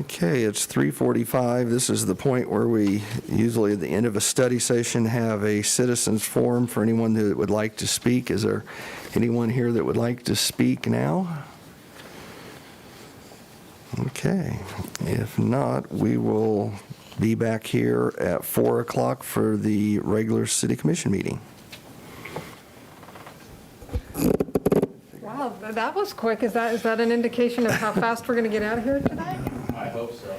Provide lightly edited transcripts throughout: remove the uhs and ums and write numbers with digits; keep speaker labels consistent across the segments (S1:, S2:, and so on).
S1: Okay, it's 3:45. This is the point where we usually at the end of a study session have a citizens forum for anyone that would like to speak. Is there anyone here that would like to speak now? Okay, if not, we will be back here at 4 o'clock for the regular city commission meeting.
S2: Wow, that was quick. Is that an indication of how fast we're going to get out of here today?
S3: I hope so.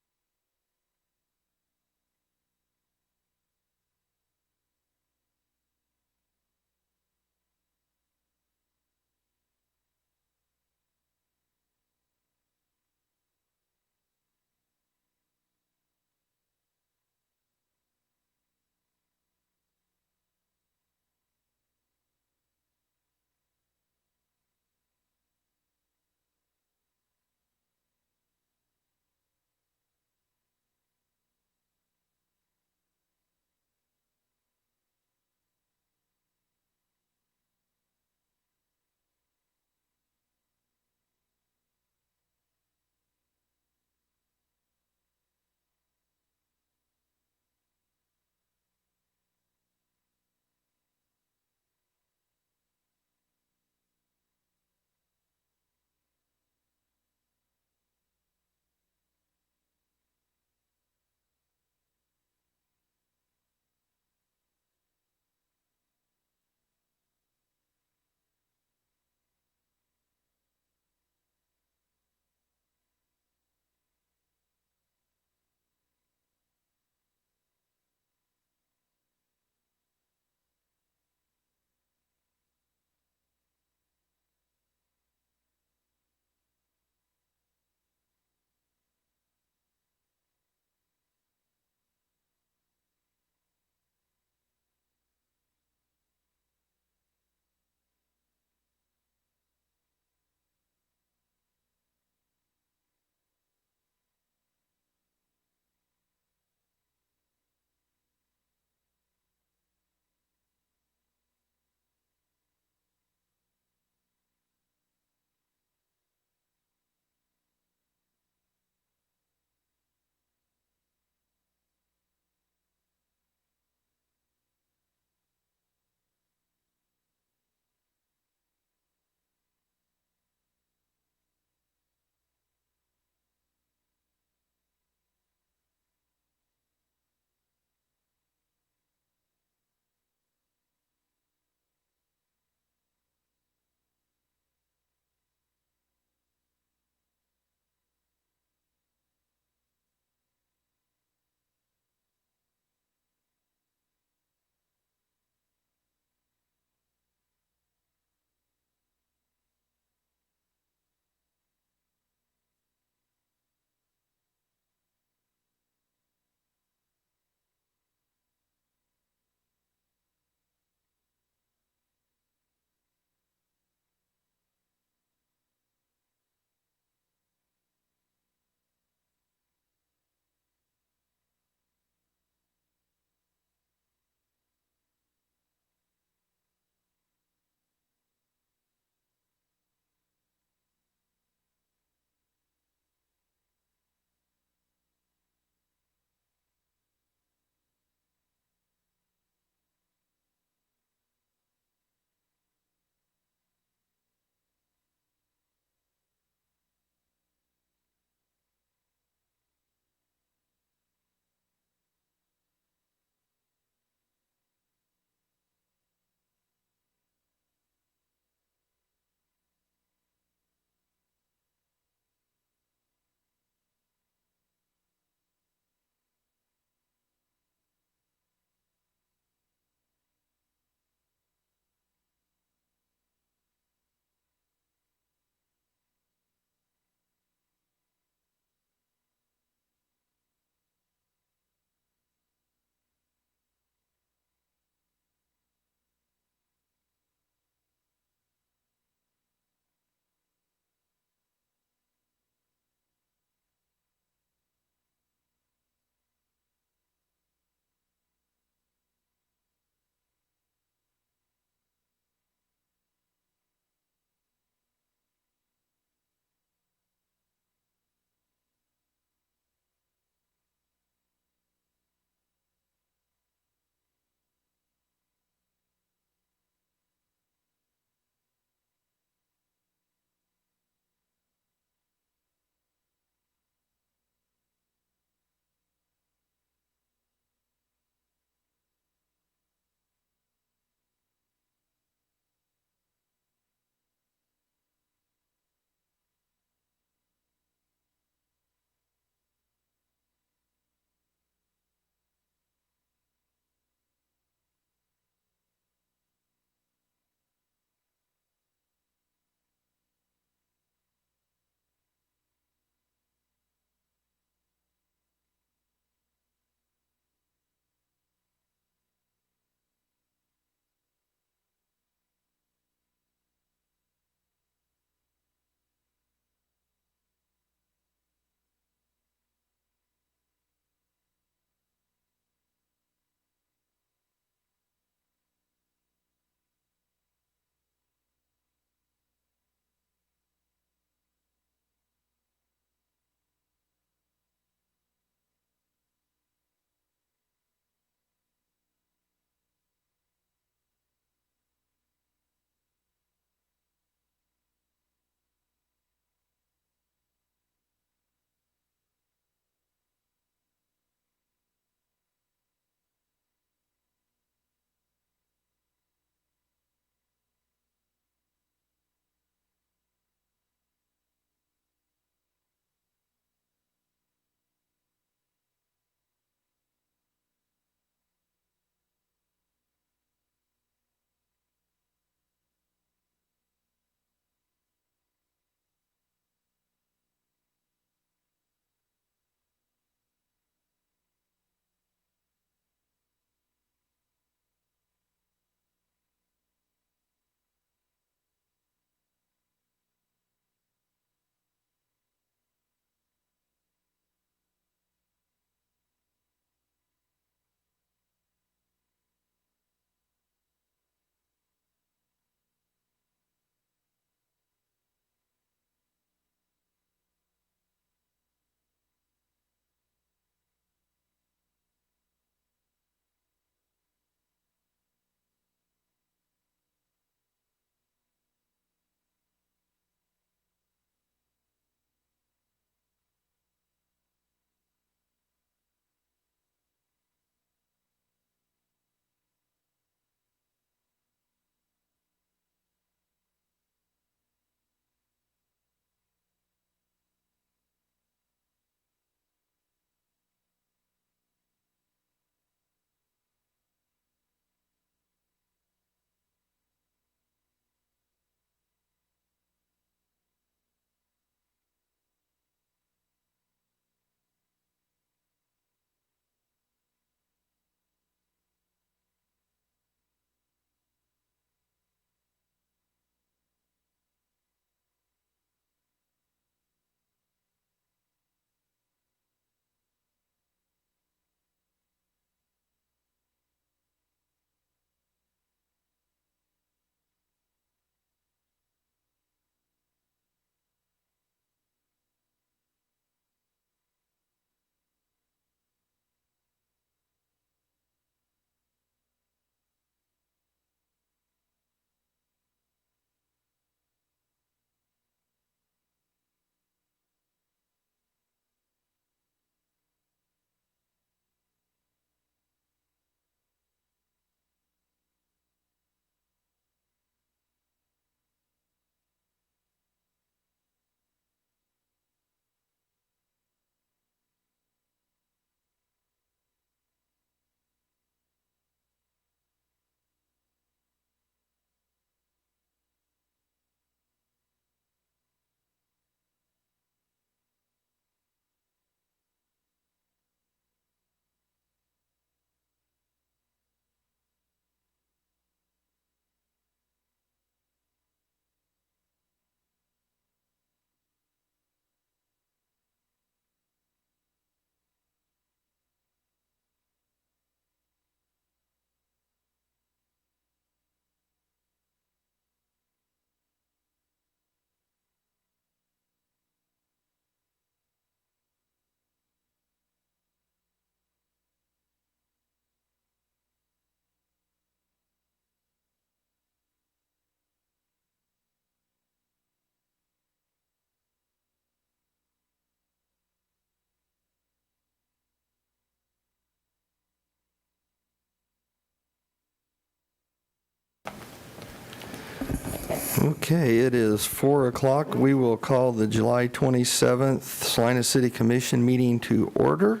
S1: Okay, it is 4 o'clock. We will call the July 27th Salina City Commission meeting to order.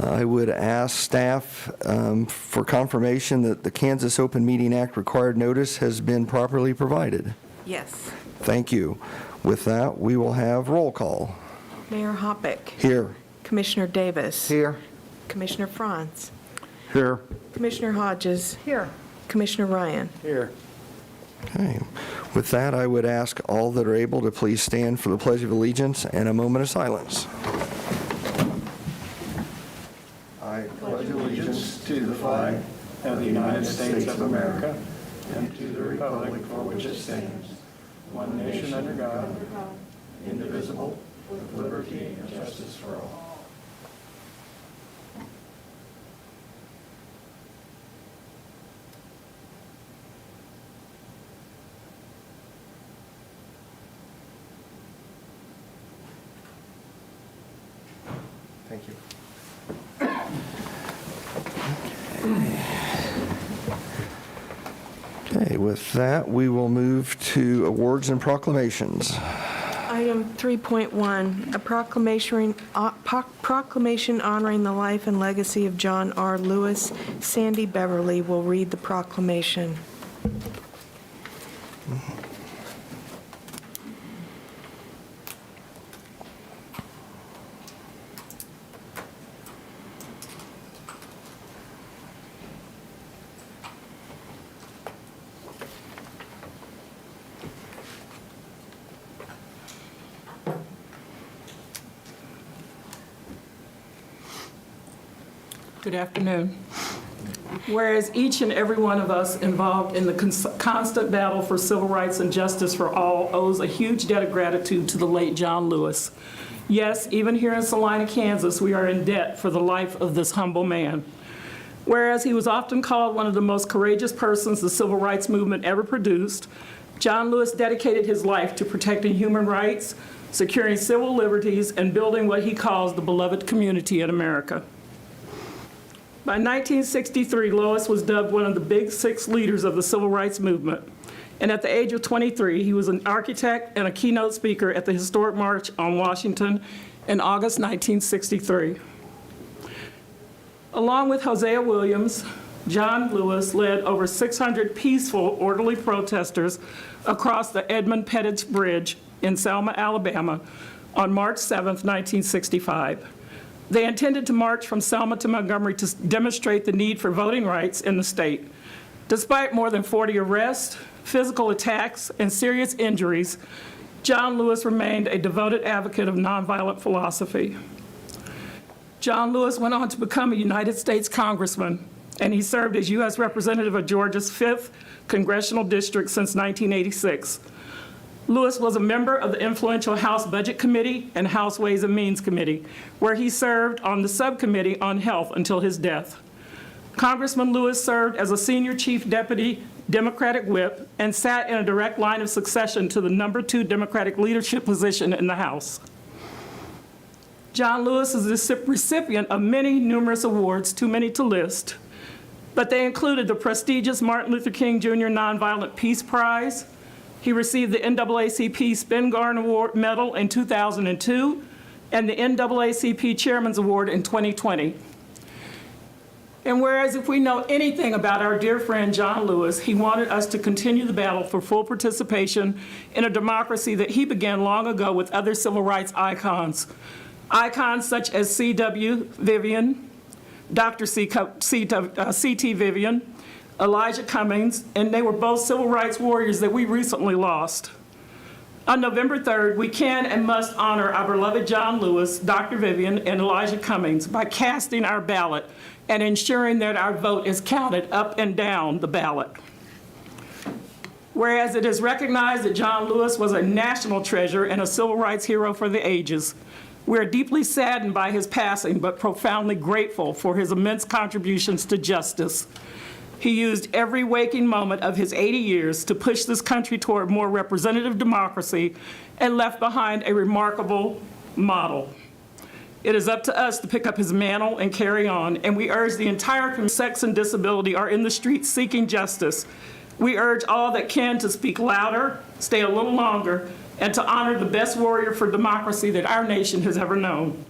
S1: I would ask staff for confirmation that the Kansas Open Meeting Act required notice has been properly provided.
S3: Yes.
S1: Thank you. With that, we will have roll call.
S3: Mayor Hoppick.
S1: Here.
S3: Commissioner Davis.
S1: Here.
S3: Commissioner Franz.
S1: Here.
S3: Commissioner Hodges.
S2: Here.
S3: Commissioner Ryan.
S1: Here. Okay. With that, I would ask all that are able to please stand for the Pledge of Allegiance and a moment of silence. I pledge allegiance to the flag
S4: of the United States of America and to the republic for which it stands, one nation under God, indivisible, with liberty and justice for all.
S1: Thank you. Okay, with that, we will move to awards and proclamations.
S3: Item 3.1, a proclamation honoring the life and legacy of John R. Lewis. Sandy Beverly will read the proclamation.
S5: Good afternoon. Whereas each and every one of us involved in the constant battle for civil rights and justice for all owes a huge debt of gratitude to the late John Lewis. Yes, even here in Salina, Kansas, we are in debt for the life of this humble man. Whereas he was often called one of the most courageous persons the civil rights movement ever produced, John Lewis dedicated his life to protecting human rights, securing civil liberties, and building what he calls the beloved community in America. By 1963, Lewis was dubbed one of the big six leaders of the civil rights movement. And at the age of 23, he was an architect and a keynote speaker at the historic March on Washington in August 1963. Along with Hosea Williams, John Lewis led over 600 peaceful, orderly protesters across the Edmund Pettus Bridge in Selma, Alabama on March 7, 1965. They intended to march from Selma to Montgomery to demonstrate the need for voting rights in the state. Despite more than 40 arrests, physical attacks, and serious injuries, John Lewis remained a devoted advocate of nonviolent philosophy. John Lewis went on to become a United States Congressman, and he served as U.S. Representative of Georgia's 5th Congressional District since 1986. Lewis was a member of the influential House Budget Committee and House Ways and Means Committee, where he served on the subcommittee on health until his death. Congressman Lewis served as a senior chief deputy Democratic whip and sat in a direct line of succession to the number 2 Democratic leadership position in the House. John Lewis is the recipient of many numerous awards, too many to list, but they included the prestigious Martin Luther King Jr. Nonviolent Peace Prize. He received the NAACP Spingarn Award Medal in 2002 and the NAACP Chairman's Award in 2020. And whereas if we know anything about our dear friend John Lewis, he wanted us to continue the battle for full participation in a democracy that he began long ago with other civil rights icons. Icons such as C.W. Vivian, Dr. C.T. Vivian, Elijah Cummings, and they were both civil rights warriors that we recently lost. On November 3rd, we can and must honor our beloved John Lewis, Dr. Vivian, and Elijah Cummings by casting our ballot and ensuring that our vote is counted up and down the ballot. Whereas it is recognized that John Lewis was a national treasure and a civil rights hero for the ages, we are deeply saddened by his passing, but profoundly grateful for his immense contributions to justice. He used every waking moment of his 80 years to push this country toward more representative democracy and left behind a remarkable model. It is up to us to pick up his mantle and carry on, and we urge the entire community. Sex and disability are in the streets seeking justice. We urge all that can to speak louder, stay a little longer, and to honor the best warrior for democracy that our nation has ever known.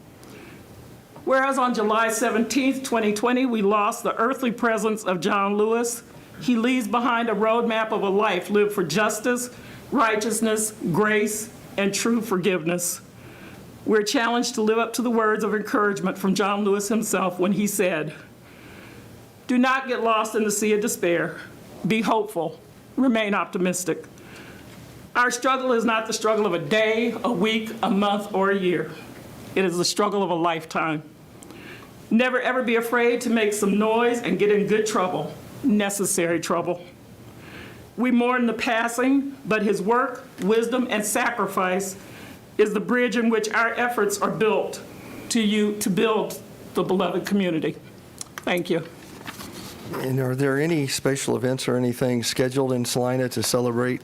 S5: Whereas on July 17th, 2020, we lost the earthly presence of John Lewis, he leaves behind a roadmap of a life lived for justice, righteousness, grace, and true forgiveness. We're challenged to live up to the words of encouragement from John Lewis himself when he said, "Do not get lost in the sea of despair. Be hopeful. Remain optimistic." Our struggle is not the struggle of a day, a week, a month, or a year. It is the struggle of a lifetime. Never ever be afraid to make some noise and get in good trouble, necessary trouble. We mourn the passing, but his work, wisdom, and sacrifice is the bridge in which our efforts are built to build the beloved community. Thank you.
S1: And are there any special events or anything scheduled in Salina to celebrate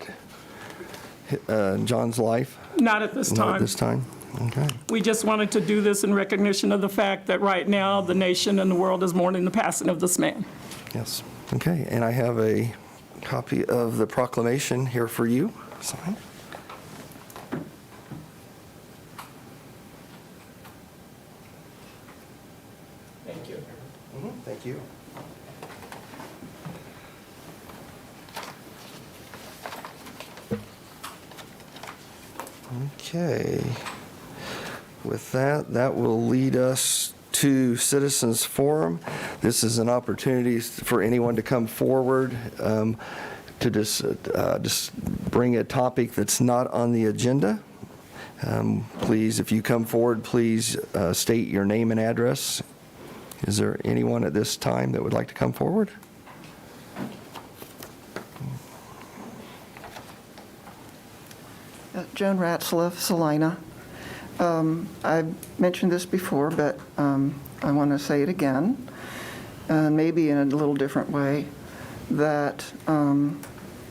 S1: John's life?
S5: Not at this time.
S1: Not at this time? Okay.
S5: We just wanted to do this in recognition of the fact that right now the nation and the world is mourning the passing of this man.
S1: Yes. Okay. And I have a copy of the proclamation here for you. Sign.
S5: Thank you.
S1: Thank you. Okay. With that, that will lead us to Citizens Forum. This is an opportunity for anyone to come forward to just bring a topic that's not on the agenda. Please, if you come forward, please state your name and address. Is there anyone at this time that would like to come forward?
S6: Joan Ratzlaff, Salina. I've mentioned this before, but I want to say it again, maybe in a little different way, that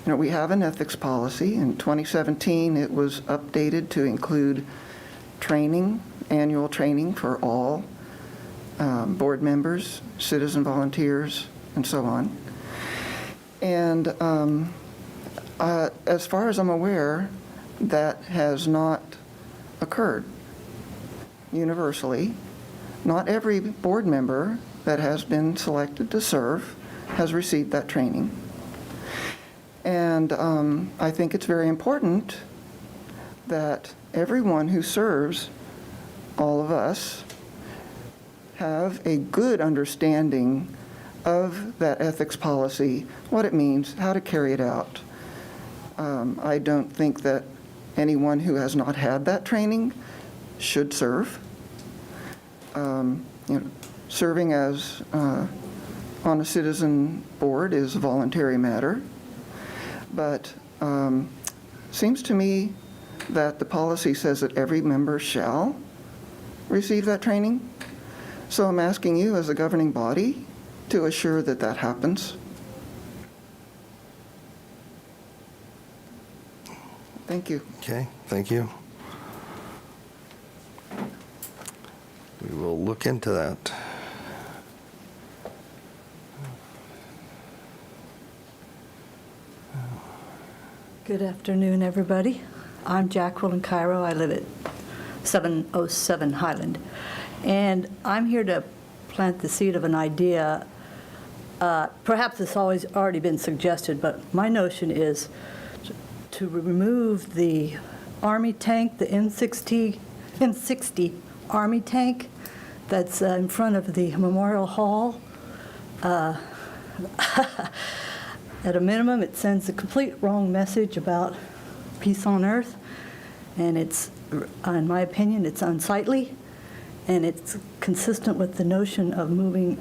S6: we have an ethics policy. In 2017, it was updated to include training, annual training for all board members, citizen volunteers, and so on. And as far as I'm aware, that has not occurred universally. Not every board member that has been selected to serve has received that training. And I think it's very important that everyone who serves, all of us, have a good understanding of that ethics policy, what it means, how to carry it out. I don't think that anyone who has not had that training should serve. Serving as on a citizen board is a voluntary matter, but seems to me that the policy says that every member shall receive that training. So I'm asking you as a governing body to assure that that happens. Thank you.
S1: Okay, thank you. We will look into that.
S7: Good afternoon, everybody. I'm Jacqueline Cairo. I live at 707 Highland. And I'm here to plant the seed of an idea. Perhaps it's already been suggested, but my notion is to remove the Army tank, the M60 Army tank that's in front of the Memorial Hall. At a minimum, it sends a complete wrong message about peace on earth, and it's, in my opinion, it's unsightly, and it's consistent with the notion of moving,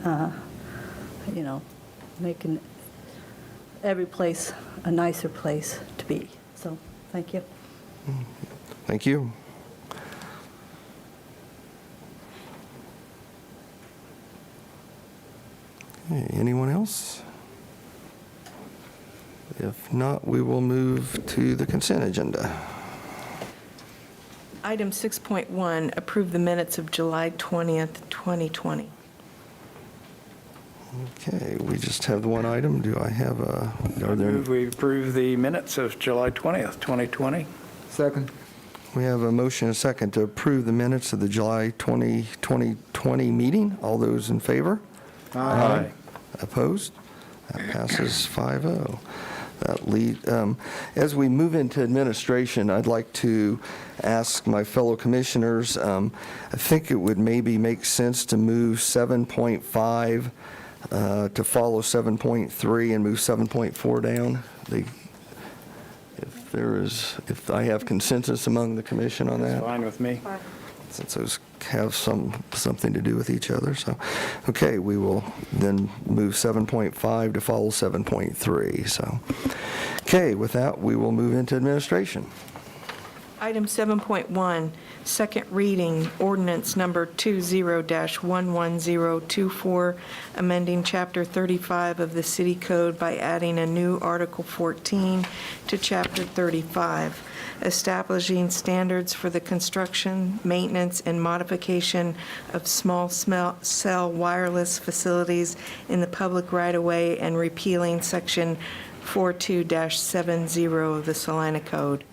S7: making every place a nicer place to be. So, thank you.
S1: Thank you. Okay, anyone else? If not, we will move to the consent agenda.
S3: Item 6.1, approve the minutes of July 20th, 2020.
S1: Okay, we just have the one item. Do I have a, are there,
S4: Move we approve the minutes of July 20th, 2020.
S8: Second.
S1: we have a motion and a second to approve the minutes of the July 2020 meeting. All those in favor?
S4: Aye.
S1: Opposed? That passes 5-0. That as we move into administration, I'd like to ask my fellow commissioners, I think it would maybe make sense to move 7.5 to follow 7.3 and move 7.4 down. If I have consensus among the commission on that.
S4: Fine with me.
S1: Since those have something to do with each other. So, okay, we will then move 7.5 to follow 7.3. So, okay, with that, we will move into administration.
S3: Item 7.1, second reading, ordinance number 20-11024, amending Chapter 35 of the City Code by adding a new Article 14 to Chapter 35, establishing standards for the construction, maintenance, and modification of small cell wireless facilities in the public right-of-way and repealing Section 42-70 of the Salina Code.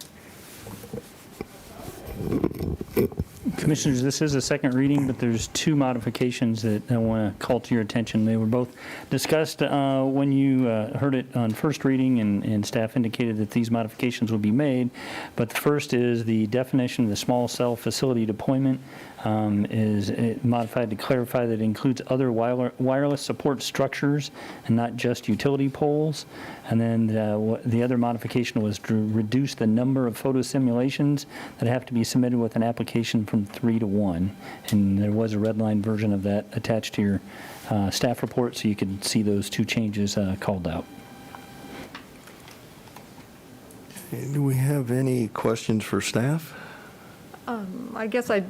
S9: Commissioners, this is a second reading, but there's two modifications that I want to call to your attention. They were both discussed when you heard it on first reading, and staff indicated that these modifications will be made. But the first is the definition of the small cell facility deployment is modified to clarify that it includes other wireless support structures and not just utility poles. And then the other modification was to reduce the number of photo simulations that have to be submitted with an application from 3 to 1. And there was a red line version of that attached to your staff report, so you could see those two changes called out.
S1: Do we have any questions for staff?
S2: I guess I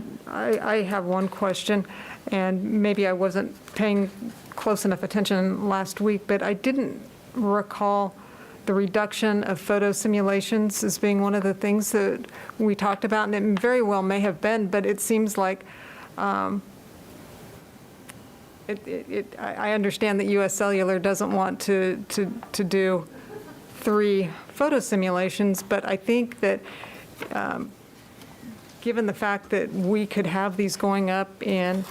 S2: have one question, and maybe I wasn't paying close enough attention last week, but I didn't recall the reduction of photo simulations as being one of the things that we talked about, and it very well may have been, but it seems like I understand that U.S. Cellular doesn't want to do 3 photo simulations, but I think that given the fact that we could have these going up in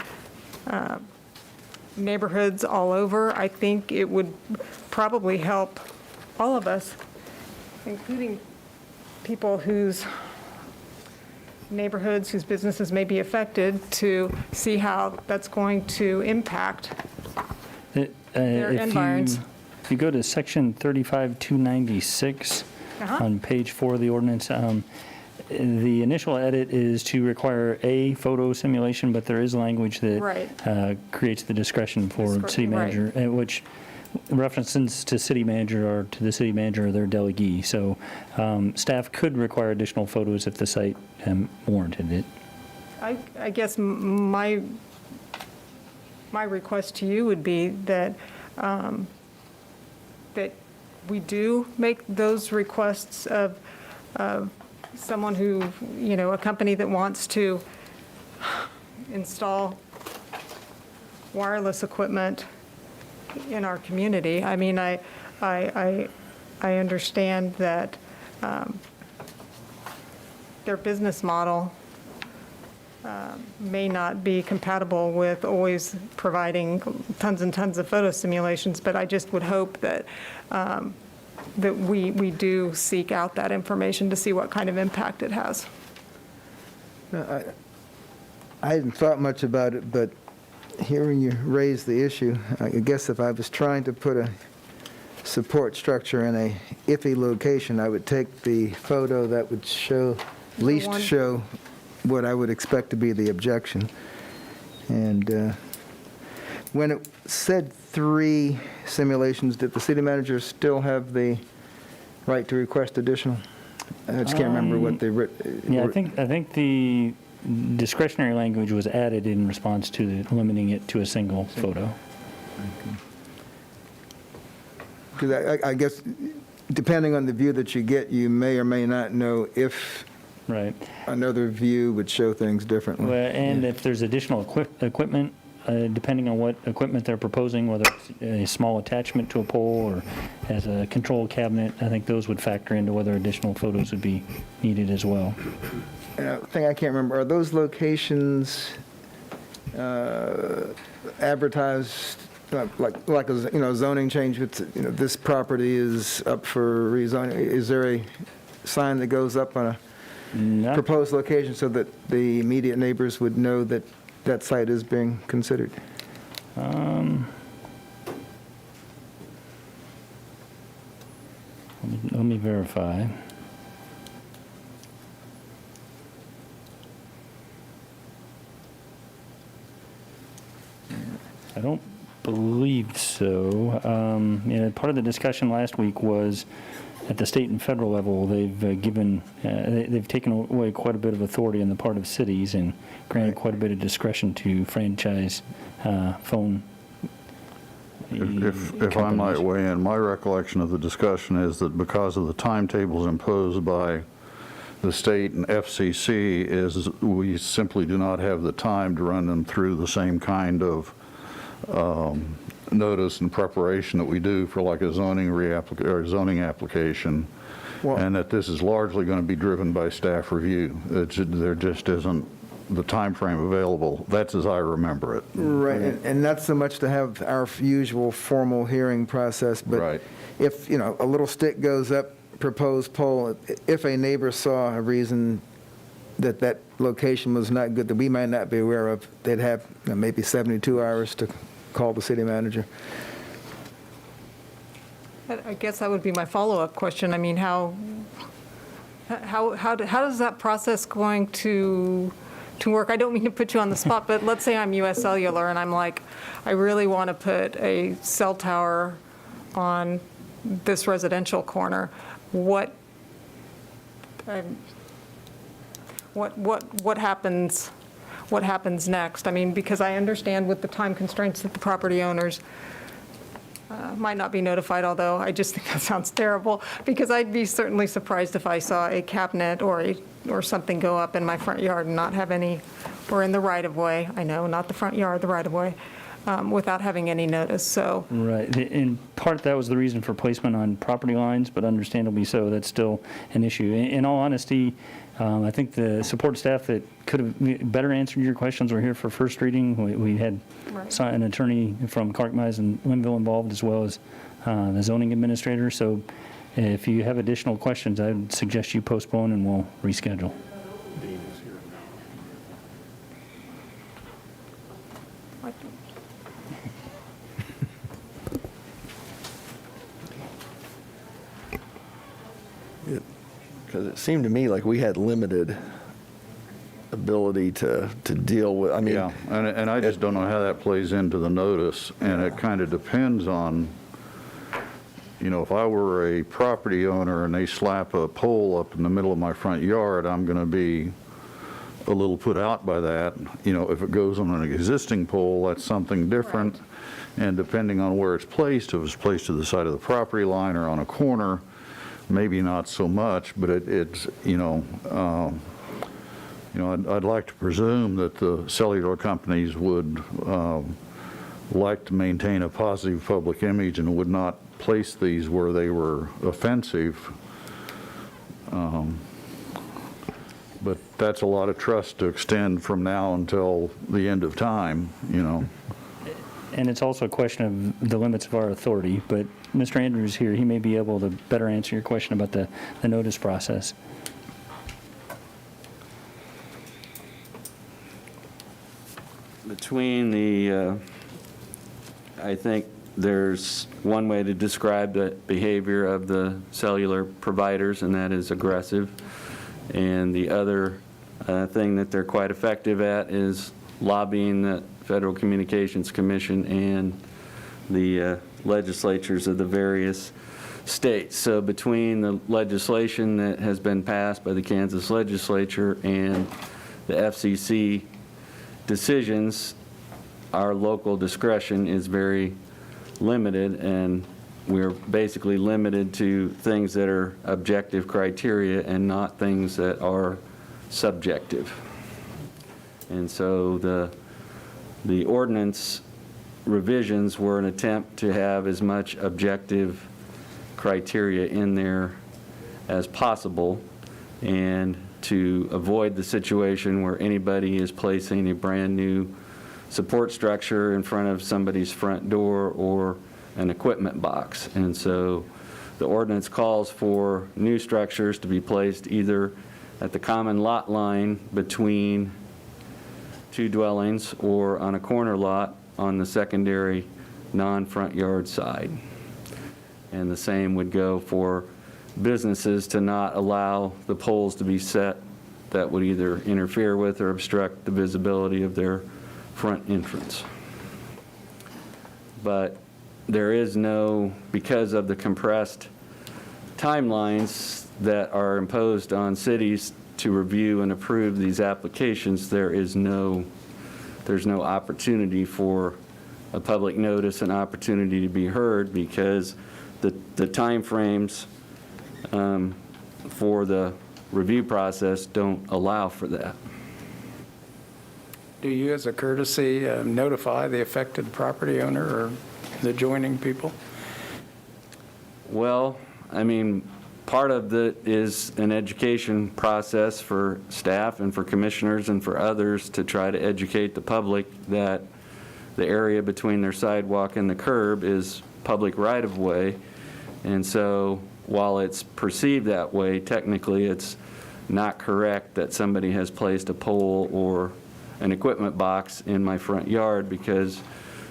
S2: neighborhoods all over, I think it would probably help all of us, including people whose neighborhoods, whose businesses may be affected, to see how that's going to impact their environs.
S9: If you go to section 35296 on page 4 of the ordinance, the initial edit is to require a photo simulation, but there is language that creates the discretion for city manager, which references to city manager or to the city manager or their delegee. So staff could require additional photos if the site warranted it.
S2: I guess my request to you would be that that we do make those requests of someone who, a company that wants to install wireless equipment in our community. I mean, I understand that their business model may not be compatible with always providing tons and tons of photo simulations, but I just would hope that that we do seek out that information to see what kind of impact it has.
S8: I hadn't thought much about it, but hearing you raise the issue, I guess if I was trying to put a support structure in a iffy location, I would take the photo that would show, least show what I would expect to be the objection. And when it said 3 simulations, did the city manager still have the right to request additional? I just can't remember what they written.
S9: Yeah, I think the discretionary language was added in response to limiting it to a single photo.
S8: Because I guess, depending on the view that you get, you may or may not know if
S9: Right.
S8: another view would show things differently.
S9: Well, and if there's additional equipment depending on what equipment they're proposing, whether it's a small attachment to a pole or as a control cabinet, I think those would factor into whether additional photos would be needed as well.
S8: And a thing I can't remember, are those locations advertised like a zoning change? With this property is up for rezoning. Is there a sign that goes up on a
S9: Not-
S8: proposed location so that the immediate neighbors would know that that site is being considered?
S9: Let me verify. I don't believe so. Part of the discussion last week was at the state and federal level, they've taken away quite a bit of authority on the part of cities and granted quite a bit of discretion to franchise phone.
S10: If I might weigh in, my recollection of the discussion is that because of the timetables imposed by the state and FCC, is we simply do not have the time to run them through the same kind of notice and preparation that we do for like a zoning application, and that this is largely going to be driven by staff review. There just isn't the time frame available. That's as I remember it.
S8: Right, and not so much to have our usual formal hearing process, but
S10: Right.
S8: if, a little stick goes up, proposed poll, if a neighbor saw a reason that that location was not good, that we might not be aware of, they'd have maybe 72 hours to call the city manager.
S2: I guess that would be my follow-up question. I mean, how does that process going to work? I don't mean to put you on the spot, but let's say I'm US Cellular and I'm like, I really want to put a cell tower on this residential corner. What happens? What happens next? I mean, because I understand with the time constraints that the property owners might not be notified, although I just think that sounds terrible, because I'd be certainly surprised if I saw a cabinet or something go up in my front yard and not have any, or in the right-of-way, I know, not the front yard, the right-of-way, without having any notice, so.
S9: Right, in part, that was the reason for placement on property lines, but understandably so, that's still an issue. In all honesty, I think the support staff that could have better answered your questions were here for first reading. We had
S2: Right.
S9: an attorney from Clark-Mize and Linville involved, as well as the zoning administrator. So if you have additional questions, I would suggest you postpone and we'll reschedule.
S1: Because it seemed to me like we had limited ability to deal with, I mean.
S10: Yeah, and I just don't know how that plays into the notice, and it kind of depends on, if I were a property owner and they slap a pole up in the middle of my front yard, I'm going to be a little put out by that. If it goes on an existing pole, that's something different.
S2: Right.
S10: And depending on where it's placed, if it's placed to the side of the property line or on a corner, maybe not so much, but I'd like to presume that the cellular companies would like to maintain a positive public image and would not place these where they were offensive. But that's a lot of trust to extend from now until the end of time,
S9: And it's also a question of the limits of our authority, but Mr. Andrews here, he may be able to better answer your question about the notice process.
S11: Between I think there's one way to describe the behavior of the cellular providers, and that is aggressive. And the other thing that they're quite effective at is lobbying the Federal Communications Commission and the legislatures of the various states. So between the legislation that has been passed by the Kansas legislature and the FCC decisions, our local discretion is very limited, and we're basically limited to things that are objective criteria and not things that are subjective. And so the ordinance revisions were an attempt to have as much objective criteria in there as possible, and to avoid the situation where anybody is placing a brand-new support structure in front of somebody's front door or an equipment box. And so the ordinance calls for new structures to be placed either at the common lot line between two dwellings or on a corner lot on the secondary non-front yard side. And the same would go for businesses to not allow the poles to be set that would either interfere with or obstruct the visibility of their front entrance. But there is no, because of the compressed timelines that are imposed on cities to review and approve these applications, there's no opportunity for a public notice and opportunity to be heard, because the timeframes for the review process don't allow for that.
S4: Do you, as a courtesy, notify the affected property owner or the adjoining people?
S11: Well, I mean, part of it is an education process for staff and for commissioners and for others to try to educate the public that the area between their sidewalk and the curb is public right-of-way. And so while it's perceived that way, technically it's not correct that somebody has placed a pole or an equipment box in my front yard, because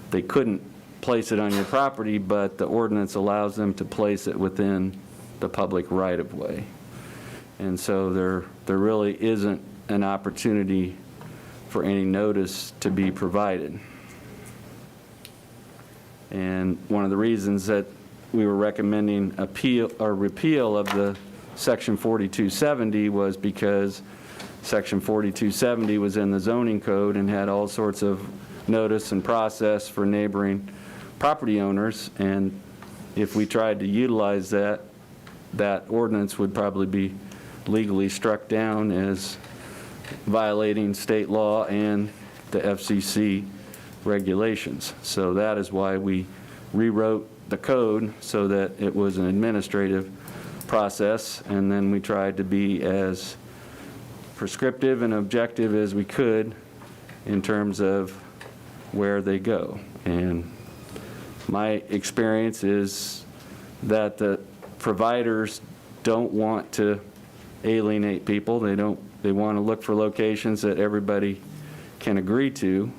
S11: they couldn't place it on your property, but the ordinance allows them to place it within the public right-of-way. And so there really isn't an opportunity for any notice to be provided. And one of the reasons that we were recommending appeal or repeal of the Section 4270 was because Section 4270 was in the zoning code and had all sorts of notice and process for neighboring property owners. And if we tried to utilize that, that ordinance would probably be legally struck down as violating state law and the FCC regulations. So that is why we rewrote the code so that it was an administrative process, and then we tried to be as prescriptive and objective as we could in terms of where they go. And my experience is that the providers don't want to alienate people. They want to look for locations that everybody can agree to.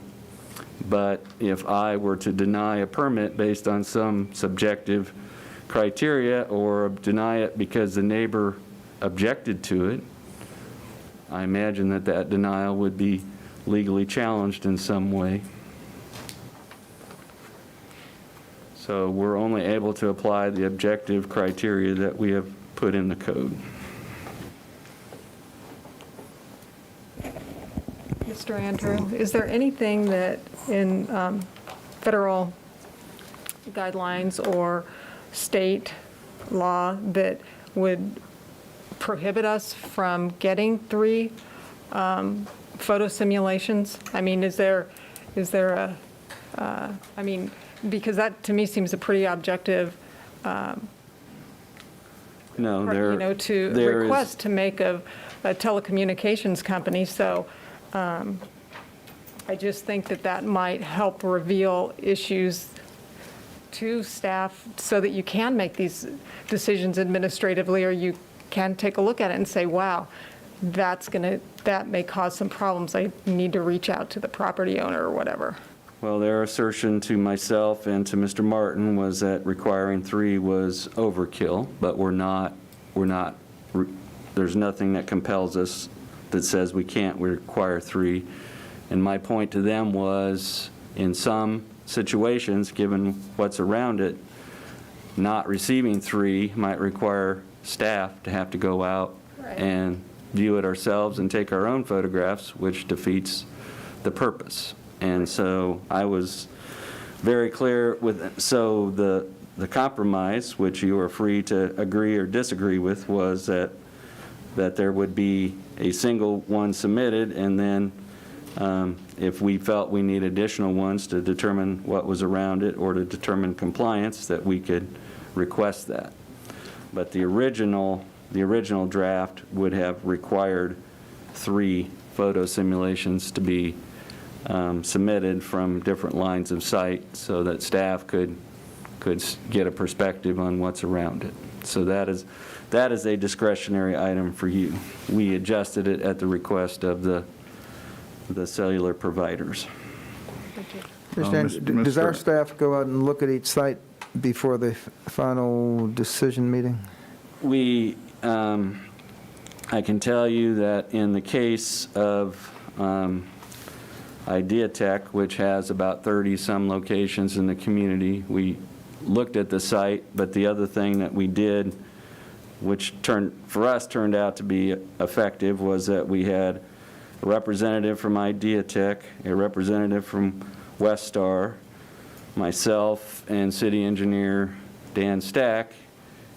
S11: But if I were to deny a permit based on some subjective criteria, or deny it because the neighbor objected to it, I imagine that that denial would be legally challenged in some way. So we're only able to apply the objective criteria that we have put in the code.
S2: Mr. Andrew, is there anything that in federal guidelines or state law that would prohibit us from getting 3 photo simulations? I mean, is there a, I mean, because that to me seems a pretty objective,
S11: No,
S2: to
S11: there
S2: request to make a telecommunications company. So I just think that might help reveal issues to staff so that you can make these decisions administratively, or you can take a look at it and say, wow, that may cause some problems. I need to reach out to the property owner or whatever.
S11: Well, their assertion to myself and to Mr. Martin was that requiring 3 was overkill, but there's nothing that compels us that says we can't require 3. And my point to them was, in some situations, given what's around it, not receiving 3 might require staff to have to go out and view it ourselves and take our own photographs, which defeats the purpose. And so I was very clear with, so the compromise, which you are free to agree or disagree with, was that there would be a single one submitted, and then If we felt we need additional ones to determine what was around it or to determine compliance, that we could request that. But the original draft would have required 3 photo simulations to be submitted from different lines of sight so that staff could get a perspective on what's around it. So that is a discretionary item for you. We adjusted it at the request of the cellular providers.
S8: Understand, does our staff go out and look at each site before the final decision meeting?
S11: We, I can tell you that in the case of Idea Tech, which has about 30-some locations in the community, we looked at the site, but the other thing that we did, which for us turned out to be effective, was that we had a representative from Idea Tech, a representative from Westar, myself, and city engineer Dan Stack,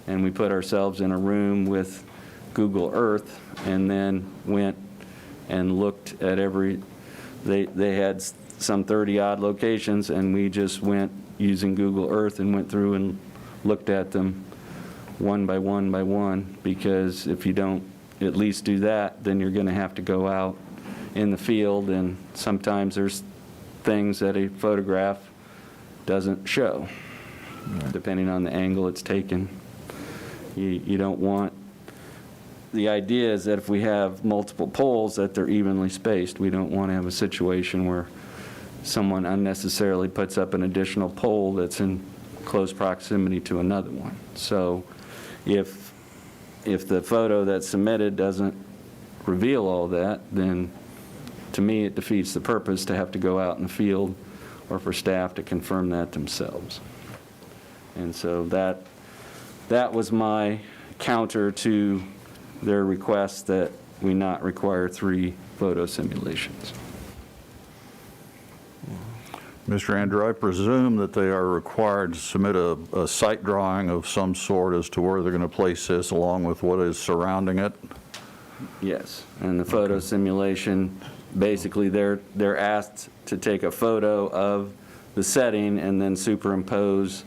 S11: and we put ourselves in a room with Google Earth and then went and looked at they had some 30-odd locations, and we just went using Google Earth and went through and looked at them one by one by one, because if you don't at least do that, then you're going to have to go out in the field, and sometimes there's things that a photograph doesn't show, depending on the angle it's taken. You don't want, the idea is that if we have multiple poles, that they're evenly spaced. We don't want to have a situation where someone unnecessarily puts up an additional pole that's in close proximity to another one. So if the photo that's submitted doesn't reveal all that, then to me it defeats the purpose to have to go out in the field or for staff to confirm that themselves. And so that was my counter to their request that we not require 3 photo simulations.
S10: Mr. Andrew, I presume that they are required to submit a site drawing of some sort as to where they're going to place this along with what is surrounding it?
S11: Yes, and the photo simulation, basically they're asked to take a photo of the setting and then superimpose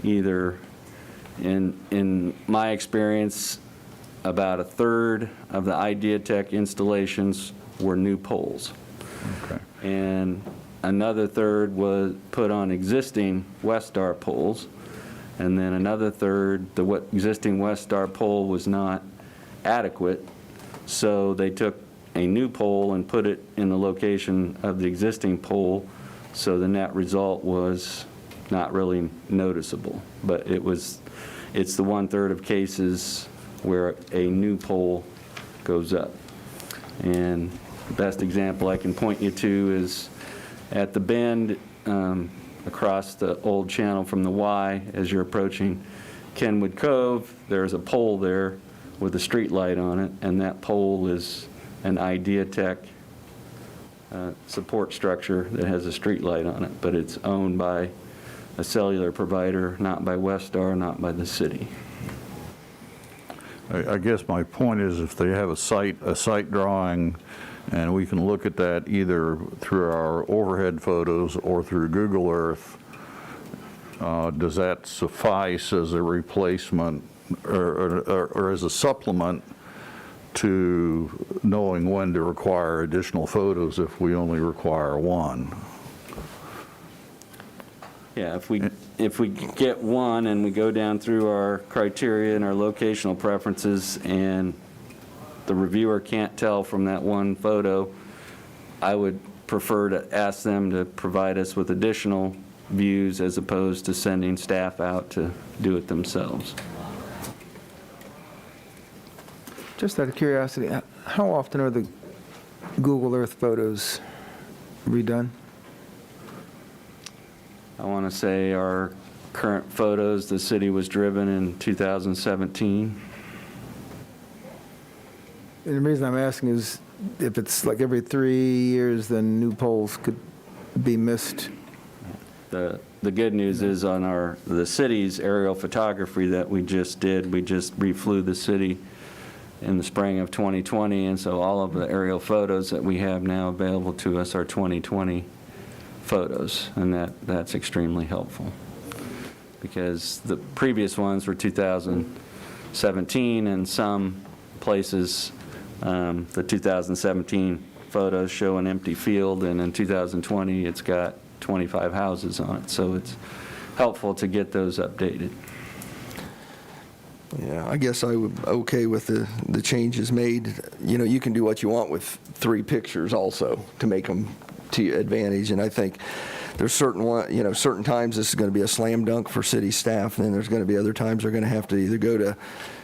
S11: either, in my experience, about 1/3 of the Idea Tech installations were new poles.
S10: Okay.
S11: And another 1/3 was put on existing Westar poles, and then another 1/3, the existing Westar pole was not adequate, so they took a new pole and put it in the location of the existing pole, so the net result was not really noticeable. But it's the 1/3 of cases where a new pole goes up. And the best example I can point you to is at the bend across the old channel from the Y as you're approaching Kenwood Cove. There's a pole there with a street light on it, and that pole is an Idea Tech support structure that has a street light on it, but it's owned by a cellular provider, not by Westar, not by the city.
S10: I guess my point is, if they have a site drawing, and we can look at that either through our overhead photos or through Google Earth, does that suffice as a replacement or as a supplement to knowing when to require additional photos if we only require 1?
S11: Yeah, if we get one and we go down through our criteria and our locational preferences and the reviewer can't tell from that one photo, I would prefer to ask them to provide us with additional views as opposed to sending staff out to do it themselves.
S8: Just out of curiosity, how often are the Google Earth photos redone?
S11: I want to say our current photos, the city was driven in 2017.
S8: And the reason I'm asking is if it's like every 3 years, then new poles could be missed.
S11: The good news is on the city's aerial photography that we just did, we just reflew the city in the spring of 2020, and so all of the aerial photos that we have now available to us are 2020 photos, and that's extremely helpful, because the previous ones were 2017, and some places, the 2017 photos show an empty field, and in 2020, it's got 25 houses on it, so it's helpful to get those updated.
S1: Yeah, I guess I would okay with the changes made. You know, you can do what you want with 3 pictures also to make them to your advantage, and I think there's certain times this is going to be a slam dunk for city staff, and then there's going to be other times they're going to have to either go to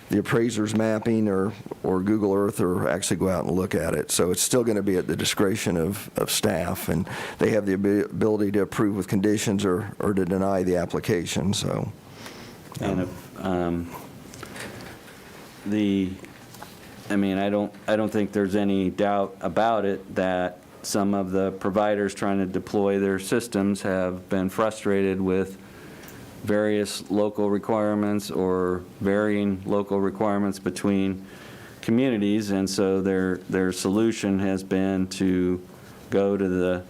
S1: the appraiser's mapping or Google Earth or actually go out and look at it. So it's still going to be at the discretion of staff, and they have the ability to approve with conditions or to deny the application, so.
S11: And if, I don't think there's any doubt about it that some of the providers trying to deploy their systems have been frustrated with various local requirements or varying local requirements between communities, and so their solution has been to go to the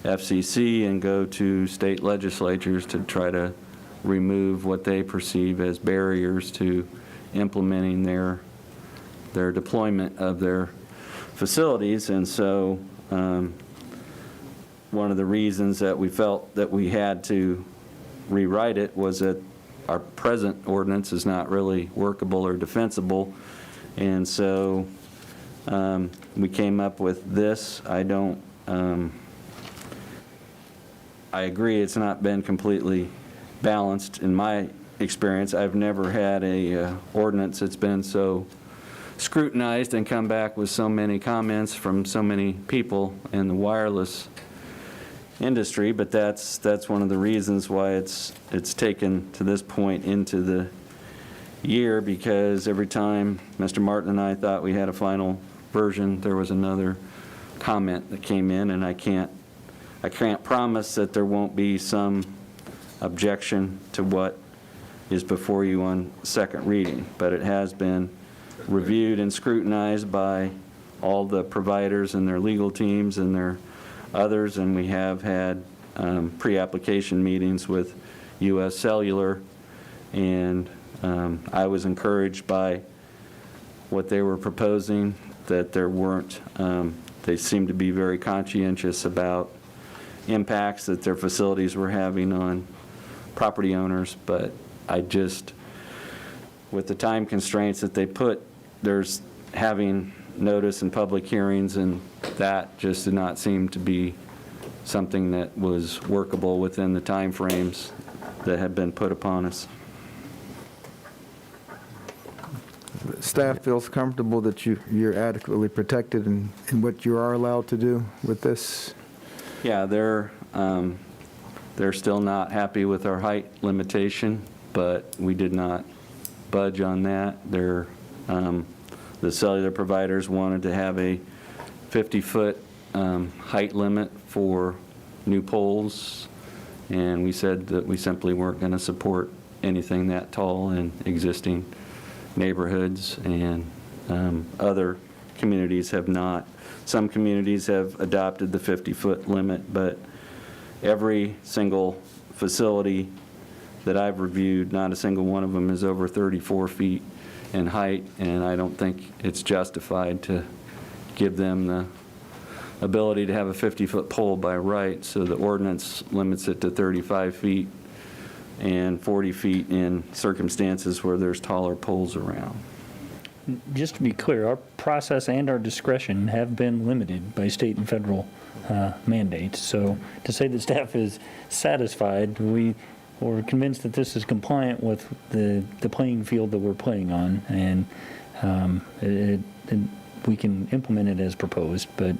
S11: FCC and go to state legislatures to try to remove what they perceive as barriers to implementing their deployment of their facilities. And so one of the reasons that we felt that we had to rewrite it was that our present ordinance is not really workable or defensible, and so we came up with this. I agree it's not been completely balanced in my experience. I've never had a ordinance that's been so scrutinized and come back with so many comments from so many people in the wireless industry, but that's one of the reasons why it's taken to this point into the year, because every time Mr. Martin and I thought we had a final version, there was another comment that came in, and I can't promise that there won't be some objection to what is before you on second reading, but it has been reviewed and scrutinized by all the providers and their legal teams and their others, and we have had pre-application meetings with U.S. Cellular, and I was encouraged by what they were proposing, that there weren't, they seemed to be very conscientious about impacts that their facilities were having on property owners, but I just, with the time constraints that they put, there's having notice and public hearings, and that just did not seem to be something that was workable within the time frames that had been put upon us.
S8: Staff feels comfortable that you're adequately protected in what you are allowed to do with this?
S11: Yeah, they're still not happy with our height limitation, but we did not budge on that. The cellular providers wanted to have a 50-foot height limit for new poles, and we said that we simply weren't going to support anything that tall in existing neighborhoods, and other communities have not. Some communities have adopted the 50-foot limit, but every single facility that I've reviewed, not a single one of them is over 34 feet in height, and I don't think it's justified to give them the ability to have a 50-foot pole by right, so the ordinance limits it to 35 feet and 40 feet in circumstances where there's taller poles around.
S9: Just to be clear, our process and our discretion have been limited by state and federal mandates. So to say that staff is satisfied, we're convinced that this is compliant with the playing field that we're playing on, and we can implement it as proposed, but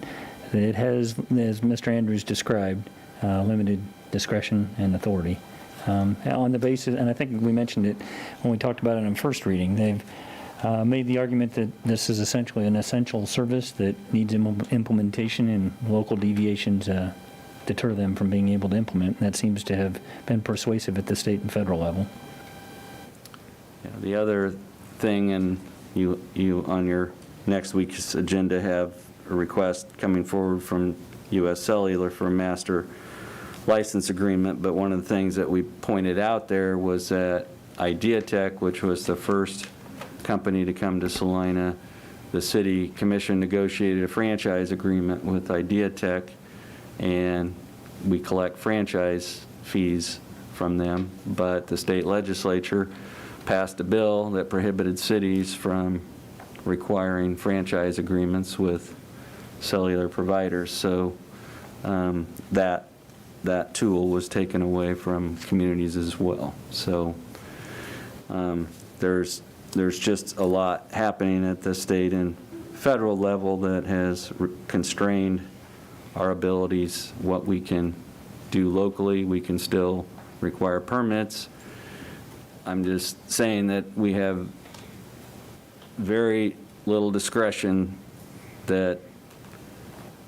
S9: it has, as Mr. Andrews described, limited discretion and authority. On the basis, and I think we mentioned it when we talked about it in first reading, they've made the argument that this is essentially an essential service that needs implementation, and local deviations deter them from being able to implement. And that seems to have been persuasive at the state and federal level.
S11: Yeah, the other thing, and you on your next week's agenda have a request coming forward from U.S. Cellular for a master license agreement, but one of the things that we pointed out there was that IdeaTech, which was the first company to come to Salina, the city commission negotiated a franchise agreement with IdeaTech, and we collect franchise fees from them, but the state legislature passed a bill that prohibited cities from requiring franchise agreements with cellular providers. So that tool was taken away from communities as well. So there's just a lot happening at the state and federal level that has constrained our abilities. What we can do locally, we can still require permits. I'm just saying that we have very little discretion, that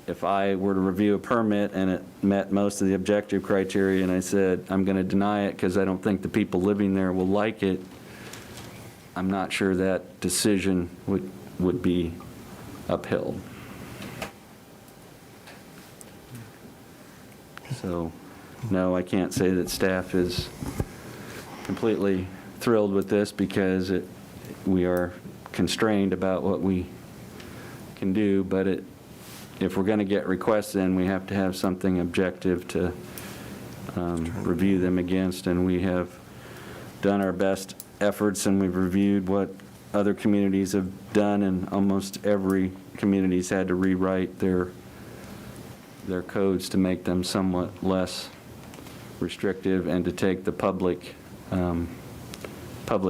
S11: if I were to review a permit and it met most of the objective criteria and I said, I'm going to deny it because I don't think the people living there will like it, I'm not sure that decision would be upheld. So, no, I can't say that staff is completely thrilled with this, because we are constrained about what we can do, but if we're going to get requests in, we have to have something objective to review them against, and we have done our best efforts, and we've reviewed what other communities have done, and almost every community's had to rewrite their codes to make them somewhat less restrictive and to take the public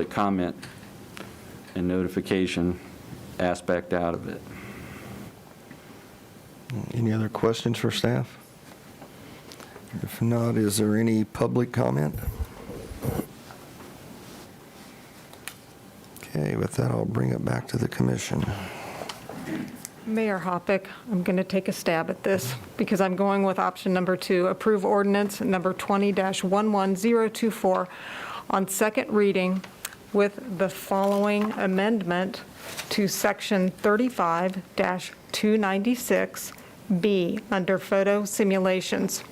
S11: comment and notification aspect out of it.
S1: Any other questions for staff? If not, is there any public comment? Okay, with that, I'll bring it back to the commission.
S2: Mayor Hoppick, I'm going to take a stab at this because I'm going with option number 2, approve ordinance number 20-11024 on second reading with the following amendment to section 35-296B under photo simulations.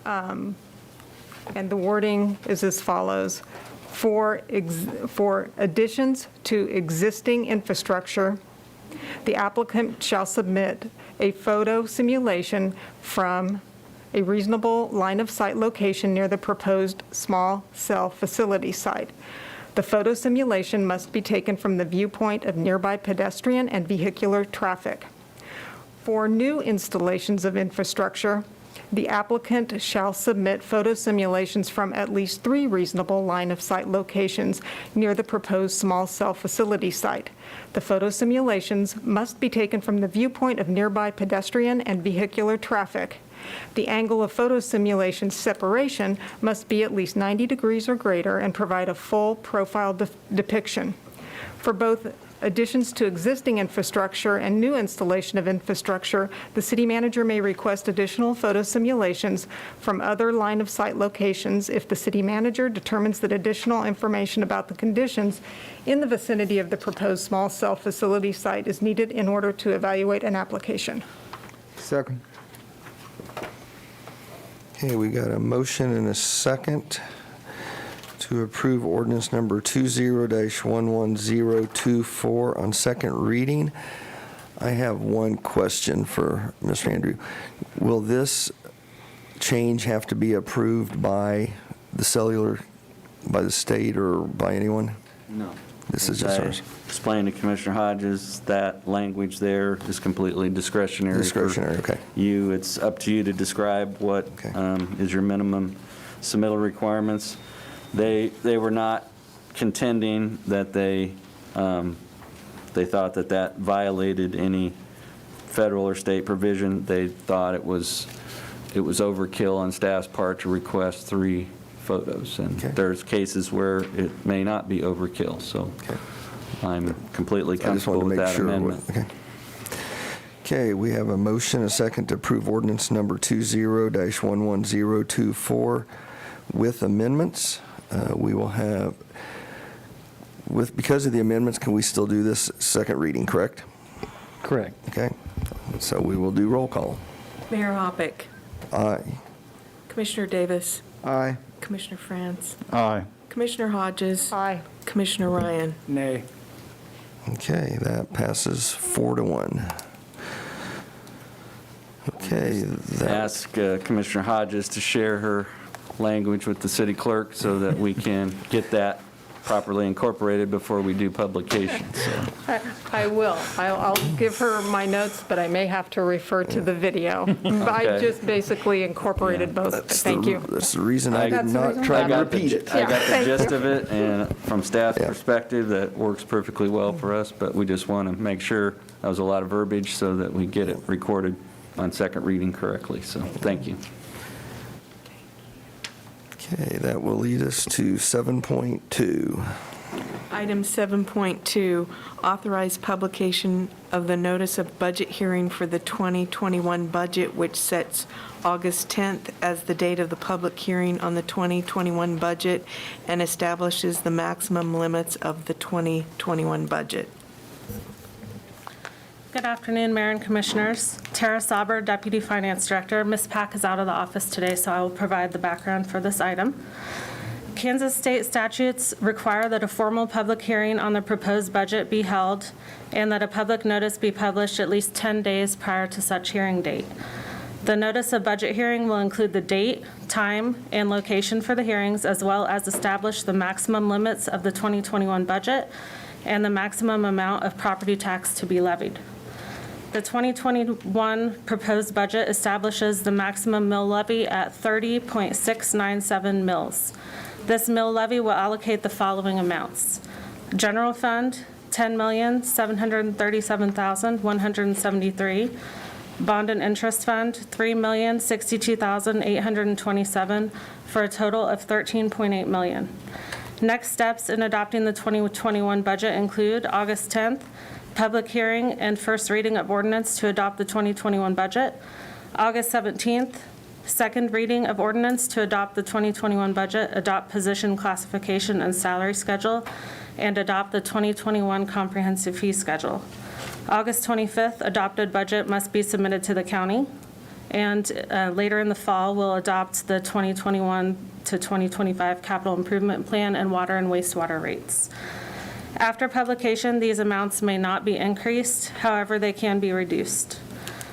S2: And the wording is as follows: for additions to existing infrastructure, the applicant shall submit a photo simulation from a reasonable line-of-sight location near the proposed small cell facility site. The photo simulation must be taken from the viewpoint of nearby pedestrian and vehicular traffic. For new installations of infrastructure, the applicant shall submit photo simulations from at least 3 reasonable line-of-sight locations near the proposed small cell facility site. The photo simulations must be taken from the viewpoint of nearby pedestrian and vehicular traffic. The angle of photo simulation separation must be at least 90 degrees or greater and provide a full profile depiction. For both additions to existing infrastructure and new installation of infrastructure, the city manager may request additional photo simulations from other line-of-sight locations if the city manager determines that additional information about the conditions in the vicinity of the proposed small cell facility site is needed in order to evaluate an application.
S8: Second.
S1: Okay, we got a motion and a second to approve ordinance number 20-11024 on second reading. I have one question for Mr. Andrew. Will this change have to be approved by the cellular, by the state, or by anyone?
S11: No.
S1: This is just ours.
S11: Explained to Commissioner Hodges, that language there is completely discretionary.
S1: Discretionary, okay.
S11: You, it's up to you to describe what is your minimum submittal requirements. They were not contending that they thought that violated any federal or state provision. They thought it was overkill on staff's part to request 3 photos, and there's cases where it may not be overkill, so I'm completely comfortable with that amendment.
S1: Okay, we have a motion, a second to approve ordinance number 20-11024 with amendments. We because of the amendments, can we still do this second reading, correct?
S9: Correct.
S1: Okay, so we will do roll call.
S3: Mayor Hoppick,
S1: Aye.
S3: Commissioner Davis,
S8: Aye.
S3: Commissioner France,
S10: Aye.
S3: Commissioner Hodges,
S2: Aye.
S3: Commissioner Ryan.
S4: Nay.
S1: Okay, that passes 4-1. Okay, that,
S11: Ask Commissioner Hodges to share her language with the city clerk so that we can get that properly incorporated before we do publication, so.
S2: I will. I'll give her my notes, but I may have to refer to the video. I
S11: Okay.
S2: just basically incorporated both, but thank you.
S1: That's the reason I did
S2: That's the
S1: not
S2: reason
S1: try
S2: why.
S1: to repeat it.
S11: I got the
S2: Thank
S11: gist
S2: you.
S11: of it, and from staff's
S1: Yeah.
S11: perspective, that works perfectly well for us, but we just want to make sure that was a lot of verbiage so that we get it recorded on second reading correctly, so thank you.
S1: Okay, that will lead us to 7.2.
S3: Item 7.2, authorize publication of the notice of budget hearing for the 2021 budget, which sets August 10th as the date of the public hearing on the 2021 budget and establishes the maximum limits of the 2021 budget.
S12: Good afternoon, Mayor and Commissioners. Tara Sauber, Deputy Finance Director. Ms. Pack is out of the office today, so I will provide the background for this item. Kansas state statutes require that a formal public hearing on the proposed budget be held and that a public notice be published at least 10 days prior to such hearing date. The notice of budget hearing will include the date, time, and location for the hearings, as well as establish the maximum limits of the 2021 budget and the maximum amount of property tax to be levied. The 2021 proposed budget establishes the maximum mill levy at 30.697 mills. This mill levy will allocate the following amounts. General fund, $10,737,173. Bond and interest fund, $3,062,827, for a total of $13.8 million. Next steps in adopting the 2021 budget include August 10th, public hearing and first reading of ordinance to adopt the 2021 budget. August 17th, second reading of ordinance to adopt the 2021 budget, adopt position classification and salary schedule, and adopt the 2021 comprehensive fee schedule. August 25th, adopted budget must be submitted to the county. And later in the fall, we'll adopt the 2021 to 2025 capital improvement plan and water and wastewater rates. After publication, these amounts may not be increased, however, they can be reduced.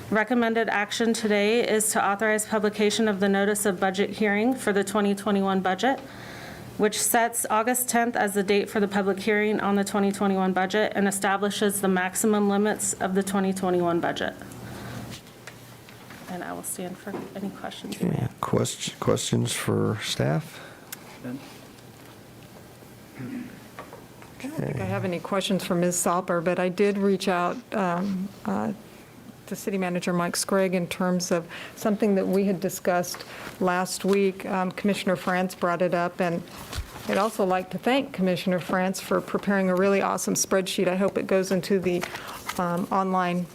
S12: Recommended action today is to authorize publication of the notice of budget hearing for the 2021 budget, which sets August 10th as the date for the public hearing on the 2021 budget and establishes the maximum limits of the 2021 budget. And I will stand for any questions you may have.
S1: Questions for staff?
S2: I don't think I have any questions for Ms. Salper, but I did reach out to City Manager Mike Scragg in terms of something that we had discussed last week. Commissioner France brought it up, and I'd also like to thank Commissioner France for preparing a really awesome spreadsheet. I hope it goes into the online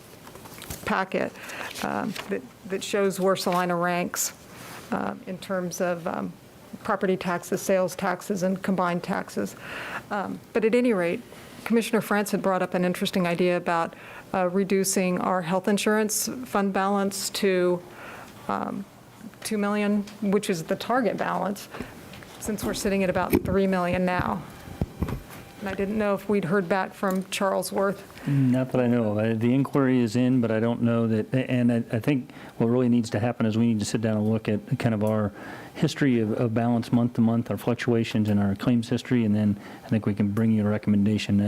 S2: packet that shows where Salina ranks in terms of property taxes, sales taxes, and combined taxes. But at any rate, Commissioner France had brought up an interesting idea about reducing our health insurance fund balance to $2 million, which is the target balance, since we're sitting at about $3 million now. And I didn't know if we'd heard back from Charles Worth.
S9: Not that I know of. The inquiry is in, but I don't know that, and I think what really needs to happen is we need to sit down and look at kind of our history of balance month to month, our fluctuations in our claims history, and then I think we can bring you a recommendation.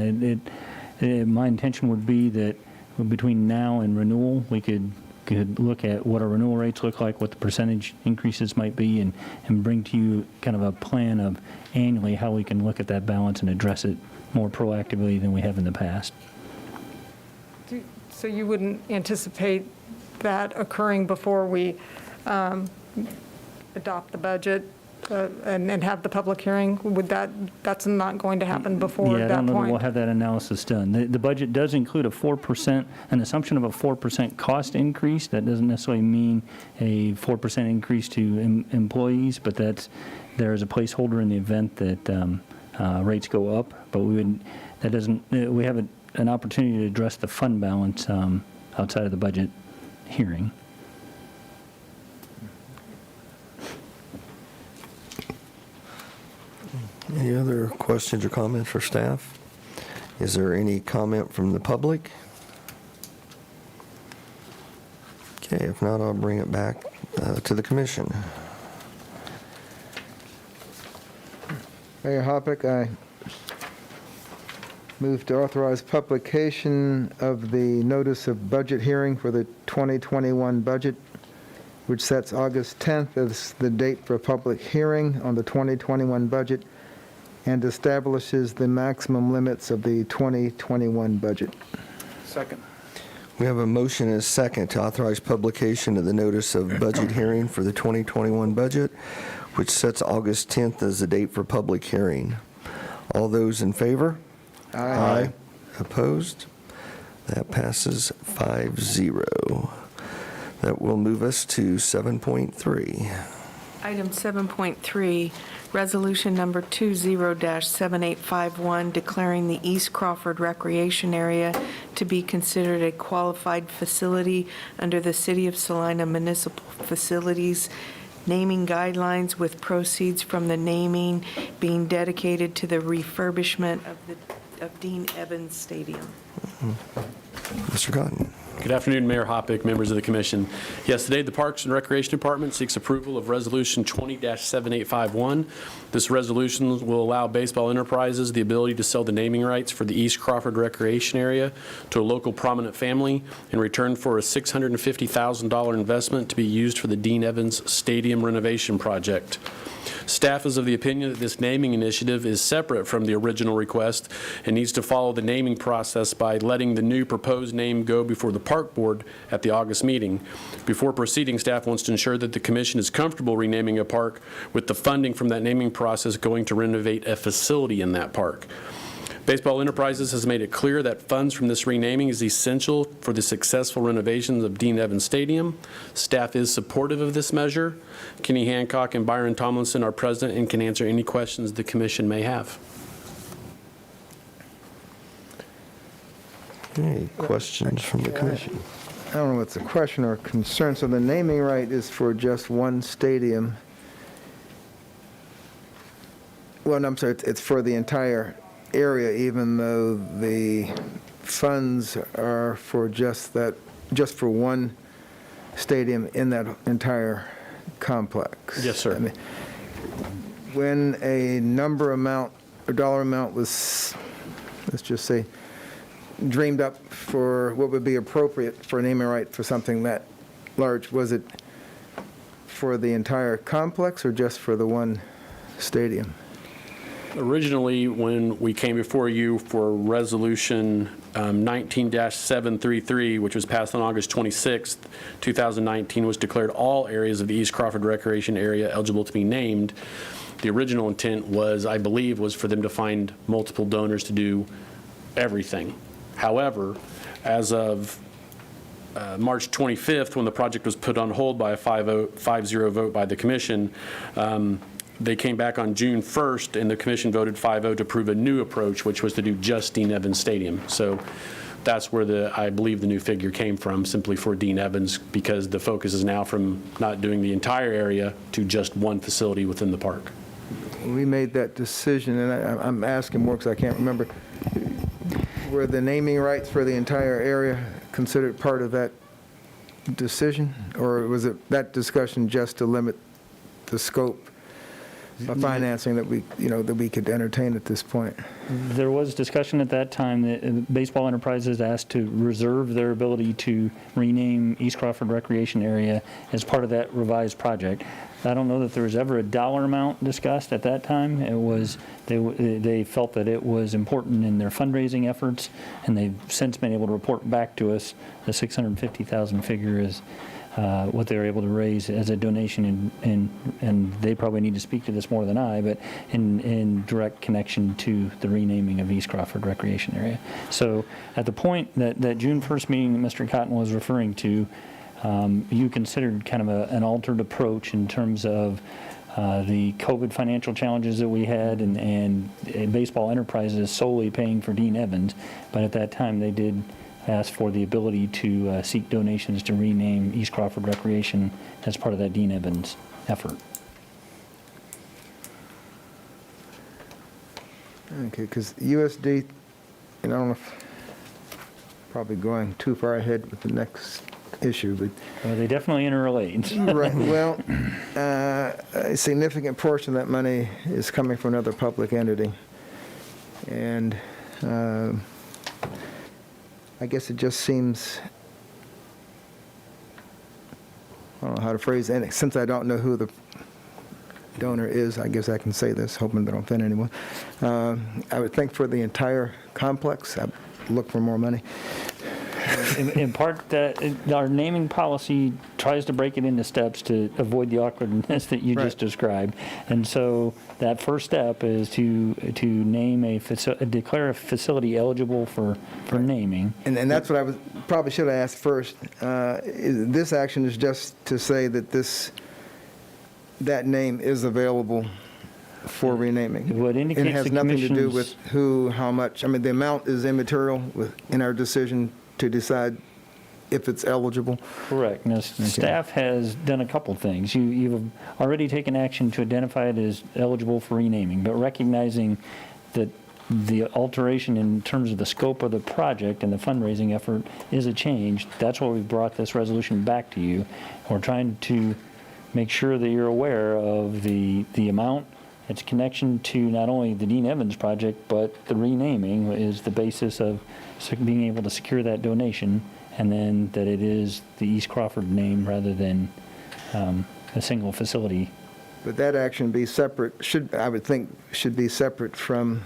S9: My intention would be that between now and renewal, we could look at what our renewal rates look like, what the percentage increases might be, and bring to you kind of a plan of annually how we can look at that balance and address it more proactively than we have in the past.
S2: So you wouldn't anticipate that occurring before we adopt the budget and have the public hearing? That's not going to happen before
S9: Yeah, I
S2: that
S9: don't know that we'll
S2: point?
S9: have that analysis done. The budget does include an assumption of a 4% cost increase. That doesn't necessarily mean a 4% increase to employees, but there is a placeholder in the event that rates go up, but we have an opportunity to address the fund balance outside of the budget hearing.
S1: Any other questions or comments for staff? Is there any comment from the public? Okay, if not, I'll bring it back to the commission.
S8: Mayor Hoppick, I move to authorize publication of the notice of budget hearing for the 2021 budget, which sets August 10th as the date for a public hearing on the 2021 budget and establishes the maximum limits of the 2021 budget.
S4: Second.
S1: We have a motion and a second to authorize publication of the notice of budget hearing for the 2021 budget, which sets August 10th as the date for public hearing. All those in favor? Aye. Opposed? That passes 5-0. That will move us to 7.3.
S3: Item 7.3, Resolution Number 20-7851, declaring the East Crawford Recreation Area to be considered a qualified facility under the City of Salina Municipal Facilities naming guidelines, with proceeds from the naming being dedicated to the refurbishment of Dean Evans Stadium.
S1: Mr. Cotton.
S13: Good afternoon, Mayor Hoppick, members of the commission. Yes, today the Parks and Recreation Department seeks approval of Resolution 20-7851. This resolution will allow Baseball Enterprises the ability to sell the naming rights for the East Crawford Recreation Area to a local prominent family in return for a $650,000 investment to be used for the Dean Evans Stadium renovation project. Staff is of the opinion that this naming initiative is separate from the original request and needs to follow the naming process by letting the new proposed name go before the Park Board at the August meeting. Before proceeding, staff wants to ensure that the commission is comfortable renaming a park with the funding from that naming process going to renovate a facility in that park. Baseball Enterprises has made it clear that funds from this renaming is essential for the successful renovations of Dean Evans Stadium. Staff is supportive of this measure. Kenny Hancock and Byron Tomlinson are present and can answer any questions the commission may have.
S1: Any questions from the commission?
S8: I don't know if it's a question or a concern. So the naming right is for just one stadium. Well, no, I'm sorry, it's for the entire area, even though the funds are for just for one stadium in that entire complex.
S13: Yes, sir.
S8: I mean, when a dollar amount was, let's just say, dreamed up for what would be appropriate for a naming right for something that large, was it for the entire complex or just for the one stadium?
S13: Originally, when we came before you for Resolution 19-733, which was passed on August 26th, 2019, was declared all areas of the East Crawford Recreation Area eligible to be named. The original intent was, I believe, was for them to find multiple donors to do everything. However, as of March 25th, when the project was put on hold by a 5-0 vote by the commission, they came back on June 1st, and the commission voted 5-0 to approve a new approach, which was to do just Dean Evans Stadium. So that's where I believe the new figure came from, simply for Dean Evans, because the focus is now from not doing the entire area to just one facility within the park.
S8: We made that decision, and I'm asking more because I can't remember. Were the naming rights for the entire area considered part of that decision? Or was it that discussion just to limit the scope of financing that we could entertain at this point?
S9: There was discussion at that time that Baseball Enterprises asked to reserve their ability to rename East Crawford Recreation Area as part of that revised project. I don't know that there was ever a dollar amount discussed at that time. It was, they felt that it was important in their fundraising efforts, and they've since been able to report back to us the $650,000 figure is what they were able to raise as a donation, and they probably need to speak to this more than I, but in direct connection to the renaming of East Crawford Recreation Area. So at the point that June 1st meeting that Mr. Cotton was referring to, you considered kind of an altered approach in terms of the COVID financial challenges that we had, and Baseball Enterprises solely paying for Dean Evans. But at that time, they did ask for the ability to seek donations to rename East Crawford Recreation as part of that Dean Evans effort.
S8: Okay, because USD, and I don't know if, probably going too far ahead with the next issue, but
S9: Well, they definitely interrelate.
S8: right, well, a significant portion of that money is coming from another public entity. And I guess it just seems, I don't know how to phrase it, since I don't know who the donor is, I guess I can say this, hoping that I don't offend anyone. I would think for the entire complex, I'd look for more money.
S9: In part, our naming policy tries to break it into steps to avoid the awkwardness that you just described. And so that first step is to name declare a facility eligible for naming.
S8: And that's what I probably should have asked first. This action is just to say that that name is available for renaming.
S9: What indicates
S8: it has
S9: the
S8: nothing to do with
S9: commission's-
S8: who, how much. I mean, the amount is immaterial in our decision to decide if it's eligible.
S9: Correct. Now, staff has done a couple things. You've already taken action to identify it as eligible for renaming, but recognizing that the alteration in terms of the scope of the project and the fundraising effort is a change. That's why we've brought this resolution back to you. We're trying to make sure that you're aware of the amount, its connection to not only the Dean Evans project, but the renaming is the basis of being able to secure that donation, and then that it is the East Crawford name rather than a single facility.
S8: But that action be separate, I would think, should be separate from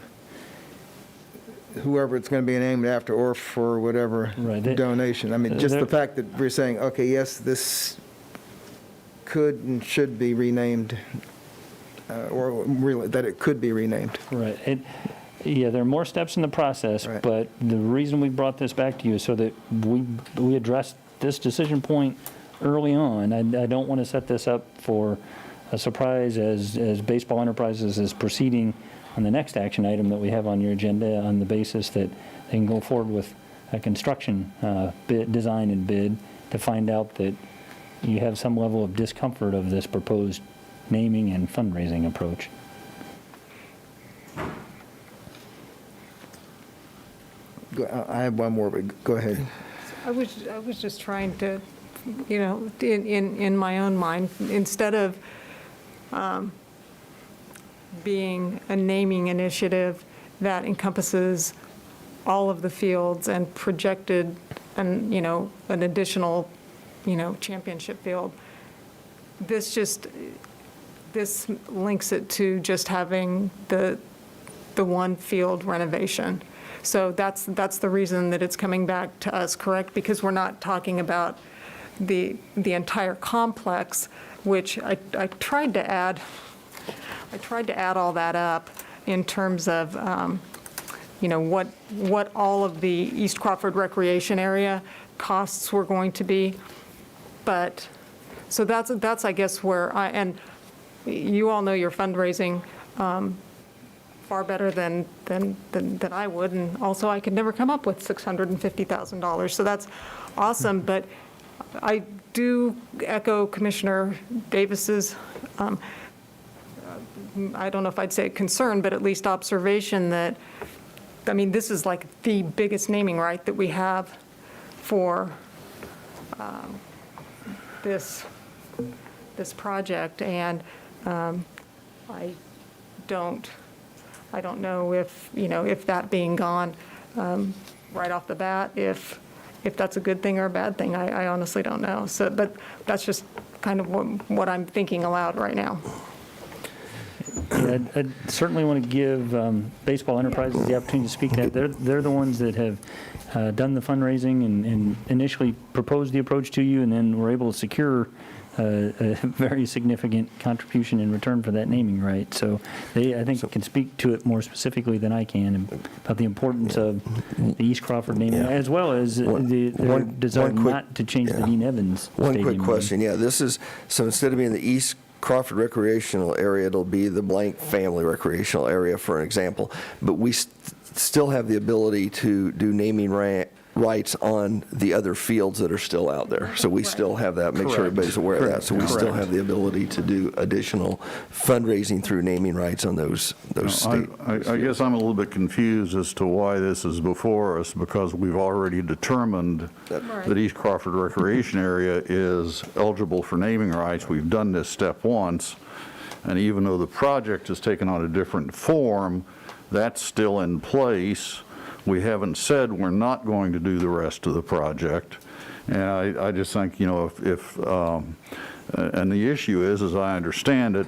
S8: whoever it's going to be named after or for whatever donation. I mean, just the fact that we're saying, okay, yes, this could and should be renamed, or really that it could be renamed.
S9: Right. Yeah, there are more steps in the process, but the reason we brought this back to you is so that we addressed this decision point early on. I don't want to set this up for a surprise as Baseball Enterprises is proceeding on the next action item that we have on your agenda on the basis that they can go forward with a construction design and bid to find out that you have some level of discomfort of this proposed naming and fundraising approach.
S8: I have one more, but go ahead.
S2: I was just trying to, in my own mind, instead of being a naming initiative that encompasses all of the fields and projected an additional, championship field, this links it to just having the one field renovation. So that's the reason that it's coming back to us, correct? Because we're not talking about the entire complex, which I tried to add all that up in terms of what all of the East Crawford Recreation Area costs were going to be. But so that's I guess where and you all know your fundraising far better than I would, and also I could never come up with $650,000. So that's awesome, but I do echo Commissioner Davis's, I don't know if I'd say concern, but at least observation that, this is like the biggest naming right that we have for this project, and I don't know if that being gone right off the bat, if that's a good thing or a bad thing. I honestly don't know. So, but that's just kind of what I'm thinking aloud right now.
S9: Yeah, I certainly want to give Baseball Enterprises the opportunity to speak to that. They're the ones that have done the fundraising and initially proposed the approach to you, and then were able to secure a very significant contribution in return for that naming right. So they, I think, can speak to it more specifically than I can about the importance of the East Crawford naming, as well as their desire not to change the Dean Evans
S1: One
S9: Stadium
S1: quick
S9: name.
S1: question. Yeah, this is, so instead of being the East Crawford recreational area, it'll be the blank family recreational area, for an example. But we still have the ability to do naming rights on the other fields that are still out there. So we still have that, make sure
S10: Correct.
S1: everybody's aware of that. So we still
S10: Correct.
S1: have the ability to do additional fundraising through naming rights on those state.
S10: I guess I'm a little bit confused as to why this is before us, because we've already determined that East Crawford Recreation Area is eligible for naming rights. We've done this step once, and even though the project has taken on a different form, that's still in place. We haven't said we're not going to do the rest of the project. And I just think, you know, and the issue is, as I understand it,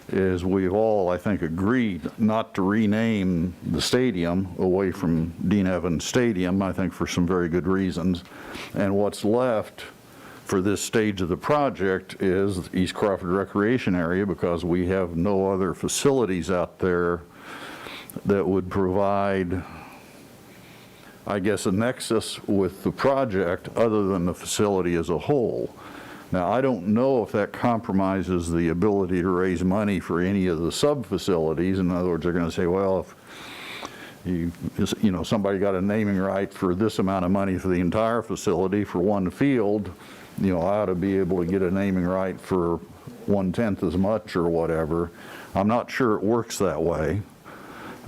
S10: is we've all, I think, agreed not to rename the stadium away from Dean Evans Stadium, I think for some very good reasons. And what's left for this stage of the project is East Crawford Recreation Area, because we have no other facilities out there that would provide, I guess, a nexus with the project other than the facility as a whole. Now, I don't know if that compromises the ability to raise money for any of the sub-facilities. In other words, they're going to say, well, if you know, somebody got a naming right for this amount of money for the entire facility for one field, you know, I ought to be able to get a naming right for 1/10 as much or whatever. I'm not sure it works that way.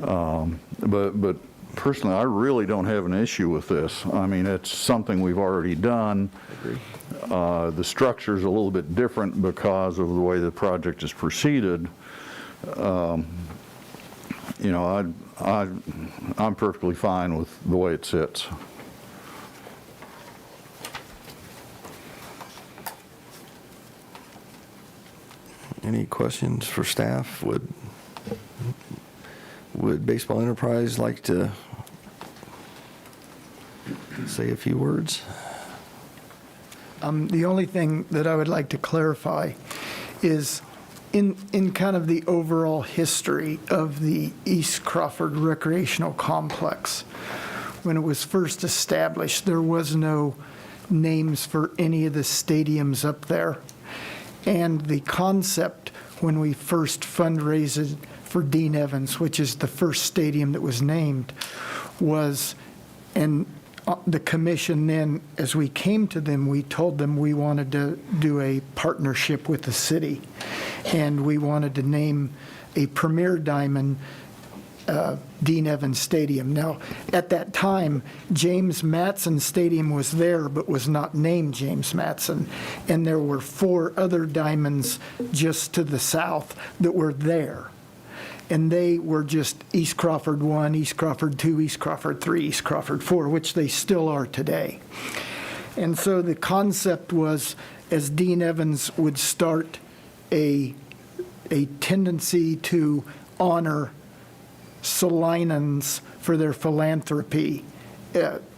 S10: But personally, I really don't have an issue with this. I mean, it's something we've already done. The structure's a little bit different because of the way the project is proceeded. You know, I'm perfectly fine with the way it sits.
S1: Any questions for staff? Would Baseball Enterprise like to say a few words?
S14: The only thing that I would like to clarify is in kind of the overall history of the East Crawford Recreational Complex, when it was first established, there was no names for any of the stadiums up there. And the concept when we first fundraised for Dean Evans, which is the first stadium that was named, was, and the commission then, as we came to them, we told them we wanted to do a partnership with the city, and we wanted to name a premier diamond Dean Evans Stadium. Now, at that time, James Matson Stadium was there, but was not named James Matson, and there were 4 other diamonds just to the south that were there. And they were just East Crawford 1, East Crawford 2, East Crawford 3, East Crawford 4, which they still are today. And so the concept was, as Dean Evans would start a tendency to honor Salinans for their philanthropy,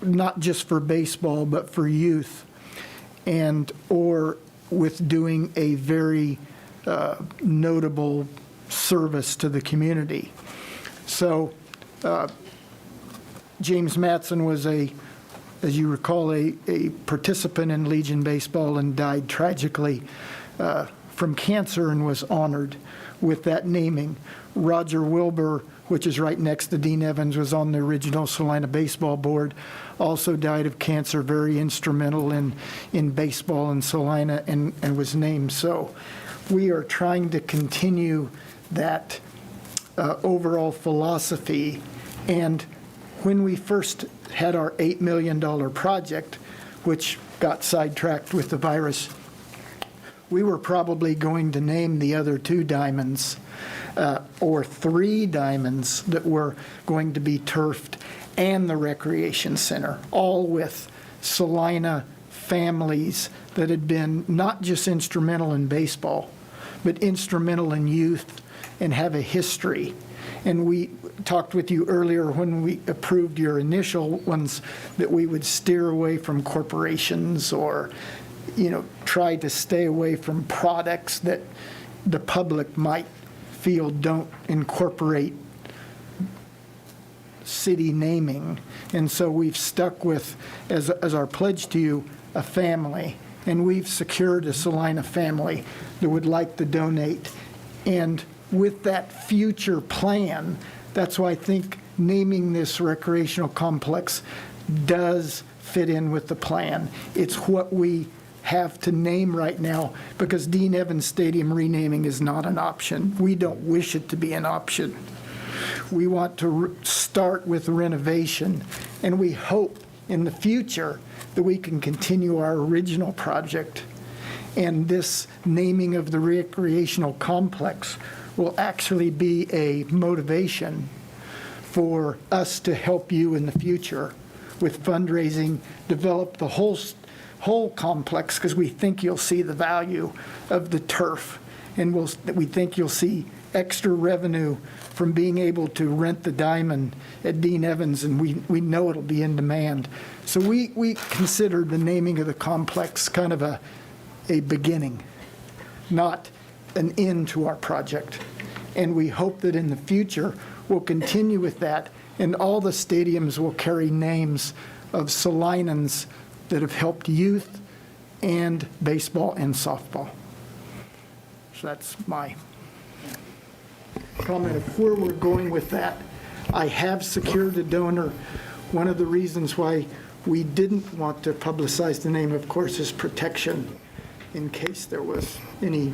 S14: not just for baseball, but for youth, and or with doing a very notable service to the community. So James Matson was as you recall, a participant in Legion Baseball and died tragically from cancer and was honored with that naming. Roger Wilbur, which is right next to Dean Evans, was on the original Salina Baseball Board, also died of cancer, very instrumental in baseball in Salina, and was named. So we are trying to continue that overall philosophy. And when we first had our $8 million project, which got sidetracked with the virus, we were probably going to name the other 2 diamonds or 3 diamonds that were going to be turfed and the recreation center, all with Salina families that had been not just instrumental in baseball, but instrumental in youth and have a history. And we talked with you earlier when we approved your initial ones that we would steer away from corporations or, you know, try to stay away from products that the public might feel don't incorporate city naming. And so we've stuck with, as our pledge to you, a family. and we've secured a Salina family that would like to donate. And with that future plan, that's why I think naming this recreational complex does fit in with the plan. It's what we have to name right now, because Dean Evans Stadium renaming is not an option. We don't wish it to be an option. We want to start with renovation, and we hope in the future that we can continue our original project. And this naming of the recreational complex will actually be a motivation for us to help you in the future with fundraising, develop the whole complex, because we think you'll see the value of the turf, and we think you'll see extra revenue from being able to rent the diamond at Dean Evans, and we know it'll be in demand. So we consider the naming of the complex kind of a beginning, not an end to our project. And we hope that in the future, we'll continue with that, and all the stadiums will carry names of Salinans that have helped youth and baseball and softball. So that's my comment of where we're going with that. I have secured a donor. One of the reasons why we didn't want to publicize the name, of course, is protection, in case there was any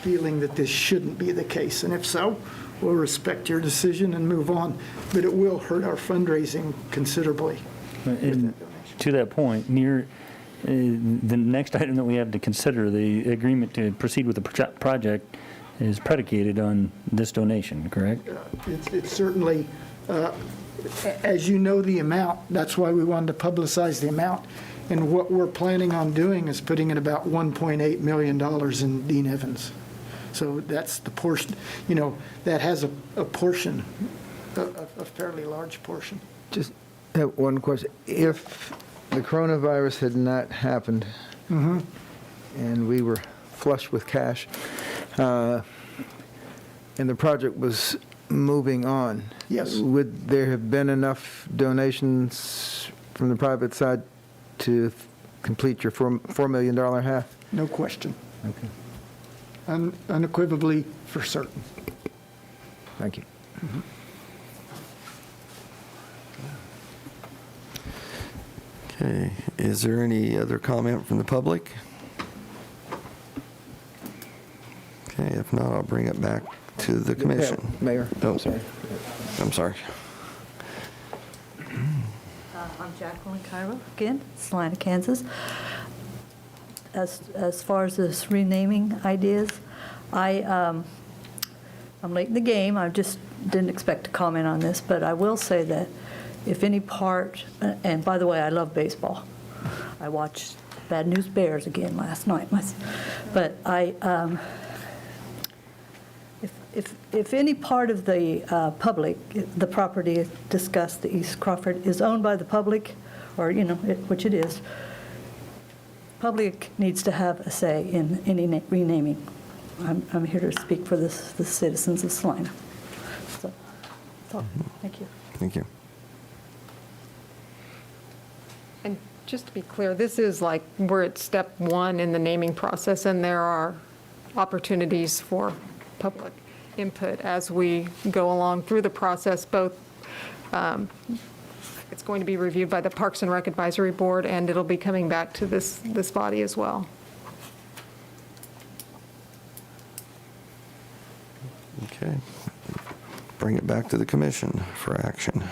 S14: feeling that this shouldn't be the case. And if so, we'll respect your decision and move on. But it will hurt our fundraising considerably.
S9: And to that point, near the next item that we have to consider, the agreement to proceed with the project is predicated on this donation, correct?
S14: It's certainly, as you know the amount, that's why we wanted to publicize the amount. And what we're planning on doing is putting in about $1.8 million in Dean Evans. So that's the portion, that has a portion, a fairly large portion.
S8: Just have one question. If the coronavirus had not happened and we were flush with cash and the project was moving on,
S14: yes,
S8: would there have been enough donations from the private side to complete your $4 million half?
S14: No question.
S8: Okay.
S14: Unequivocally for certain.
S8: Thank you.
S1: Okay, is there any other comment from the public? Okay, if not, I'll bring it back to the commission.
S8: Mayor,
S1: Oh,
S8: sorry.
S1: I'm sorry.
S7: I'm Jacqueline Cairo, again, Salina, Kansas. As far as this renaming ideas, I'm late in the game. I just didn't expect to comment on this, but I will say that if any part, and by the way, I love baseball. I watched Bad News Bears again last night. But if any part of the public, the property discussed, the East Crawford, is owned by the public, or, which it is, public needs to have a say in any renaming. I'm here to speak for the citizens of Salina. So, thank you.
S1: Thank you.
S2: And just to be clear, this is like, we're at step one in the naming process, and there are opportunities for public input as we go along through the process. Both, it's going to be reviewed by the Parks and Rec Advisory Board, and it'll be coming back to this body as well.
S1: Okay. Bring it back to the commission for action.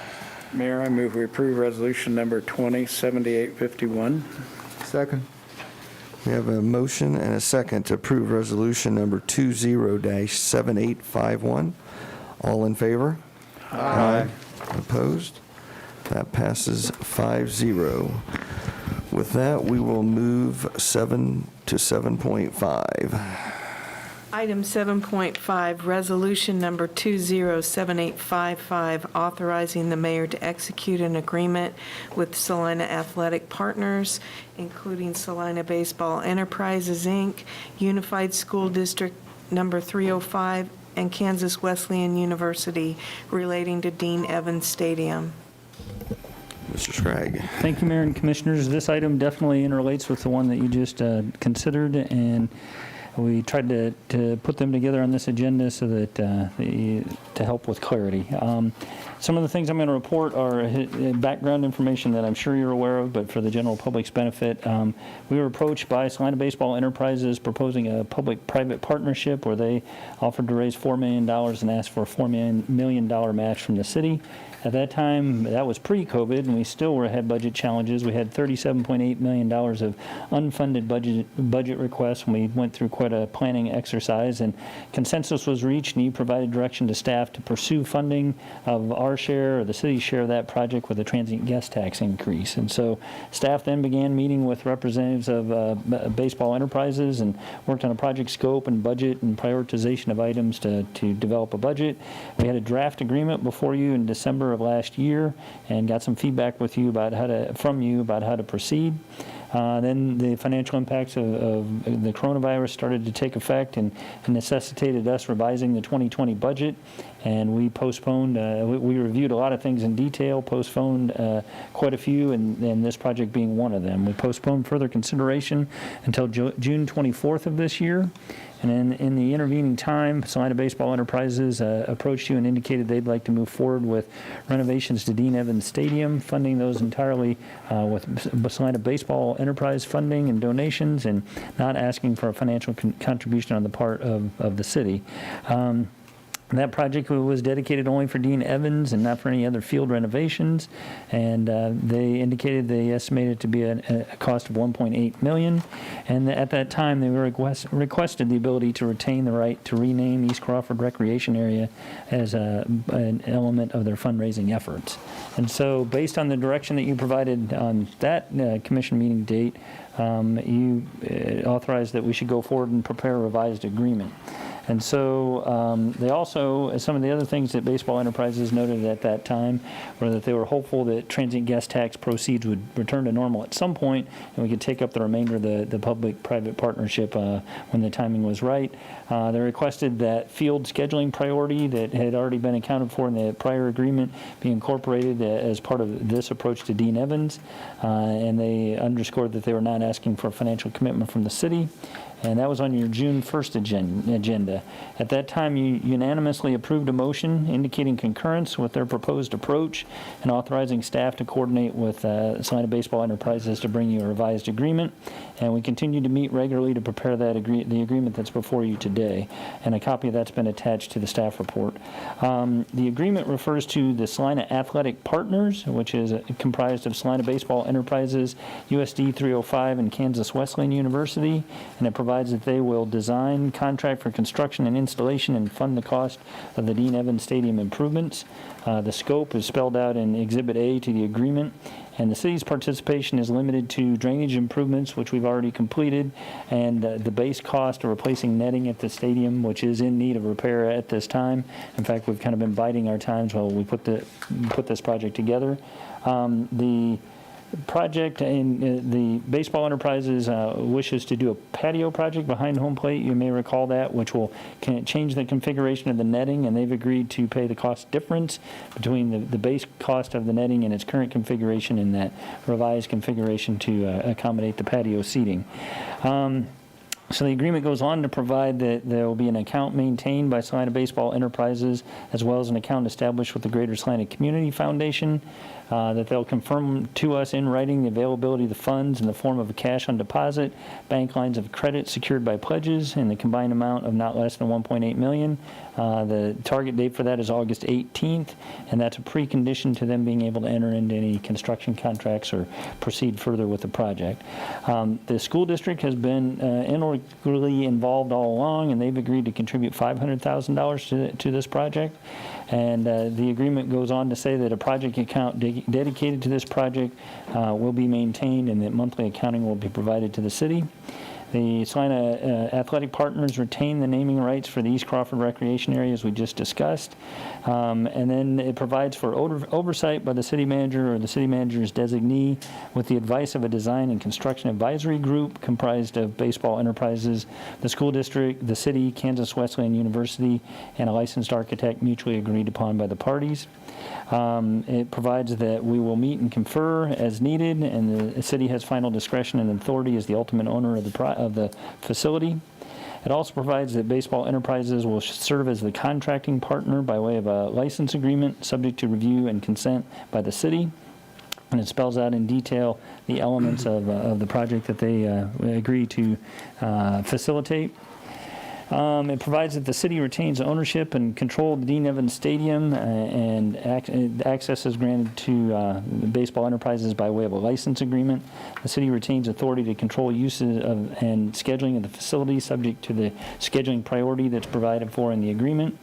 S4: Mayor, I move we approve resolution number 207851.
S8: Second.
S1: We have a motion and a second to approve resolution number 20-7851. All in favor? Aye. Opposed? That passes 5-0. With that, we will move 7 to 7.5.
S3: Item 7.5, resolution number 207855, authorizing the mayor to execute an agreement with Salina Athletic Partners, including Salina Baseball Enterprises, Inc., Unified School District number 305, and Kansas Wesleyan University relating to Dean Evans Stadium.
S1: Mr. Scragg.
S9: Thank you, Mayor and Commissioners. This item definitely interrelates with the one that you just considered, and we tried to put them together on this agenda so that to help with clarity. Some of the things I'm going to report are background information that I'm sure you're aware of, but for the general public's benefit. We were approached by Salina Baseball Enterprises proposing a public-private partnership where they offered to raise $4 million and asked for a $4 million match from the city. At that time, that was pre-COVID, and we still were had budget challenges. We had $37.8 million of unfunded budget requests, and we went through quite a planning exercise, and consensus was reached, and you provided direction to staff to pursue funding of our share or the city's share of that project with a transient guest tax increase. And so staff then began meeting with representatives of Baseball Enterprises and worked on a project scope and budget and prioritization of items to develop a budget. We had a draft agreement before you in December of last year and got some feedback with you about from you about how to proceed. Then the financial impacts of the coronavirus started to take effect and necessitated us revising the 2020 budget. And we postponed, we reviewed a lot of things in detail, postponed quite a few, and this project being one of them. We postponed further consideration until June 24th of this year. And then in the intervening time, Salina Baseball Enterprises approached you and indicated they'd like to move forward with renovations to Dean Evans Stadium, funding those entirely with Salina Baseball Enterprise funding and donations, and not asking for a financial contribution on the part of the city. That project was dedicated only for Dean Evans and not for any other field renovations, and they indicated they estimated it to be a cost of $1.8 million, and at that time they requested the ability to retain the right to rename East Crawford Recreation Area as an element of their fundraising efforts. And so based on the direction that you provided on that commission meeting date, you authorized that we should go forward and prepare a revised agreement. And so they also, some of the other things that Baseball Enterprises noted at that time were that they were hopeful that transient guest tax proceeds would return to normal at some point, and we could take up the remainder of the public-private partnership when the timing was right. They requested that field scheduling priority that had already been accounted for in the prior agreement be incorporated as part of this approach to Dean Evans, and they underscored that they were not asking for a financial commitment from the city. And that was on your June 1st agenda. At that time, you unanimously approved a motion indicating concurrence with their proposed approach and authorizing staff to coordinate with Salina Baseball Enterprises to bring you a revised agreement. And we continue to meet regularly to prepare the agreement that's before you today. And a copy of that's been attached to the staff report. The agreement refers to the Salina Athletic Partners, which is comprised of Salina Baseball Enterprises, USD 305, and Kansas Wesleyan University. And it provides that they will design, contract for construction and installation, and fund the cost of the Dean Evans Stadium improvements. The scope is spelled out in Exhibit A to the agreement, and the city's participation is limited to drainage improvements, which we've already completed, and the base cost of replacing netting at the stadium, which is in need of repair at this time. In fact, we've kind of been biding our times while we put this project together. The project and the Baseball Enterprises wishes to do a patio project behind home plate. You may recall that, which will change the configuration of the netting, and they've agreed to pay the cost difference between the base cost of the netting and its current configuration and that revised configuration to accommodate the patio seating. So the agreement goes on to provide that there will be an account maintained by Salina Baseball Enterprises, as well as an account established with the Greater Salina Community Foundation, that they'll confirm to us in writing the availability of the funds in the form of a cash on deposit, bank lines of credit secured by pledges, and the combined amount of not less than $1.8 million. The target date for that is August 18th, and that's a precondition to them being able to enter into any construction contracts or proceed further with the project. The school district has been integrally involved all along, and they've agreed to contribute $500,000 to this project. And the agreement goes on to say that a project account dedicated to this project will be maintained, and that monthly accounting will be provided to the city. The Salina Athletic Partners retain the naming rights for the East Crawford Recreation Area, as we just discussed. And then it provides for oversight by the city manager or the city manager's designee with the advice of a design and construction advisory group comprised of Baseball Enterprises, the school district, the city, Kansas Wesleyan University, and a licensed architect mutually agreed upon by the parties. It provides that we will meet and confer as needed, and the city has final discretion and authority as the ultimate owner of the facility. It also provides that Baseball Enterprises will serve as the contracting partner by way of a license agreement subject to review and consent by the city. And it spells out in detail the elements of the project that they agree to facilitate. It provides that the city retains ownership and control of the Dean Evans Stadium, and access is granted to Baseball Enterprises by way of a license agreement. The city retains authority to control uses of and scheduling of the facility subject to the scheduling priority that's provided for in the agreement.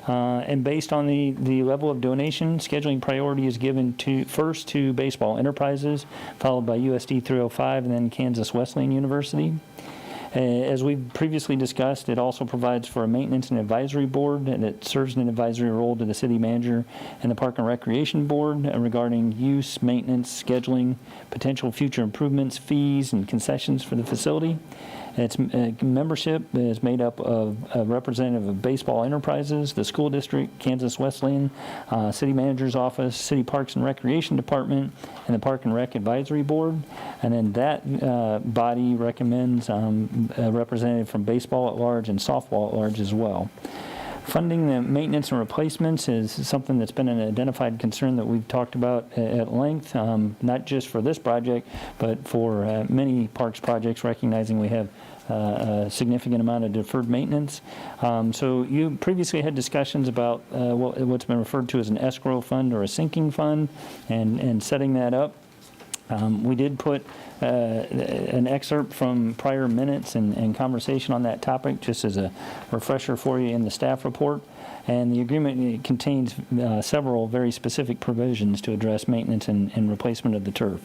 S9: And based on the level of donation, scheduling priority is given first to Baseball Enterprises, followed by USD 305, and then Kansas Wesleyan University. As we previously discussed, it also provides for a maintenance and advisory board, and it serves an advisory role to the city manager and the Park and Recreation Board regarding use, maintenance, scheduling, potential future improvements, fees, and concessions for the facility. Its membership is made up of a representative of Baseball Enterprises, the school district, Kansas Wesleyan, city manager's office, city parks and recreation department, and the Park and Rec Advisory Board. And then that body recommends a representative from baseball at large and softball at large as well. Funding the maintenance and replacements is something that's been an identified concern that we've talked about at length, not just for this project, but for many parks projects, recognizing we have a significant amount of deferred maintenance. So you previously had discussions about what's been referred to as an escrow fund or a sinking fund, and setting that up. We did put an excerpt from prior minutes and conversation on that topic, just as a refresher for you in the staff report. And the agreement contains several very specific provisions to address maintenance and replacement of the turf.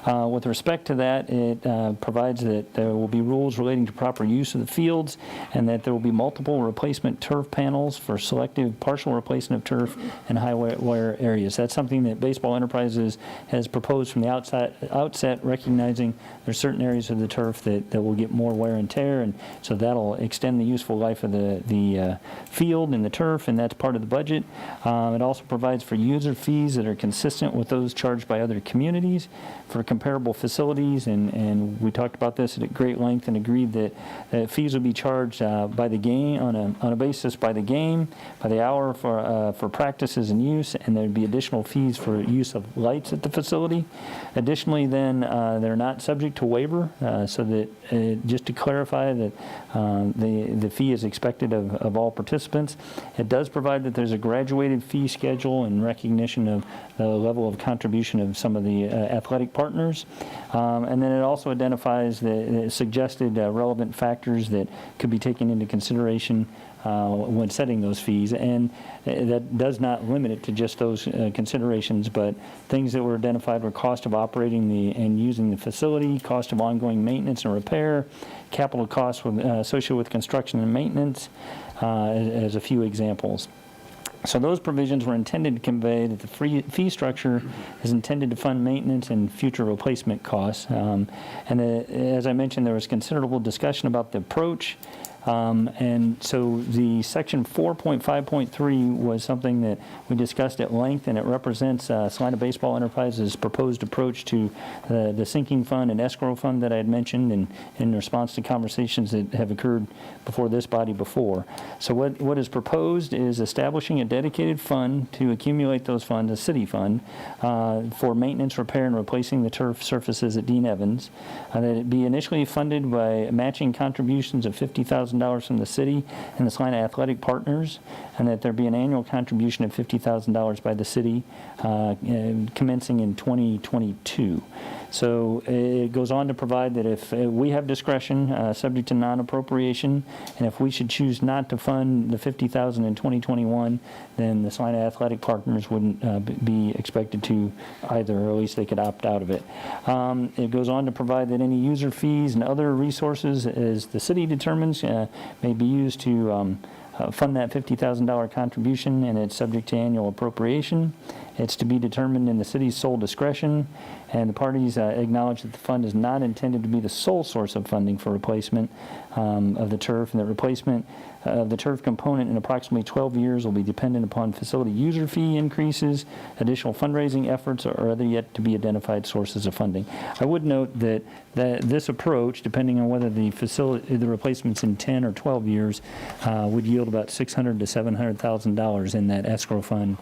S9: With respect to that, it provides that there will be rules relating to proper use of the fields, and that there will be multiple replacement turf panels for selective partial replacement of turf in high wear areas. That's something that Baseball Enterprises has proposed from the outset, recognizing there's certain areas of the turf that will get more wear and tear, and so that'll extend the useful life of the field and the turf, and that's part of the budget. It also provides for user fees that are consistent with those charged by other communities for comparable facilities, and we talked about this at great length and agreed that fees will be charged by the game, on a basis by the game, by the hour for practices and use, and there'd be additional fees for use of lights at the facility. Additionally, then, they're not subject to waiver, so that just to clarify that the fee is expected of all participants. It does provide that there's a graduated fee schedule in recognition of the level of contribution of some of the athletic partners. And then it also identifies the suggested relevant factors that could be taken into consideration when setting those fees, and that does not limit it to just those considerations, but things that were identified were cost of operating and using the facility, cost of ongoing maintenance and repair, capital costs associated with construction and maintenance, as a few examples. So those provisions were intended to convey that the fee structure is intended to fund maintenance and future replacement costs. And as I mentioned, there was considerable discussion about the approach. And so the section 4.5.3 was something that we discussed at length, and it represents Salina Baseball Enterprises' proposed approach to the sinking fund and escrow fund that I had mentioned, and in response to conversations that have occurred before this body before. So what is proposed is establishing a dedicated fund to accumulate those funds, a city fund, for maintenance, repair, and replacing the turf surfaces at Dean Evans. That it be initially funded by matching contributions of $50,000 $50,000 from the city and the Salina Athletic Partners, and that there be an annual contribution of $50,000 by the city commencing in 2022. So it goes on to provide that if we have discretion, subject to non-appropriation, and if we should choose not to fund the $50,000 in 2021, then the Salina Athletic Partners wouldn't be expected to either, or at least they could opt out of it. It goes on to provide that any user fees and other resources, as the city determines, may be used to fund that $50,000 contribution, and it's subject to annual appropriation. It's to be determined in the city's sole discretion, and the parties acknowledge that the fund is not intended to be the sole source of funding for replacement of the turf, and the replacement of the turf component in approximately 12 years will be dependent upon facility user fee increases, additional fundraising efforts, or other yet to be identified sources of funding. I would note that this approach, depending on whether the replacement's in 10 or 12 years, would yield about $600,000 to $700,000 in that escrow fund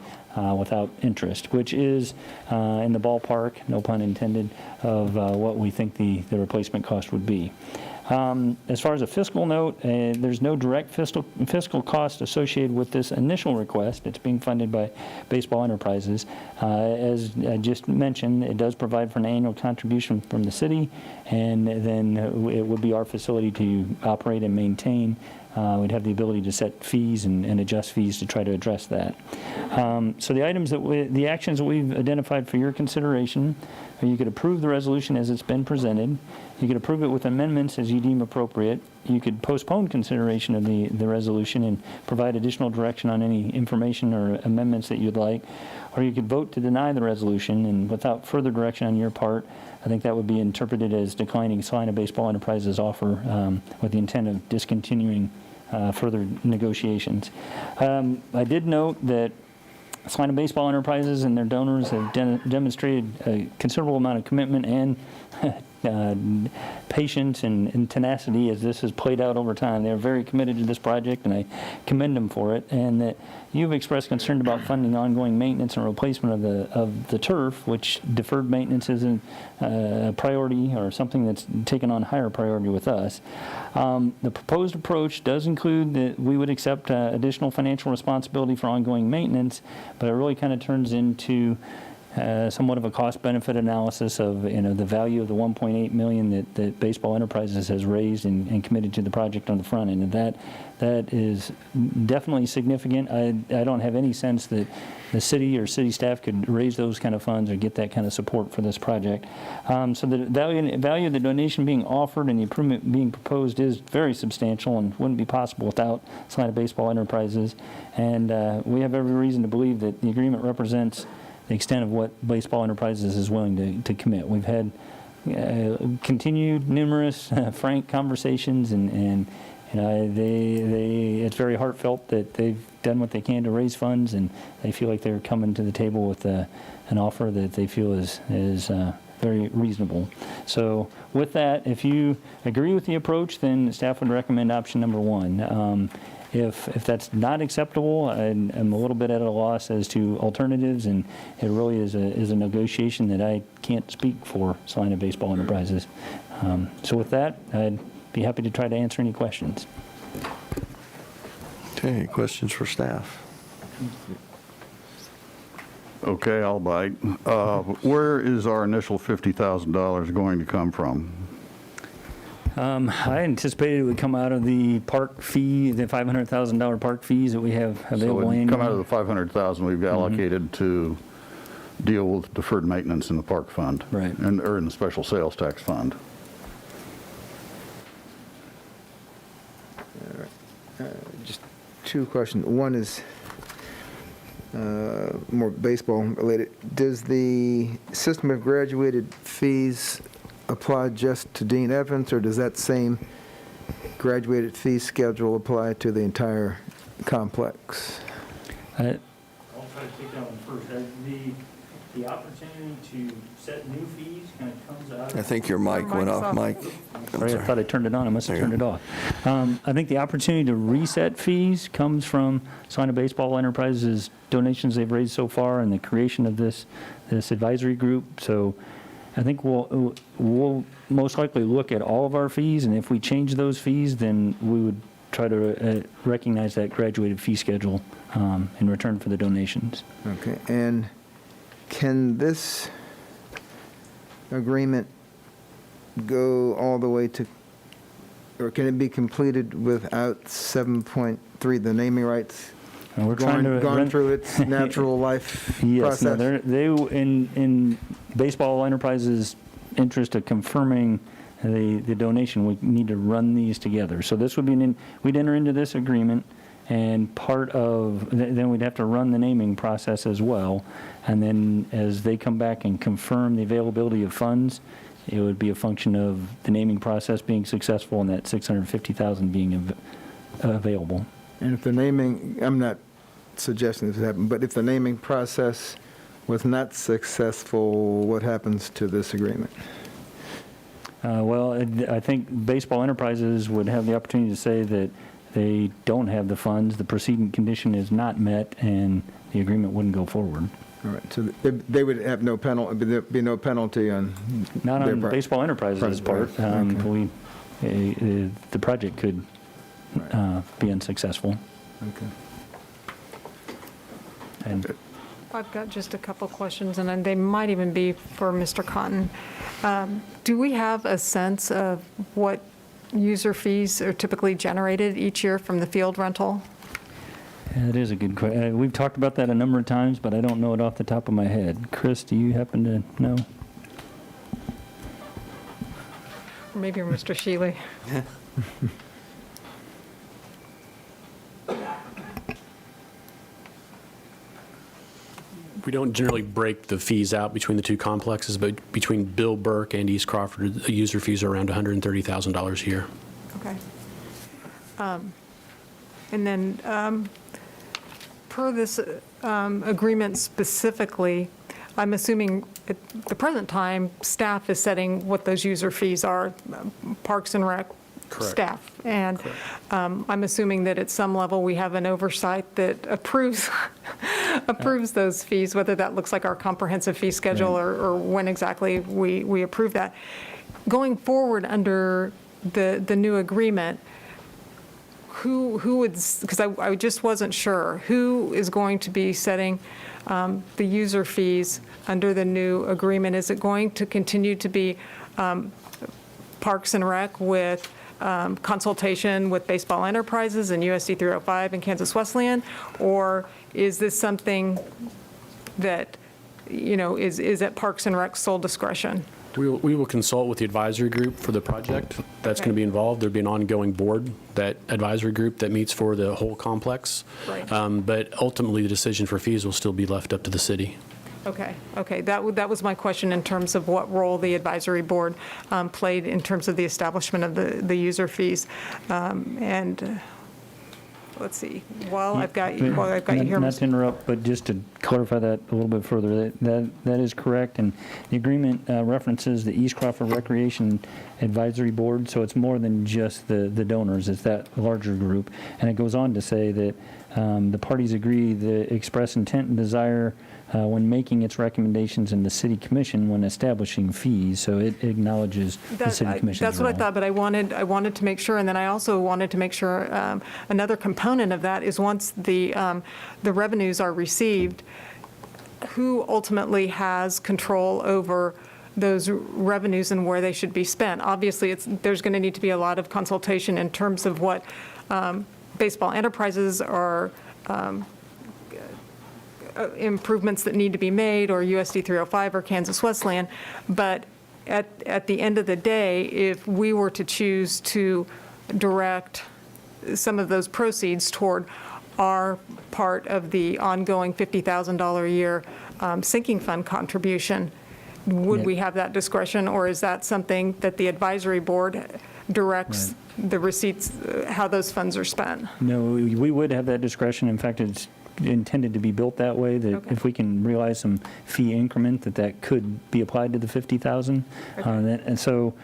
S9: without interest, which is in the ballpark, no pun intended, of what we think the replacement cost would be. As far as a fiscal note, there's no direct fiscal cost associated with this initial request. It's being funded by Baseball Enterprises. As I just mentioned, it does provide for an annual contribution from the city, and then it would be our facility to operate and maintain. We'd have the ability to set fees and adjust fees to try to address that. So the actions that we've identified for your consideration are: you could approve the resolution as it's been presented. You could approve it with amendments as you deem appropriate. You could postpone consideration of the resolution and provide additional direction on any information or amendments that you'd like. Or you could vote to deny the resolution, and without further direction on your part, I think that would be interpreted as declining Salina Baseball Enterprises' offer with the intent of discontinuing further negotiations. I did note that Salina Baseball Enterprises and their donors have demonstrated a considerable amount of commitment and patience and tenacity as this has played out over time. They're very committed to this project, and I commend them for it. And that you've expressed concern about funding ongoing maintenance and replacement of the turf, which deferred maintenance isn't a priority or something that's taken on higher priority with us. The proposed approach does include that we would accept additional financial responsibility for ongoing maintenance, but it really kind of turns into somewhat of a cost-benefit analysis of the value of the $1.8 million that Baseball Enterprises has raised and committed to the project on the front end, and that is definitely significant. I don't have any sense that the city or city staff could raise those kind of funds or get that kind of support for this project. So the value of the donation being offered and the improvement being proposed is very substantial and wouldn't be possible without Salina Baseball Enterprises. And we have every reason to believe that the agreement represents the extent of what Baseball Enterprises is willing to commit. We've had continued numerous frank conversations, and it's very heartfelt that they've done what they can to raise funds, and they feel like they're coming to the table with an offer that they feel is very reasonable. So with that, if you agree with the approach, then staff would recommend option number one. If that's not acceptable, I'm a little bit at a loss as to alternatives, and it really is a negotiation that I can't speak for Salina Baseball Enterprises. So with that, I'd be happy to try to answer any questions.
S1: Okay, questions for staff?
S10: Okay, I'll bite. Where is our initial $50,000 going to come from?
S9: I anticipated it would come out of the park fee, the $500,000 park fees that we have available
S10: So it
S9: annually.
S10: would come out of the $500,000 we've allocated to deal with deferred maintenance in the park fund.
S9: Right.
S10: Or in the special sales tax fund.
S8: Just two questions. One is more baseball related. Does the system of graduated fees apply just to Dean Evans, or does that same graduated fee schedule apply to the entire complex?
S9: I'll try to take that one first. The opportunity to set new fees kind of comes out.
S1: I think your mic went off, Mike.
S9: Sorry, I thought I turned it on. I must have turned it off. I think the opportunity to reset fees comes from Salina Baseball Enterprises' donations they've raised so far and the creation of this advisory group. So I think we'll most likely look at all of our fees, and if we change those fees, then we would try to recognize that graduated fee schedule in return for the donations.
S8: Okay, and can this agreement go all the way to, or can it be completed without 7.3, the naming rights?
S9: And we're trying to
S8: Gone
S9: run-
S8: through its natural life
S9: Yes, no,
S8: process?
S9: they, in Baseball Enterprises' interest of confirming the donation, we need to run these together. So this would be, we'd enter into this agreement, and part of, then we'd have to run the naming process as well. And then as they come back and confirm the availability of funds, it would be a function of the naming process being successful and that $650,000 being available.
S8: And if the naming, I'm not suggesting this happen, but if the naming process was not successful, what happens to this agreement?
S9: Well, I think Baseball Enterprises would have the opportunity to say that they don't have the funds, the precedent condition is not met, and the agreement wouldn't go forward.
S8: All right, so they would have no penalty, there'd be no penalty on
S9: Not
S8: their
S9: on
S8: part?
S9: Baseball Enterprises' part.
S8: Okay.
S9: The project could be unsuccessful.
S8: Okay.
S9: And
S2: I've got just a couple questions, and then they might even be for Mr. Cotton. Do we have a sense of what user fees are typically generated each year from the field rental?
S9: it is a good question. We've talked about that a number of times, but I don't know it off the top of my head. Chris, do you happen to know?
S2: Or maybe Mr. Shealy?
S13: We don't generally break the fees out between the two complexes, but between Bill Burke and East Crawford, the user fees are around $130,000 a year.
S2: Okay. And then, per this agreement specifically, I'm assuming at the present time, staff is setting what those user fees are, Parks and Rec
S13: Correct.
S2: staff. And I'm assuming that at some level, we have an oversight that approves those fees, whether that looks like our comprehensive fee schedule or when exactly we approve that. Going forward under the new agreement, who would, because I just wasn't sure, who is going to be setting the user fees under the new agreement? Is it going to continue to be Parks and Rec with consultation with Baseball Enterprises and USD 305 and Kansas Wesleyan? Or is this something that, is at Parks and Rec's sole discretion?
S13: We will consult with the advisory group for the project that's going to be involved. There'll be an ongoing board, that advisory group that meets for the whole complex.
S2: Right.
S13: But ultimately, the decision for fees will still be left up to the city.
S2: Okay. That was my question in terms of what role the advisory board played in terms of the establishment of the user fees. And let's see, while I've got you here.
S9: Not to interrupt, but just to clarify that a little bit further, that is correct. And the agreement references the East Crawford Recreation Advisory Board, so it's more than just the donors, it's that larger group. And it goes on to say that the parties agree the express intent and desire when making its recommendations in the city commission when establishing fees, so it acknowledges the city commission's
S2: That's what I
S9: role.
S2: thought, but I wanted to make sure, and then I also wanted to make sure another component of that is once the revenues are received, who ultimately has control over those revenues and where they should be spent? Obviously, there's going to need to be a lot of consultation in terms of what Baseball Enterprises are improvements that need to be made, or USD 305 or Kansas Wesleyan. But at the end of the day, if we were to choose to direct some of those proceeds toward our part of the ongoing $50,000 a year sinking fund contribution, would we have that discretion, or is that something that the advisory board directs the receipts, how those funds are spent?
S9: No, we would have that discretion. In fact, it's intended to be built that way, that
S2: Okay.
S9: if we can realize some fee increment, that could be applied to the 50,000. And so,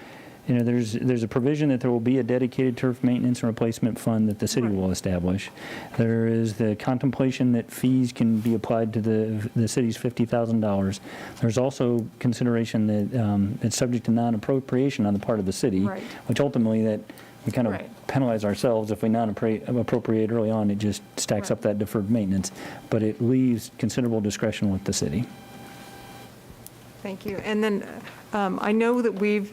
S9: there's a provision that there will be a dedicated turf maintenance and replacement fund that the city will establish. There is the contemplation that fees can be applied to the city's $50,000. There's also consideration that it's subject to non-appropriation on the part of the city,
S2: Right.
S9: which ultimately that We kind of
S2: Right.
S9: penalize ourselves if we non-appropriate early on. It just stacks up that deferred maintenance, but it leaves considerable discretion with the city.
S2: Thank you. And then I know that we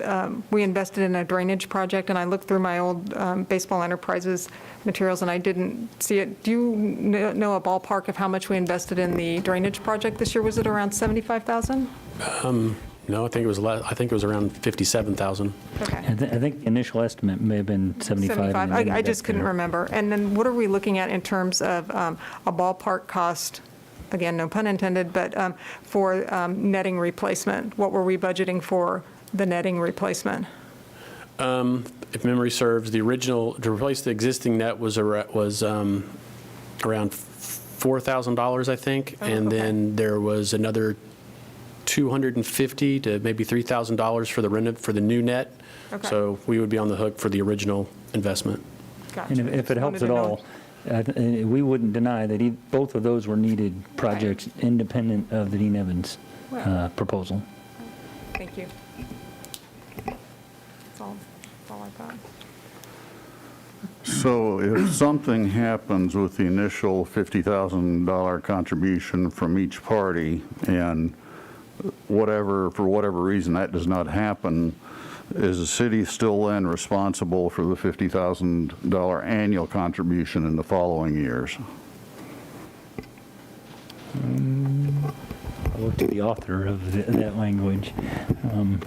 S2: invested in a drainage project, and I looked through my old Baseball Enterprises materials, and I didn't see it. Do you know a ballpark of how much we invested in the drainage project this year? Was it around $75,000?
S13: No, I think it was less. I think it was around 57,000.
S2: Okay.
S9: I think the initial estimate may have been 75. and then
S2: I just
S9: that-
S2: couldn't remember. And then what are we looking at in terms of a ballpark cost, again, no pun intended, but for netting replacement? What were we budgeting for the netting replacement?
S13: If memory serves, to replace the existing net was around $4,000, I think. And then there was another $250 to maybe $3,000 for the new net.
S2: Okay.
S13: So we would be on the hook for the original investment.
S2: Gotcha.
S9: And if it helps at all, we wouldn't deny that both of those were needed projects independent of the Dean Evans proposal.
S2: Thank you. That's all I've got.
S10: So if something happens with the initial $50,000 contribution from each party, and for whatever reason that does not happen, is the city still then responsible for the $50,000 annual contribution in the following years?
S9: I'll look to the author of that language.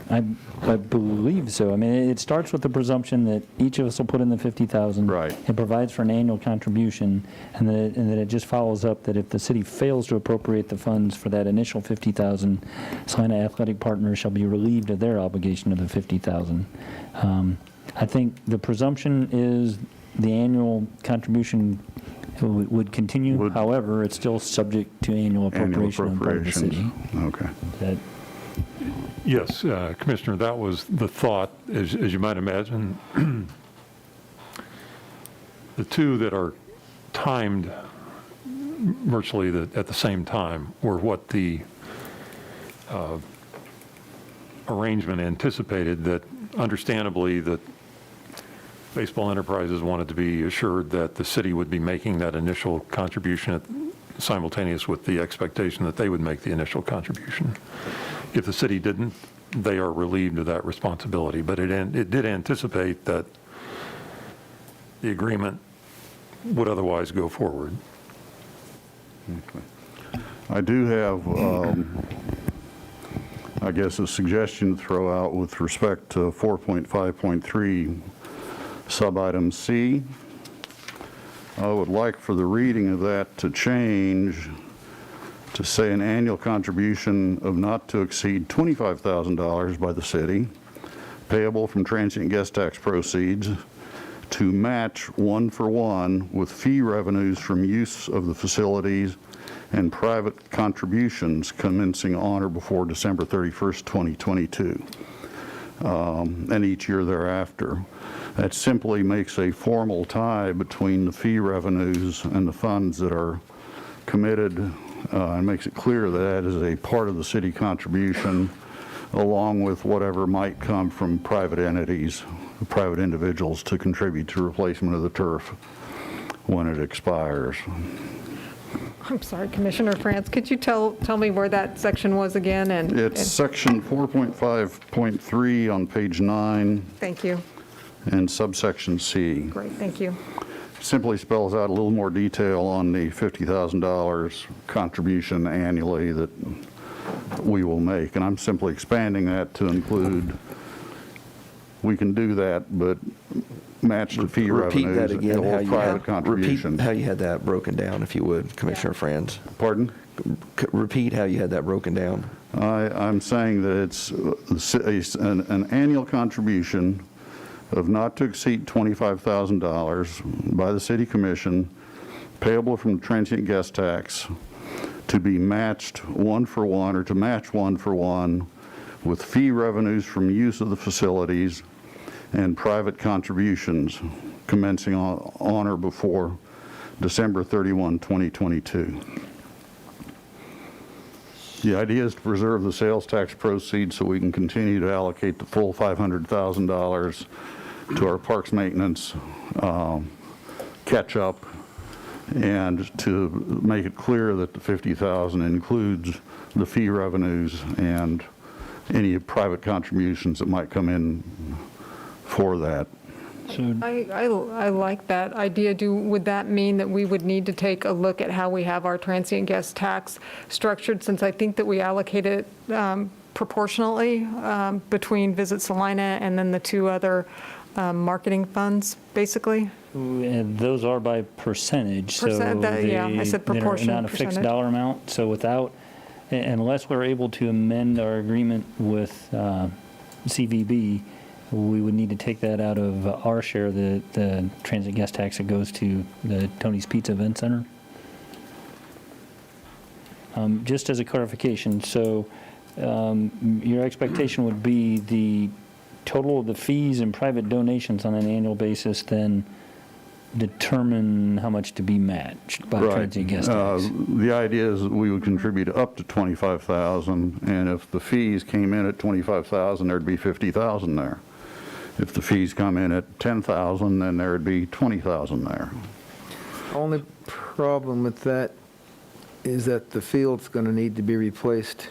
S9: I believe so. I mean, it starts with the presumption that each of us will put in the 50,000.
S10: Right.
S9: It provides for an annual contribution, and then it just follows up that if the city fails to appropriate the funds for that initial 50,000, Salina Athletic Partners shall be relieved of their obligation of the 50,000. I think the presumption is the annual contribution would continue. However, it's still subject to annual appropriation on the part of the city.
S10: Okay.
S15: Yes, Commissioner, that was the thought, as you might imagine. The two that are timed virtually at the same time were what the arrangement anticipated, that understandably that Baseball Enterprises wanted to be assured that the city would be making that initial contribution simultaneous with the expectation that they would make the initial contribution. If the city didn't, they are relieved of that responsibility. But it did anticipate that the agreement would otherwise go forward.
S10: Okay. I do have, I guess, a suggestion to throw out with respect to 4.5.3 sub-item C. I would like for the reading of that to change to say an annual contribution of not to exceed $25,000 by the city, payable from transient guest tax proceeds, to match 1-for-1 with fee revenues from use of the facilities and private contributions commencing on or before December 31st, 2022, and each year thereafter. That simply makes a formal tie between the fee revenues and the funds that are committed, and makes it clear that that is a part of the city contribution, along with whatever might come from private entities, private individuals to contribute to replacement of the turf when it expires.
S2: I'm sorry, Commissioner France, could you tell me where that section was again?
S10: It's section 4.5.3 on page 9.
S2: Thank you.
S10: And subsection C.
S2: Great, thank you.
S10: Simply spells out a little more detail on the $50,000 contribution annually that we will make. And I'm simply expanding that to include, we can do that, but match the fee
S1: Repeat
S10: revenues
S1: that again,
S10: or private
S1: repeat
S10: contributions.
S1: how you had that broken down, if you would, Commissioner Franz.
S10: Pardon?
S1: Repeat how you had that broken down.
S10: I'm saying that it's an annual contribution of not to exceed $25,000 by the City Commission, payable from transient guest tax, to be matched 1-for-1 or to match 1-for-1 with fee revenues from use of the facilities and private contributions commencing on or before December 31, 2022. The idea is to preserve the sales tax proceeds so we can continue to allocate the full $500,000 to our parks maintenance catch up, and to make it clear that the 50,000 includes the fee revenues and any private contributions that might come in for that.
S2: I like that idea. Would that mean that we would need to take a look at how we have our transient guest tax structured, since I think that we allocate it proportionally between Visit Salina and then the two other marketing funds, basically?
S9: And those are by percentage, so
S2: yeah, I said proportion,
S9: they're not a fixed
S2: percentage.
S9: dollar amount. So unless we're able to amend our agreement with CVB, we would need to take that out of our share, the transit guest tax that goes to the Tony's Pizza Event Center. Just as a clarification, so your expectation would be the total of the fees and private donations on an annual basis then determine how much to be matched by transient guest tax?
S10: The idea is that we would contribute up to 25,000, and if the fees came in at 25,000, there'd be 50,000 there. If the fees come in at 10,000, then there'd be 20,000 there.
S8: Only problem with that is that the field's going to need to be replaced,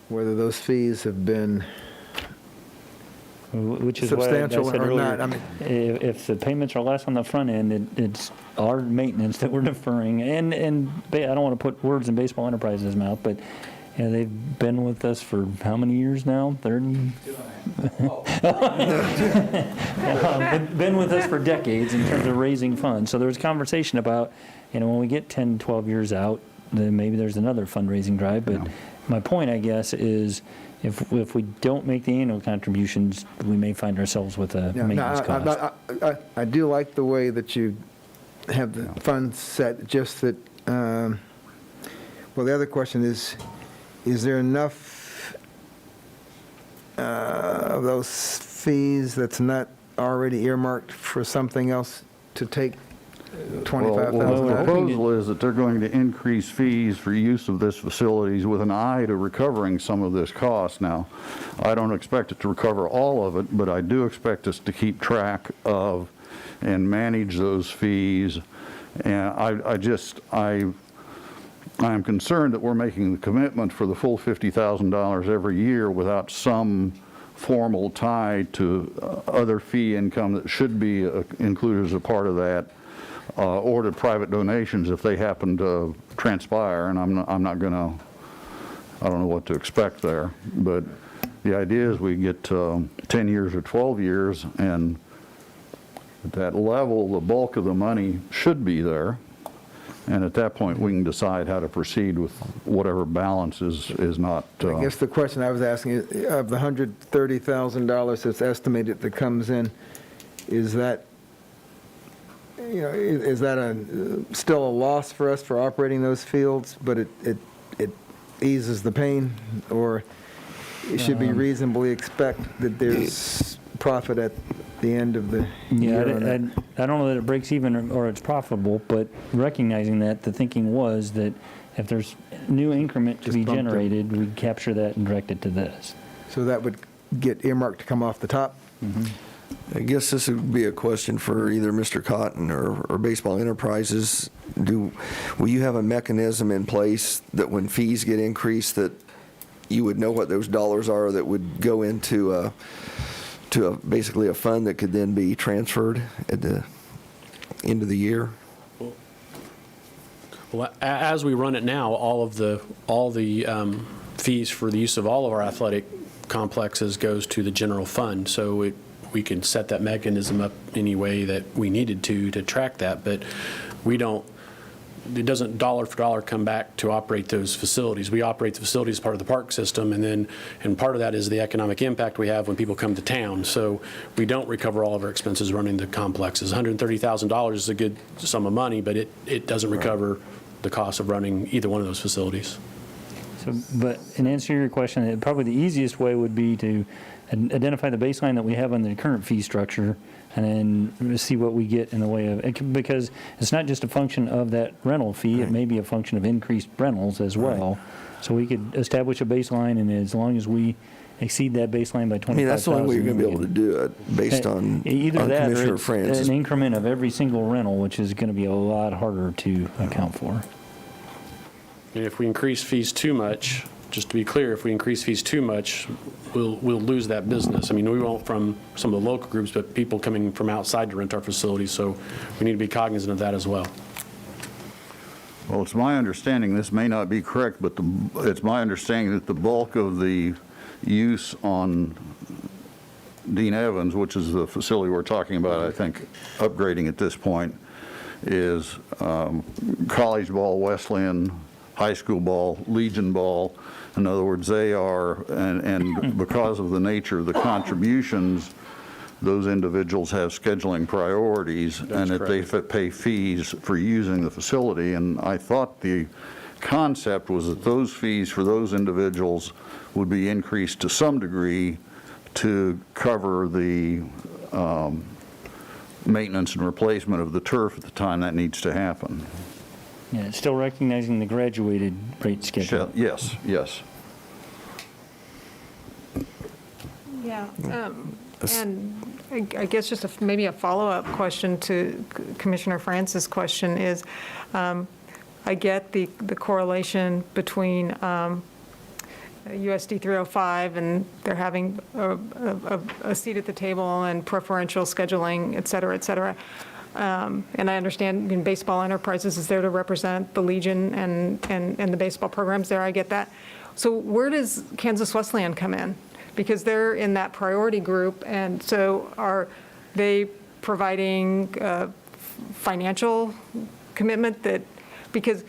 S8: whether those fees have been
S9: Which is what I
S8: substantial
S9: said
S8: or
S9: earlier.
S8: not. I mean,
S9: If the payments are less on the front end, it's our maintenance that we're deferring. And I don't want to put words in Baseball Enterprises' mouth, but they've been with us for how many years now? 30? Been with us for decades in terms of raising funds. So there's conversation about, when we get 10, 12 years out, then maybe there's another fundraising drive. But my point, I guess, is if we don't make the annual contributions, we may find ourselves with a maintenance cost.
S8: I do like the way that you have the funds set, just that, well, the other question is there enough of those fees that's not already earmarked for something else to take $25,000?
S10: Well, the proposal is that they're going to increase fees for use of this facilities with an eye to recovering some of this cost. Now, I don't expect it to recover all of it, but I do expect us to keep track of and manage those fees. And I'm concerned that we're making the commitment for the full $50,000 every year without some formal tie to other fee income that should be included as a part of that, or to private donations if they happen to transpire. And I'm not going to, I don't know what to expect there. But the idea is we get 10 years or 12 years, and at that level, the bulk of the money should be there. And at that point, we can decide how to proceed with whatever balance is not.
S8: I guess the question I was asking is, of the $130,000 that's estimated that comes in, is that, is that still a loss for us for operating those fields, but it eases the pain? Or should we reasonably expect that there's profit at the end of the year?
S9: I don't know that it breaks even or it's profitable, but recognizing that, the thinking was that if there's new increment to be generated, we'd capture that and direct it to this.
S8: So that would get earmarked to come off the top?
S9: Mm-hmm.
S1: I guess this would be a question for either Mr. Cotton or Baseball Enterprises. Will you have a mechanism in place that when fees get increased, that you would know what those dollars are that would go into basically a fund that could then be transferred at the end of the year?
S13: Well, as we run it now, all the fees for the use of all of our athletic complexes goes to the general fund. So we can set that mechanism up any way that we needed to track that, but it doesn't dollar for dollar come back to operate those facilities. We operate the facilities as part of the park system, and part of that is the economic impact we have when people come to town. So we don't recover all of our expenses running the complexes. $130,000 is a good sum of money, but it doesn't recover the cost of running either one of those facilities.
S9: So, but in answer to your question, probably the easiest way would be to identify the baseline that we have on the current fee structure, and then see what we get in the way of it, because it's not just a function of that rental fee, it may be a function of increased rentals as well. So we could establish a baseline, and as long as we exceed that baseline by 25,000.
S1: I mean, that's the only way you're going to be able to do it, based on
S9: Either that or
S1: Commissioner
S9: it's
S1: Francis.
S9: an increment of every single rental, which is going to be a lot harder to account for.
S13: And if we increase fees too much, just to be clear, if we increase fees too much, we'll lose that business. I mean, we won't from some of the local groups, but people coming from outside to rent our facilities, so we need to be cognizant of that as well.
S10: Well, it's my understanding, this may not be correct, but it's my understanding that the bulk of the use on Dean Evans, which is the facility we're talking about, I think, upgrading at this point, is college ball, Wesleyan, high school ball, Legion ball. In other words, they are, and because of the nature of the contributions, those individuals have scheduling priorities, and that they pay fees for using the facility. And I thought the concept was that those fees for those individuals would be increased to some degree to cover the maintenance and replacement of the turf at the time that needs to happen.
S9: Yeah, still recognizing the graduated rate schedule.
S10: Yes, yes.
S2: Yeah. And I guess just maybe a follow-up question to Commissioner Francis' question is, I get the correlation between USD 305 and they're having a seat at the table and preferential scheduling, et cetera, et cetera. And I understand Baseball Enterprises is there to represent the Legion and the baseball programs there. I get that. So where does Kansas Wesleyan come in? Because they're in that priority group, and so are they providing financial commitment that, because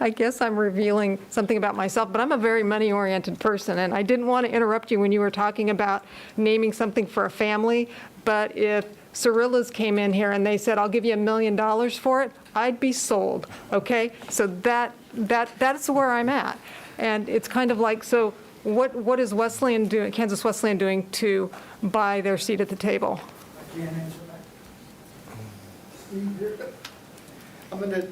S2: I guess I'm revealing something about myself, but I'm a very money-oriented person, and I didn't want to interrupt you when you were talking about naming something for a family, but if Cirillas came in here and they said, I'll give you $1 million for it, I'd be sold, okay? So that's where I'm at. And it's kind of like, so what is Wesleyan doing, Kansas Wesleyan doing to buy their seat at the table?
S14: I can't answer that.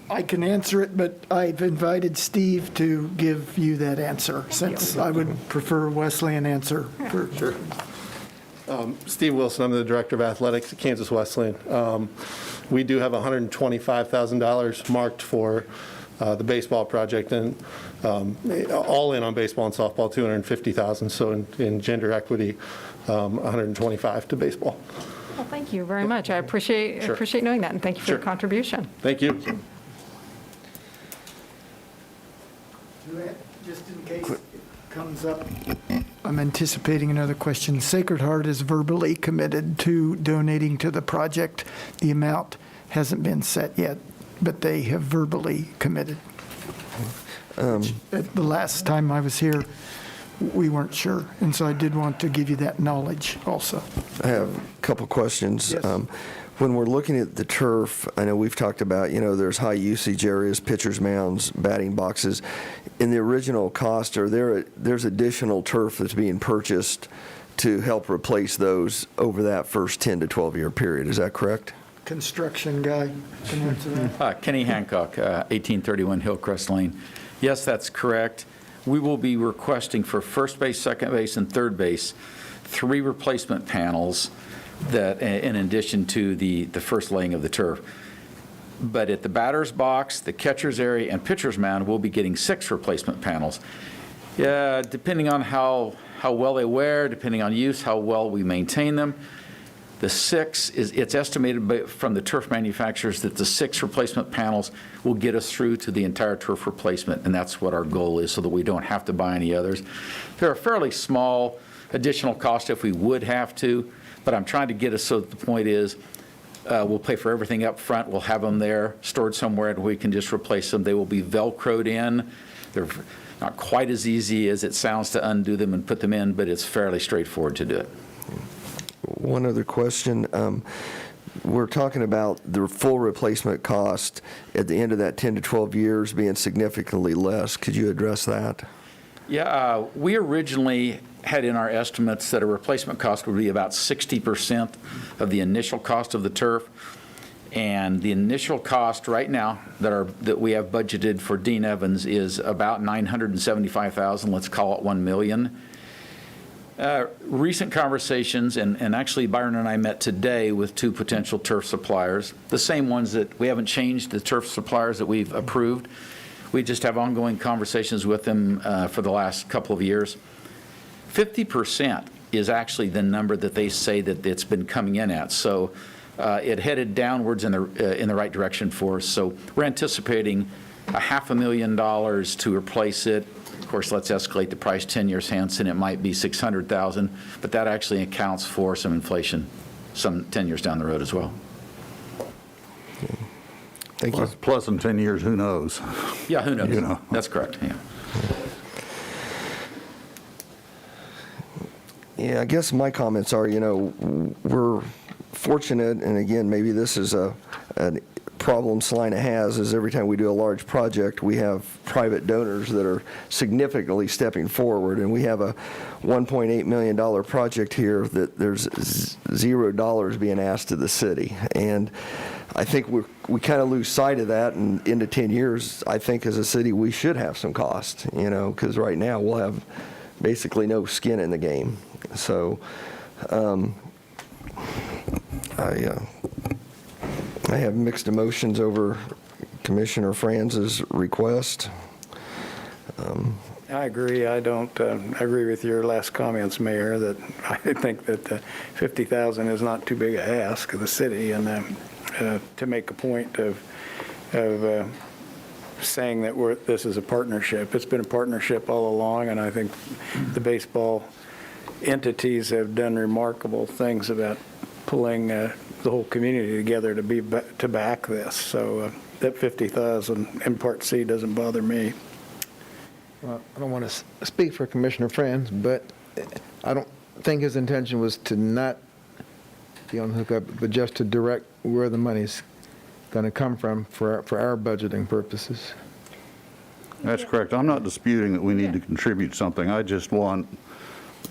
S14: I can answer it, but I've invited Steve to give you that answer, since I would prefer Wesleyan answer.
S16: Sure. Steve Wilson, I'm the Director of Athletics at Kansas Wesleyan. We do have $125,000 marked for the baseball project, and all in on baseball and softball, $250,000. So in gender equity, $125,000 to baseball.
S2: Well, thank you very much. I appreciate knowing that, and thank you for your contribution.
S16: Thank you.
S14: Just in case it comes up, I'm anticipating another question. Sacred Heart is verbally committed to donating to the project. The amount hasn't been set yet, but they have verbally committed. At the last time I was here, we weren't sure, and so I did want to give you that knowledge also.
S1: I have a couple questions.
S14: Yes.
S1: When we're looking at the turf, I know we've talked about, there's high usage areas, pitcher's mounds, batting boxes. In the original cost, there's additional turf that's being purchased to help replace those over that first 10 to 12-year period. Is that correct?
S14: Construction guy can answer that.
S17: Kenny Hancock, 1831 Hillcrest Lane. Yes, that's correct. We will be requesting for first base, second base, and third base 3 replacement panels that, in addition to the first laying of the turf. But at the batter's box, the catcher's area, and pitcher's mound, we'll be getting 6 replacement panels. Yeah, depending on how well they wear, depending on use, how well we maintain them. The 6 it's estimated from the turf manufacturers that the 6 replacement panels will get us through to the entire turf replacement, and that's what our goal is, so that we don't have to buy any others. They're a fairly small additional cost if we would have to, but I'm trying to get us so that the point is we'll pay for everything up front. We'll have them there stored somewhere, and we can just replace them. They will be Velcroed in. They're not quite as easy as it sounds to undo them and put them in, but it's fairly straightforward to do it.
S1: One other question. We're talking about the full replacement cost at the end of that 10 to 12 years being significantly less. Could you address that?
S17: Yeah, we originally had in our estimates that a replacement cost would be about 60% of the initial cost of the turf. And the initial cost right now that we have budgeted for Dean Evans is about $975,000, let's call it $1 million. Recent conversations, and actually Byron and I met today with 2 potential turf suppliers, the same ones that we haven't changed, the turf suppliers that we've approved. We just have ongoing conversations with them for the last couple of years. 50% is actually the number that they say that it's been coming in at. So it headed downwards in the right direction for us. So we're anticipating $500,000 to replace it. Of course, let's escalate the price 10 years hence, and it might be $600,000, but that actually accounts for some inflation some 10 years down the road as well.
S1: Thank you.
S10: Plus in 10 years, who knows?
S17: Yeah, who knows?
S10: You know.
S17: That's correct, yeah.
S1: Yeah, I guess my comments are, we're fortunate, and again, maybe this is a problem Salina has, is every time we do a large project, we have private donors that are significantly stepping forward, and we have a $1.8 million project here that there's $0 being asked to the city. And I think we kind of lose sight of that, and into 10 years, I think as a city, we should have some cost, because right now we'll have basically no skin in the game. So I have mixed emotions over Commissioner Franz's request.
S4: I agree. I don't agree with your last comments, Mayor, that I think that the $50,000 is not too big a ask of the city, and to make a point of saying that this is a partnership. It's been a partnership all along, and I think the baseball entities have done remarkable things about pulling the whole community together to back this. So that $50,000 in Part C doesn't bother me.
S8: Well, I don't want to speak for Commissioner Franz, but I don't think his intention was to not be on the hookup, but just to direct where the money's going to come from for our budgeting purposes.
S10: That's correct. I'm not disputing that we need to contribute something. I just want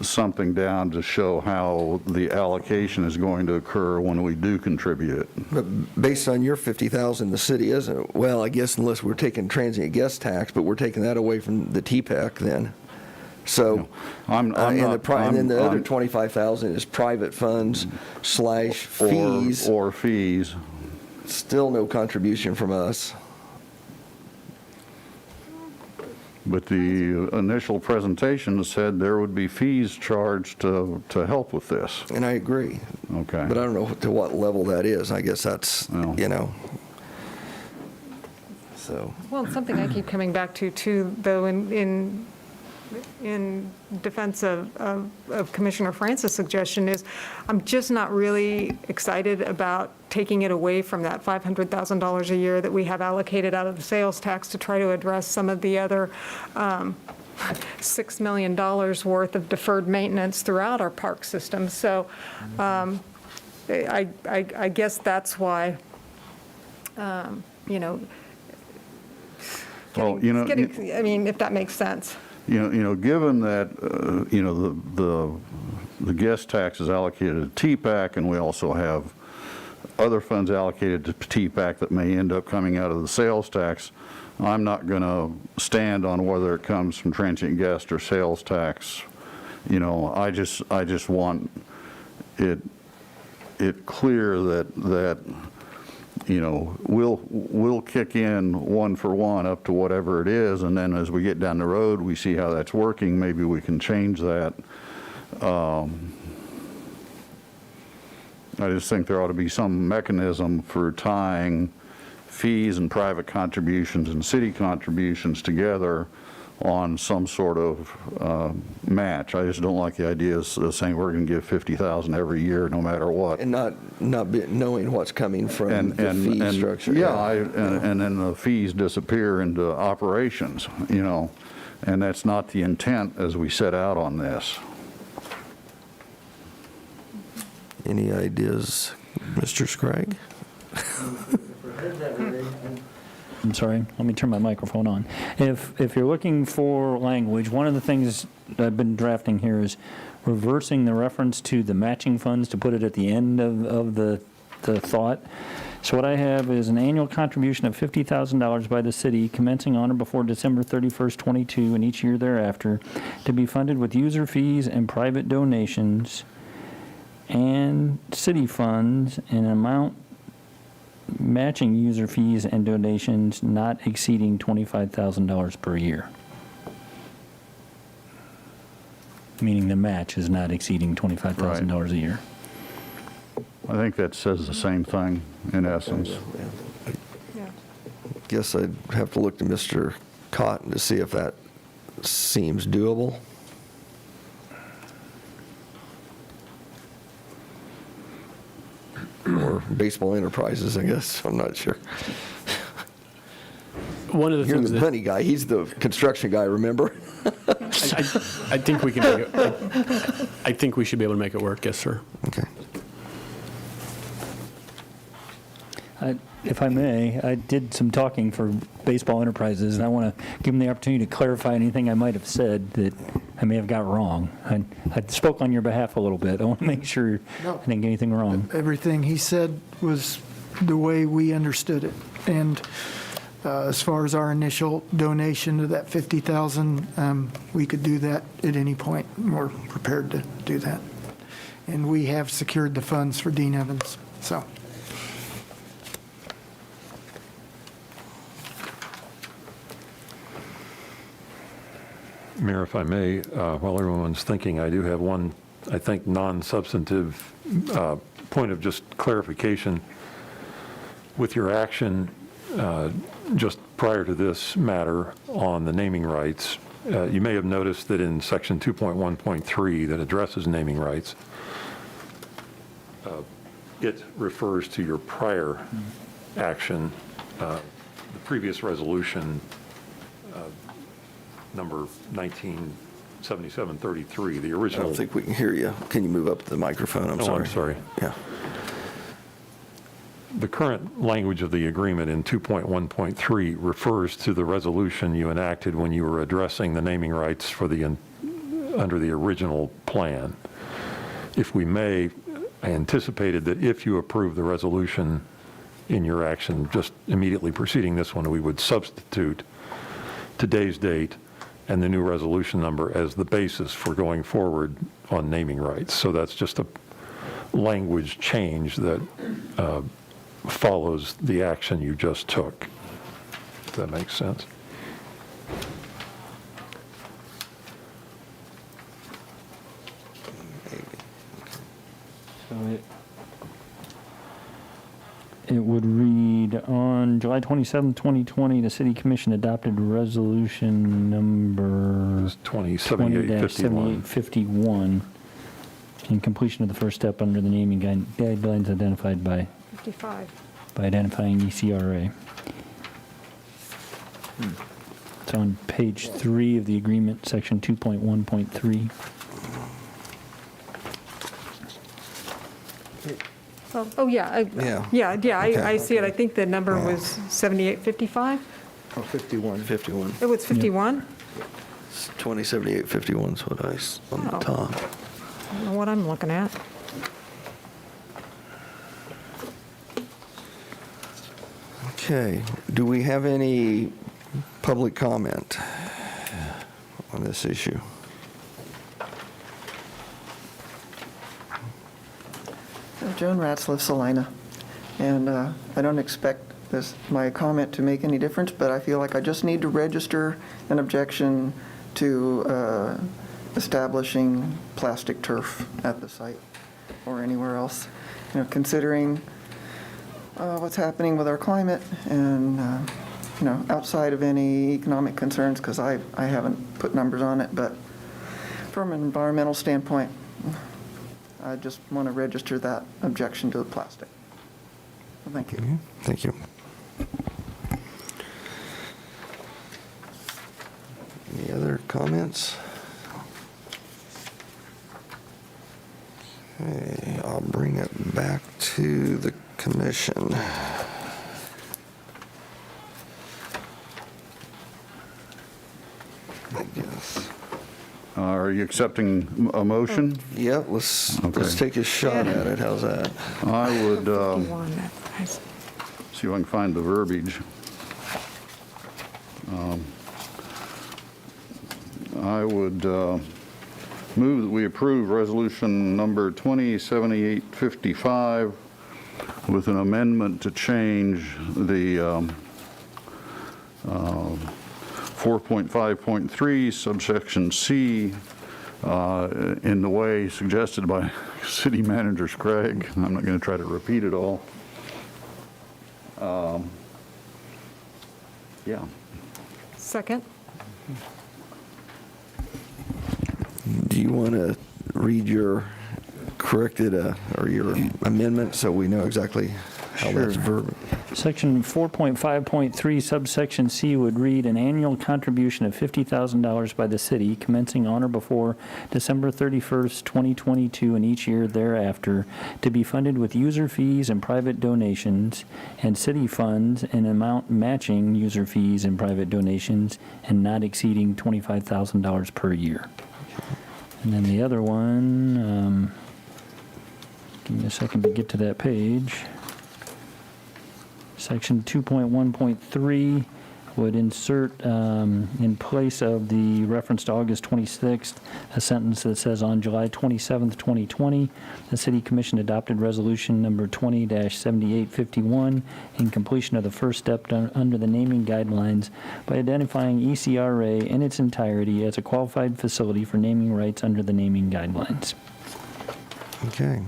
S10: something down to show how the allocation is going to occur when we do contribute it.
S1: But based on your $50,000, the city isn't, well, I guess unless we're taking transient guest tax, but we're taking that away from the TPEC then. So, and then the other $25,000 is private funds / fees.
S10: Or fees.
S1: Still no contribution from us.
S10: But the initial presentation said there would be fees charged to help with this.
S1: And I agree.
S10: Okay.
S1: But I don't know to what level that is. I guess that's, so.
S2: Well, something I keep coming back to, too, though, in defense of Commissioner Francis' suggestion is I'm just not really excited about taking it away from that $500,000 a year that we have allocated out of the sales tax to try to address some of the other $6 million worth of deferred maintenance throughout our park system. So I guess that's why,
S10: Well,
S2: I mean, if that makes sense.
S10: Given that, the guest tax is allocated to TPAC, and we also have other funds allocated to TPAC that may end up coming out of the sales tax, I'm not going to stand on whether it comes from transient guest or sales tax. I just want it clear that we'll kick in one for one up to whatever it is, and then as we get down the road, we see how that's working, maybe we can change that. I just think there ought to be some mechanism for tying fees and private contributions and city contributions together on some sort of match. I just don't like the idea of saying we're going to give $50,000 every year no matter what.
S1: And not knowing what's coming from the fee structure.
S10: Yeah, and then the fees disappear into operations, and that's not the intent as we set out on this.
S1: Any ideas, Mr. Scragg?
S9: I'm sorry, let me turn my microphone on. If you're looking for language, one of the things I've been drafting here is reversing the reference to the matching funds to put it at the end of the thought. So what I have is an annual contribution of $50,000 by the city commencing on or before December 31st, 22, and each year thereafter, to be funded with user fees and private donations and city funds in an amount matching user fees and donations not exceeding $25,000 per year. Meaning the match is not exceeding $25,000 a year.
S10: I think that says the same thing in essence.
S2: Yeah.
S1: Guess I'd have to look to Mr. Cotton to see if that seems doable. Or Baseball Enterprises, I guess, I'm not sure.
S13: One of the
S1: You're
S13: things
S1: the
S13: that
S1: money guy, he's the construction guy, remember?
S13: I think we can make it, I think we should be able to make it work, yes, sir.
S1: Okay.
S9: If I may, I did some talking for Baseball Enterprises, and I want to give them the opportunity to clarify anything I might have said that I may have got wrong. I spoke on your behalf a little bit. I want to make sure I didn't get anything wrong.
S14: Everything he said was the way we understood it. And as far as our initial donation to that 50,000, we could do that at any point. We're prepared to do that. And we have secured the funds for Dean Evans, so.
S15: Mayor, if I may, while everyone's thinking, I do have one, I think, non-substantive point of just clarification. With your action just prior to this matter on the naming rights, you may have noticed that in section 2.1.3 that addresses naming rights, it refers to your prior action, the previous resolution, number 197733, the
S1: I
S15: original.
S1: don't think we can hear you. Can you move up to the microphone? I'm sorry.
S15: I'm sorry.
S1: Yeah.
S15: The current language of the agreement in 2.1.3 refers to the resolution you enacted when you were addressing the naming rights for the, under the original plan. If we may, I anticipated that if you approve the resolution in your action, just immediately preceding this one, we would substitute today's date and the new resolution number as the basis for going forward on naming rights. So that's just a language change that follows the action you just took. If that makes sense.
S9: It would read, on July 27, 2020, the City Commission adopted resolution number
S15: 207851.
S9: 20-7851 in completion of the first step under the naming guidelines identified by
S2: 55.
S9: identifying ECRA. It's on page 3 of the agreement, section 2.1.3.
S2: Oh, yeah.
S1: Yeah. Okay.
S2: I see it. I think the number was 7855?
S8: Oh, 51.
S1: 51.
S2: It was 51?
S1: 207851 is what on the
S2: Oh.
S1: top.
S2: I don't know what I'm looking at.
S1: Okay. Do we have any public comment on this issue?
S6: Joan Ratzliff, Salina, and I don't expect my comment to make any difference, but I feel like I just need to register an objection to establishing plastic turf at the site or anywhere else. You know, considering what's happening with our climate and, you know, outside of any economic concerns, because I haven't put numbers on it, but from an environmental standpoint, I just want to register that objection to the plastic. Thank you.
S1: Thank you. Any other comments? Okay, I'll bring it back to the commission. I guess.
S10: Are you accepting a motion?
S1: Yeah, let's
S10: Okay.
S1: take a shot at it. How's that?
S10: I would,
S2: 51.
S10: see if I can find the verbiage. I would move that we approve resolution number 207855 with an amendment to change the 4.5.3 subsection C in the way suggested by City Manager Scragg. I'm not going to try to repeat it all. Yeah.
S2: Second?
S1: Do you want to read your corrected or your amendment so we know exactly how that's verb?
S9: Section 4.5.3 subsection C would read, an annual contribution of $50,000 by the city commencing on or before December 31st, 2022, and each year thereafter, to be funded with user fees and private donations and city funds in amount matching user fees and private donations and not exceeding $25,000 per year. And then the other one, give me a second to get to that page. Section 2.1.3 would insert in place of the reference to August 26th, a sentence that says, on July 27th, 2020, the City Commission adopted resolution number 20-7851 in completion of the first step under the naming guidelines by identifying ECRA in its entirety as a qualified facility for naming rights under the naming guidelines.
S1: Okay.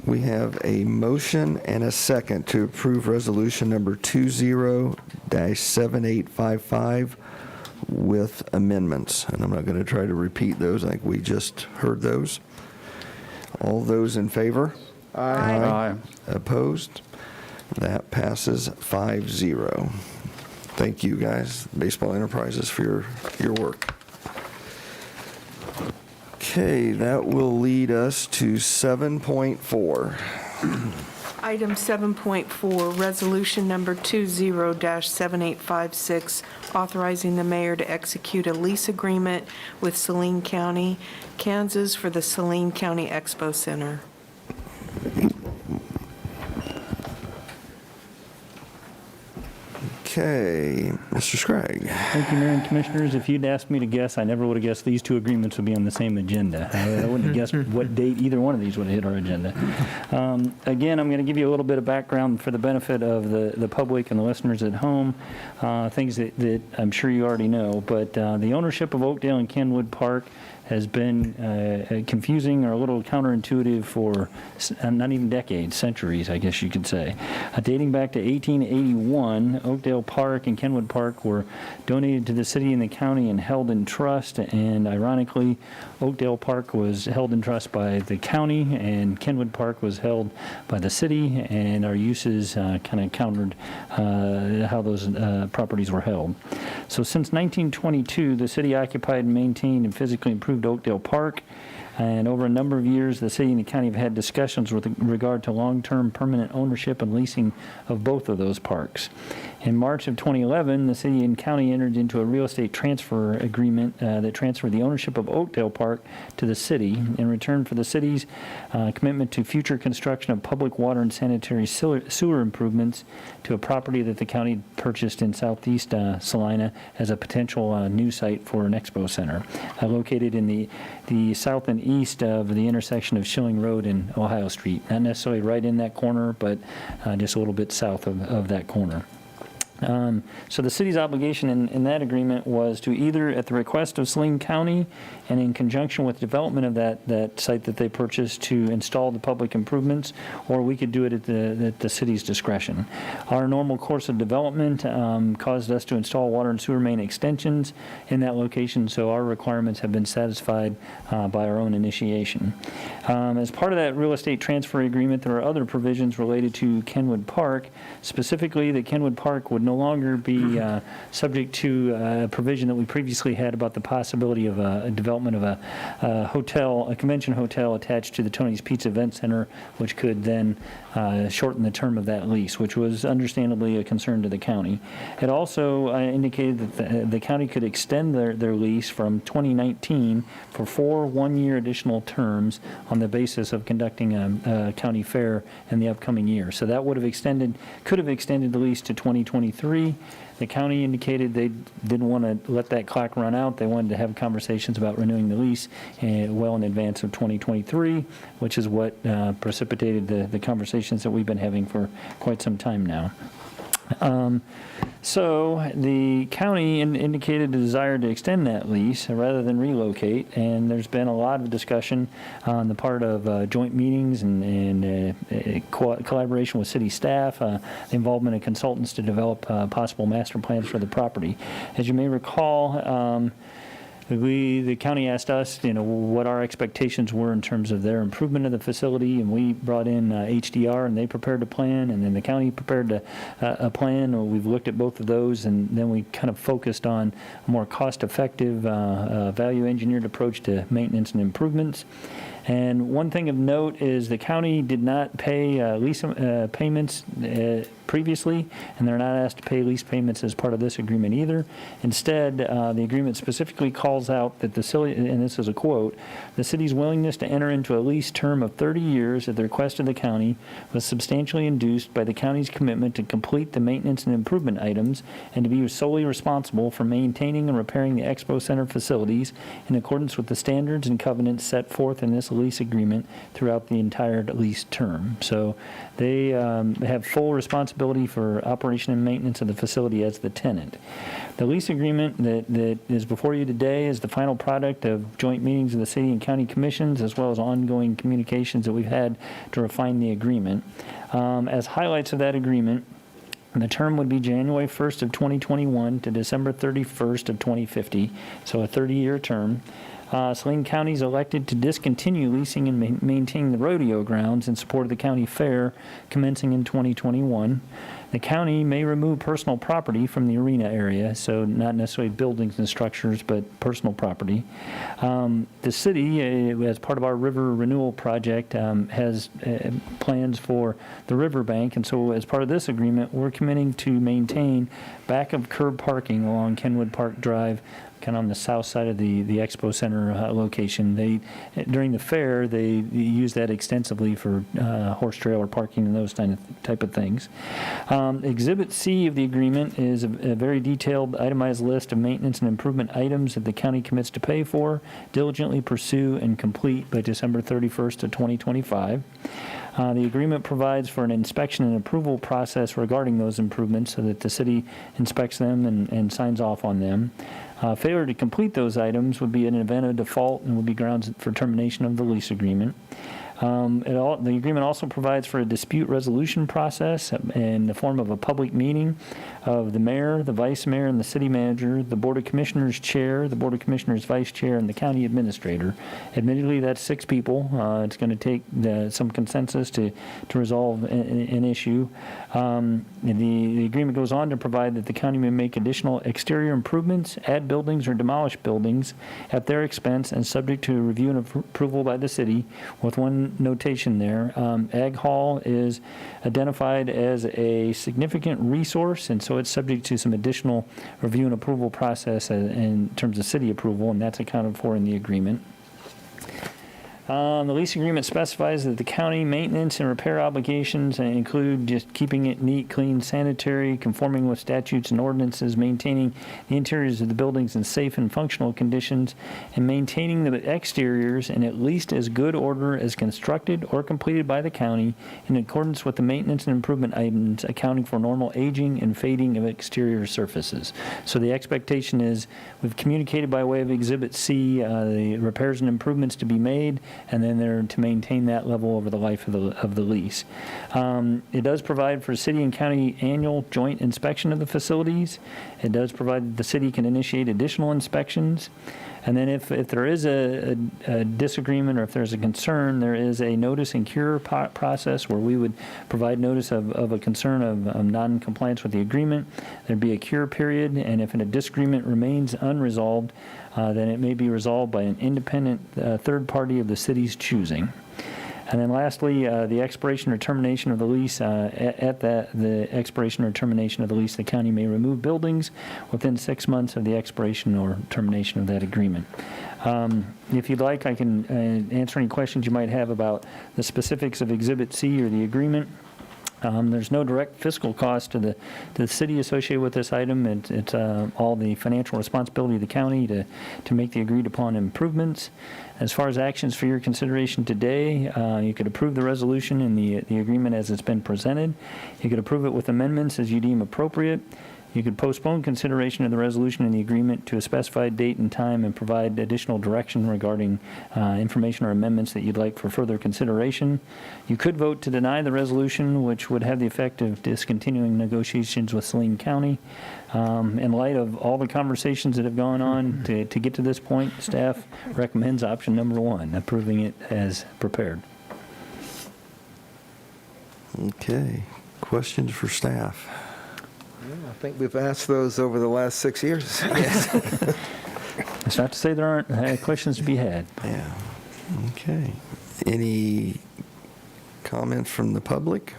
S1: We have a motion and a second to approve resolution number 20-7855 with amendments. And I'm not going to try to repeat those. I think we just heard those. All those in favor?
S10: Aye.
S1: Opposed? That passes 5-0. Thank you, guys, Baseball Enterprises, for your work. Okay, that will lead us to 7.4.
S3: Item 7.4, resolution number 20-7856, authorizing the mayor to execute a lease agreement with Saline County, Kansas for the Saline County Expo Center.
S1: Okay, Mr. Scragg.
S9: Thank you, Mayor and Commissioners. If you'd asked me to guess, I never would have guessed these two agreements would be on the same agenda. I wouldn't have guessed what date either one of these would have hit our agenda. Again, I'm going to give you a little bit of background for the benefit of the public and the listeners at home, things that I'm sure you already know. But the ownership of Oakdale and Kenwood Park has been confusing or a little counterintuitive for not even decades, centuries, I guess you could say. Dating back to 1881, Oakdale Park and Kenwood Park were donated to the city and the county and held in trust. And ironically, Oakdale Park was held in trust by the county and Kenwood Park was held by the city, and our uses kind of countered how those properties were held. So since 1922, the city occupied and maintained and physically improved Oakdale Park. And over a number of years, the city and the county have had discussions with regard to long-term permanent ownership and leasing of both of those parks. In March of 2011, the city and county entered into a real estate transfer agreement that transferred the ownership of Oakdale Park to the city in return for the city's commitment to future construction of public water and sanitary sewer improvements to a property that the county purchased in southeast Salina as a potential new site for an expo center, located in the south and east of the intersection of Schilling Road and Ohio Street. Not necessarily right in that corner, but just a little bit south of that corner. So the city's obligation in that agreement was to either, at the request of Saline County and in conjunction with development of that site that they purchased, to install the public improvements, or we could do it at the city's discretion. Our normal course of development caused us to install water and sewer main extensions in that location, so our requirements have been satisfied by our own initiation. As part of that real estate transfer agreement, there are other provisions related to Kenwood Park, specifically that Kenwood Park would no no longer be subject to a provision that we previously had about the possibility of a development of a hotel, a convention hotel attached to the Tony's Pizza Event Center, which could then shorten the term of that lease, which was understandably a concern to the county. It also indicated that the county could extend their lease from 2019 for 4 one-year additional terms on the basis of conducting a county fair in the upcoming year. So that could have extended the lease to 2023. The county indicated they didn't want to let that clock run out. They wanted to have conversations about renewing the lease well in advance of 2023, which is what precipitated the conversations that we've been having for quite some time now. So the county indicated a desire to extend that lease rather than relocate, and there's been a lot of discussion on the part of joint meetings and collaboration with city staff, the involvement of consultants to develop possible master plans for the property. As you may recall, the county asked us, what our expectations were in terms of their improvement of the facility, and we brought in HDR, and they prepared a plan, and then the county prepared a plan. We've looked at both of those, and then we kind of focused on a more cost-effective, value-engineered approach to maintenance and improvements. And one thing of note is the county did not pay lease payments previously, and they're not asked to pay lease payments as part of this agreement either. Instead, the agreement specifically calls out that the city, and this is a quote, the city's willingness to enter into a lease term of 30 years at the request of the county was substantially induced by the county's commitment to complete the maintenance and improvement items and to be solely responsible for maintaining and repairing the Expo Center facilities in accordance with the standards and covenants set forth in this lease agreement throughout the entire lease term. So they have full responsibility for operation and maintenance of the facility as the tenant. The lease agreement that is before you today is the final product of joint meetings of the city and county commissions, as well as ongoing communications that we've had to refine the agreement. As highlights of that agreement, the term would be January 1st of 2021 to December 31st of 2050, so a 30-year term. Salina County is elected to discontinue leasing and maintaining the rodeo grounds in support of the county fair commencing in 2021. The county may remove personal property from the arena area, so not necessarily buildings and structures, but personal property. The city, as part of our river renewal project, has plans for the riverbank, and so as part of this agreement, we're committing to maintain back of curb parking along Kenwood Park Drive, kind of on the south side of the Expo Center location. During the fair, they use that extensively for horse trailer parking and those type of things. Exhibit C of the agreement is a very detailed, itemized list of maintenance and improvement items that the county commits to pay for, diligently pursue, and complete by December 31st of 2025. The agreement provides for an inspection and approval process regarding those improvements so that the city inspects them and signs off on them. Failure to complete those items would be an event of default and would be grounds for termination of the lease agreement. The agreement also provides for a dispute resolution process in the form of a public meeting of the mayor, the vice mayor, and the city manager, the Board of Commissioners chair, the Board of Commissioners vice chair, and the county administrator. Admittedly, that's 6 people. It's going to take some consensus to resolve an issue. The agreement goes on to provide that the county may make additional exterior improvements, add buildings, or demolish buildings at their expense and subject to review and approval by the city, with one notation there. Ag Hall is identified as a significant resource, and so it's subject to some additional review and approval process in terms of city approval, and that's accounted for in the agreement. The lease agreement specifies that the county maintenance and repair obligations include just keeping it neat, clean, sanitary, conforming with statutes and ordinances, maintaining the interiors of the buildings in safe and functional conditions, and maintaining the exteriors in at least as good order as constructed or completed by the county in accordance with the maintenance and improvement items, accounting for normal aging and fading of exterior surfaces. So the expectation is we've communicated by way of Exhibit C the repairs and improvements to be made, and then they're to maintain that level over the life of the lease. It does provide for city and county annual joint inspection of the facilities. It does provide that the city can initiate additional inspections. And then if there is a disagreement or if there's a concern, there is a notice and cure process where we would provide notice of a concern of non-compliance with the agreement. There'd be a cure period, and if a disagreement remains unresolved, then it may be resolved by an independent third party of the city's choosing. And then lastly, the expiration or termination of the lease. At the expiration or termination of the lease, the county may remove buildings within 6 months of the expiration or termination of that agreement. If you'd like, I can answer any questions you might have about the specifics of Exhibit C or the agreement. There's no direct fiscal cost to the city associated with this item. It's all the financial responsibility of the county to make the agreed upon improvements. As far as actions for your consideration today, you could approve the resolution and the agreement as it's been presented. You could approve it with amendments as you deem appropriate. You could postpone consideration of the resolution and the agreement to a specified date and time and provide additional direction regarding information or amendments that you'd like for further consideration. You could vote to deny the resolution, which would have the effect of discontinuing negotiations with Salina County. In light of all the conversations that have gone on to get to this point, staff recommends option number 1, approving it as prepared.
S1: Okay. Questions for staff?
S8: I think we've asked those over the last 6 years.
S9: It's not to say there aren't questions to be had.
S1: Yeah. Okay. Any comments from the public?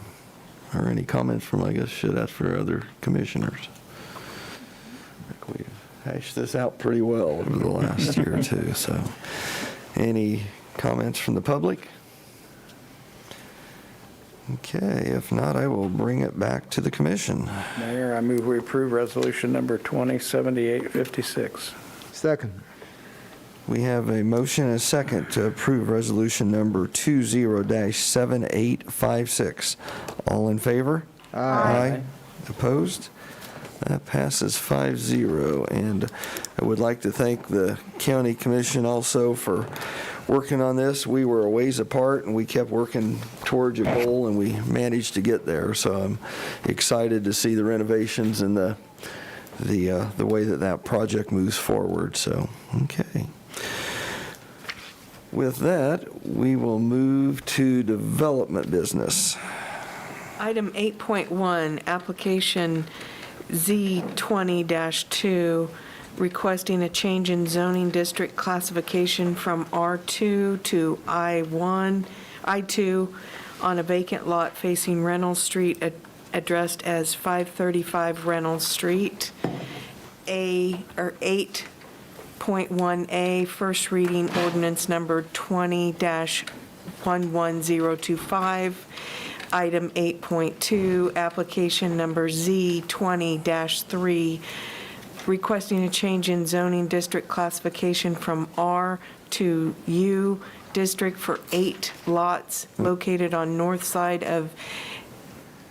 S1: Or any comments from, I guess, should ask for other commissioners? I think we've hashed this out pretty well over the last year or two, so. Any comments from the public? Okay, if not, I will bring it back to the commission.
S4: Mayor, I move we approve resolution number 207856.
S8: Second.
S1: We have a motion and a second to approve resolution number 20-7856. All in favor? Aye. Opposed? That passes 5-0. And I would like to thank the county commission also for working on this. We were a ways apart, and we kept working towards a goal, and we managed to get there. So I'm excited to see the renovations and the way that project moves forward. So, okay. With that, we will move to development business.
S3: Item 8.1, application Z20-2, requesting a change in zoning district classification from R2 to I2 on a vacant lot facing Reynolds Street, addressed as 535 Reynolds Street. 8.1A, first reading ordinance number 20-11025. Item 8.2, application number Z20-3, requesting a change in zoning district classification from R to U district for 8 lots located on north side of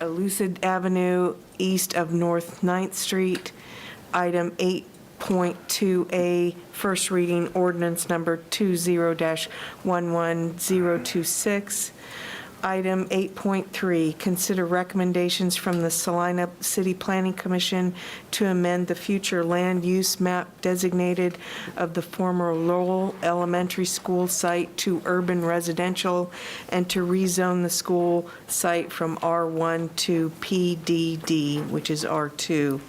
S3: Elucid Avenue, east of North 9th Street. Item 8.2A, first reading ordinance number 20-11026. Item 8.3, consider recommendations from the Salina City Planning Commission to amend the future land use map designated of the former Lowell Elementary School site to urban residential and to rezone the school site from R1 to PDD, which is R2.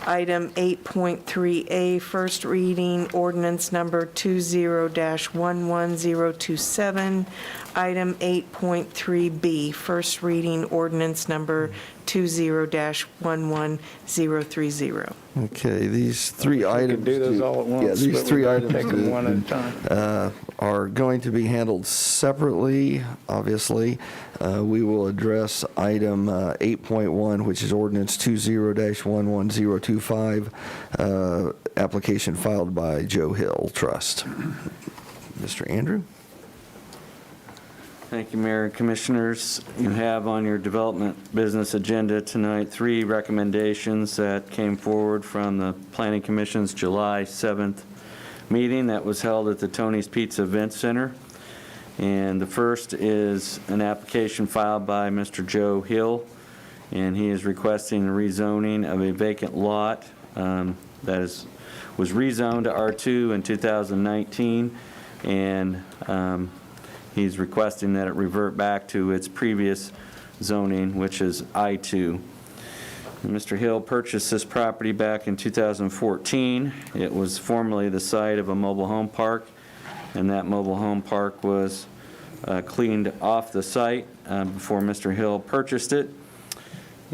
S3: Item 8.3A, first reading, ordinance number 20-11027. Item 8.3B, first reading, ordinance number 20-11030.
S1: Okay, these three items.
S4: do those all at once.
S1: Yeah, these
S4: but
S1: three
S4: we're
S1: items.
S4: gonna take them one at a time.
S1: Are going to be handled separately, obviously. We will address item 8.1, which is ordinance 20-11025, application filed by Joe Hill Trust. Mr. Andrew?
S11: Thank you, Mayor and Commissioners. You have on your development business agenda tonight 3 recommendations that came forward from the Planning Commission's July 7th meeting that was held at the Tony's Pizza Event Center. And the first is an application filed by Mr. Joe Hill, and he is requesting the rezoning of a vacant lot was rezoned to R2 in 2019, and he's requesting that it revert back to its previous zoning, which is I2. Mr. Hill purchased this property back in 2014. It was formerly the site of a mobile home park, and that mobile home park was cleaned off the site before Mr. Hill purchased it.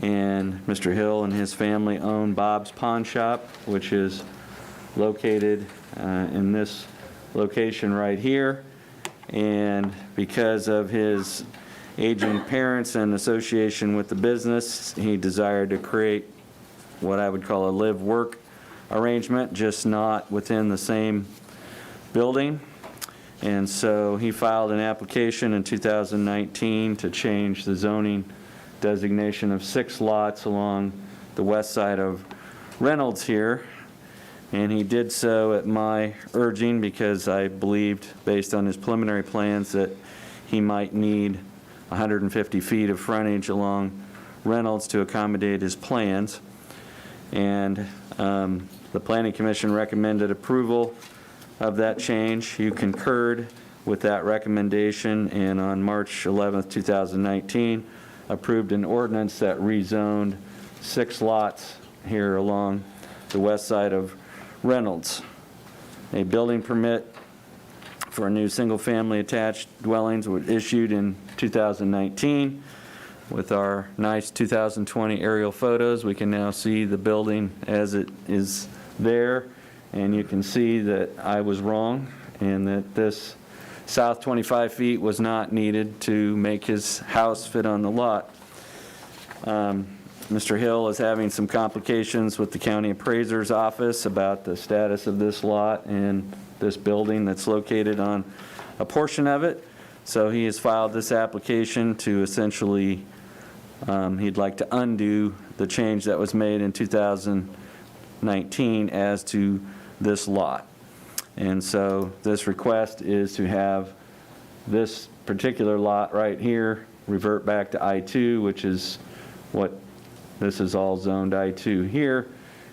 S11: And Mr. Hill and his family own Bob's Pawn Shop, which is located in this location right here. And because of his aging parents and association with the business, he desired to create what I would call a live-work arrangement, just not within the same building. And so he filed an application in 2019 to change the zoning designation of 6 lots along the west side of Reynolds here. And he did so at my urging because I believed, based on his preliminary plans, that he might need 150 feet of frontage along Reynolds to accommodate his plans. And the Planning Commission recommended approval of that change. You concurred with that recommendation, and on March 11th, 2019, approved an ordinance that rezoned 6 lots here along the west side of Reynolds. A building permit for new single-family attached dwellings was issued in 2019. With our nice 2020 aerial photos, we can now see the building as it is there, and you can see that I was wrong and that this south 25 feet was not needed to make his house fit on the lot. Mr. Hill is having some complications with the county appraiser's office about the status of this lot and this building that's located on a portion of it. So he has filed this application to essentially, he'd like to undo the change that was made in 2019 as to this lot. And so this request is to have this particular lot right here revert back to I2, which is what this is all zoned I2 here.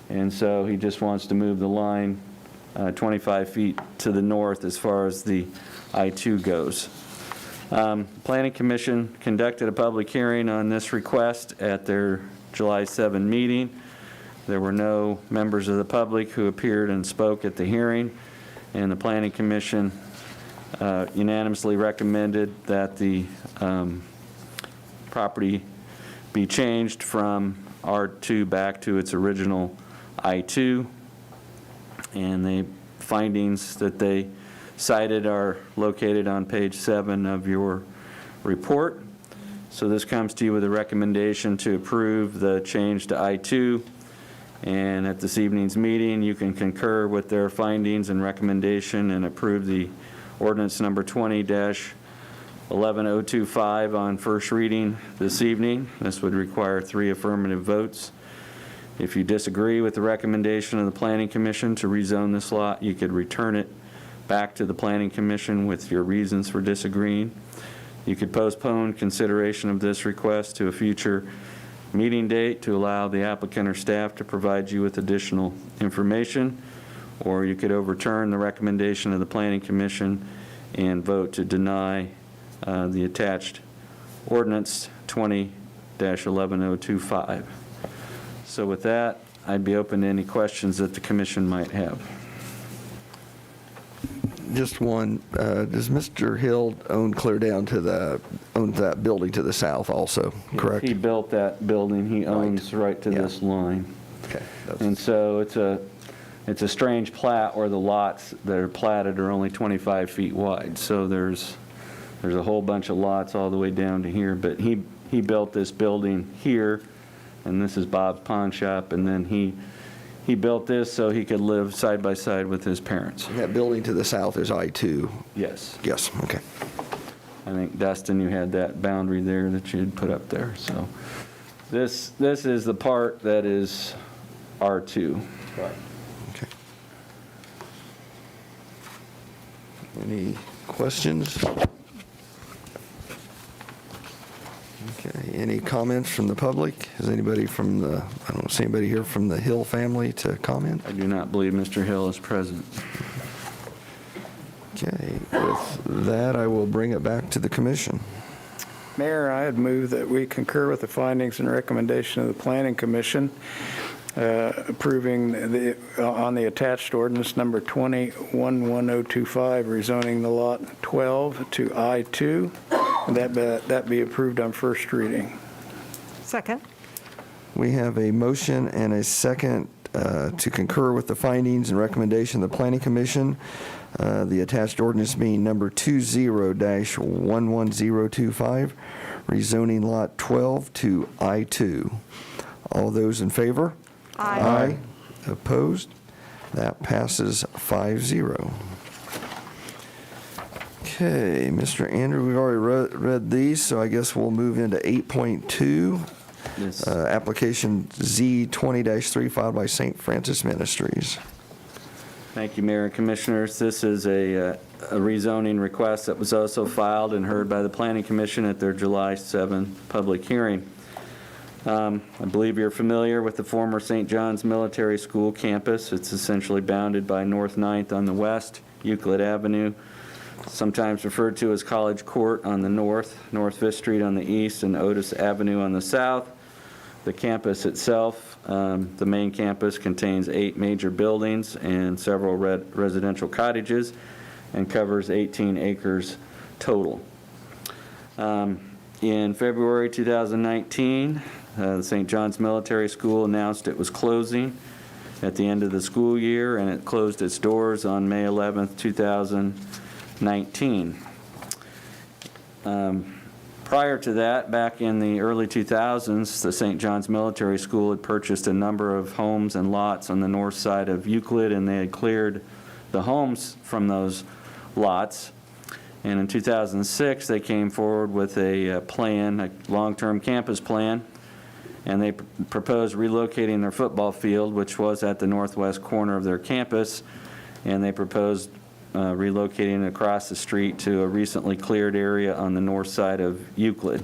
S11: And so he just wants to move the line 25 feet to the north as far as the I2 goes. Planning Commission conducted a public hearing on this request at their July 7 meeting. There were no members of the public who appeared and spoke at the hearing, and the Planning Commission unanimously recommended that the property be changed from R2 back to its original I2. And the findings that they cited are located on page 7 of your report. So this comes to you with a recommendation to approve the change to I2. And at this evening's meeting, you can concur with their findings and recommendation and approve the ordinance number 20-11025 on first reading this evening. This would require 3 affirmative votes. If you disagree with the recommendation of the Planning Commission to rezone this lot, you could return it back to the Planning Commission with your reasons for disagreeing. You could postpone consideration of this request to a future meeting date to allow the applicant or staff to provide you with additional information, or you could overturn the recommendation of the Planning Commission and vote to deny the attached ordinance 20-11025. So with that, I'd be open to any questions that the commission might have.
S1: Just one, does Mr. Hill own clear down to owns that building to the south also, correct?
S11: He built that building, he owns right to this line.
S1: Okay.
S11: And so it's a strange plat where the lots that are platted are only 25 feet wide. So there's a whole bunch of lots all the way down to here, but he built this building here, and this is Bob's Pawn Shop, and then he built this so he could live side by side with his parents.
S1: That building to the south is I2?
S11: Yes.
S1: Yes, okay.
S11: I think, Dustin, you had that boundary there that you had put up there. So this is the part that is R2.
S1: Right. Okay. Any questions? Okay, any comments from the public? Is anybody from the, I don't see anybody here from the Hill family to comment?
S11: I do not believe Mr. Hill is present.
S1: Okay, with that, I will bring it back to the commission.
S4: Mayor, I had moved that we concur with the findings and recommendation of the Planning Commission approving on the attached ordinance number 211025, rezoning the lot 12 to I-2, and that be approved on first reading.
S2: Second.
S1: We have a motion and a second to concur with the findings and recommendation of the Planning Commission. The attached ordinance being number 20-11025, rezoning lot 12 to I-2. All those in favor?
S2: Aye.
S1: Opposed? That passes 5-0. Okay, Mr. Andrew, we've already read these, so I guess we'll move into 8.2.
S11: Yes.
S1: Application Z20-3 filed by St. Francis Ministries.
S11: Thank you, Mayor and Commissioners. This is a rezoning request that was also filed and heard by the Planning Commission at their July 7th public hearing. I believe you're familiar with the former St. John's Military School campus. It's essentially bounded by North 9th on the west, Euclid Avenue, sometimes referred to as College Court on the north, North 5th Street on the east, and Otis Avenue on the south. The campus itself, the main campus, contains 8 major buildings and several residential cottages and covers 18 acres total. In February 2019, the St. John's Military School announced it was closing at the end of the school year, and it closed its doors on May 11th, 2019. Prior to that, back in the early 2000s, the St. John's Military School had purchased a number of homes and lots on the north side of Euclid, and they had cleared the homes from those lots. And in 2006, they came forward with a plan, a long-term campus plan, and they proposed relocating their football field, which was at the northwest corner of their campus, and they proposed relocating across the street to a recently cleared area on the north side of Euclid.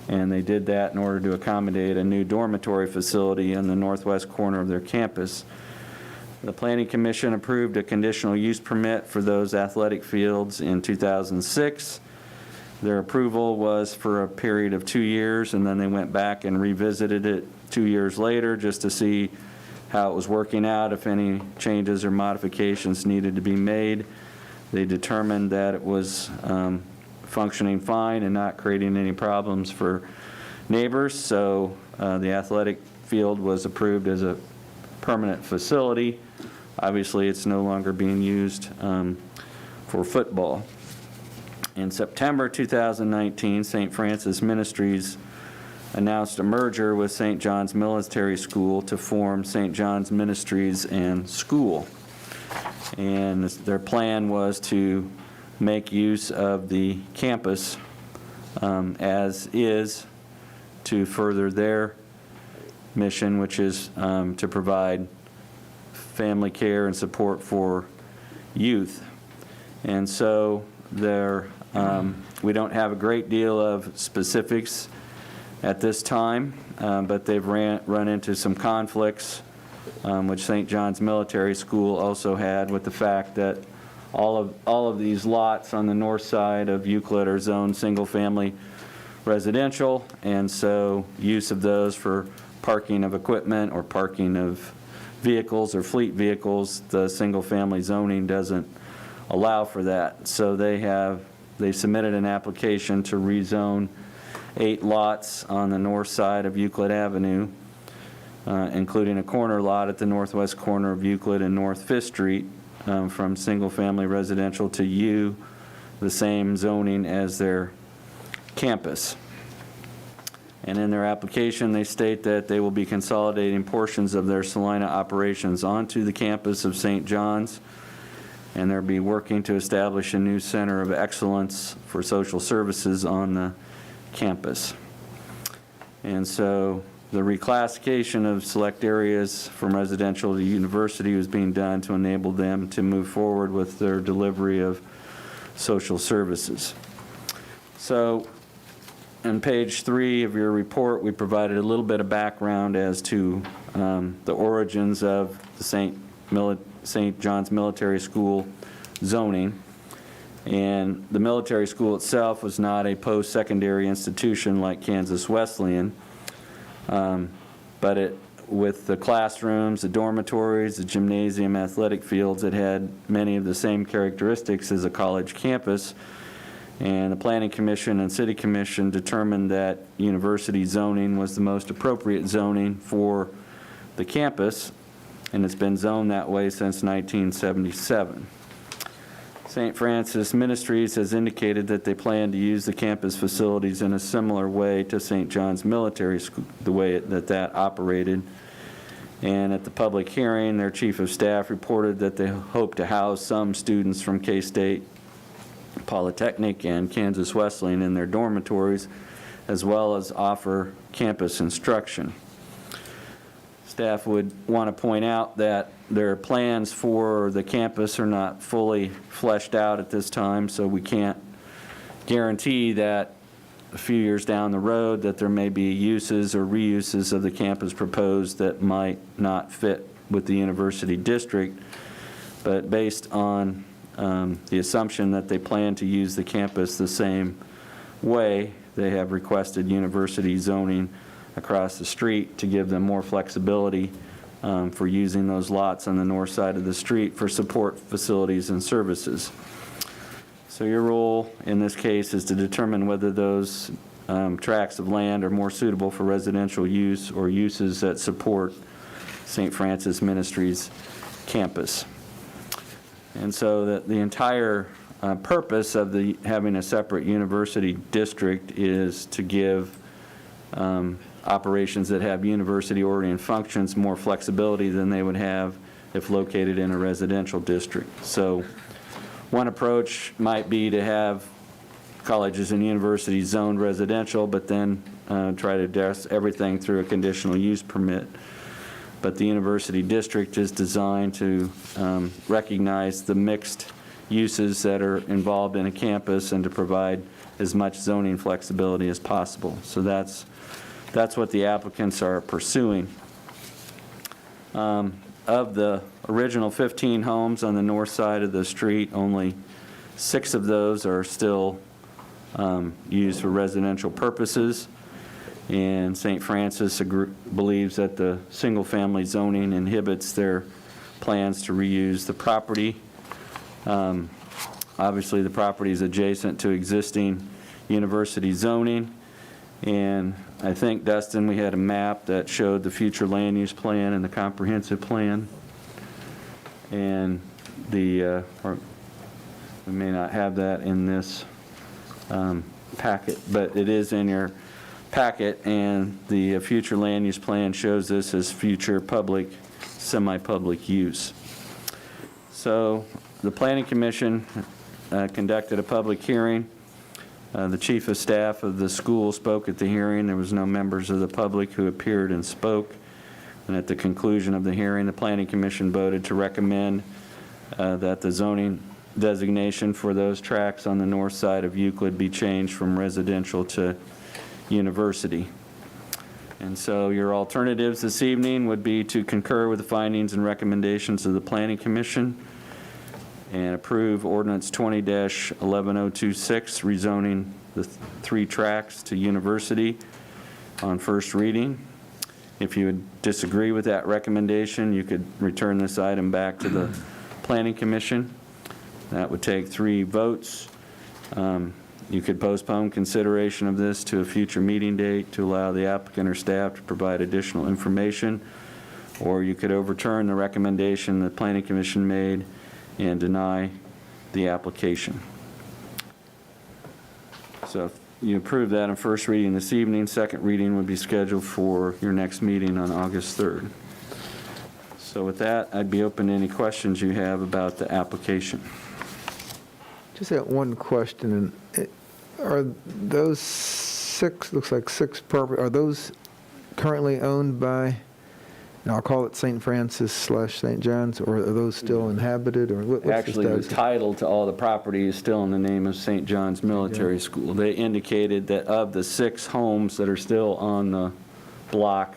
S11: And they did that in order to accommodate a new dormitory facility in the northwest corner of their campus. The Planning Commission approved a conditional use permit for those athletic fields in 2006. Their approval was for a period of 2 years, and then they went back and revisited it 2 years later just to see how it was working out, if any changes or modifications needed to be made. They determined that it was functioning fine and not creating any problems for neighbors, so the athletic field was approved as a permanent facility. Obviously, it's no longer being used for football. In September 2019, St. Francis Ministries announced a merger with St. John's Military School to form St. John's Ministries and School. And their plan was to make use of the campus as is to further their mission, which is to provide family care and support for youth. And so we don't have a great deal of specifics at this time, but they've run into some conflicts, which St. John's Military School also had, with the fact that all of these lots on the north side of Euclid are zoned single-family residential, and so use of those for parking of equipment or parking of vehicles or fleet vehicles, the single-family zoning doesn't allow for that. So they submitted an application to rezone 8 lots on the north side of Euclid Avenue, including a corner lot at the northwest corner of Euclid and North 5th Street, from single-family residential to U, the same zoning as their campus. And in their application, they state that they will be consolidating portions of their Salina operations onto the campus of St. John's, and they'll be working to establish a new center of excellence for social services on the campus. And so the reclassification of select areas from residential to university was being done to enable them to move forward with their delivery of social services. So on page 3 of your report, we provided a little bit of background as to the origins of the St. John's Military School zoning. And the military school itself was not a post-secondary institution like Kansas Wesleyan, but with the classrooms, the dormitories, the gymnasium, athletic fields, it had many of the same characteristics as a college campus. And the Planning Commission and City Commission determined that university zoning was the most appropriate zoning for the campus, and it's been zoned that way since 1977. St. Francis Ministries has indicated that they plan to use the campus facilities in a similar way to St. John's Military School, the way that operated. And at the public hearing, their chief of staff reported that they hope to house some students from K-State, Polytechnic, and Kansas Wesleyan in their dormitories, as well as offer campus instruction. Staff would want to point out that their plans for the campus are not fully fleshed out at this time, so we can't guarantee that a few years down the road that there may be uses or reuses of the campus proposed that might not fit with the university district. But based on the assumption that they plan to use the campus the same way, they have requested university zoning across the street to give them more flexibility for using those lots on the north side of the street for support facilities and services. So your role in this case is to determine whether those tracts of land are more suitable for residential use or uses that support St. Francis Ministries campus. And so the entire purpose of having a separate university district is to give operations that have university-oriented functions more flexibility than they would have if located in a residential district. So one approach might be to have colleges and universities zoned residential, but then try to address everything through a conditional use permit. But the university district is designed to recognize the mixed uses that are involved in a campus and to provide as much zoning flexibility as possible. So that's what the applicants are pursuing. Of the original 15 homes on the north side of the street, only 6 of those are still used for residential purposes. And St. Francis believes that the single-family zoning inhibits their plans to reuse the property. Obviously, the property is adjacent to existing university zoning. And I think, Dustin, we had a map that showed the future land use plan and the comprehensive plan. And or we may not have that in this packet, but it is in your packet, and the future land use plan shows this as future public, semi-public use. So the Planning Commission conducted a public hearing. The chief of staff of the school spoke at the hearing. There was no members of the public who appeared and spoke. And at the conclusion of the hearing, the Planning Commission voted to recommend that the zoning designation for those tracts on the north side of Euclid be changed from residential to university. And so your alternatives this evening would be to concur with the findings and recommendations of the Planning Commission and approve ordinance 20-11026, rezoning the 3 tracts to university on first reading. If you would disagree with that recommendation, you could return this item back to the Planning Commission. That would take 3 votes. You could postpone consideration of this to a future meeting date to allow the applicant or staff to provide additional information, or you could overturn the recommendation the Planning Commission made and deny the application. So if you approve that on first reading this evening, second reading would be scheduled for your next meeting on August 3rd. So with that, I'd be open to any questions you have about the application.
S8: Just got one question. Are those 6, looks like 6 property, are those currently owned by And I'll call it St. Francis/St. John's, or are those still inhabited, or what's the
S11: Actually, it was
S8: status?
S11: titled to all the property is still in the name of St. John's Military School. They indicated that of the 6 homes that are still on the block,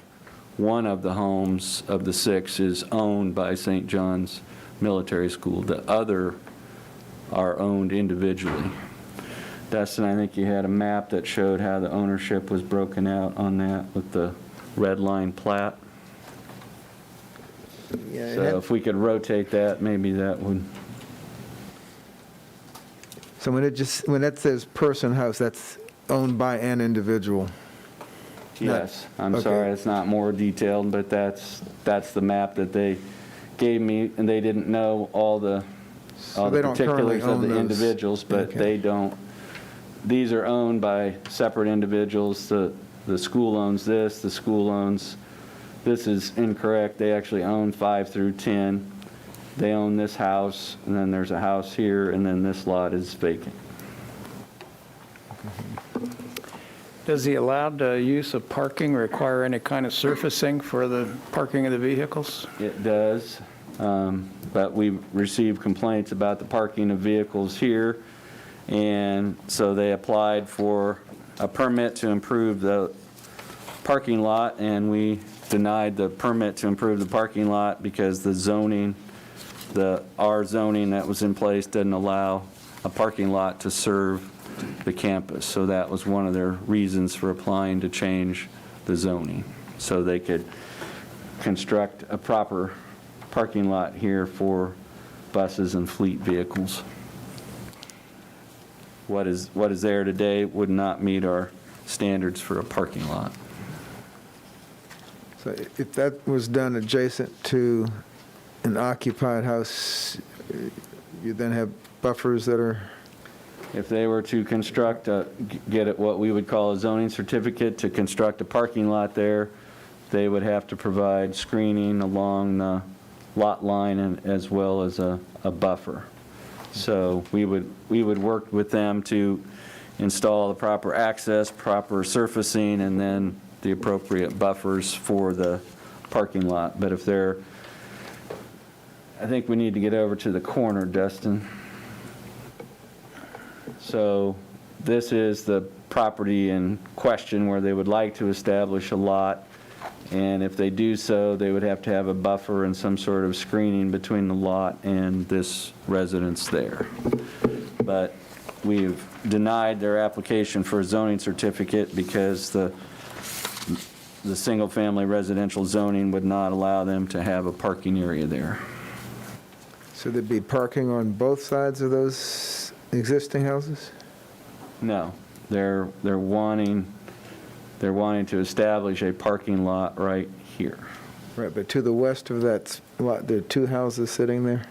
S11: one of the homes of the 6 is owned by St. John's Military School. The other are owned individually. Dustin, I think you had a map that showed how the ownership was broken out on that with the red line plat.
S8: Yeah, it
S11: So
S8: had-
S11: if we could rotate that, maybe that would,
S8: So when that says person house, that's owned by an individual?
S11: yes. I'm
S8: okay.
S11: sorry, it's not more detailed, but that's the map that they gave me, and they didn't know all the
S8: they don't currently
S11: particulars of
S8: own
S11: the
S8: those.
S11: individuals, but
S8: Okay.
S11: they don't. These are owned by separate individuals. The school owns this, the school owns, this is incorrect. They actually own 5 through 10. They own this house, and then there's a house here, and then this lot is vacant.
S4: Does the allowed use of parking require any kind of surfacing for the parking of the vehicles?
S11: It does, but we received complaints about the parking of vehicles here, and so they applied for a permit to improve the parking lot, and we denied the permit to improve the parking lot because the zoning, our zoning that was in place didn't allow a parking lot to serve the campus. So that was one of their reasons for applying to change the zoning, so they could construct a proper parking lot here for buses and fleet vehicles. What is there today would not meet our standards for a parking lot.
S8: So if that was done adjacent to an occupied house, you then have buffers that are,
S11: If they were to construct, get it what we would call a zoning certificate to construct a parking lot there, they would have to provide screening along the lot line and as well as a buffer. So we would work with them to install the proper access, proper surfacing, and then the appropriate buffers for the parking lot. But if they're, I think we need to get over to the corner, Dustin. So this is the property in question where they would like to establish a lot. And if they do so, they would have to have a buffer and some sort of screening between the lot and this residence there. But we've denied their application for a zoning certificate because the single-family residential zoning would not allow them to have a parking area there.
S8: so there'd be parking on both sides of those existing houses?
S11: No, they're wanting to establish a parking lot right here.
S8: Right, but to the west of that lot, there are 2 houses sitting there?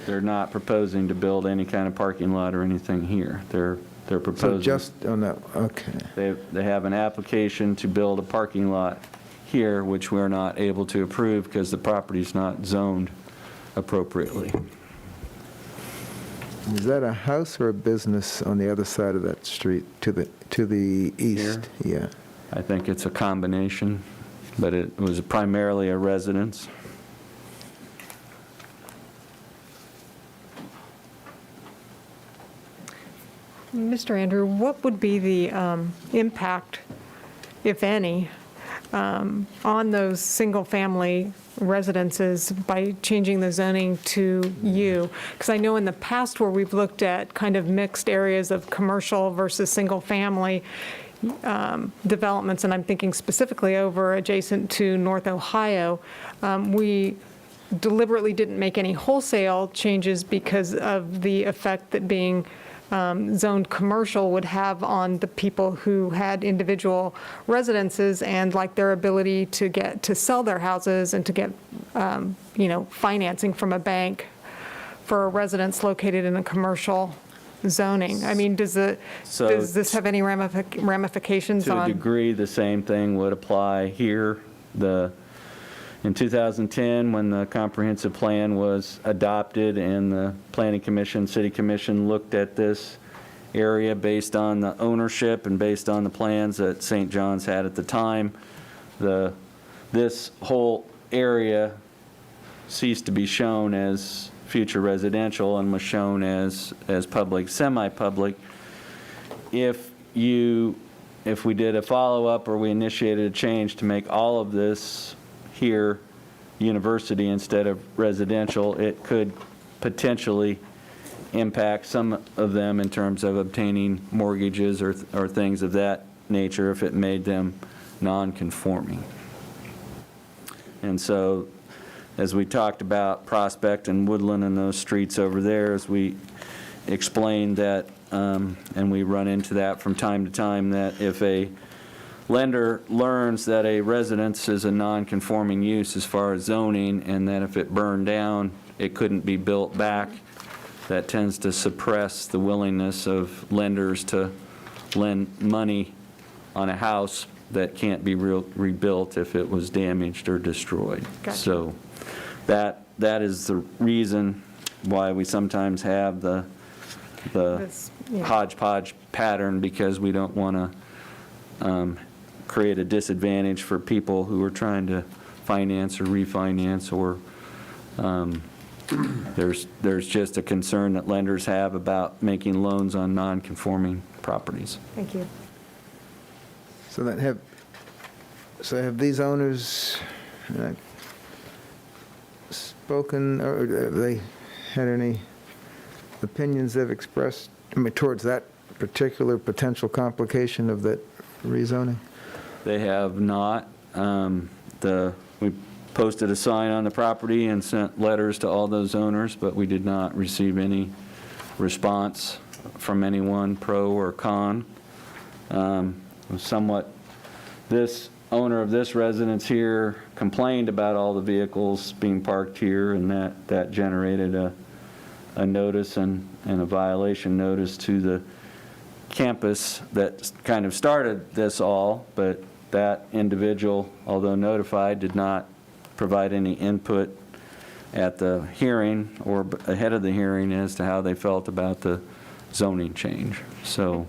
S11: They're not proposing to build any kind of parking lot or anything here. They're
S8: So
S11: proposing.
S8: just on that, okay.
S11: They have an application to build a parking lot here, which we're not able to approve because the property's not zoned appropriately.
S8: Is that a house or a business on the other side of that street, to the east? Yeah.
S11: I think it's a combination, but it was primarily a residence.
S2: Mr. Andrew, what would be the impact, if any, on those single-family residences by changing the zoning to U? Because I know in the past where we've looked at kind of mixed areas of commercial versus single-family developments, and I'm thinking specifically over adjacent to North Ohio, we deliberately didn't make any wholesale changes because of the effect that being zoned commercial would have on the people who had individual residences and like their ability to sell their houses and to get, financing from a bank for a residence located in a commercial zoning. I mean, does this have any ramifications
S11: To a
S2: on?
S11: degree, the same thing would apply here. In 2010, when the comprehensive plan was adopted and the Planning Commission, City Commission looked at this area based on the ownership and based on the plans that St. John's had at the time, this whole area ceased to be shown as future residential and was shown as public, semi-public. If we did a follow-up or we initiated a change to make all of this here university instead of residential, it could potentially impact some of them in terms of obtaining mortgages or things of that nature if it made them non-conforming. And so, as we talked about Prospect and Woodland and those streets over there, as we explained that, and we run into that from time to time, that if a lender learns that a residence is a non-conforming use as far as zoning, and that if it burned down, it couldn't be built back, that tends to suppress the willingness of lenders to lend money on a house that can't be rebuilt if it was damaged or destroyed.
S2: Gotcha.
S11: So that is the reason why we sometimes have the hodgepodge pattern, because we don't want to create a disadvantage for people who are trying to finance or refinance, or there's just a concern that lenders have about making loans on non-conforming properties.
S2: Thank you.
S8: So have these owners spoken, or have they had any opinions they've expressed, towards that particular potential complication of that rezoning?
S11: They have not. We posted a sign on the property and sent letters to all those owners, but we did not receive any response from anyone, pro or con. This owner of this residence here complained about all the vehicles being parked here, and that generated a notice and a violation notice to the campus that kind of started this all, but that individual, although notified, did not provide any input at the hearing or ahead of the hearing as to how they felt about the zoning change. So,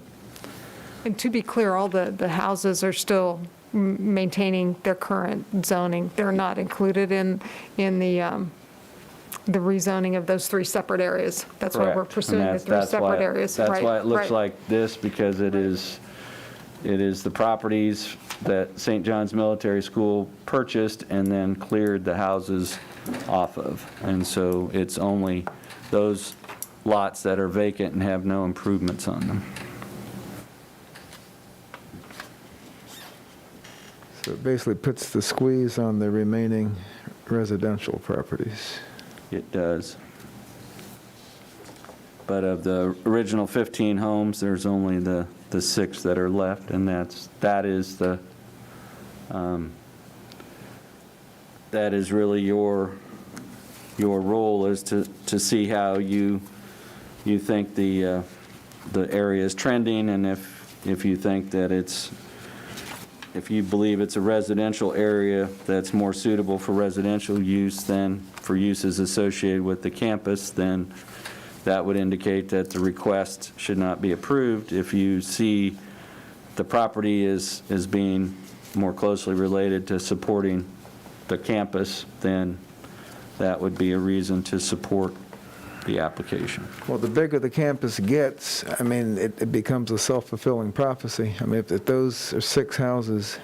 S2: And to be clear, all the houses are still maintaining their current zoning. They're not included in the rezoning of those three separate areas. That's why we're
S11: correct.
S2: pursuing
S11: And
S2: the three separate areas.
S11: That's
S2: Right,
S11: why it looks
S2: right.
S11: like this, because it is the properties that St. John's Military School purchased and then cleared the houses off of. And so it's only those lots that are vacant and have no improvements on them.
S8: So it basically puts the squeeze on the remaining residential properties.
S11: It does. But of the original 15 homes, there's only the 6 that are left, and that is really your role, is to see how you think the area is trending, and if you think that if you believe it's a residential area that's more suitable for residential use than for uses associated with the campus, then that would indicate that the request should not be approved. If you see the property as being more closely related to supporting the campus, then that would be a reason to support the application.
S8: Well, the bigger the campus gets, it becomes a self-fulfilling prophecy. If those 6 houses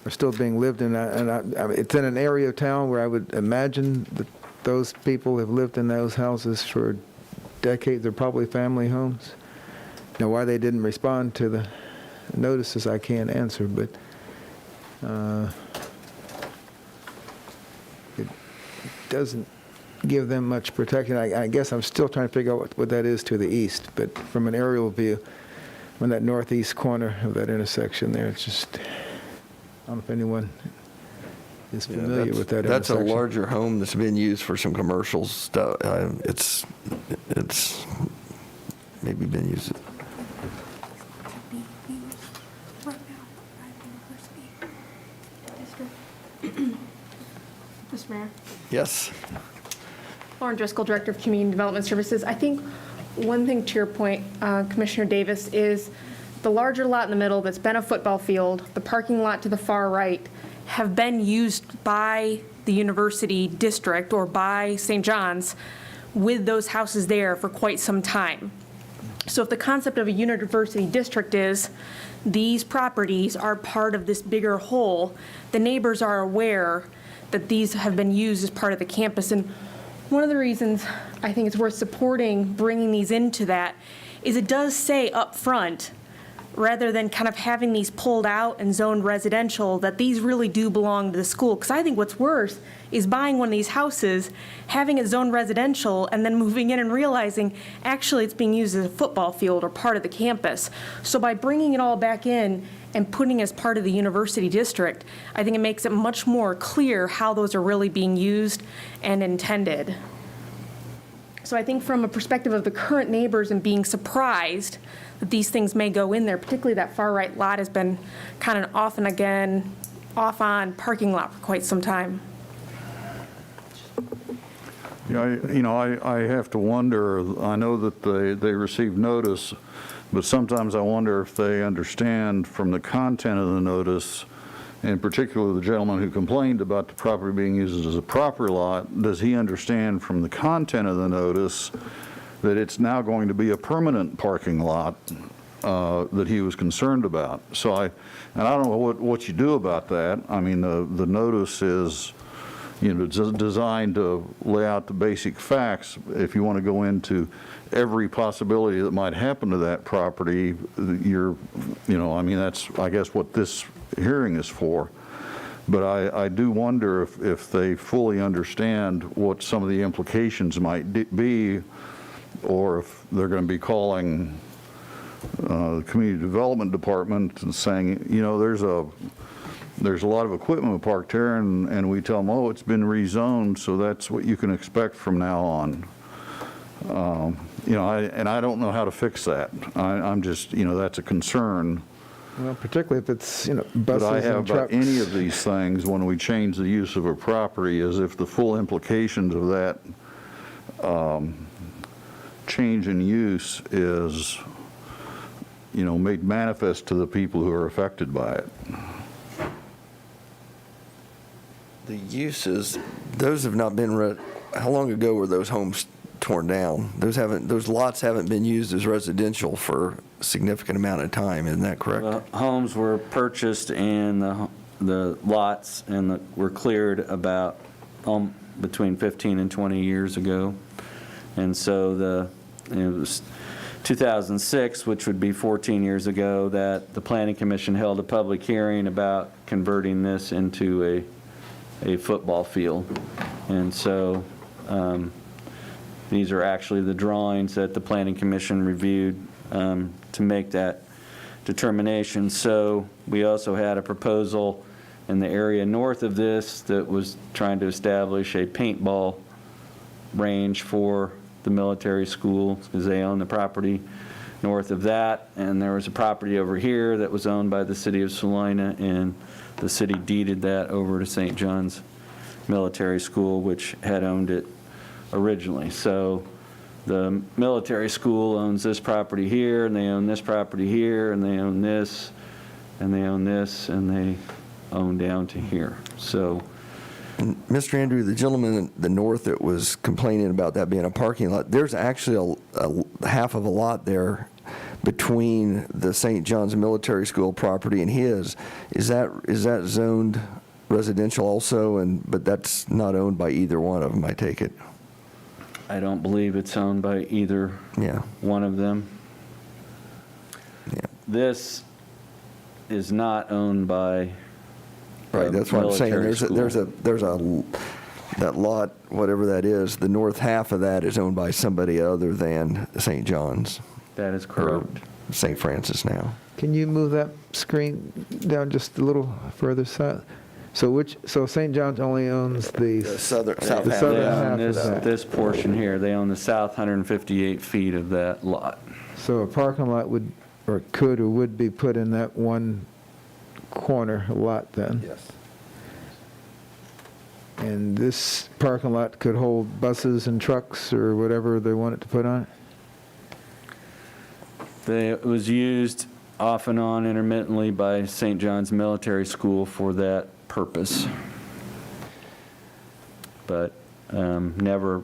S8: are still being lived in, it's in an area of town where I would imagine that those people have lived in those houses for decades. They're probably family homes. Now, why they didn't respond to the notices, I can't answer, but it doesn't give them much protection. I guess I'm still trying to figure out what that is to the east, but from an aerial view, on that northeast corner of that intersection there, it's just, I don't know if anyone is familiar with that
S1: That's a
S8: intersection.
S1: larger home that's been used for some commercial stuff. It's maybe been used.
S18: Mr. Mayor.
S1: Yes.
S18: Lauren Driscoll, Director of Community Development Services. I think one thing to your point, Commissioner Davis, is the larger lot in the middle that's been a football field, the parking lot to the far right, have been used by the university district or by St. John's with those houses there for quite some time. So if the concept of a university district is these properties are part of this bigger whole, the neighbors are aware that these have been used as part of the campus. And one of the reasons I think it's worth supporting bringing these into that is it does say up front, rather than kind of having these pulled out and zoned residential, that these really do belong to the school. Because I think what's worse is buying one of these houses, having it zoned residential, and then moving in and realizing actually it's being used as a football field or part of the campus. So by bringing it all back in and putting it as part of the university district, I think it makes it much more clear how those are really being used and intended. So I think from a perspective of the current neighbors and being surprised that these things may go in there, particularly that far right lot has been kind of off on parking lot for quite some time.
S10: Yeah, I have to wonder, I know that they received notice, but sometimes I wonder if they understand from the content of the notice, in particular the gentleman who complained about the property being used as a property lot, does he understand from the content of the notice that it's now going to be a permanent parking lot that he was concerned about? So and I don't know what you do about that. I mean, the notice is, designed to lay out the basic facts. If you want to go into every possibility that might happen to that property, that's, I guess, what this hearing is for. But I do wonder if they fully understand what some of the implications might be, or if they're going to be calling the Community Development Department and saying, there's a lot of equipment parked here, and we tell them, oh, it's been rezoned, so that's what you can expect from now on. I don't know how to fix that. I'm just, that's a concern.
S8: Well, particularly if it's, buses and
S10: But
S8: trucks.
S10: I have about any of these things when we change the use of a property is if the full implications of that change in use is, made manifest to the people who are affected by it.
S1: The uses, those have not been, how long ago were those homes torn down? Those lots haven't been used as residential for a significant amount of time, isn't that correct?
S11: The homes were purchased and the lots were cleared about between 15 and 20 years ago. And so it was 2006, which would be 14 years ago, that the Planning Commission held a public hearing about converting this into a football field. And so these are actually the drawings that the Planning Commission reviewed to make that determination. So we also had a proposal in the area north of this that was trying to establish a paintball range for the military school, because they own the property north of that. And there was a property over here that was owned by the city of Salina, and the city deeded that over to St. John's Military School, which had owned it originally. So the military school owns this property here, and they own this property here, and they own this, and they own this, and they own down to here. So,
S1: And Mr. Andrew, the gentleman in the north that was complaining about that being a parking lot, there's actually a half of a lot there between the St. John's Military School property and his. Is that zoned residential also? But that's not owned by either one of them, I take it.
S11: I don't believe it's owned by either one of them.
S1: Yeah.
S11: This is not owned by
S1: Right, that's what I'm saying. There's that lot, whatever that is, the north half of that is owned by somebody other than St. John's.
S11: That is correct.
S1: St. Francis now.
S8: Can you move that screen down just a little further south? So St. John's only owns the
S1: south
S11: They
S1: half.
S11: own this portion here. They own the south 158 feet of that lot.
S8: So a parking lot would be put in that one corner lot then?
S1: Yes.
S8: And this parking lot could hold buses and trucks or whatever they want it to put on it?
S11: It was used off and on intermittently by St. John's Military School for that purpose. But never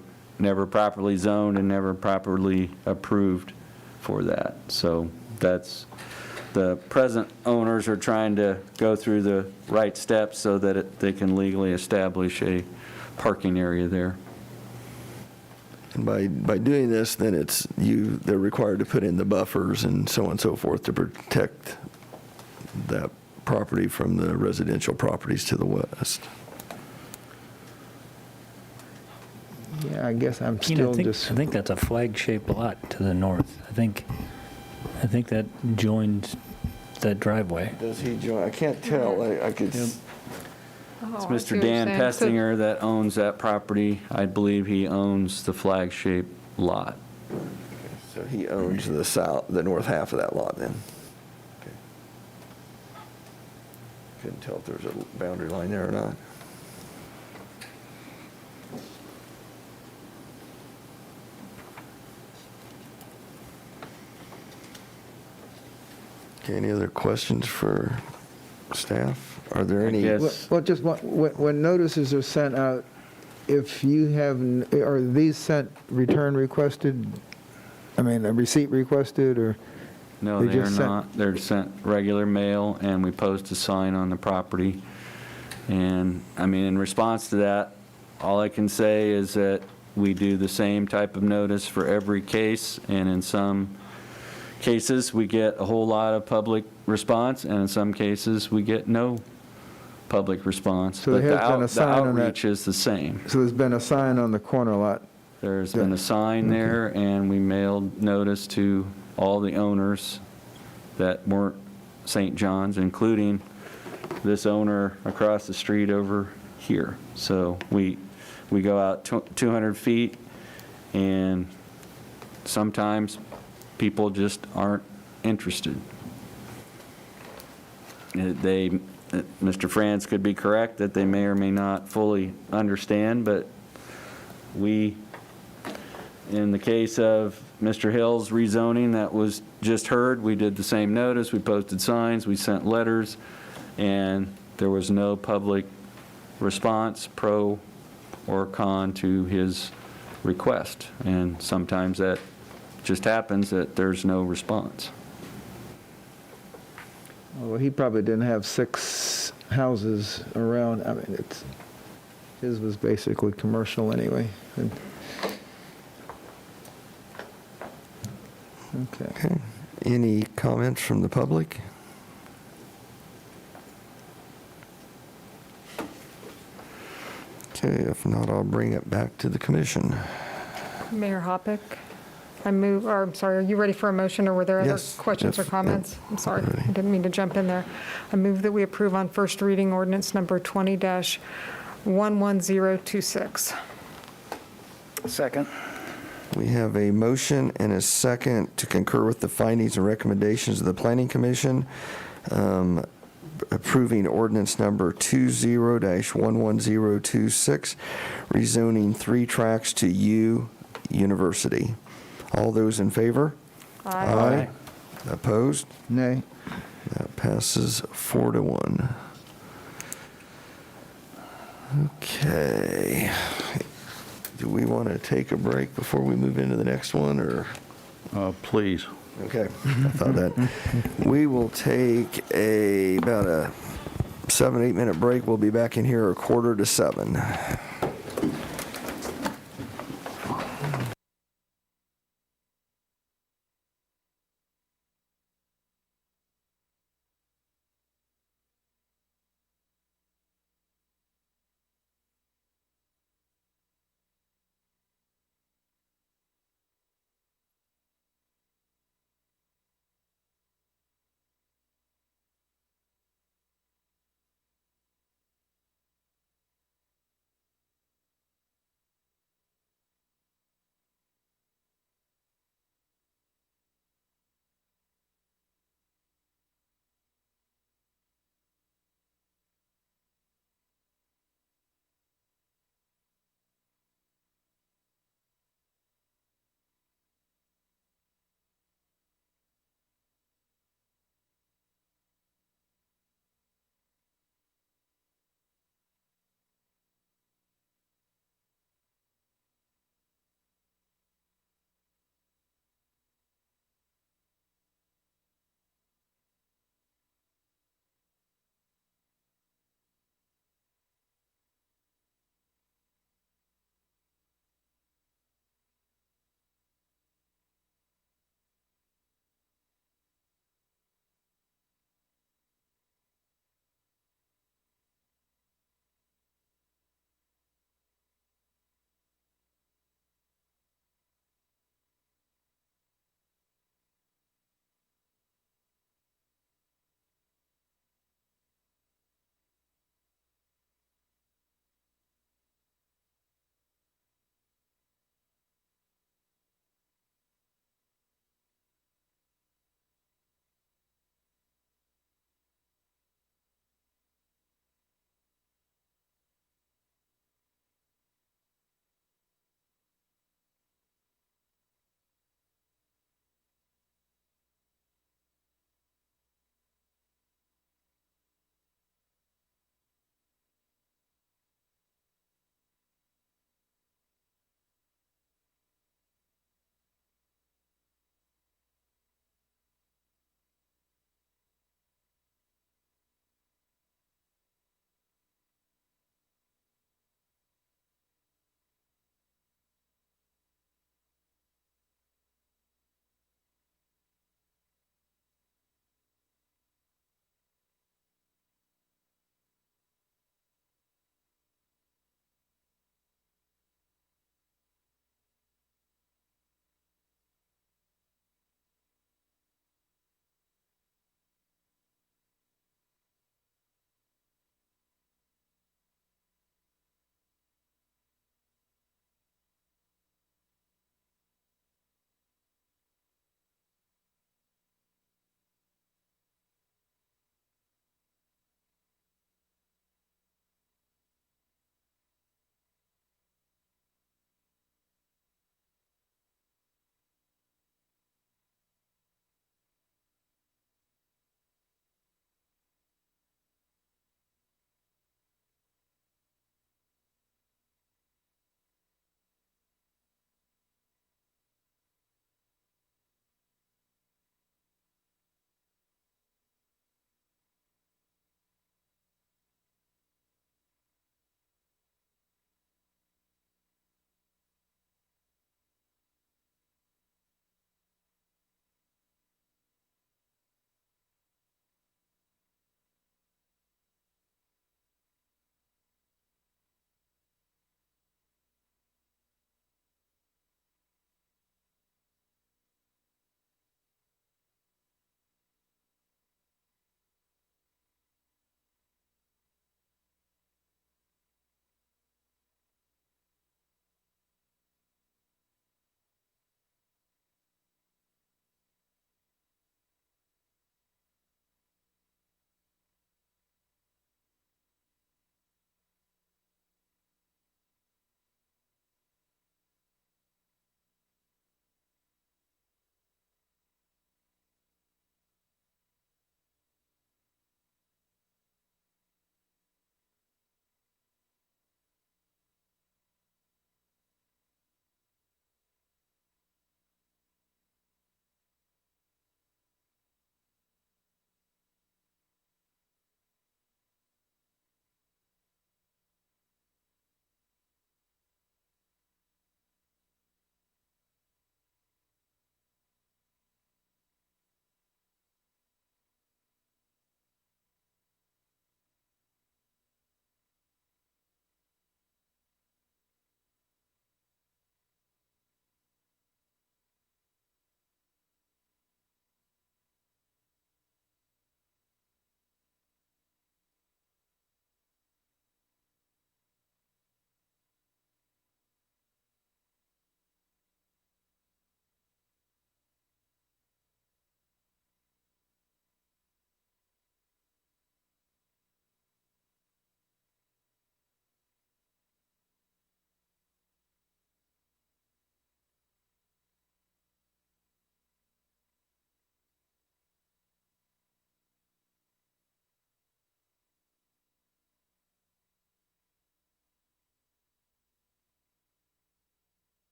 S11: properly zoned and never properly approved for that. So that's, the present owners are trying to go through the right steps so that they can legally establish a parking area there.
S1: And by doing this, then they're required to put in the buffers and so on and so forth to protect that property from the residential properties to the west.
S8: Yeah, I guess I'm
S9: You know,
S8: still just,
S9: I think that's a flag-shaped lot to the north. I think that joins that driveway.
S1: Does he join? I can't tell. I could.
S11: It's
S2: Oh, I see
S11: Mr.
S2: what you're
S11: Dan
S2: saying. So-
S11: Pestinger that owns that property. I believe he owns the flag-shaped lot.
S1: So he owns the north half of that lot then. Okay. Couldn't tell if there was a boundary line there or not. Okay, any other questions for staff? Are there any?
S11: Yes.
S8: well, just when notices are sent out, if you have, are these sent return requested? I mean, a receipt requested, or?
S11: No,
S8: They
S11: they are
S8: just sent-
S11: not. They're sent regular mail, and we post a sign on the property. And, I mean, in response to that, all I can say is that we do the same type of notice for every case, and in some cases, we get a whole lot of public response, and in some cases, we get no public response.
S8: So there
S11: But
S8: has been a
S11: the
S8: sign on that-
S11: outreach is the same.
S8: So there's been a sign on the corner lot.
S11: There's been a sign there, and we mailed notice to all the owners that weren't St. John's, including this owner across the street over here. So we go out 200 feet, and sometimes people just aren't interested. Mr. Franz could be correct that they may or may not fully understand, but we, in the case of Mr. Hill's rezoning that was just heard, we did the same notice, we posted signs, we sent letters, and there was no public response, pro or con, to his request. And sometimes that just happens that there's no response.
S8: Well, he probably didn't have 6 houses around. I mean, his was basically commercial anyway. Okay.
S1: Any comments from the public? Okay, if not, I'll bring it back to the commission.
S2: Mayor Hoppick, I'm sorry, are you ready for a motion, or were there other
S1: Yes,
S2: questions or
S1: yes,
S2: comments?
S1: yeah,
S2: I'm sorry,
S1: ready.
S2: I didn't mean to jump in there. I move that we approve on first reading ordinance number 20-11026.
S4: Second.
S1: We have a motion and a second to concur with the findings and recommendations of the Planning Commission, approving ordinance number 20-11026, rezoning 3 tracks to U University. All those in favor?
S2: Aye.
S1: Opposed?
S8: Nay.
S1: That passes 4-1. Okay. Do we want to take a break before we move into the next one, or?
S10: Please.
S1: Okay, I thought that. We will take about a 7-8 minute break. We'll be back in here 6:45.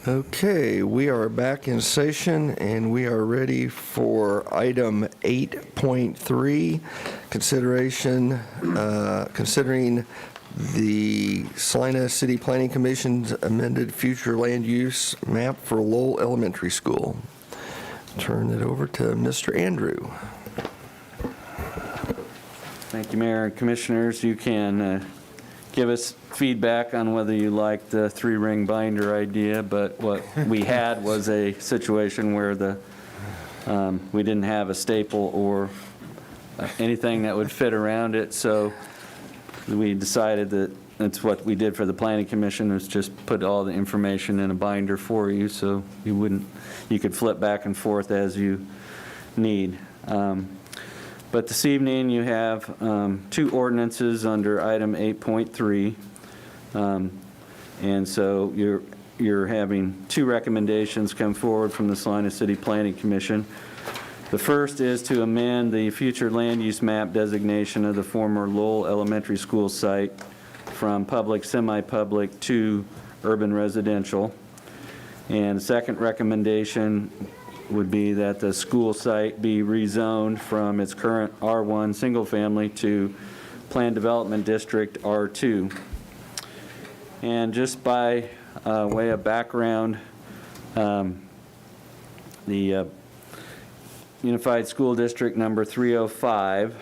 S1: Okay, we are back in session, and we are ready for item 8.3, considering the Salina City Planning Commission's amended future land use map for Lowell Elementary School. Turn it over to Mr. Andrew.
S11: Thank you, Mayor and Commissioners. You can give us feedback on whether you like the three-ring binder idea, but what we had was a situation where we didn't have a staple or anything that would fit around it, so we decided that that's what we did for the Planning Commission, is just put all the information in a binder for you, so you could flip back and forth as you need. But this evening, you have two ordinances under item 8.3. And so you're having two recommendations come forward from the Salina City Planning Commission. The first is to amend the future land use map designation of the former Lowell Elementary School site from public, semi-public to urban residential. And the second recommendation would be that the school site be rezoned from its current R1 single family to Planned Development District R2. And just by way of background, the Unified School District number 305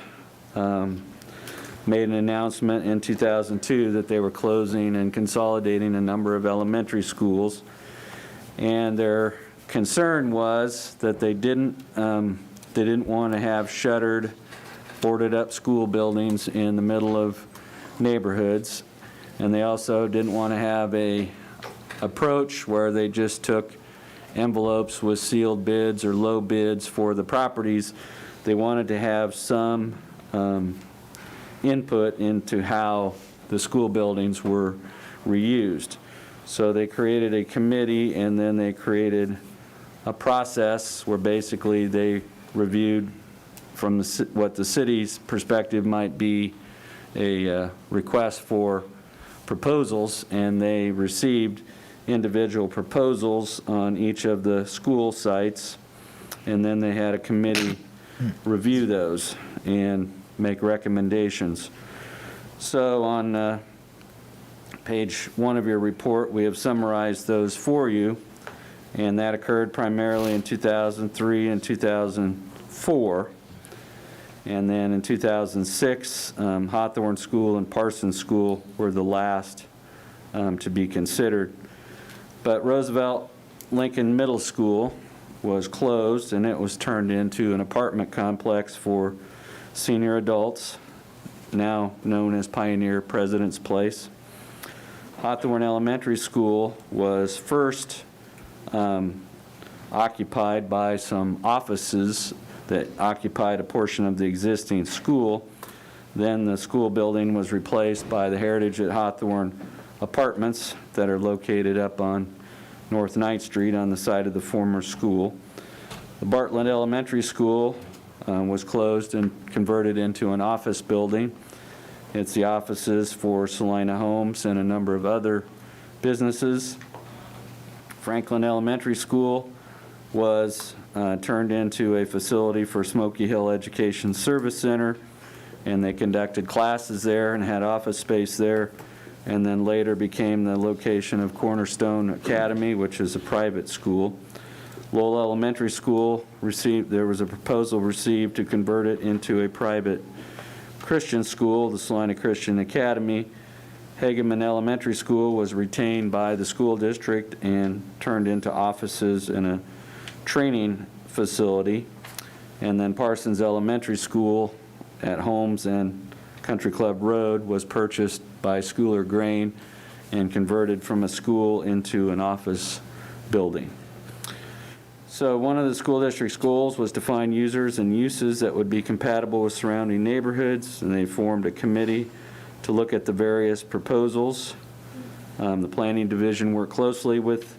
S11: made an announcement in 2002 that they were closing and consolidating a number of elementary schools, and their concern was that they didn't want to have shuttered, boarded up school buildings in the middle of neighborhoods, and they also didn't want to have a approach where they just took envelopes with sealed bids or low bids for the properties. They wanted to have some input into how the school buildings were reused. So they created a committee, and then they created a process where basically they reviewed from what the city's perspective might be a request for proposals, and they received individual proposals on each of the school sites, and then they had a committee review those and make recommendations. So on page 1 of your report, we have summarized those for you, and that occurred primarily in 2003 and 2004. And then in 2006, Hawthorne School and Parsons School were the last to be considered. But Roosevelt Lincoln Middle School was closed, and it was turned into an apartment complex for senior adults, now known as Pioneer President's Place. Hawthorne Elementary School was first occupied by some offices that occupied a portion of the existing school. Then the school building was replaced by the Heritage at Hawthorne apartments that are located up on North 9th Street on the site of the former school. The Bartlett Elementary School was closed and converted into an office building. It's the offices for Salina Homes and a number of other businesses. Franklin Elementary School was turned into a facility for Smoky Hill Education Service Center, and they conducted classes there and had office space there, and then later became the location of Cornerstone Academy, which is a private school. Lowell Elementary School there was a proposal received to convert it into a private Christian school, the Salina Christian Academy. Hageman Elementary School was retained by the school district and turned into offices and a training facility. And then Parsons Elementary School at Holmes and Country Club Road was purchased by Schooler Grain and converted from a school into an office building. So one of the school district's goals was to find users and uses that would be compatible with surrounding neighborhoods, and they formed a committee to look at the various proposals. The planning division worked closely with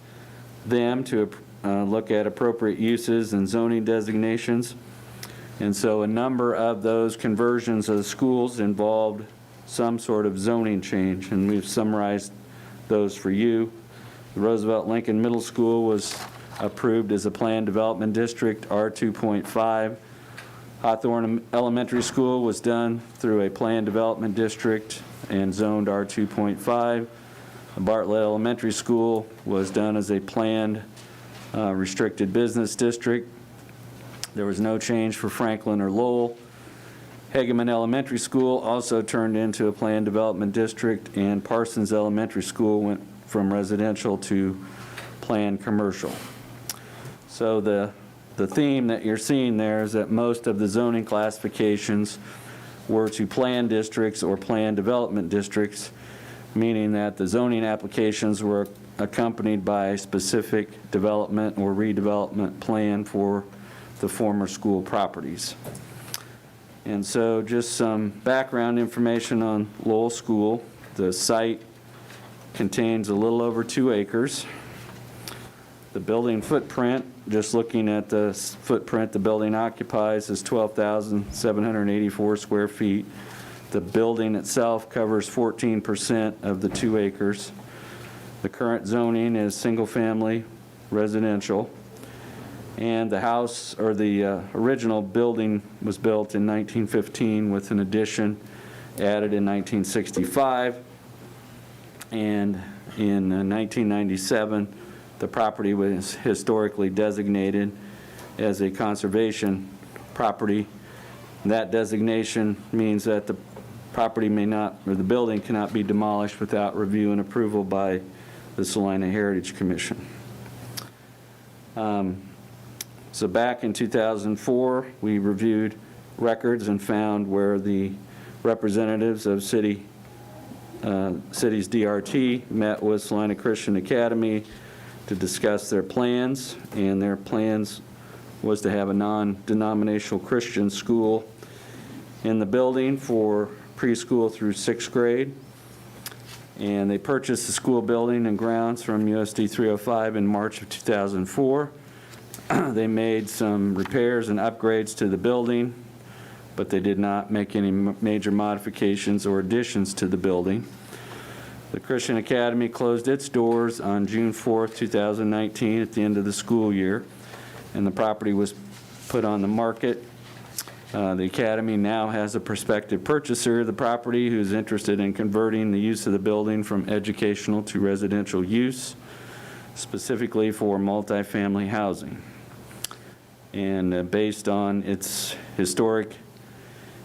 S11: them to look at appropriate uses and zoning designations. And so a number of those conversions of the schools involved some sort of zoning change, and we've summarized those for you. The Roosevelt Lincoln Middle School was approved as a planned development district, R2.5. Hawthorne Elementary School was done through a planned development district and zoned R2.5. Bartlett Elementary School was done as a planned restricted business district. There was no change for Franklin or Lowell. Hageman Elementary School also turned into a planned development district, and Parsons Elementary School went from residential to planned commercial. So the theme that you're seeing there is that most of the zoning classifications were to planned districts or planned development districts, meaning that the zoning applications were accompanied by a specific development or redevelopment plan for the former school properties. And so just some background information on Lowell School. The site contains a little over 2 acres. The building footprint, just looking at the footprint the building occupies, is 12,784 square feet. The building itself covers 14% of the 2 acres. The current zoning is single-family residential. And the house, or the original building, was built in 1915 with an addition added in 1965. And in 1997, the property was historically designated as a conservation property. That designation means that the property may not, or the building cannot be demolished without review and approval by the Salina Heritage Commission. So back in 2004, we reviewed records and found where the representatives of city's DRT met with Salina Christian Academy to discuss their plans, and their plans was to have a non-denominational Christian school in the building for preschool through 6th grade. And they purchased the school building and grounds from USD 305 in March of 2004. They made some repairs and upgrades to the building, but they did not make any major modifications or additions to the building. The Christian Academy closed its doors on June 4th, 2019 at the end of the school year, and the property was put on the market. The Academy now has a prospective purchaser of the property who's interested in converting the use of the building from educational to residential use, specifically for multifamily housing. And based on its historic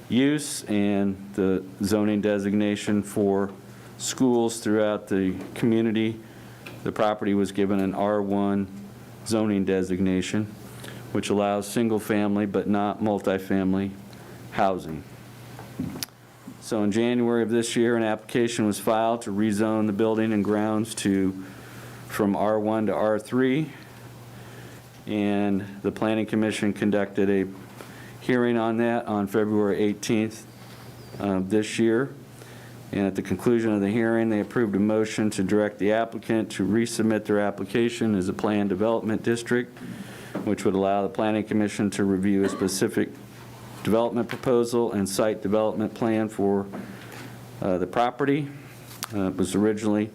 S11: use and the zoning designation for schools throughout the community, the property was given an R1 zoning designation, which allows single-family but not multifamily housing. So in January of this year, an application was filed to rezone the building and grounds from R1 to R3, and the Planning Commission conducted a hearing on that on February 18th this year. And at the conclusion of the hearing, they approved a motion to direct the applicant to resubmit their application as a planned development district, which would allow the Planning Commission to review a specific development proposal and site development plan for the property. It was originally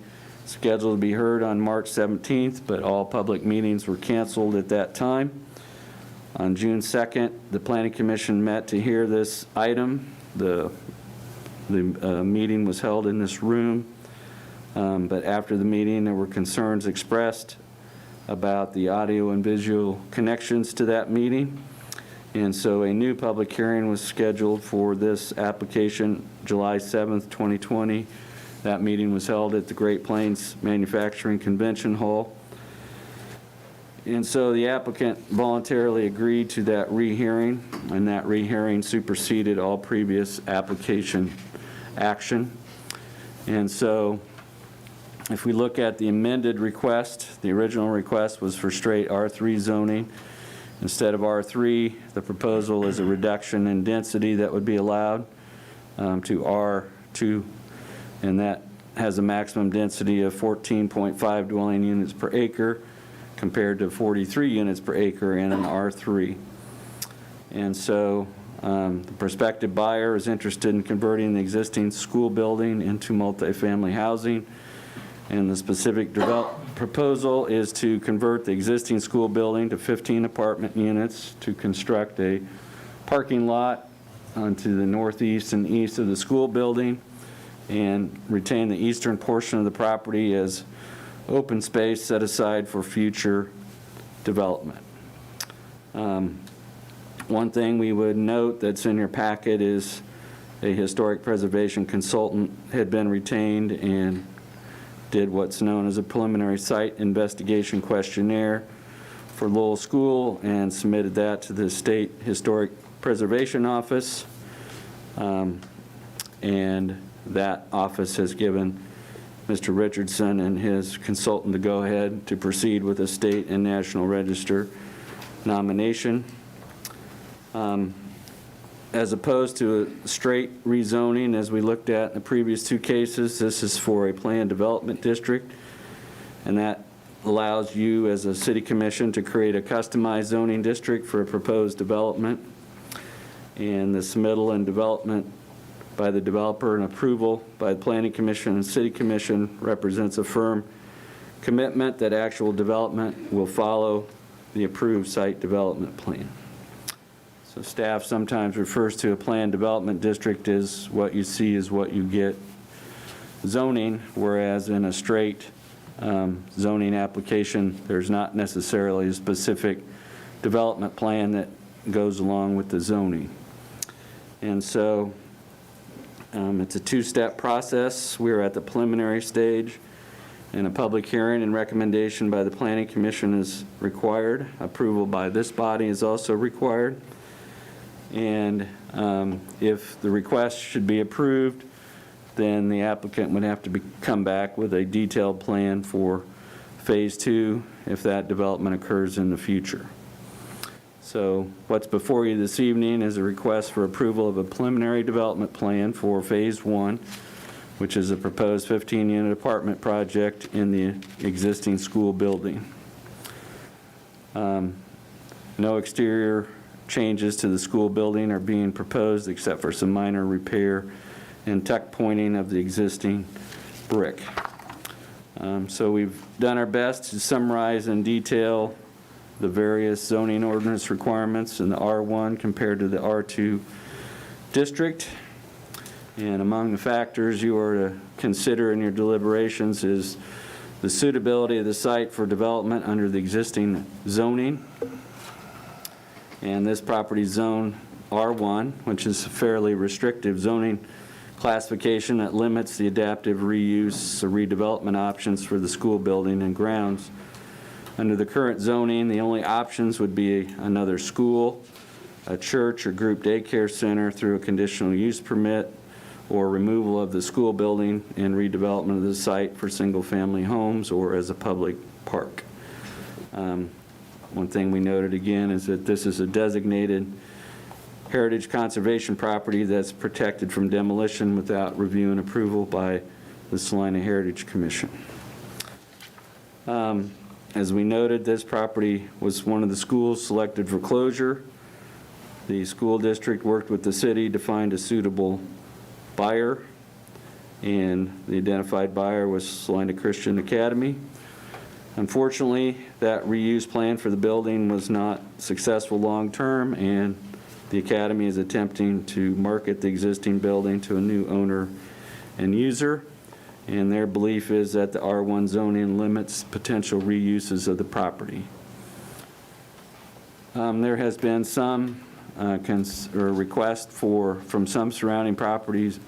S11: scheduled to be heard on March 17th, but all public meetings were canceled at that time. On June 2nd, the Planning Commission met to hear this item. The meeting was held in this room, but after the meeting, there were concerns expressed about the audio and visual connections to that meeting. And so a new public hearing was scheduled for this application July 7th, 2020. That meeting was held at the Great Plains Manufacturing Convention Hall. And so the applicant voluntarily agreed to that rehearing, and that rehearing superseded all previous application action. And so if we look at the amended request, the original request was for straight R3 zoning. Instead of R3, the proposal is a reduction in density that would be allowed to R2, and that has a maximum density of 14.5 dwelling units per acre compared to 43 units per acre in an R3. And so the prospective buyer is interested in converting the existing school building into multifamily housing. And the specific proposal is to convert the existing school building to 15 apartment units, to construct a parking lot onto the northeast and east of the school building, and retain the eastern portion of the property as open space set aside for future development. One thing we would note that's in your packet is a historic preservation consultant had been retained and did what's known as a preliminary site investigation questionnaire for Lowell School and submitted that to the State Historic Preservation Office. And that office has given Mr. Richardson and his consultant the go-ahead to proceed with a state and national register nomination. As opposed to a straight rezoning, as we looked at in the previous two cases, this is for a planned development district, and that allows you as a city commission to create a customized zoning district for a proposed development. And the submittal and development by the developer and approval by the Planning Commission and City Commission represents a firm commitment that actual development will follow the approved site development plan. So staff sometimes refers to a planned development district as what you see is what you get zoning, whereas in a straight zoning application, there's not necessarily a specific development plan that goes along with the zoning. And so it's a two-step process. We're at the preliminary stage, and a public hearing and recommendation by the Planning Commission is required. Approval by this body is also required. And if the request should be approved, then the applicant would have to come back with a detailed plan for Phase 2 if that development occurs in the future. So what's before you this evening is a request for approval of a preliminary development plan for Phase 1, which is a proposed 15-unit apartment project in the existing school building. No exterior changes to the school building are being proposed except for some minor repair and tuck pointing of the existing brick. So we've done our best to summarize in detail the various zoning ordinance requirements in the R1 compared to the R2 district. And among the factors you are to consider in your deliberations is the suitability of the site for development under the existing zoning. And this property zone R1, which is a fairly restrictive zoning classification that limits the adaptive reuse or redevelopment options for the school building and grounds. Under the current zoning, the only options would be another school, a church or group daycare center through a conditional use permit, or removal of the school building and redevelopment of the site for single-family homes or as a public park. One thing we noted again is that this is a designated heritage conservation property that's protected from demolition without review and approval by the Salina Heritage Commission. As we noted, this property was one of the schools selected for closure. The school district worked with the city to find a suitable buyer, and the identified buyer was Salina Christian Academy. Unfortunately, that reuse plan for the building was not successful long-term, and the Academy is attempting to market the existing building to a new owner and user, and their belief is that the R1 zoning limits potential reuses of the property. There has been some request from some surrounding properties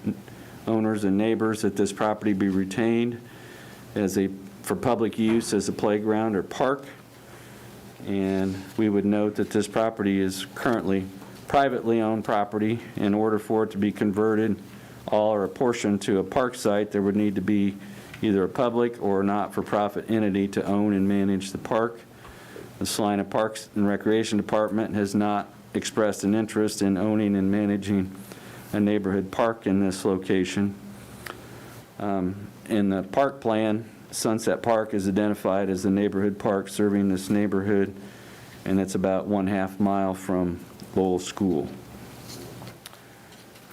S11: owners and neighbors that this property be retained for public use as a playground or park. And we would note that this property is currently privately owned property. In order for it to be converted, all or a portion, to a park site, there would need to be either a public or not-for-profit entity to own and manage the park. The Salina Parks and Recreation Department has not expressed an interest in owning and managing a neighborhood park in this location. In the park plan, Sunset Park is identified as the neighborhood park serving this neighborhood, and it's about 1/2 mile from Lowell School.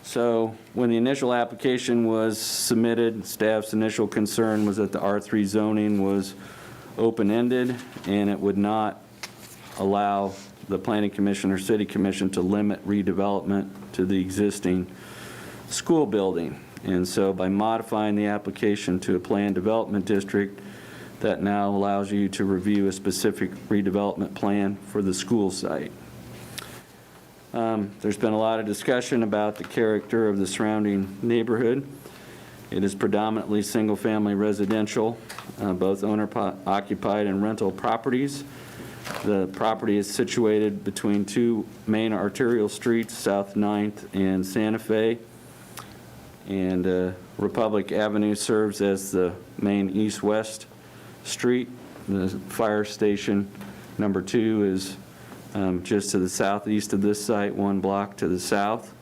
S11: So So when the initial application was submitted, staff's initial concern was that the R3 zoning was open-ended and it would not allow the Planning Commission or City Commission to limit redevelopment to the existing school building. And so by modifying the application to a planned development district, that now allows you to review a specific redevelopment plan for the school site. There's been a lot of discussion about the character of the surrounding neighborhood. It is predominantly single-family residential, both owner-occupied and rental properties. The property is situated between two main arterial streets, South 9th and Santa Fe. And Republic Avenue serves as the main east-west street. The fire station number 2 is just to the southeast of this site, 1 block to the south.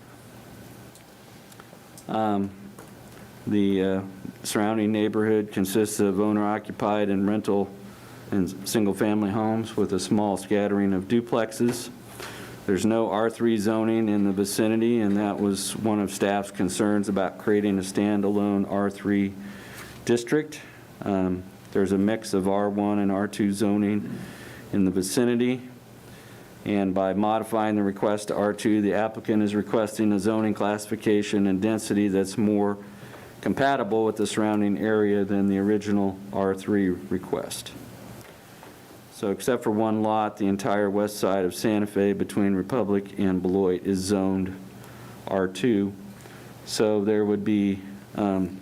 S11: The surrounding neighborhood consists of owner-occupied and rental and single-family homes with a small scattering of duplexes. There's no R3 zoning in the vicinity, and that was one of staff's concerns about creating a standalone R3 district. There's a mix of R1 and R2 zoning in the vicinity. And by modifying the request to R2, the applicant is requesting a zoning classification and density that's more compatible with the surrounding area than the original R3 request. So except for one lot, the entire west side of Santa Fe between Republic and Beloit is zoned R2. So there would be,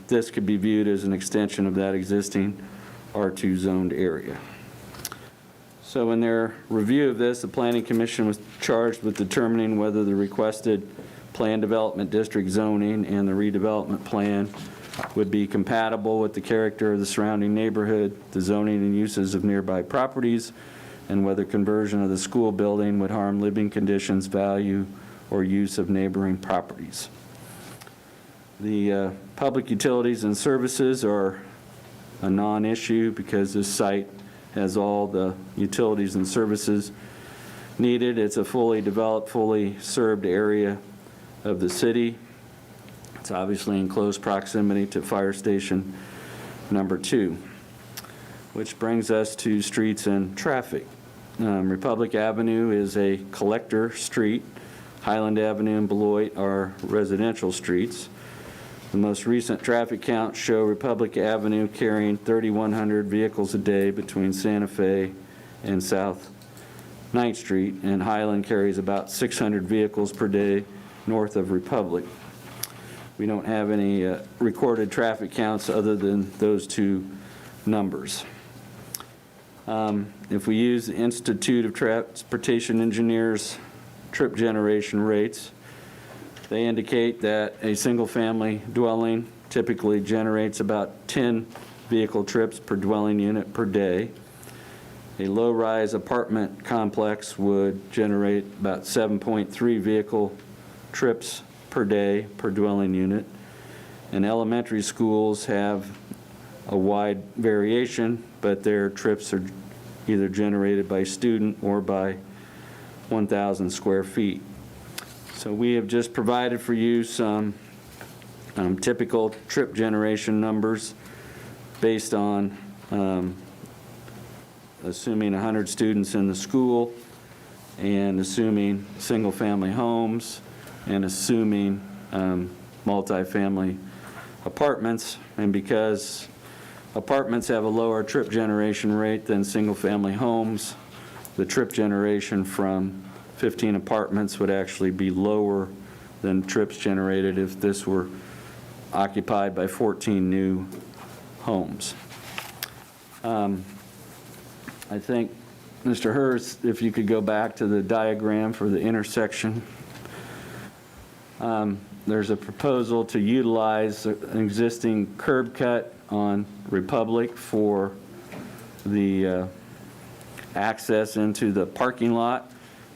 S11: this could be viewed as an extension of that existing R2 zoned area. So in their review of this, the Planning Commission was charged with determining whether the requested planned development district zoning and the redevelopment plan would be compatible with the character of the surrounding neighborhood, the zoning and uses of nearby properties, and whether conversion of the school building would harm living conditions, value, or use of neighboring properties. The public utilities and services are a non-issue because this site has all the utilities and services needed. It's a fully developed, fully served area of the city. It's obviously in close proximity to Fire Station number 2, which brings us to streets and traffic. Republic Avenue is a collector street. Highland Avenue and Beloit are residential streets. The most recent traffic counts show Republic Avenue carrying 3,100 vehicles a day between Santa Fe and South 9th Street, and Highland carries about 600 vehicles per day north of Republic. We don't have any recorded traffic counts other than those two numbers. If we use the Institute of Transportation Engineers trip generation rates, they indicate that a single-family dwelling typically generates about 10 vehicle trips per dwelling unit per day. A low-rise apartment complex would generate about 7.3 vehicle trips per day per dwelling unit. And elementary schools have a wide variation, but their trips are either generated by student or by 1,000 square feet. So we have just provided for you some typical trip generation numbers based on assuming 100 students in the school and assuming single-family homes and assuming multifamily apartments. And because apartments have a lower trip generation rate than single-family homes, the trip generation from 15 apartments would actually be lower than trips generated if this were occupied by 14 new homes. I think, Mr. Hurst, if you could go back to the diagram for the intersection. There's a proposal to utilize an existing curb cut on Republic for the access into the parking lot.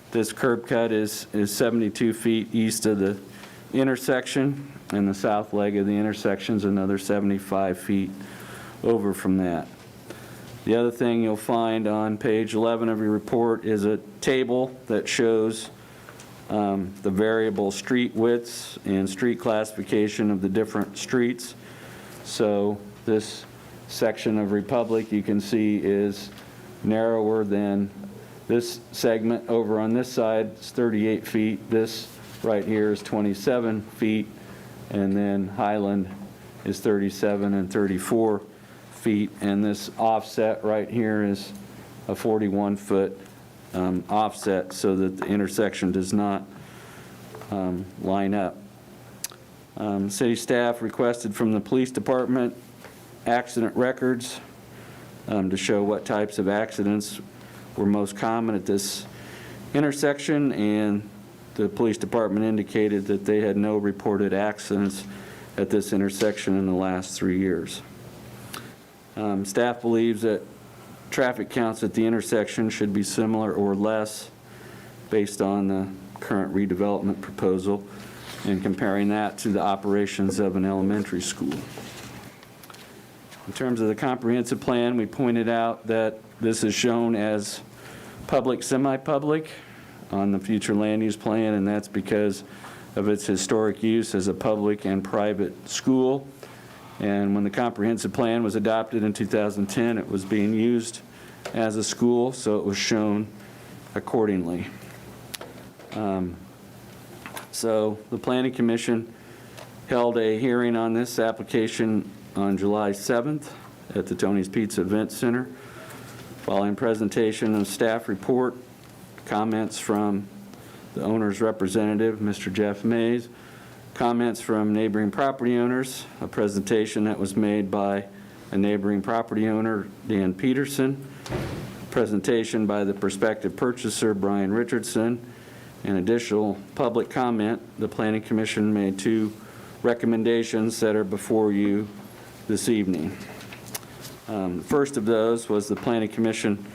S11: This curb cut is 72 feet east of the intersection, and the south leg of the intersection is another 75 feet over from that. The other thing you'll find on page 11 of your report is a table that shows the variable street widths and street classification of the different streets. So this section of Republic, you can see, is narrower than this segment over on this side. It's 38 feet. This right here is 27 feet, and then Highland is 37 and 34 feet, and this offset right here is a 41-foot offset, so that the intersection does not line up. City staff requested from the police department accident records to show what types of accidents were most common at this intersection, and the police department indicated that they had no reported accidents at this intersection in the last 3 years. Staff believes that traffic counts at the intersection should be similar or less based on the current redevelopment proposal, and comparing that to the operations of an elementary school. In terms of the comprehensive plan, we pointed out that this is shown as public, semi-public on the future land use plan, and that's because of its historic use as a public and private school. And when the comprehensive plan was adopted in 2010, it was being used as a school, so it was shown accordingly. So the Planning Commission held a hearing on this application on July 7th at the Tony's Pizza Event Center. Following presentation of staff report, comments from the owner's representative, Mr. Jeff Mays, comments from neighboring property owners, a presentation that was made by a neighboring property owner, Dan Peterson, presentation by the prospective purchaser, Brian Richardson, and additional public comment, the Planning Commission made 2 recommendations that are before you this evening. The first of those was the Planning Commission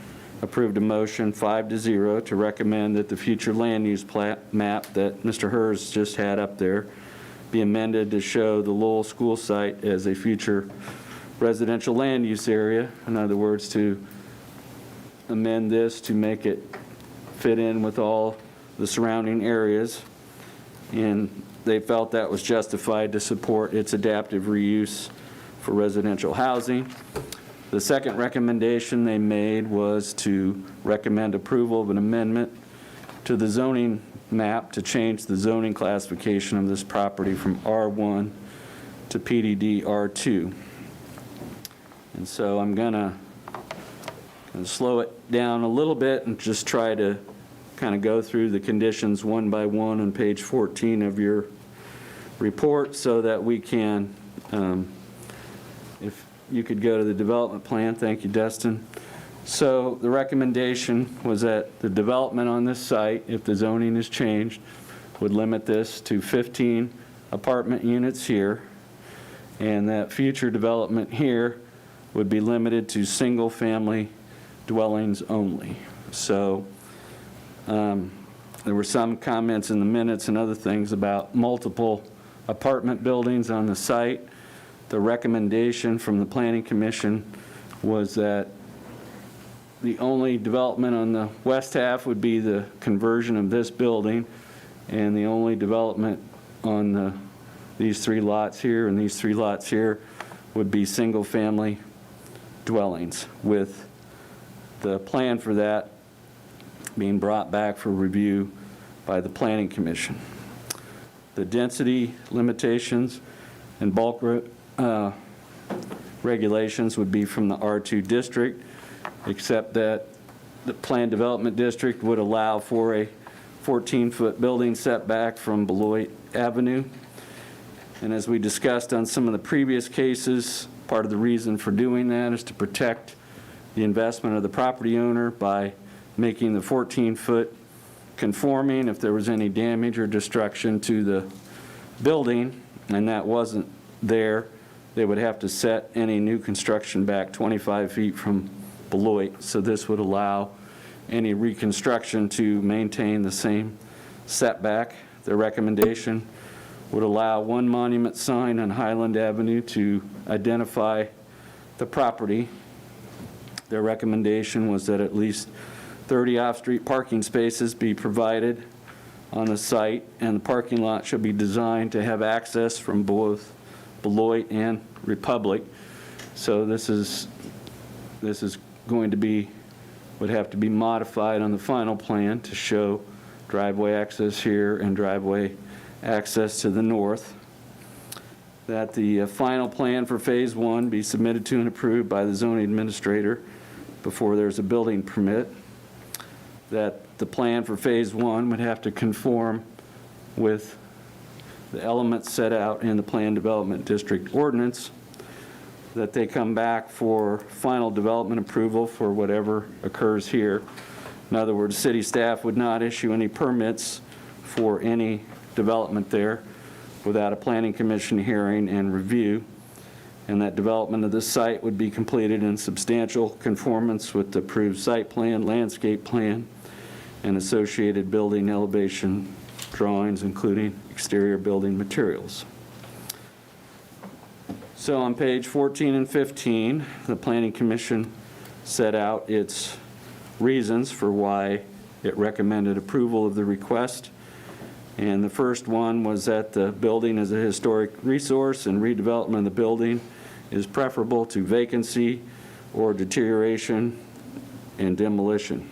S11: approved a motion 5-0 to recommend that the future land use map that Mr. Hers just had up there be amended to show the Lowell School site as a future residential land use area. In other words, to amend this to make it fit in with all the surrounding areas, and they felt that was justified to support its adaptive reuse for residential housing. The second recommendation they made was to recommend approval of an amendment to the zoning map to change the zoning classification of this property from R1 to PDD R2. And so I'm gonna slow it down a little bit and just try to kind of go through the conditions one by one on page 14 of your report, so that we can, if you could go to the development plan. Thank you, Dustin. So the recommendation was that the development on this site, if the zoning is changed, would limit this to 15 apartment units here, and that future development here would be limited to single-family dwellings only. So there were some comments in the minutes and other things about multiple apartment buildings on the site. The recommendation from the Planning Commission was that the only development on the west half would be the conversion of this building, and the only development on these 3 lots here and these 3 lots here would be single-family dwellings, with the plan for that being brought back for review by the Planning Commission. The density limitations and bulk regulations would be from the R2 district, except that the planned development district would allow for a 14-foot building setback from Beloit Avenue. And as we discussed on some of the previous cases, part of the reason for doing that is to protect the investment of the property owner by making the 14-foot conforming if there was any damage or destruction to the building, and that wasn't there. They would have to set any new construction back 25 feet from Beloit, so this would allow any reconstruction to maintain the same setback. The recommendation would allow 1 monument sign on Highland Avenue to identify the property. Their recommendation was that at least 30 off-street parking spaces be provided on the site, and the parking lot shall be designed to have access from both Beloit and Republic. So this is going to be, would have to be modified on the final plan to show driveway access here and driveway access to the north. That the final plan for Phase 1 be submitted to and approved by the zoning administrator before there's a building permit. That the plan for Phase 1 would have to conform with the elements set out in the Plan Development District Ordinance. That they come back for final development approval for whatever occurs here. In other words, city staff would not issue any permits for any development there without a planning commission hearing and review, and that development of this site would be completed in substantial conformance with the approved site plan, landscape plan, and associated building elevation drawings, including exterior building materials. So on page 14 and 15, the Planning Commission set out its reasons for why it recommended approval of the request. And the first one was that the building is a historic resource, and redevelopment of the building is preferable to vacancy or deterioration and demolition.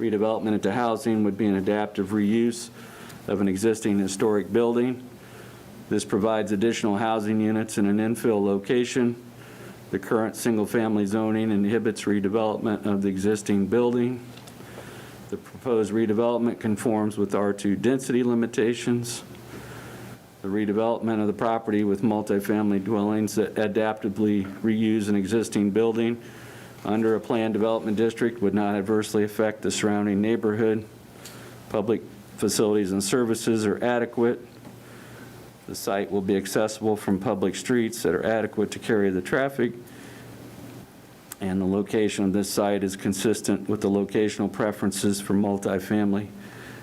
S11: Redevelopment into housing would be an adaptive reuse of an existing historic building. This provides additional housing units in an infill location. The current single-family zoning inhibits redevelopment of the existing building. The proposed redevelopment conforms with R2 density limitations. The redevelopment of the property with multifamily dwellings that adaptively reuse an existing building under a planned development district would not adversely affect the surrounding neighborhood. Public facilities and services are adequate. The site will be accessible from public streets that are adequate to carry the traffic. And the location of this site is consistent with the locational preferences for multifamily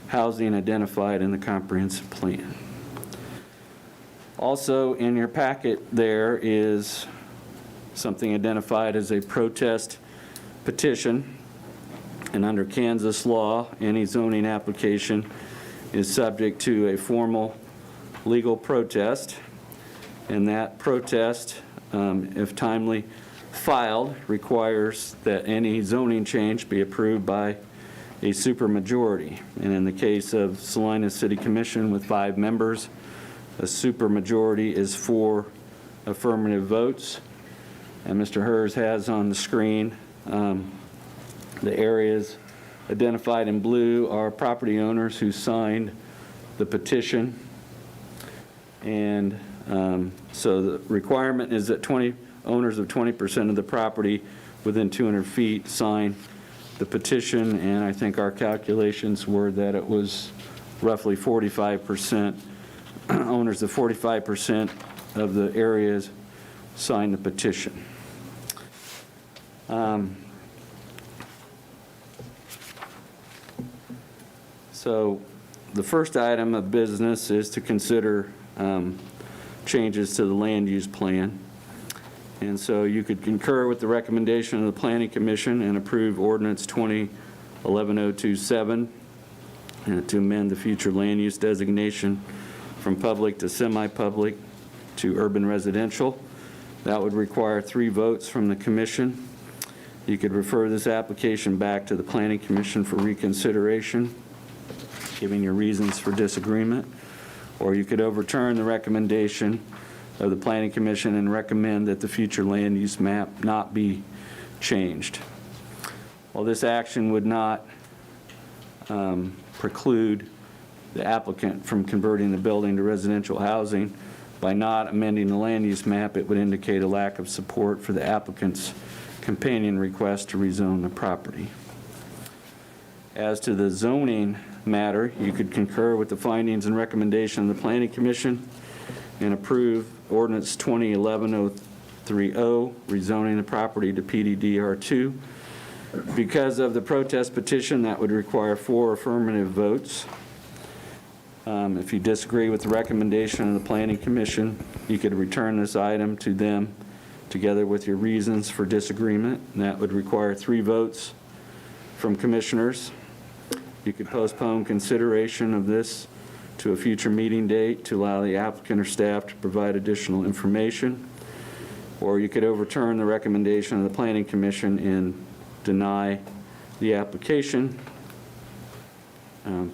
S11: housing identified in the comprehensive plan. Also in your packet there is something identified as a protest petition. And under Kansas law, any zoning application is subject to a formal legal protest. And that protest, if timely filed, requires that any zoning change be approved by a supermajority. And in the case of Salina City Commission with 5 members, a supermajority is 4 affirmative votes. And Mr. Hers has on the screen the areas identified in blue are property owners who signed the petition. And so the requirement is that owners of 20% of the property within 200 feet sign the petition, and I think our calculations were that it was roughly 45%, owners of 45% of the areas signed the petition. So the first item of business is to consider changes to the land use plan. And so you could concur with the recommendation of the Planning Commission and approve Ordinance 20-11027 to amend the future land use designation from public to semi-public to urban residential. That would require 3 votes from the commission. You could refer this application back to the Planning Commission for reconsideration, giving your reasons for disagreement, or you could overturn the recommendation of the Planning Commission and recommend that the future land use map not be changed. Well, this action would not preclude the applicant from converting the building to residential housing. By not amending the land use map, it would indicate a lack of support for the applicant's companion request to rezone the property. As to the zoning matter, you could concur with the findings and recommendation of the Planning Commission and approve Ordinance 20-11030, rezoning the property to PDD-R2. Because of the protest petition, that would require 4 affirmative votes. If you disagree with the recommendation of the Planning Commission, you could return this item to them together with your reasons for disagreement, and that would require 3 votes from commissioners. You could postpone consideration of this to a future meeting date to allow the applicant or staff to provide additional information, or you could overturn the recommendation of the Planning Commission and deny the application,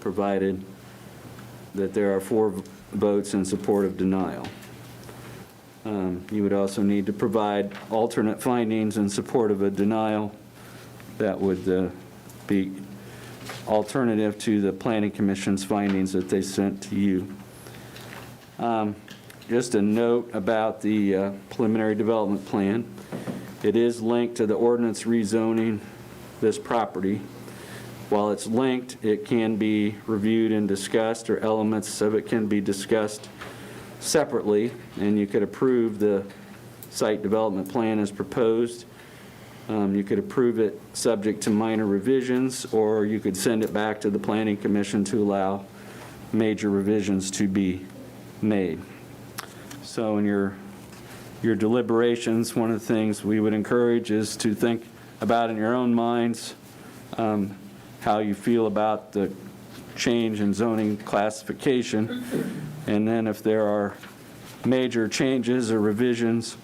S11: provided that there are 4 votes in support of denial. You would also need to provide alternate findings in support of a denial that would be alternative to the Planning Commission's findings that they sent to you. Just a note about the preliminary development plan. It is linked to the ordinance rezoning this property. While it's linked, it can be reviewed and discussed, or elements of it can be discussed separately, and you could approve the site development plan as proposed. You could approve it subject to minor revisions, or you could send it back to the Planning Commission to allow major revisions to be made. So in your deliberations, one of the things we would encourage is to think about in your own minds how you feel about the change in zoning classification, and then if there are major changes or revisions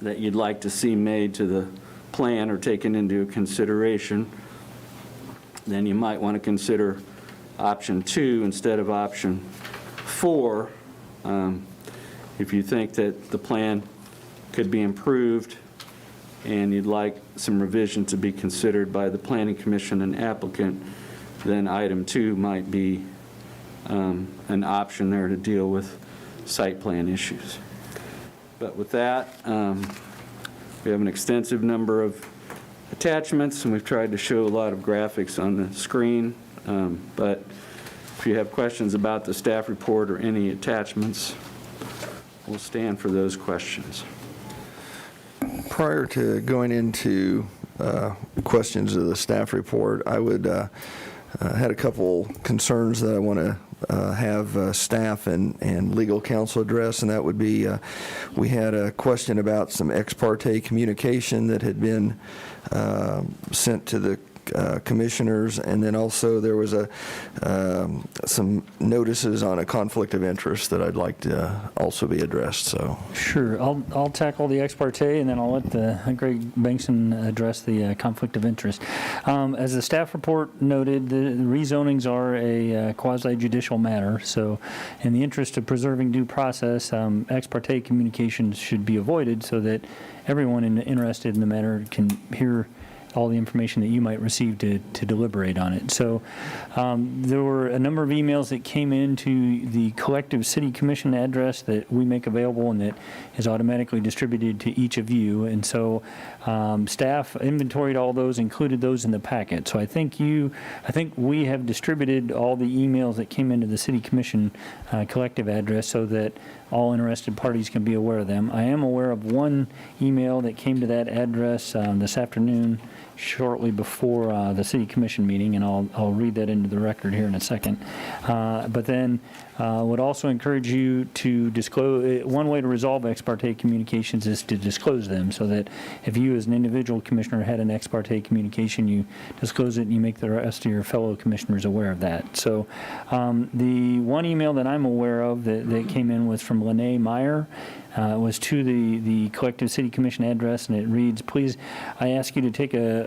S11: that you'd like to see made to the plan or taken into consideration, then you might want to consider option 2 instead of option 4. If you think that the plan could be improved and you'd like some revision to be considered by the Planning Commission and applicant, then item 2 might be an option there to deal with site plan issues. But with that, we have an extensive number of attachments, and we've tried to show a lot of graphics on the screen. But if you have questions about the staff report or any attachments, we'll stand for those questions.
S1: Prior to going into questions of the staff report, I would had a couple concerns that I want to have staff and legal counsel address, and that would be we had a question about some ex parte communication that had been sent to the commissioners, and then also there was some notices on a conflict of interest that I'd like to also be addressed. So
S9: Sure. I'll tackle the ex parte, and then I'll let Greg Bankson address the conflict of interest. As the staff report noted, the rezonings are a quasi-judicial matter, so in the interest of preserving due process, ex parte communications should be avoided so that everyone interested in the matter can hear all the information that you might receive to deliberate on it. So there were a number of emails that came into the collective city commission address that we make available and that is automatically distributed to each of you. And so staff inventoried all those, included those in the packet. So I think we have distributed all the emails that came into the city commission collective address so that all interested parties can be aware of them. I am aware of one email that came to that address this afternoon, shortly before the city commission meeting, and I'll read that into the record here in a second. But then would also encourage you to disclose. One way to resolve ex parte communications is to disclose them, so that if you as an individual commissioner had an ex parte communication, you disclose it and you make the rest of your fellow commissioners aware of that. So the one email that I'm aware of that came in was from Lene Meyer. It was to the collective city commission address, and it reads, "Please, I ask you to take a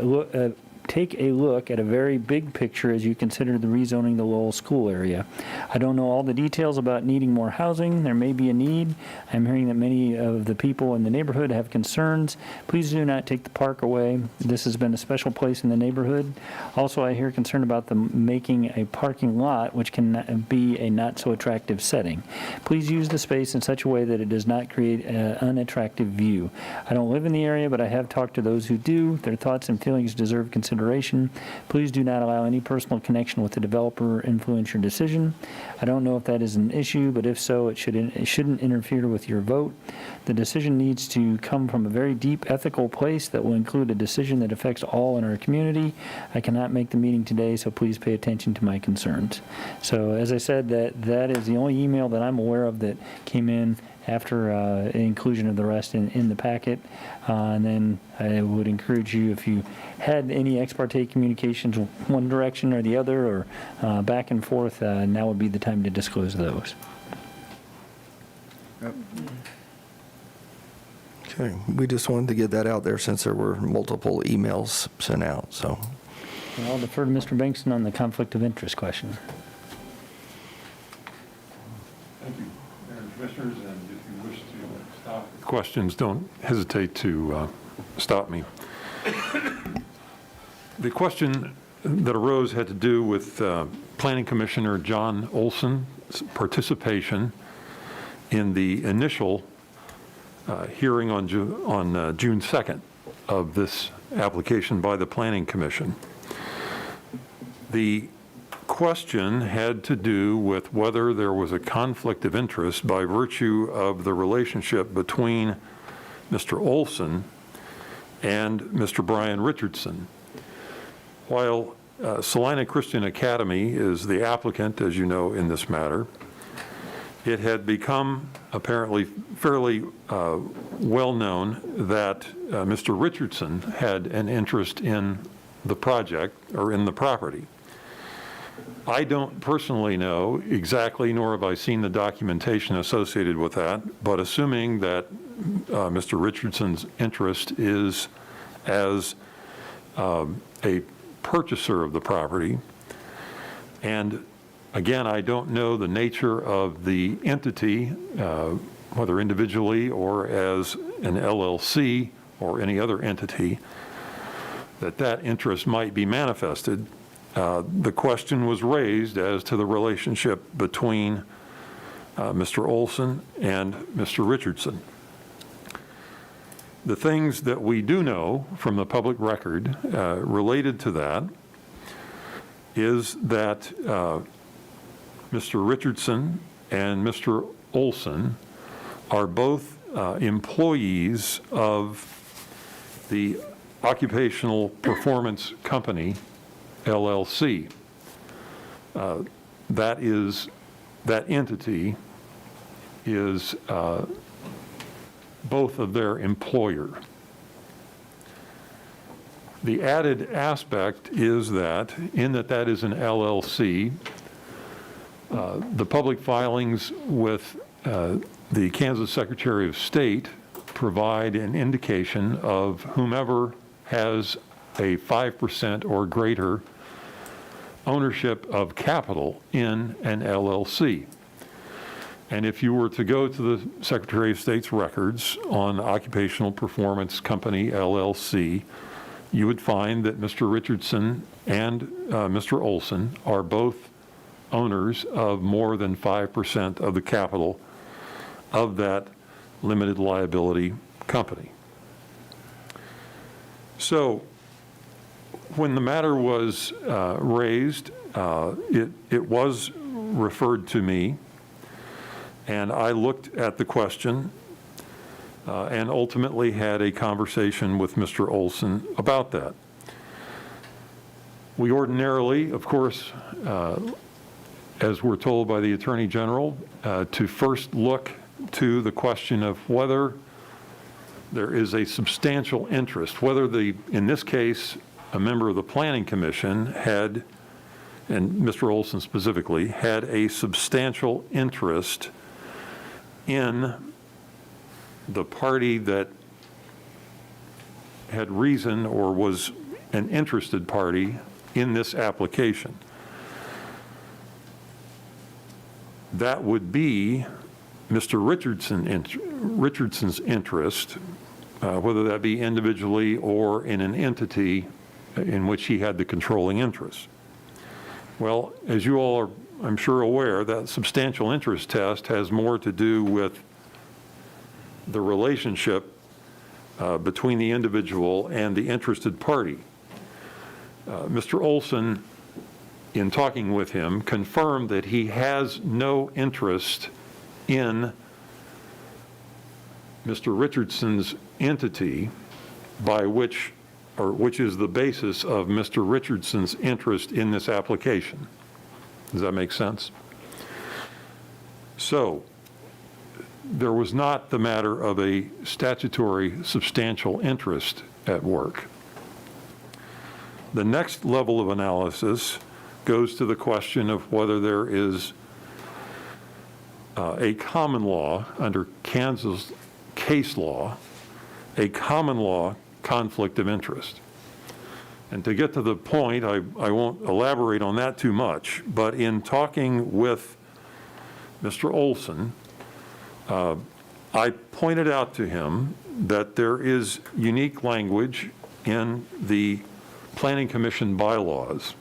S9: look at a very big picture as you consider the rezoning the Lowell School area. I don't know all the details about needing more housing. There may be a need. I'm hearing that many of the people in the neighborhood have concerns. Please do not take the park away. This has been a special place in the neighborhood. Also, I hear concern about them making a parking lot, which can be a not so attractive setting. Please use the space in such a way that it does not create an unattractive view. I don't live in the area, but I have talked to those who do. Their thoughts and feelings deserve consideration. Please do not allow any personal connection with the developer influence your decision. I don't know if that is an issue, but if so, it shouldn't interfere with your vote. The decision needs to come from a very deep ethical place that will include a decision that affects all in our community. I cannot make the meeting today, so please pay attention to my concerns." So as I said, that is the only email that I'm aware of that came in after inclusion of the rest in the packet. And then I would encourage you, if you had any ex parte communications one direction or the other, or back and forth, now would be the time to disclose those.
S1: Okay, we just wanted to get that out there since there were multiple emails sent out, so.
S9: I'll defer to Mr. Bankston on the conflict of interest question.
S15: Thank you, Mayor and Commissioners, and if you wish to stop questions, don't hesitate to stop me. The question that arose had to do with Planning Commissioner John Olson's participation in the initial hearing on June 2nd of this application by the Planning Commission. The question had to do with whether there was a conflict of interest by virtue of the relationship between Mr. Olson and Mr. Brian Richardson. While Salina Christian Academy is the applicant, as you know, in this matter, it had become apparently fairly well known that Mr. Richardson had an interest in the project or in the property. I don't personally know exactly, nor have I seen the documentation associated with that, but assuming that Mr. Richardson's interest is as a purchaser of the property, and again, I don't know the nature of the entity, whether individually or as an LLC or any other entity, that interest might be manifested. The question was raised as to the relationship between Mr. Olson and Mr. Richardson. The things that we do know from the public record related to that is that Mr. Richardson and Mr. Olson are both employees of the Occupational Performance Company, LLC. That entity is both of their employer. The added aspect is that, in that is an LLC, the public filings with the Kansas Secretary of State provide an indication of whomever has a 5% or greater ownership of capital in an LLC. And if you were to go to the Secretary of State's records on Occupational Performance Company, LLC, you would find that Mr. Richardson and Mr. Olson are both owners of more than 5% of the capital of that limited liability company. So when the matter was raised, it was referred to me, and I looked at the question and ultimately had a conversation with Mr. Olson about that. We ordinarily, of course, as we're told by the Attorney General, to first look to the question of whether there is a substantial interest, whether in this case, a member of the Planning Commission had, and Mr. Olson specifically, had a substantial interest in the party that had reason or was an interested party in this application. That would be Mr. Richardson's interest, whether that be individually or in an entity in which he had the controlling interest. Well, as you all are, I'm sure, aware, that substantial interest test has more to do with the relationship between the individual and the interested party. Mr. Olson, in talking with him, confirmed that he has no interest in Mr. Richardson's entity, which is the basis of Mr. Richardson's interest in this application. Does that make sense? So there was not the matter of a statutory substantial interest at work. The next level of analysis goes to the question of whether there is a common law under Kansas case law, a common law conflict of interest. And to get to the point, I won't elaborate on that too much, but in talking with Mr. Olson, I pointed out to him that there is unique language in the Planning Commission bylaws.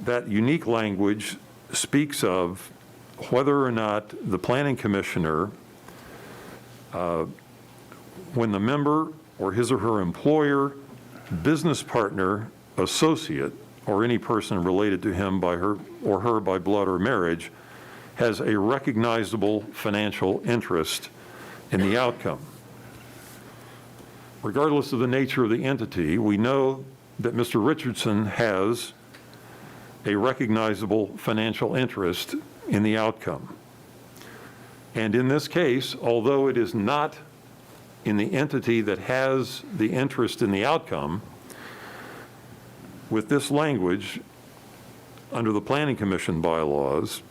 S15: That unique language speaks of whether or not the planning commissioner, when the member or his or her employer, business partner, associate, or any person related to him by her or her by blood or marriage, has a recognizable financial interest in the outcome. Regardless of the nature of the entity, we know that Mr. Richardson has a recognizable financial interest in the outcome. And in this case, although it is not in the entity that has the interest in the outcome, with this language, under the Planning Commission bylaws,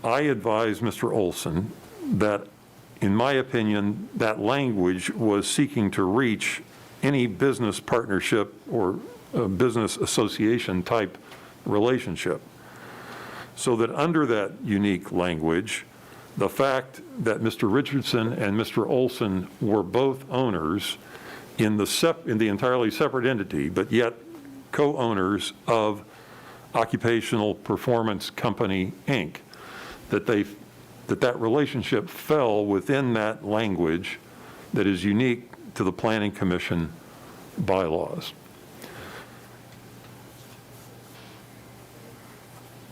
S15: I advise Mr. Olson that, in my opinion, that language was seeking to reach any business partnership or business association type relationship. So that under that unique language, the fact that Mr. Richardson and Mr. Olson were both owners in the entirely separate entity, but yet co-owners of Occupational Performance Company, Inc., that relationship fell within that language that is unique to the Planning Commission bylaws.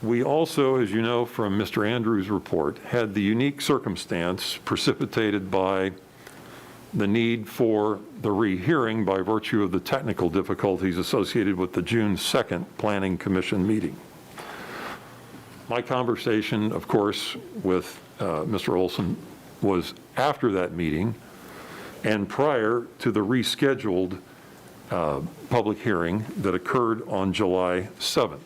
S15: We also, as you know from Mr. Andrews' report, had the unique circumstance precipitated by the need for the rehearing by virtue of the technical difficulties associated with the June 2nd Planning Commission meeting. My conversation, of course, with Mr. Olson was after that meeting and prior to the rescheduled public hearing that occurred on July 7th.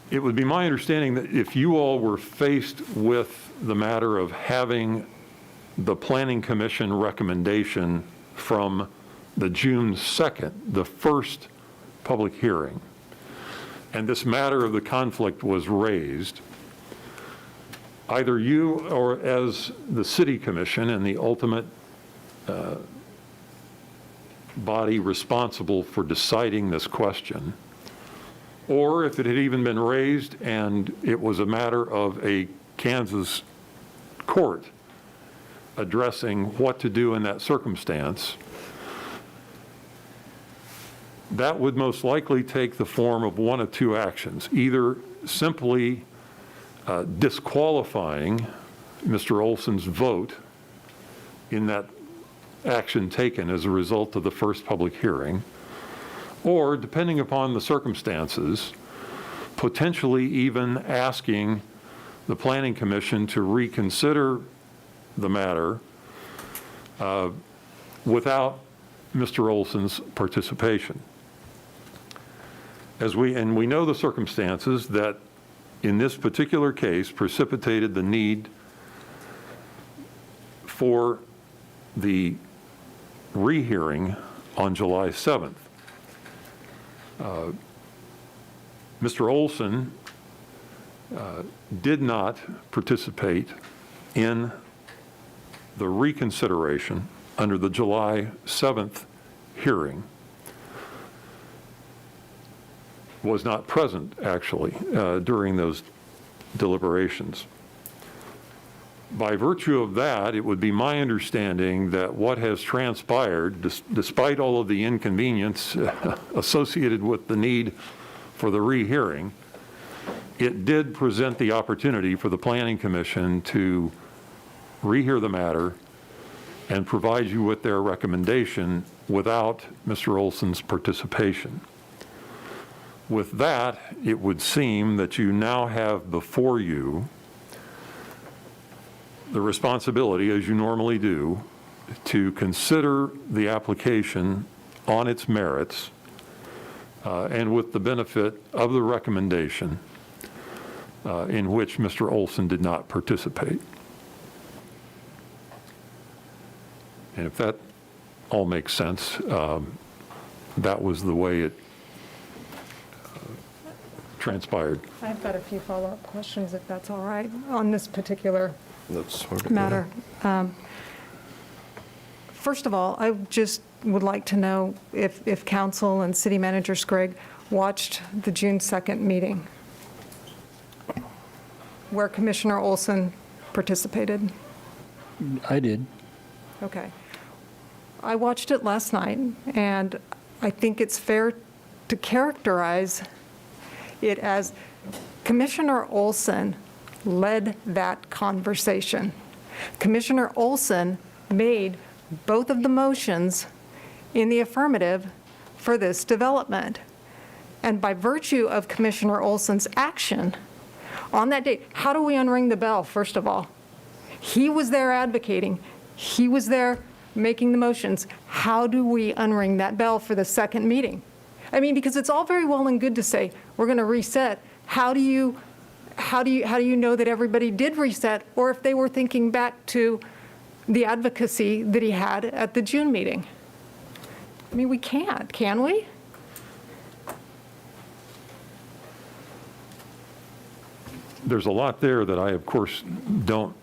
S15: It would be my understanding that if you all were faced with the matter of having the Planning Commission recommendation from the June 2nd, the first public hearing, and this matter of the conflict was raised, either you or as the City Commission and the ultimate body responsible for deciding this question, or if it had even been raised and it was a matter of a Kansas court addressing what to do in that circumstance, that would most likely take the form of one of two actions, either simply disqualifying Mr. Olson's vote in that action taken as a result of the first public hearing, or, depending upon the circumstances, potentially even asking the Planning Commission to reconsider the matter without Mr. Olson's participation. And we know the circumstances that in this particular case precipitated the need for the rehearing on July 7th. Mr. Olson did not participate in the reconsideration under the July 7th hearing, was not present, actually, during those deliberations. By virtue of that, it would be my understanding that what has transpired, despite all of the inconvenience associated with the need for the rehearing, it did present the opportunity for the Planning Commission to rehear the matter and provide you with their recommendation without Mr. Olson's participation. With that, it would seem that you now have before you the responsibility, as you normally do, to consider the application on its merits and with the benefit of the recommendation in which Mr. Olson did not participate. And if that all makes sense, that was the way it transpired.
S2: I've got a few follow-up questions, if that's all right, on this particular
S1: That's sort of
S2: matter. First of all, I just would like to know if council and city manager Scrigg watched the June 2nd meeting where Commissioner Olson participated.
S9: I did.
S2: Okay. I watched it last night, and I think it's fair to characterize it as Commissioner Olson led that conversation. Commissioner Olson made both of the motions in the affirmative for this development. And by virtue of Commissioner Olson's action on that date, how do we unring the bell, first of all? He was there advocating. He was there making the motions. How do we unring that bell for the second meeting? I mean, because it's all very well and good to say, we're going to reset. How do you know that everybody did reset, or if they were thinking back to the advocacy that he had at the June meeting? I mean, we can't, can we?
S15: There's a lot there that I, of course, don't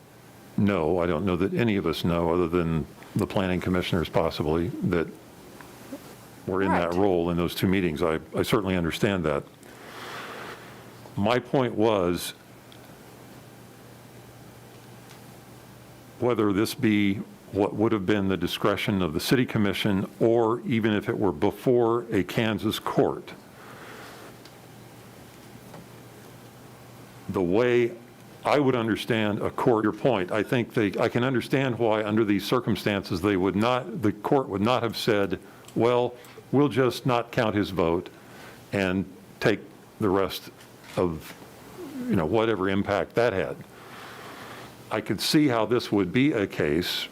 S15: know. I don't know that any of us know, other than the planning commissioners possibly, that were in that role in those two meetings. I certainly understand that. My point was, whether this be what would have been the discretion of the city commission, or even if it were before a Kansas court, the way I would understand a court, your point, I think I can understand why under these circumstances the court would not have said, well, we'll just not count his vote and take the rest of, whatever impact that had. I could see how this would be a case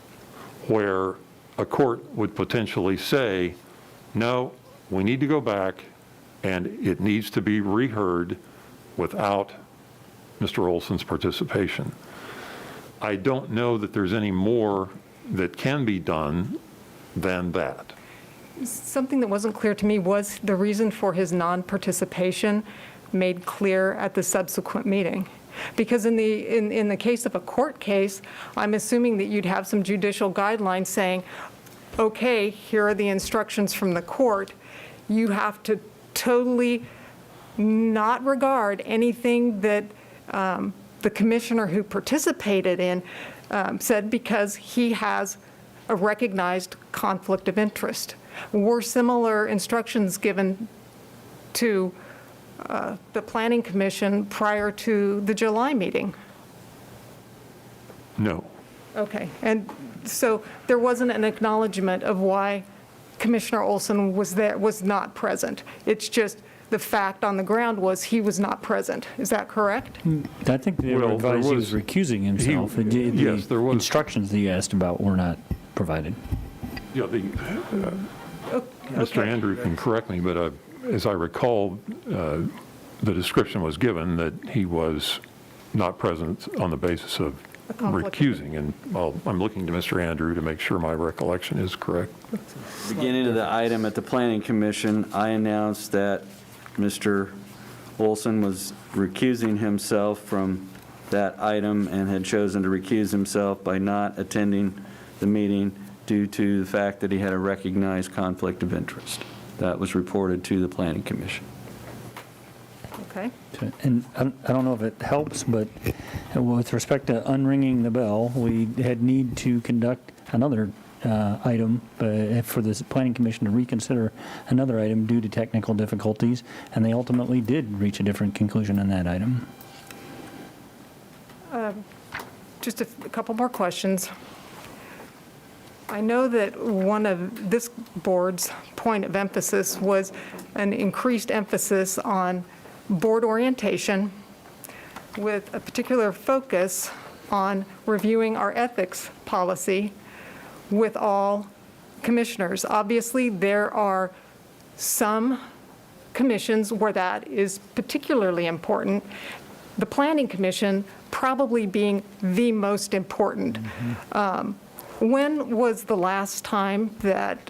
S15: where a court would potentially say, no, we need to go back and it needs to be reheard without Mr. Olson's participation. I don't know that there's any more that can be done than that.
S2: Something that wasn't clear to me was the reason for his non-participation made clear at the subsequent meeting. Because in the case of a court case, I'm assuming that you'd have some judicial guidelines saying, okay, here are the instructions from the court. You have to totally not regard anything that the commissioner who participated in said, because he has a recognized conflict of interest. Were similar instructions given to the Planning Commission prior to the July meeting?
S15: No.
S2: Okay, and so there wasn't an acknowledgement of why Commissioner Olson was not present. It's just the fact on the ground was he was not present. Is that correct?
S9: I think they were advised he was recusing himself.
S15: Yes, there was.
S9: Instructions that you asked about were not provided.
S15: Yeah, Mr. Andrew can correct me, but as I recall, the description was given that he was not present on the basis of recusing. And I'm looking to Mr. Andrew to make sure my recollection is correct.
S11: Beginning of the item at the Planning Commission, I announced that Mr. Olson was recusing himself from that item and had chosen to recuse himself by not attending the meeting due to the fact that he had a recognized conflict of interest. That was reported to the Planning Commission.
S2: Okay.
S9: And I don't know if it helps, but with respect to unringing the bell, we had need to conduct another item for the Planning Commission to reconsider another item due to technical difficulties, and they ultimately did reach a different conclusion on that item.
S2: Just a couple more questions. I know that one of this board's point of emphasis was an increased emphasis on board orientation with a particular focus on reviewing our ethics policy with all commissioners. Obviously, there are some commissions where that is particularly important. The Planning Commission probably being the most important. When was the last time that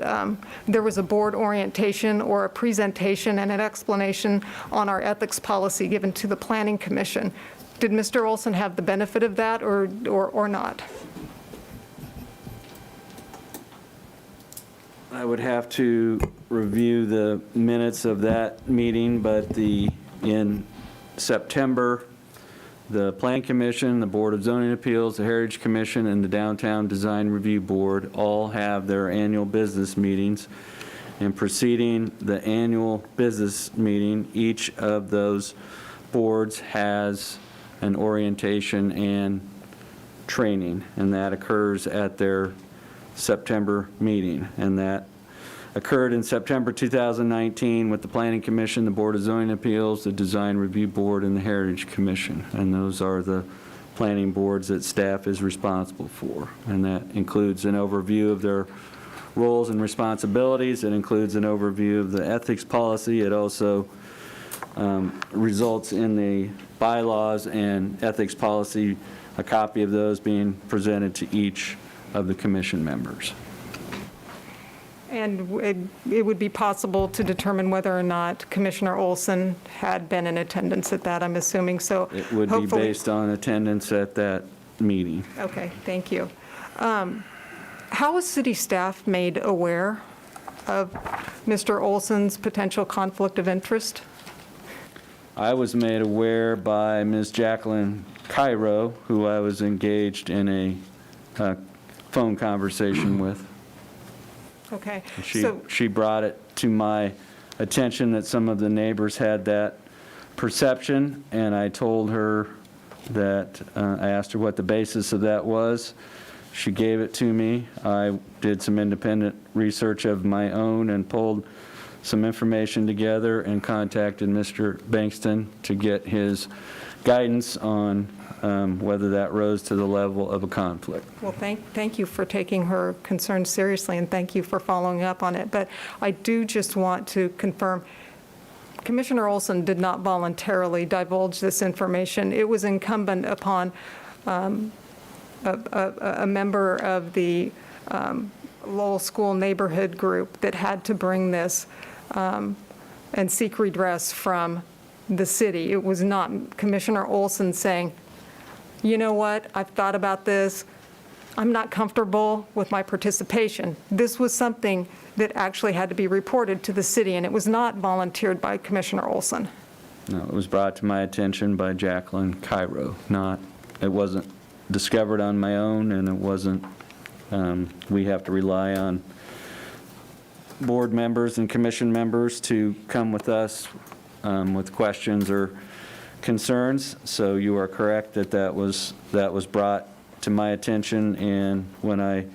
S2: there was a board orientation or a presentation and an explanation on our ethics policy given to the Planning Commission? Did Mr. Olson have the benefit of that or not?
S11: I would have to review the minutes of that meeting, but in September, the Plan Commission, the Board of Zoning Appeals, the Heritage Commission, and the Downtown Design Review Board all have their annual business meetings. And preceding the annual business meeting, each of those boards has an orientation and training, and that occurs at their September meeting. And that occurred in September 2019 with the Planning Commission, the Board of Zoning Appeals, the Design Review Board, and the Heritage Commission. And those are the planning boards that staff is responsible for. And that includes an overview of their roles and responsibilities. It includes an overview of the ethics policy. It also results in the bylaws and ethics policy, a copy of those being presented to each of the commission members.
S2: And it would be possible to determine whether or not Commissioner Olson had been in attendance at that, I'm assuming, so
S11: It would be
S2: hopefully-
S11: based on attendance at that meeting.
S2: Okay, thank you. How was city staff made aware of Mr. Olson's potential conflict of interest?
S11: I was made aware by Ms. Jacqueline Cairo, who I was engaged in a phone conversation with.
S2: Okay, so,
S11: She brought it to my attention that some of the neighbors had that perception, and I told her that, I asked her what the basis of that was. She gave it to me. I did some independent research of my own and pulled some information together and contacted Mr. Bankston to get his guidance on whether that rose to the level of a conflict.
S2: well, thank you for taking her concerns seriously, and thank you for following up on it. But I do just want to confirm, Commissioner Olson did not voluntarily divulge this information. It was incumbent upon a member of the Lowell School Neighborhood Group that had to bring this and seek redress from the city. It was not Commissioner Olson saying, you know what, I've thought about this, I'm not comfortable with my participation. This was something that actually had to be reported to the city, and it was not volunteered by Commissioner Olson.
S11: No, it was brought to my attention by Jacqueline Cairo. It wasn't discovered on my own, and it wasn't, we have to rely on board members and commission members to come with us with questions or concerns. So you are correct that that was brought to my attention, and when I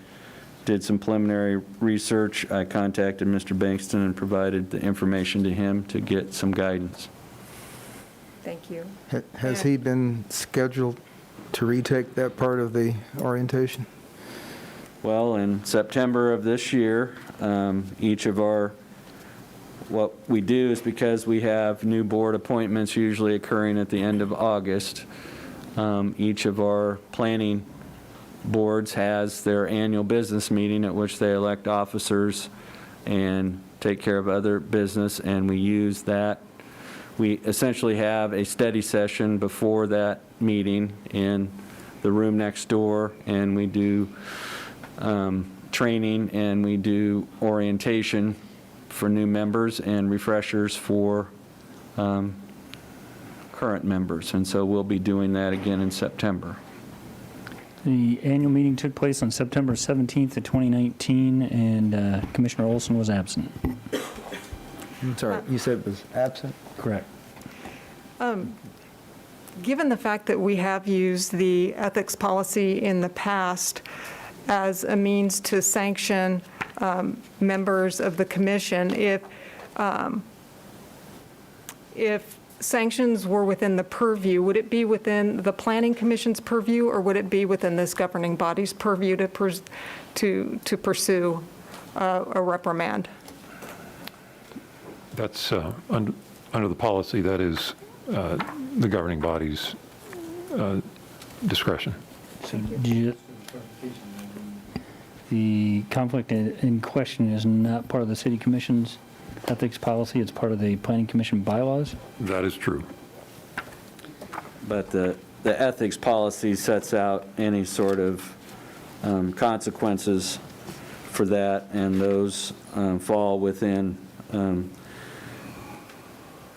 S11: did some preliminary research, I contacted Mr. Bankston and provided the information to him to get some guidance.
S2: Thank you.
S8: Has he been scheduled to retake that part of the orientation?
S11: Well, in September of this year, what we do is, because we have new board appointments usually occurring at the end of August, each of our planning boards has their annual business meeting at which they elect officers and take care of other business, and we use that. We essentially have a study session before that meeting in the room next door, and we do training, and we do orientation for new members and refreshers for current members. And so we'll be doing that again in September.
S9: The annual meeting took place on September 17th of 2019, and Commissioner Olson was absent.
S8: I'm sorry, you said it was absent?
S9: Correct.
S2: Given the fact that we have used the ethics policy in the past, as a means to sanction members of the commission. If sanctions were within the purview, would it be within the Planning Commission's purview, or would it be within this governing body's purview to pursue a reprimand?
S15: That's under the policy, that is the governing body's discretion.
S9: So the conflict in question is not part of the city commission's ethics policy, it's part of the planning commission bylaws?
S15: That is true.
S11: But the ethics policy sets out any sort of consequences for that, and those fall within,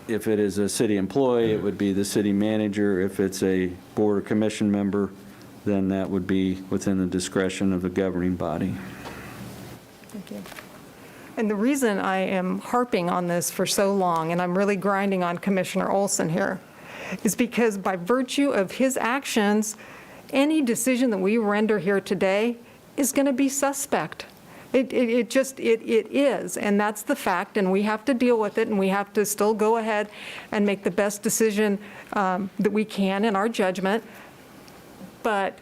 S11: if it is a city employee, it would be the city manager. If it's a board or commission member, then that would be within the discretion of the governing body.
S2: Thank you. And the reason I am harping on this for so long, and I'm really grinding on Commissioner Olson here, is because by virtue of his actions, any decision that we render here today is going to be suspect. It is, and that's the fact, and we have to deal with it, and we have to still go ahead and make the best decision that we can in our judgment. But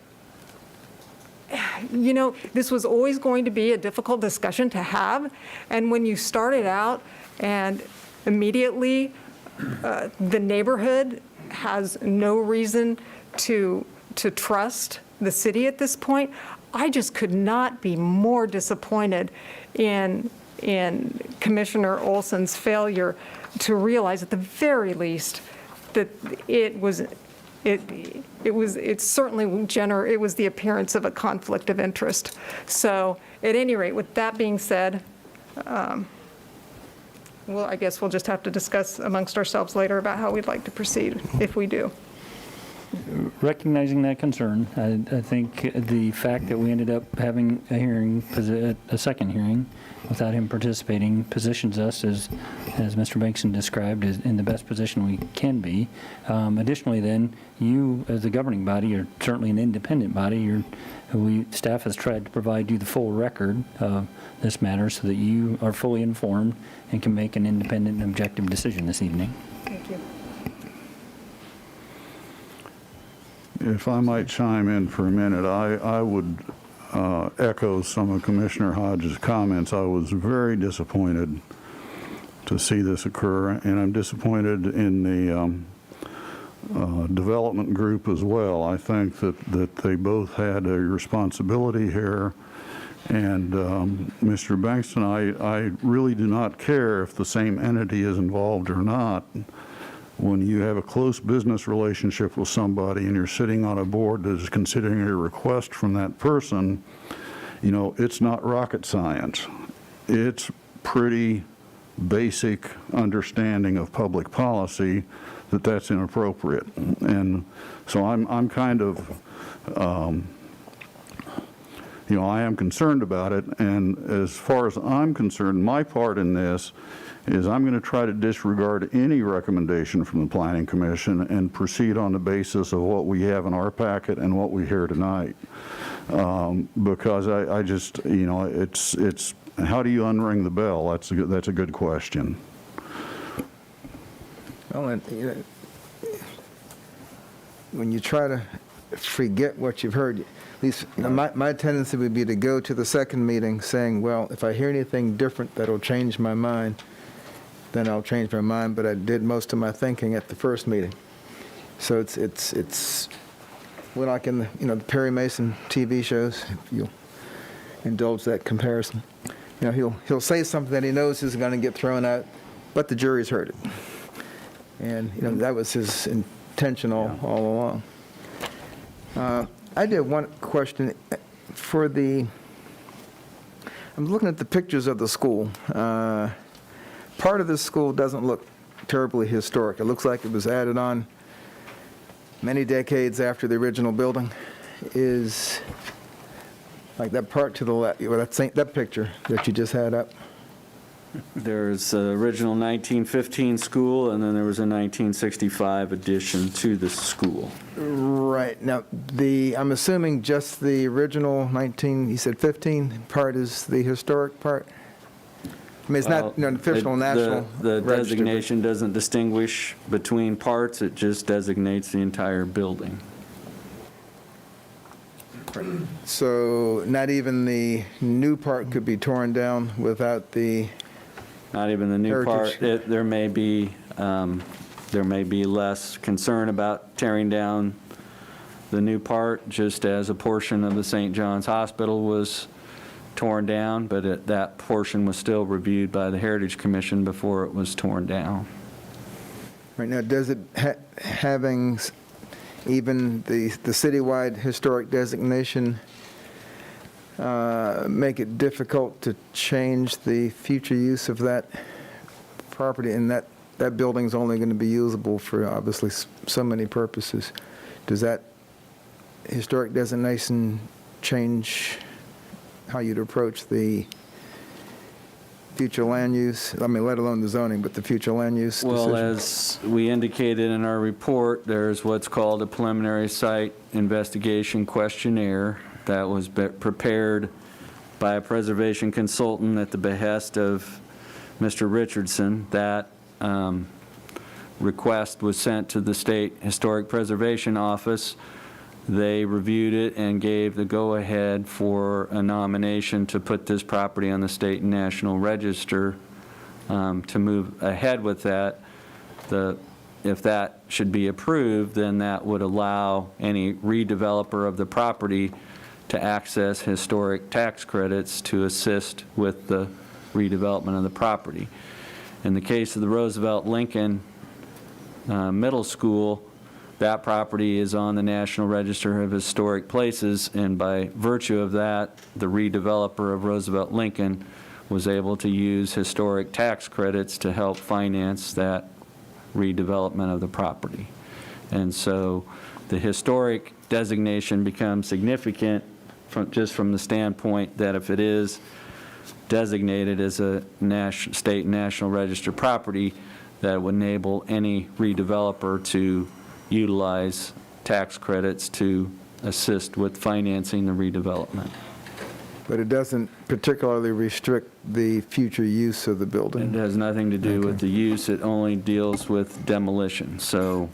S2: you know, this was always going to be a difficult discussion to have, and when you started out and immediately the neighborhood has no reason to trust the city at this point, I just could not be more disappointed in Commissioner Olson's failure to realize at the very least that it was the appearance of a conflict of interest. So at any rate, with that being said, well, I guess we'll just have to discuss amongst ourselves later about how we'd like to proceed, if we do.
S9: Recognizing that concern, I think the fact that we ended up having a hearing, a second hearing, without him participating, positions us, as Mr. Bankson described, in the best position we can be. Additionally, then, you, as the governing body, are certainly an independent body. Staff has tried to provide you the full record of this matter so that you are fully informed and can make an independent and objective decision this evening.
S2: Thank you.
S10: If I might chime in for a minute, I would echo some of Commissioner Hodges' comments. I was very disappointed to see this occur, and I'm disappointed in the development group as well. I think that they both had a responsibility here, and Mr. Bankston, I really do not care if the same entity is involved or not. When you have a close business relationship with somebody and you're sitting on a board that is considering a request from that person, you know, it's not rocket science. It's pretty basic understanding of public policy that that's inappropriate. And so I'm kind of, you know, I am concerned about it. And as far as I'm concerned, my part in this is I'm going to try to disregard any recommendation from the Planning Commission and proceed on the basis of what we have in our packet and what we hear tonight. Because I just, you know, it's how do you unring the bell? That's a good question.
S8: Well, and, you know, when you try to forget what you've heard, at least you know, my tendency would be to go to the second meeting saying, well, if I hear anything different that'll change my mind, then I'll change my mind, but I did most of my thinking at the first meeting. So it's we're like in the, you know, the Perry Mason TV shows, if you'll indulge that comparison. You know, he'll say something that he knows is going to get thrown out, but the jury's heard it. And, you know, that was his intention all along. I did one question for I'm looking at the pictures of the school. Part of this school doesn't look terribly historic. It looks like it was added on many decades after the original building. Is like that part to the left, that picture that you just had up.
S11: There's the original 1915 school, and then there was a 1965 addition to the school.
S8: Right. Now, I'm assuming just the original you said 15 part is the historic part? I mean, it's not an official national
S11: The
S8: register,
S11: designation doesn't distinguish between parts, it just designates the entire building.
S8: So not even the new part could be torn down without the...
S11: Not even the new part.
S8: Heritage.
S11: There may be less concern about tearing down the new part, just as a portion of the St. John's Hospital was torn down, but that portion was still reviewed by the Heritage Commission before it was torn down.
S8: Right now, does it, having even the citywide historic designation, make it difficult to change the future use of that property? And that building's only going to be usable for obviously so many purposes. Does that historic designation change how you'd approach the future land use? I mean, let alone the zoning, but the future land use decision?
S11: Well, as we indicated in our report, there's what's called a preliminary site investigation questionnaire that was prepared by a preservation consultant at the behest of Mr. Richardson. That request was sent to the State Historic Preservation Office. They reviewed it and gave the go-ahead for a nomination to put this property on the state and national register. To move ahead with that, if that should be approved, then that would allow any redeveloper of the property to access historic tax credits to assist with the redevelopment of the property. In the case of the Roosevelt Lincoln Middle School, that property is on the National Register of Historic Places, and by virtue of that, the redeveloper of Roosevelt Lincoln was able to use historic tax credits to help finance that redevelopment of the property. And so the historic designation becomes significant just from the standpoint that if it is designated as a state and national register property, that would enable any redeveloper to utilize tax credits to assist with financing the redevelopment.
S8: But it doesn't particularly restrict the future use of the building?
S11: It has nothing to do with the use, it only deals with demolition. So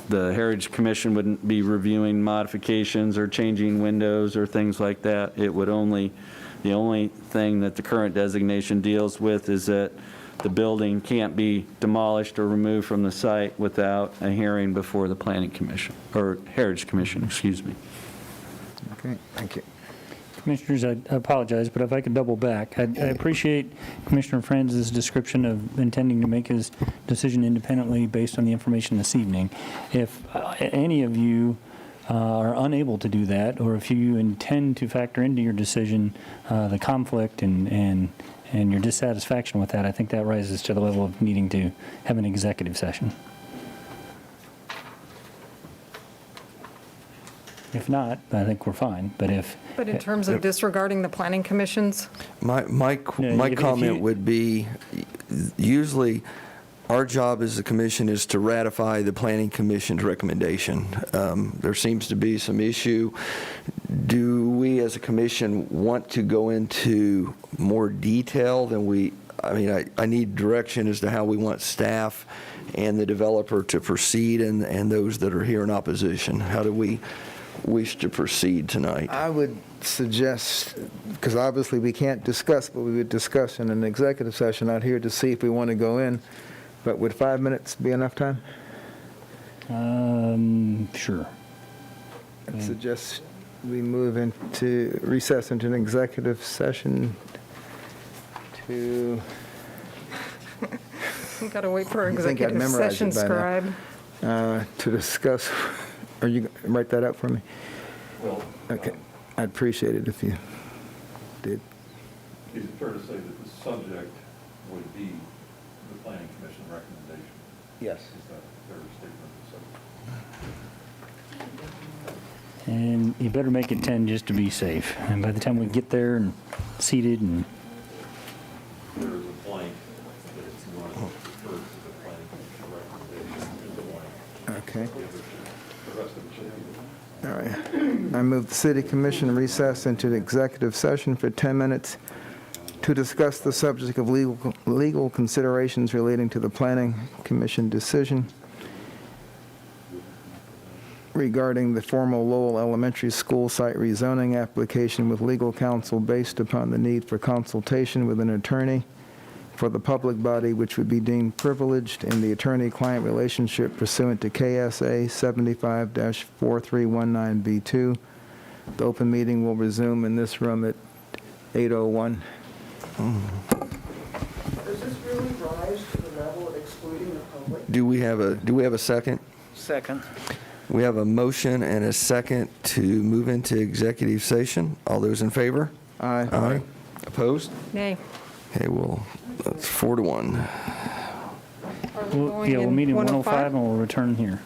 S11: the Heritage Commission wouldn't be reviewing modifications or changing windows or things like that. It would the only thing that the current designation deals with is that the building can't be demolished or removed from the site without a hearing before the Planning Commission, or Heritage Commission, excuse me.
S8: Okay, thank you.
S9: Commissioners, I apologize, but if I could double back, I appreciate Commissioner Franz's description of intending to make his decision independently based on the information this evening. If any of you are unable to do that, or if you intend to factor into your decision the conflict and your dissatisfaction with that, I think that rises to the level of needing to have an executive session. If not, I think we're fine, but if...
S2: But in terms of disregarding the planning commissions?
S1: My comment would be, usually, our job as a commission is to ratify the planning commission's recommendation. There seems to be some issue. Do we as a commission want to go into more detail than I need direction as to how we want staff and the developer to proceed and those that are here in opposition. How do we wish to proceed tonight?
S8: I would suggest, because obviously we can't discuss, but we would discuss in an executive session out here to see if we want to go in. But would 5 minutes be enough time?
S9: Sure.
S8: I'd suggest we move into recess into an executive session to...
S2: We've got to wait for our
S8: I think I'd
S2: executive
S8: memorize
S2: session
S8: it by now.
S2: scribe.
S8: To discuss, are you, write that up for me?
S15: Well,
S8: Okay, I'd appreciate it if you did.
S15: is it fair to say that the subject would be the Planning Commission recommendation?
S8: Yes.
S15: Is that a fair statement?
S9: And you better make it 10 just to be safe. And by the time we get there and seated and...
S15: There
S8: Okay. All right. I move the city commission recess into the executive session for 10 minutes to discuss the subject of legal considerations relating to the planning commission decision regarding the formal Lowell Elementary School site rezoning application with legal counsel based upon the need for consultation with an attorney for the public body which would be deemed privileged in the attorney-client relationship pursuant to KSA 75-4319B2. The open meeting will resume in this room at 8:01.
S6: Does this really rise to the level of excluding the public?
S1: Do we have a second?
S17: Second.
S1: We have a motion and a second to move into executive session. All those in favor?
S8: Aye.
S1: Aye. Opposed?
S2: Nay.
S1: Okay, well, that's 4-1.
S2: Are we going
S9: Yeah, we'll
S2: in
S9: meet in
S2: 105?
S9: 105 and we'll return here.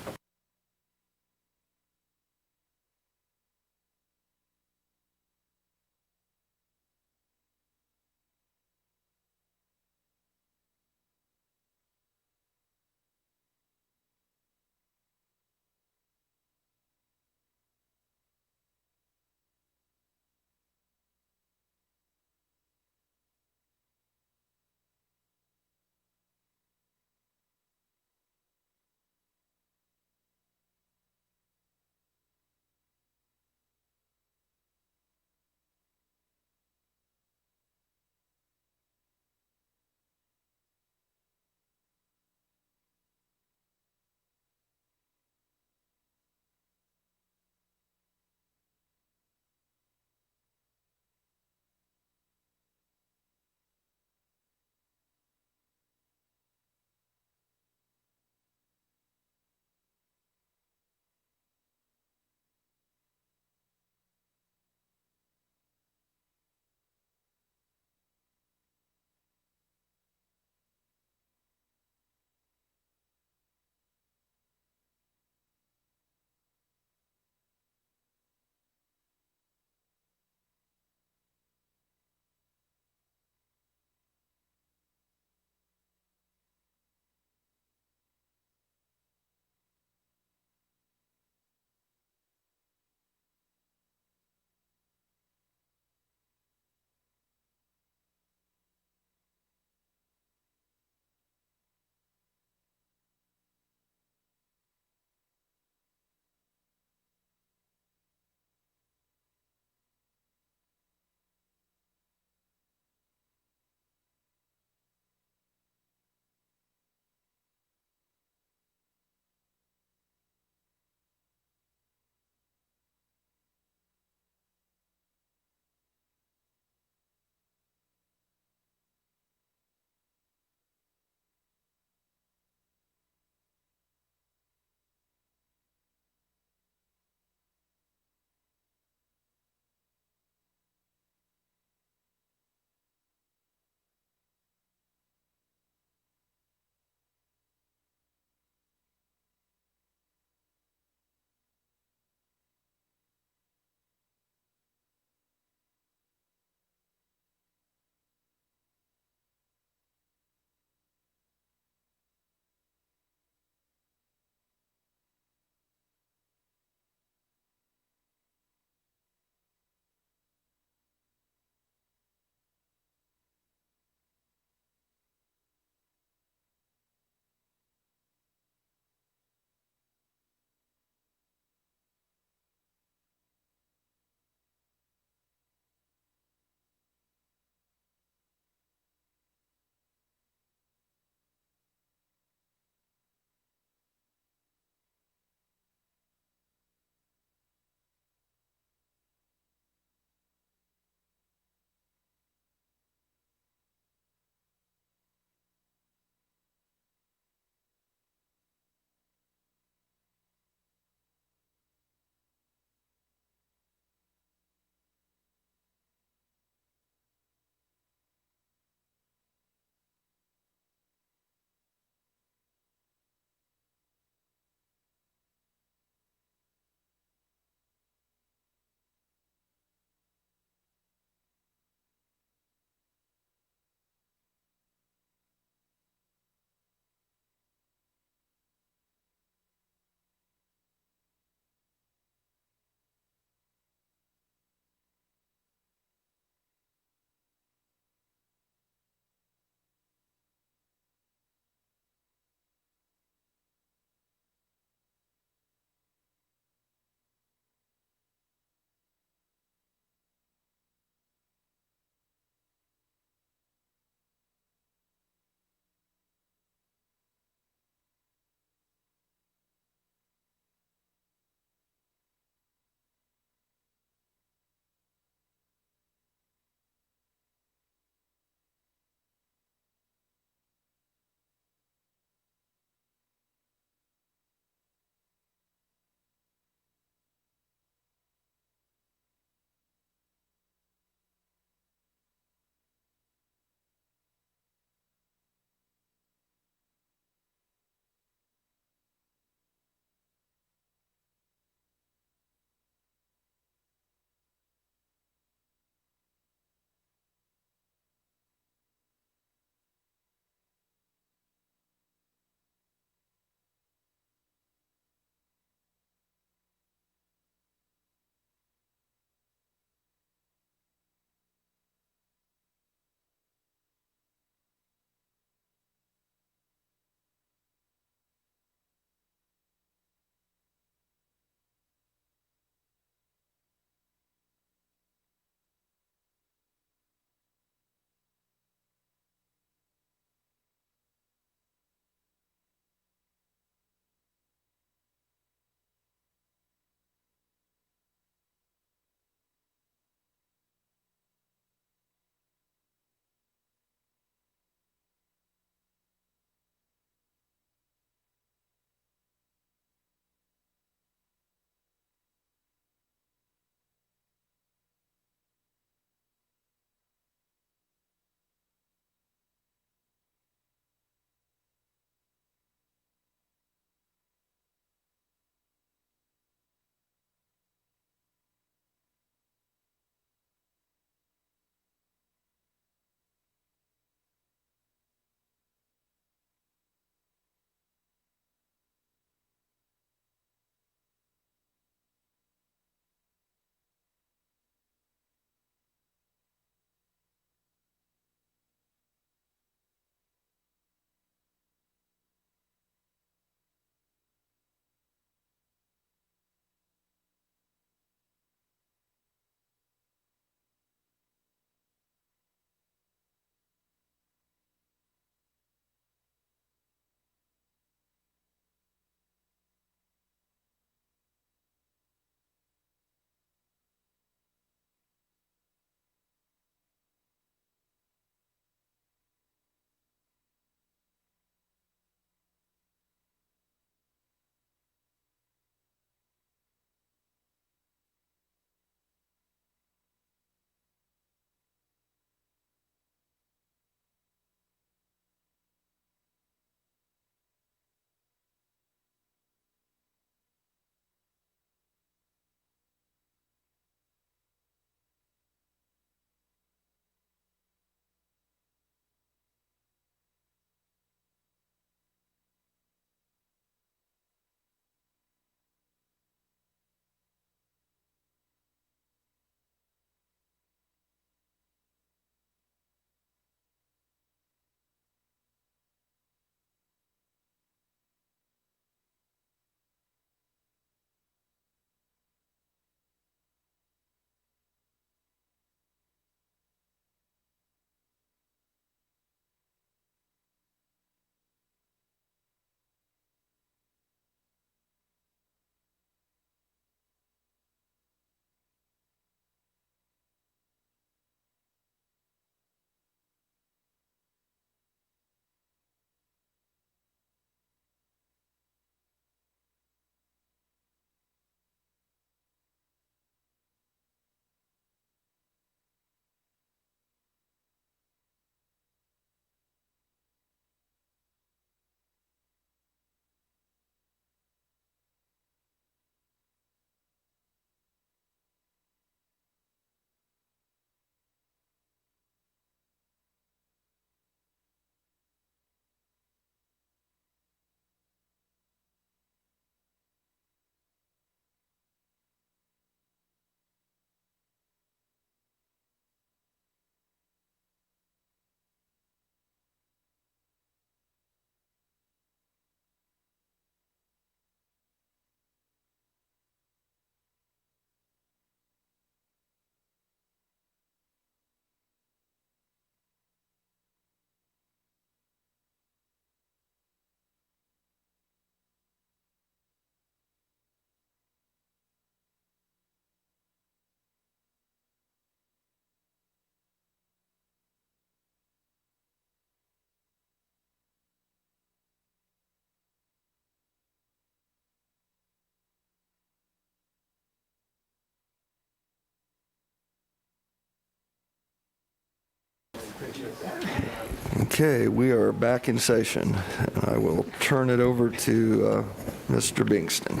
S1: Okay, we are back in session. I will turn it over to Mr. Bingston.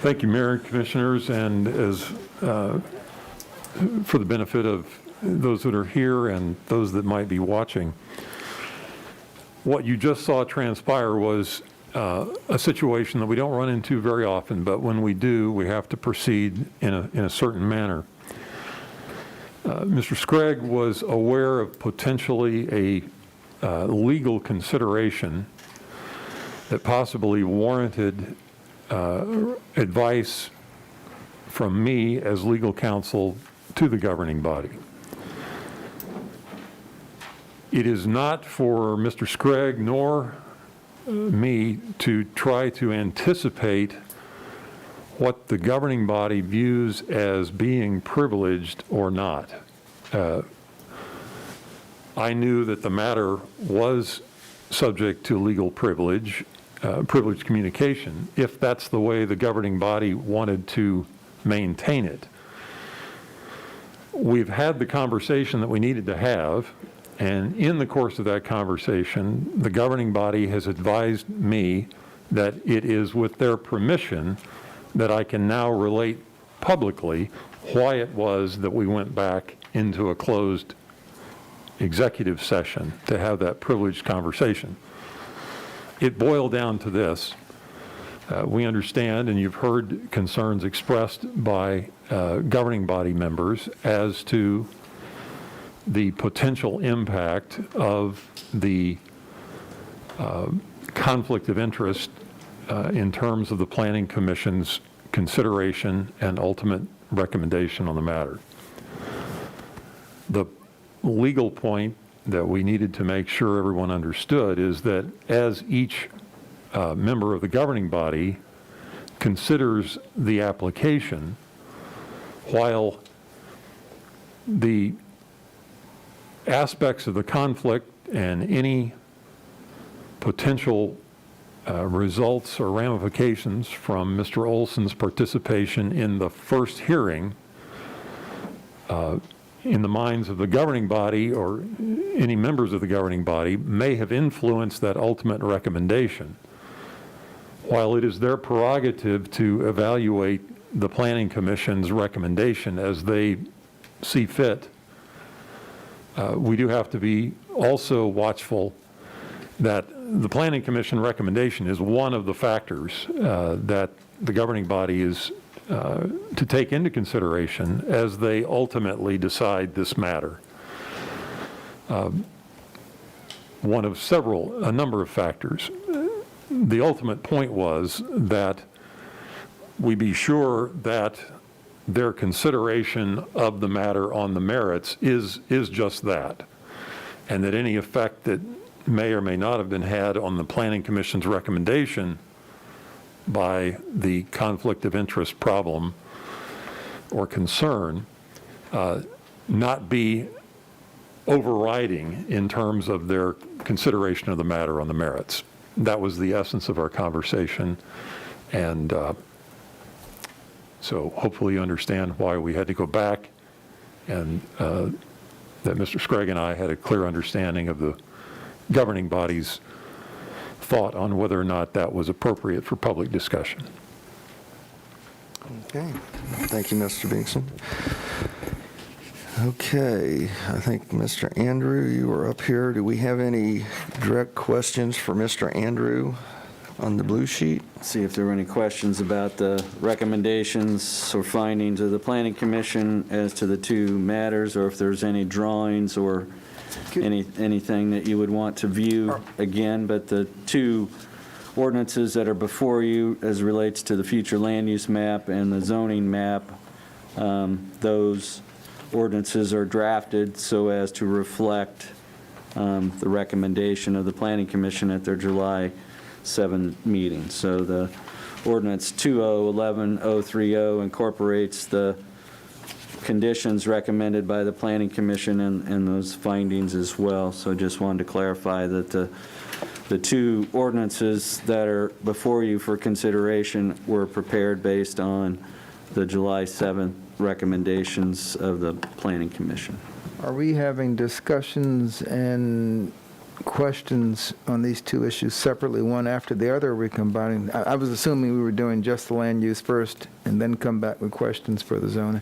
S15: Thank you, Mayor and Commissioners, and as for the benefit of those that are here and those that might be watching, what you just saw transpire was a situation that we don't run into very often, but when we do, we have to proceed in a certain manner. Mr. Scragg was aware of potentially a legal consideration that possibly warranted advice from me as legal counsel to the governing body. It is not for Mr. Scragg nor me to try to anticipate what the governing body views as being privileged or not. I knew that the matter was subject to legal privilege, privileged communication, if that's the way the governing body wanted to maintain it. We've had the conversation that we needed to have, and in the course of that conversation, the governing body has advised me that it is with their permission that I can now relate publicly why it was that we went back into a closed executive session to have that privileged conversation. It boiled down to this. We understand, and you've heard concerns expressed by governing body members as to the potential impact of the conflict of interest in terms of the Planning Commission's consideration and ultimate recommendation on the matter. The legal point that we needed to make sure everyone understood is that as each member of the governing body considers the application, while the aspects of the conflict and any potential results or ramifications from Mr. Olson's participation in the first hearing in the minds of the governing body or any members of the governing body may have influenced that ultimate recommendation. While it is their prerogative to evaluate the Planning Commission's recommendation as they see fit, we do have to be also watchful that the Planning Commission recommendation is one of the factors that the governing body is to take into consideration as they ultimately decide this matter. One of a number of factors. The ultimate point was that we be sure that their consideration of the matter on the merits is just that, and that any effect that may or may not have been had on the Planning Commission's recommendation by the conflict of interest problem or concern not be overriding in terms of their consideration of the matter on the merits. That was the essence of our conversation, and so hopefully you understand why we had to go back, and that Mr. Scragg and I had a clear understanding of the governing body's thought on whether or not that was appropriate for public discussion.
S1: Okay, thank you, Mr. Bingston. Okay, I think Mr. Andrew, you were up here. Do we have any direct questions for Mr. Andrew on the blue sheet?
S11: See if there were any questions about the recommendations or findings of the Planning Commission as to the two matters, or if there's any drawings or anything that you would want to view again. But the two ordinances that are before you as relates to the future land use map and the zoning map, those ordinances are drafted so as to reflect the recommendation of the Planning Commission at their July 7 meeting. So the ordinance 2011-030 incorporates the conditions recommended by the Planning Commission and those findings as well. So just wanted to clarify that the two ordinances that are before you for consideration were prepared based on the July 7th recommendations of the Planning Commission.
S8: Are we having discussions and questions on these two issues separately, one after the other, or are we combining? I was assuming we were doing just the land use first and then come back with questions for the zoning.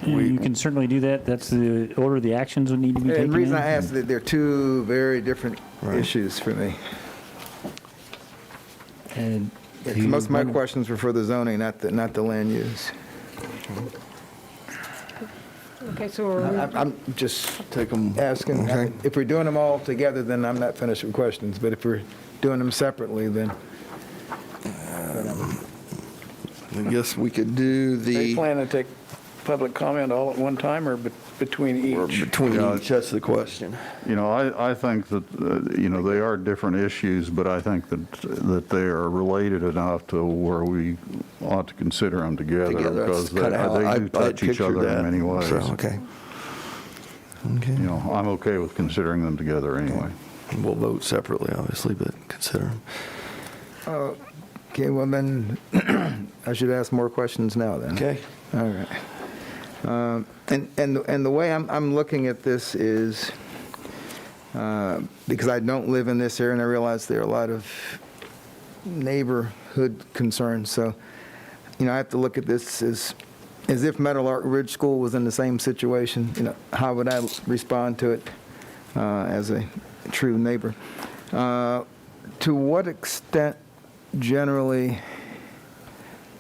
S9: You can certainly do that. That's the order the actions would need to be taken.
S8: And the reason
S9: in.
S8: I asked that they're two very different issues for me.
S9: And
S8: Most of my questions were for the zoning, not the land use.
S2: Okay, so are we-
S8: I'm just
S1: Take them.
S8: asking,
S1: Okay.
S8: if we're doing them all together, then I'm not finished with questions, but if we're doing them separately, then.
S1: I guess we could do
S4: They
S1: the,
S4: plan to take public comment all at one time or between
S1: or
S4: each?
S1: between each, that's the question.
S10: You know, I think that, they are different issues, but I think that they are related enough to where we ought to consider them together.
S1: Together, that's
S10: Because they
S1: kind of how
S10: they do
S1: I
S10: touch each
S1: pictured
S10: other
S1: that.
S10: in many ways.
S1: So, okay. Okay.
S10: You know, I'm okay with considering them together anyway.
S1: We'll vote separately, obviously, but consider them.
S8: Okay, well then, I should ask more questions now then.
S1: Okay.
S8: All right. And the way I'm looking at this is, because I don't live in this area and I realize there are a lot of neighborhood concerns, so, I have to look at this as if Meadowlark Ridge School was in the same situation, how would I respond to it as a true neighbor? To what extent generally,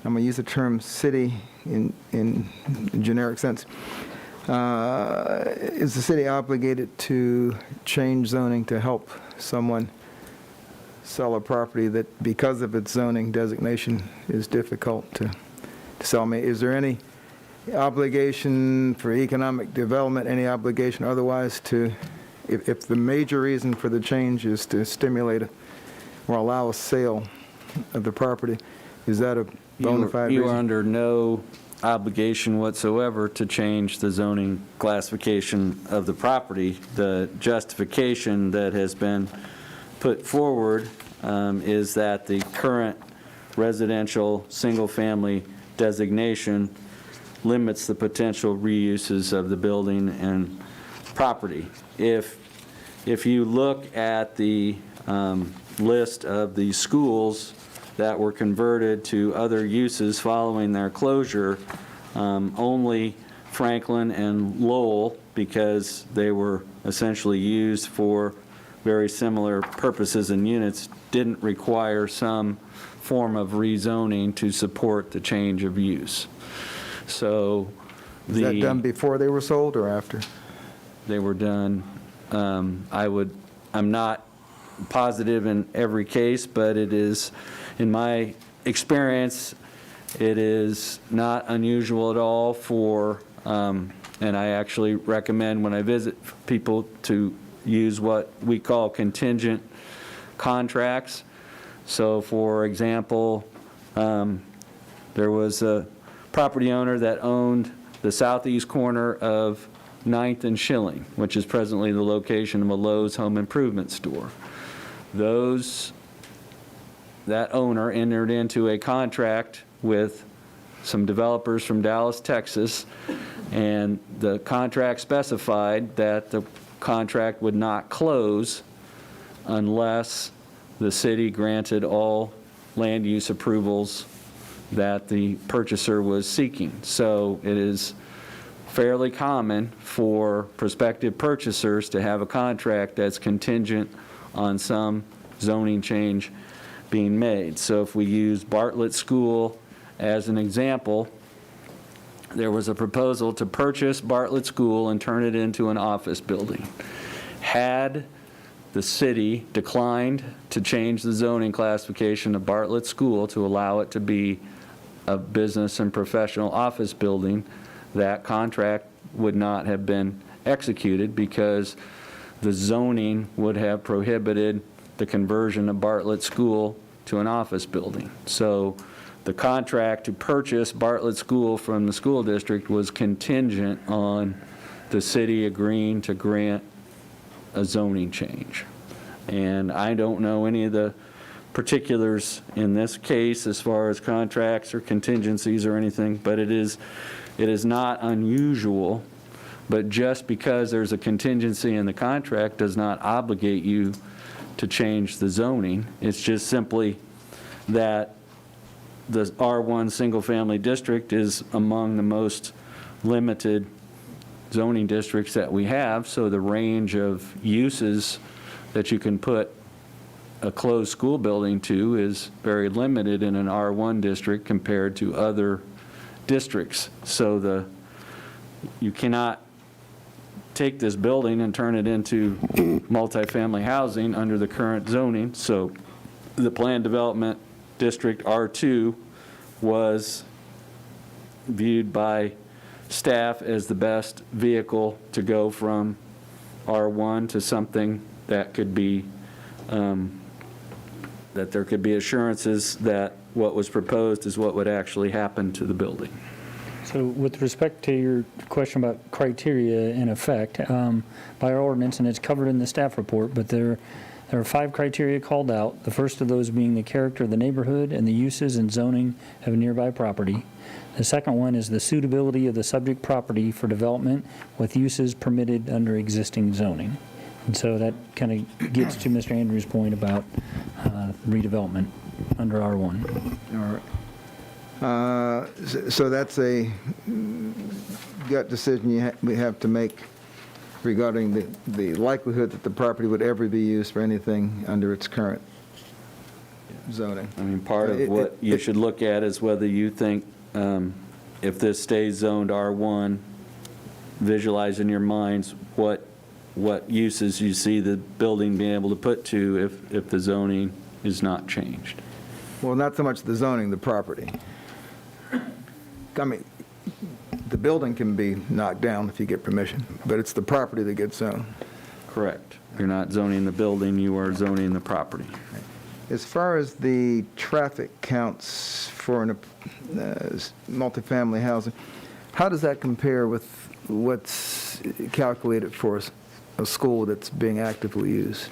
S8: I'm going to use the term city in generic sense, is the city obligated to change zoning to help someone sell a property that, because of its zoning designation, is difficult to sell? Is there any obligation for economic development, any obligation otherwise to, if the major reason for the change is to stimulate or allow a sale of the property, is that a bona fide
S11: You are
S8: reason?
S11: under no obligation whatsoever to change the zoning classification of the property. The justification that has been put forward is that the current residential single-family designation limits the potential reuses of the building and property. If you look at the list of the schools that were converted to other uses following their closure, only Franklin and Lowell, because they were essentially used for very similar purposes and units, didn't require some form of rezoning to support the change of use. So
S8: Is that done before they were sold or after?
S11: they were done, I'm not positive in every case, but it is, in my experience, it is not unusual at all for, and I actually recommend when I visit people to use what we call contingent contracts. So for example, there was a property owner that owned the southeast corner of 9th and Schilling, which is presently the location of a Lowe's home improvement store. That owner entered into a contract with some developers from Dallas, Texas, and the contract specified that the contract would not close unless the city granted all land use approvals that the purchaser was seeking. So it is fairly common for prospective purchasers to have a contract that's contingent on some zoning change being made. So if we use Bartlett School as an example, there was a proposal to purchase Bartlett School and turn it into an office building. Had the city declined to change the zoning classification of Bartlett School to allow it to be a business and professional office building, that contract would not have been executed because the zoning would have prohibited the conversion of Bartlett School to an office building. So the contract to purchase Bartlett School from the school district was contingent on the city agreeing to grant a zoning change. And I don't know any of the particulars in this case as far as contracts or contingencies or anything, but it is It is not unusual, but just because there's a contingency in the contract does not obligate you to change the zoning. It's just simply that the R1 single-family district is among the most limited zoning districts that we have, so the range of uses that you can put a closed school building to is very limited in an R1 district compared to other districts. So you cannot take this building and turn it into multifamily housing under the current zoning. So the planned development district R2 was viewed by staff as the best vehicle to go from R1 to something that could be, that there could be assurances that what was proposed is what would actually happen to the building.
S9: So with respect to your question about criteria in effect, by our ordinance, and it's covered in the staff report, but there are 5 criteria called out. The first of those being the character of the neighborhood and the uses and zoning of a nearby property. The second one is the suitability of the subject property for development with uses permitted under existing zoning. And so that kind of gets to Mr. Andrews' point about redevelopment under R1.
S8: All right. So that's a gut decision we have to make regarding the likelihood that the property would ever be used for anything under its current zoning.
S11: I mean, part of what you should look at is whether you think if this stays zoned R1, visualize in your minds what uses you see the building being able to put to if the zoning is not changed.
S8: Well, not so much the zoning, the property. I mean, the building can be knocked down if you get permission, but it's the property that gets zoned.
S11: Correct. You're not zoning the building, you are zoning the property.
S8: As far as the traffic counts for multifamily housing, how does that compare with what's calculated for a school that's being actively used?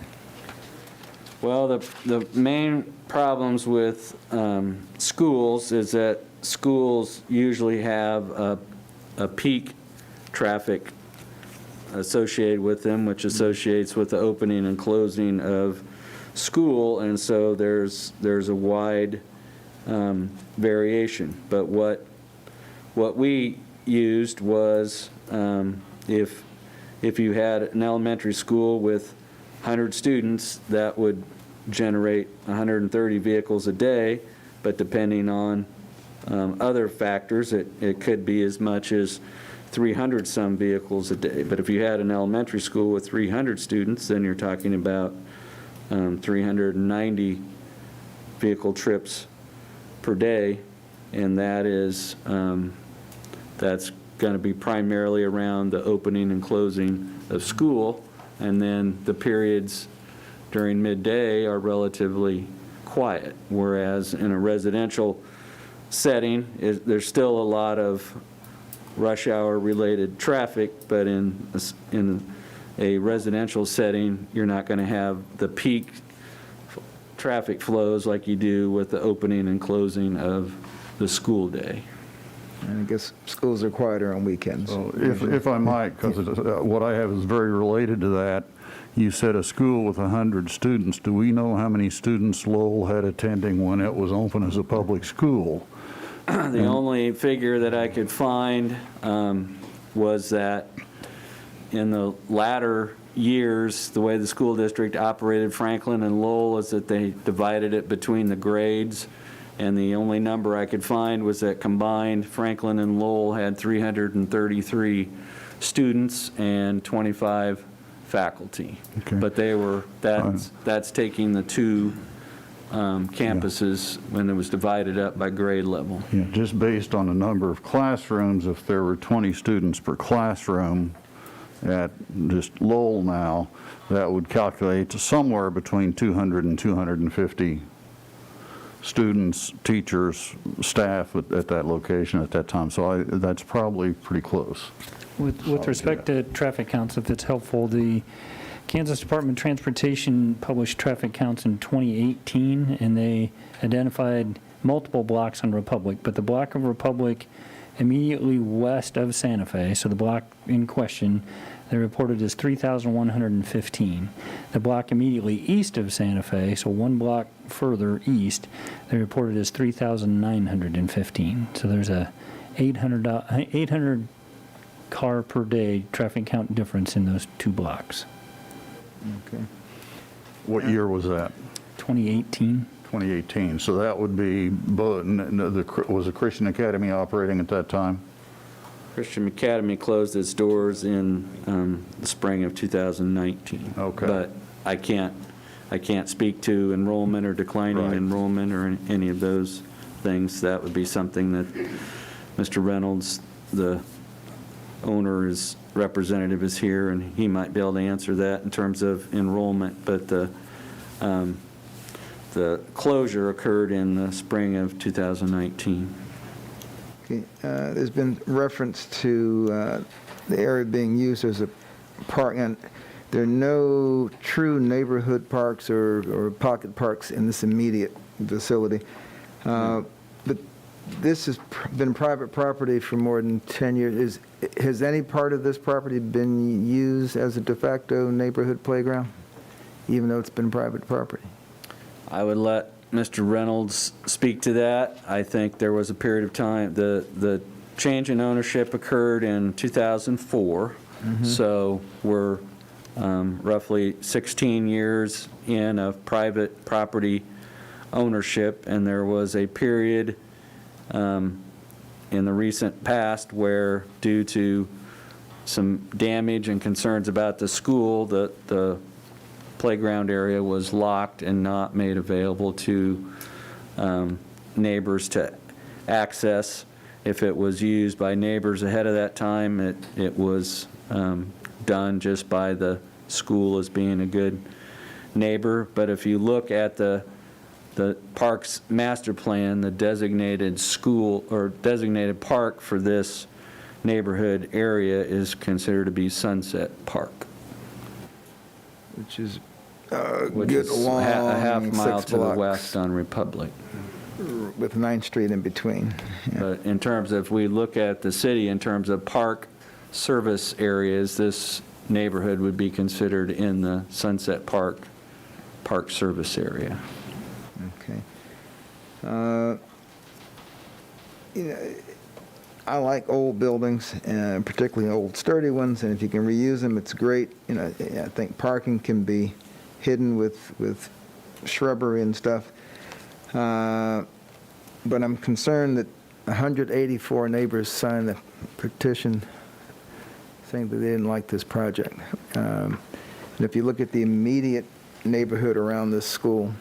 S11: Well, the main problems with schools is that schools usually have a peak traffic associated with them, which associates with the opening and closing of school, and so there's a wide variation. But what we used was if you had an elementary school with 100 students, that would generate 130 vehicles a day, but depending on other factors, it could be as much as 300 some vehicles a day. But if you had an elementary school with 300 students, then you're talking about 390 vehicle trips per day, and that's going to be primarily around the opening and closing of school, and then the periods during midday are relatively quiet, whereas in a residential setting, there's still a lot of rush hour related traffic, but in a residential setting, you're not going to have the peak traffic flows like you do with the opening and closing of the school day.
S8: And I guess schools are quieter on weekends.
S10: So if I might, because what I have is very related to that. You said a school with 100 students. Do we know how many students Lowell had attending when it was open as a public school?
S11: The only figure that I could find was that in the latter years, the way the school district operated Franklin and Lowell is that they divided it between the grades, and the only number I could find was that combined Franklin and Lowell had 333 students and 25 faculty.
S10: Okay.
S11: But that's taking the two campuses when it was divided up by grade level.
S10: Yeah, just based on the number of classrooms, if there were 20 students per classroom at just Lowell now, that would calculate to somewhere between 200 and 250 students, teachers, staff at that location at that time. So that's probably pretty close.
S9: With respect to traffic counts, if it's helpful, the Kansas Department of Transportation published traffic counts in 2018, and they identified multiple blocks on Republic, but the block of Republic immediately west of Santa Fe, so the block in question, they reported as 3,115. The block immediately east of Santa Fe, so one block further east, they reported as 3,915. So there's a 800 car per day traffic count difference in those two blocks.
S10: Okay. What year was that?
S9: 2018.
S10: 2018. So that would be, was the Christian Academy operating at that time?
S11: Christian Academy closed its doors in the spring of 2019.
S10: Okay.
S11: But I can't speak to enrollment or declining
S10: Right.
S11: enrollment or any of those things. That would be something that Mr. Reynolds, the owner's representative, is here, and he might be able to answer that in terms of enrollment. But the closure occurred in the spring of 2019.
S8: Okay, there's been reference to the area being used as a park, and there are no true neighborhood parks or pocket parks in this immediate facility. But this has been private property for more than 10 years. Has any part of this property been used as a de facto neighborhood playground, even though it's been private property?
S11: I would let Mr. Reynolds speak to that. I think there was a period of time, the change in ownership occurred in 2004, so we're roughly 16 years in of private property ownership, and there was a period in the recent past where, due to some damage and concerns about the school, the playground area was locked and not made available to neighbors to access. If it was used by neighbors ahead of that time, it was done just by the school as being a good neighbor. But if you look at the park's master plan, the designated school or designated park for this neighborhood area is considered to be Sunset Park,
S8: Which is
S11: which
S8: good
S11: is
S8: long
S11: a half mile
S8: 6
S11: to the
S8: blocks
S11: west on Republic.
S8: with 9th Street in between. Yeah.
S11: But in terms of, if we look at the city in terms of park service areas, this neighborhood would be considered in the Sunset Park service area.
S8: Okay. You know, I like old buildings, and particularly old sturdy ones, and if you can reuse them, it's great. You know, I think parking can be hidden with shrubbery and stuff. But I'm concerned that 184 neighbors signed a petition saying that they didn't like this project. And if you look at the immediate neighborhood around this school,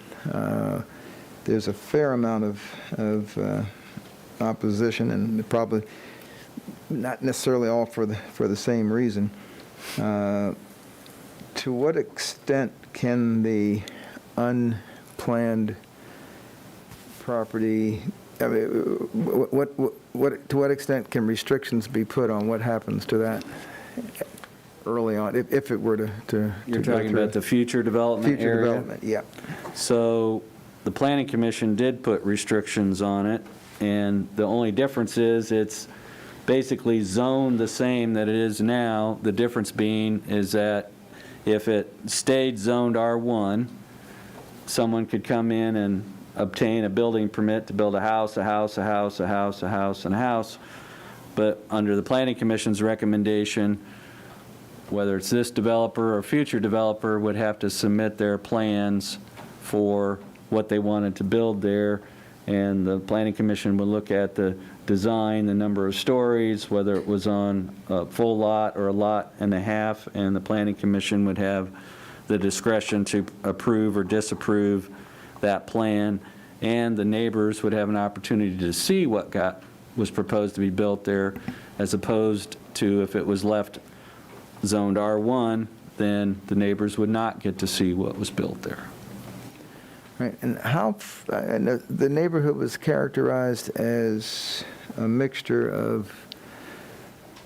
S8: there's a fair amount of opposition, and probably not necessarily all for the same reason. To what extent can the unplanned property, I mean, to what extent can restrictions be put on what happens to that early on, if it were to
S11: You're
S8: go
S11: talking
S8: through?
S11: about the future development area?
S8: Future development, yeah.
S11: So the Planning Commission did put restrictions on it, and the only difference is it's basically zoned the same that it is now. The difference being is that if it stayed zoned R1, someone could come in and obtain a building permit to build a house, a house, a house, a house, a house, and a house. But under the Planning Commission's recommendation, whether it's this developer or future developer would have to submit their plans for what they wanted to build there, and the Planning Commission would look at the design, the number of stories, whether it was on a full lot or a lot and a half, and the Planning Commission would have the discretion to approve or disapprove that plan, and the neighbors would have an opportunity to see what was proposed to be built there, as opposed to if it was left zoned R1, then the neighbors would not get to see what was built there.
S8: Right, and and the neighborhood was characterized as a mixture of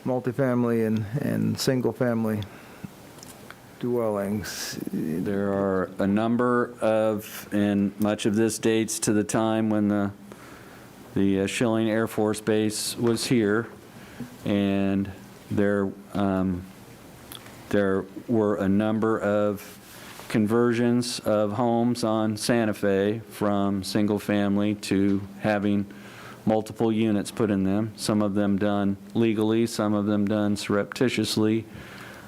S8: multifamily and single-family dwellings.
S11: There are a number of, and much of this dates to the time when the The Schilling Air Force Base was here, and there were a number of conversions of homes on Santa Fe from single-family to having multiple units put in them, some of them done legally, some of them done surreptitiously.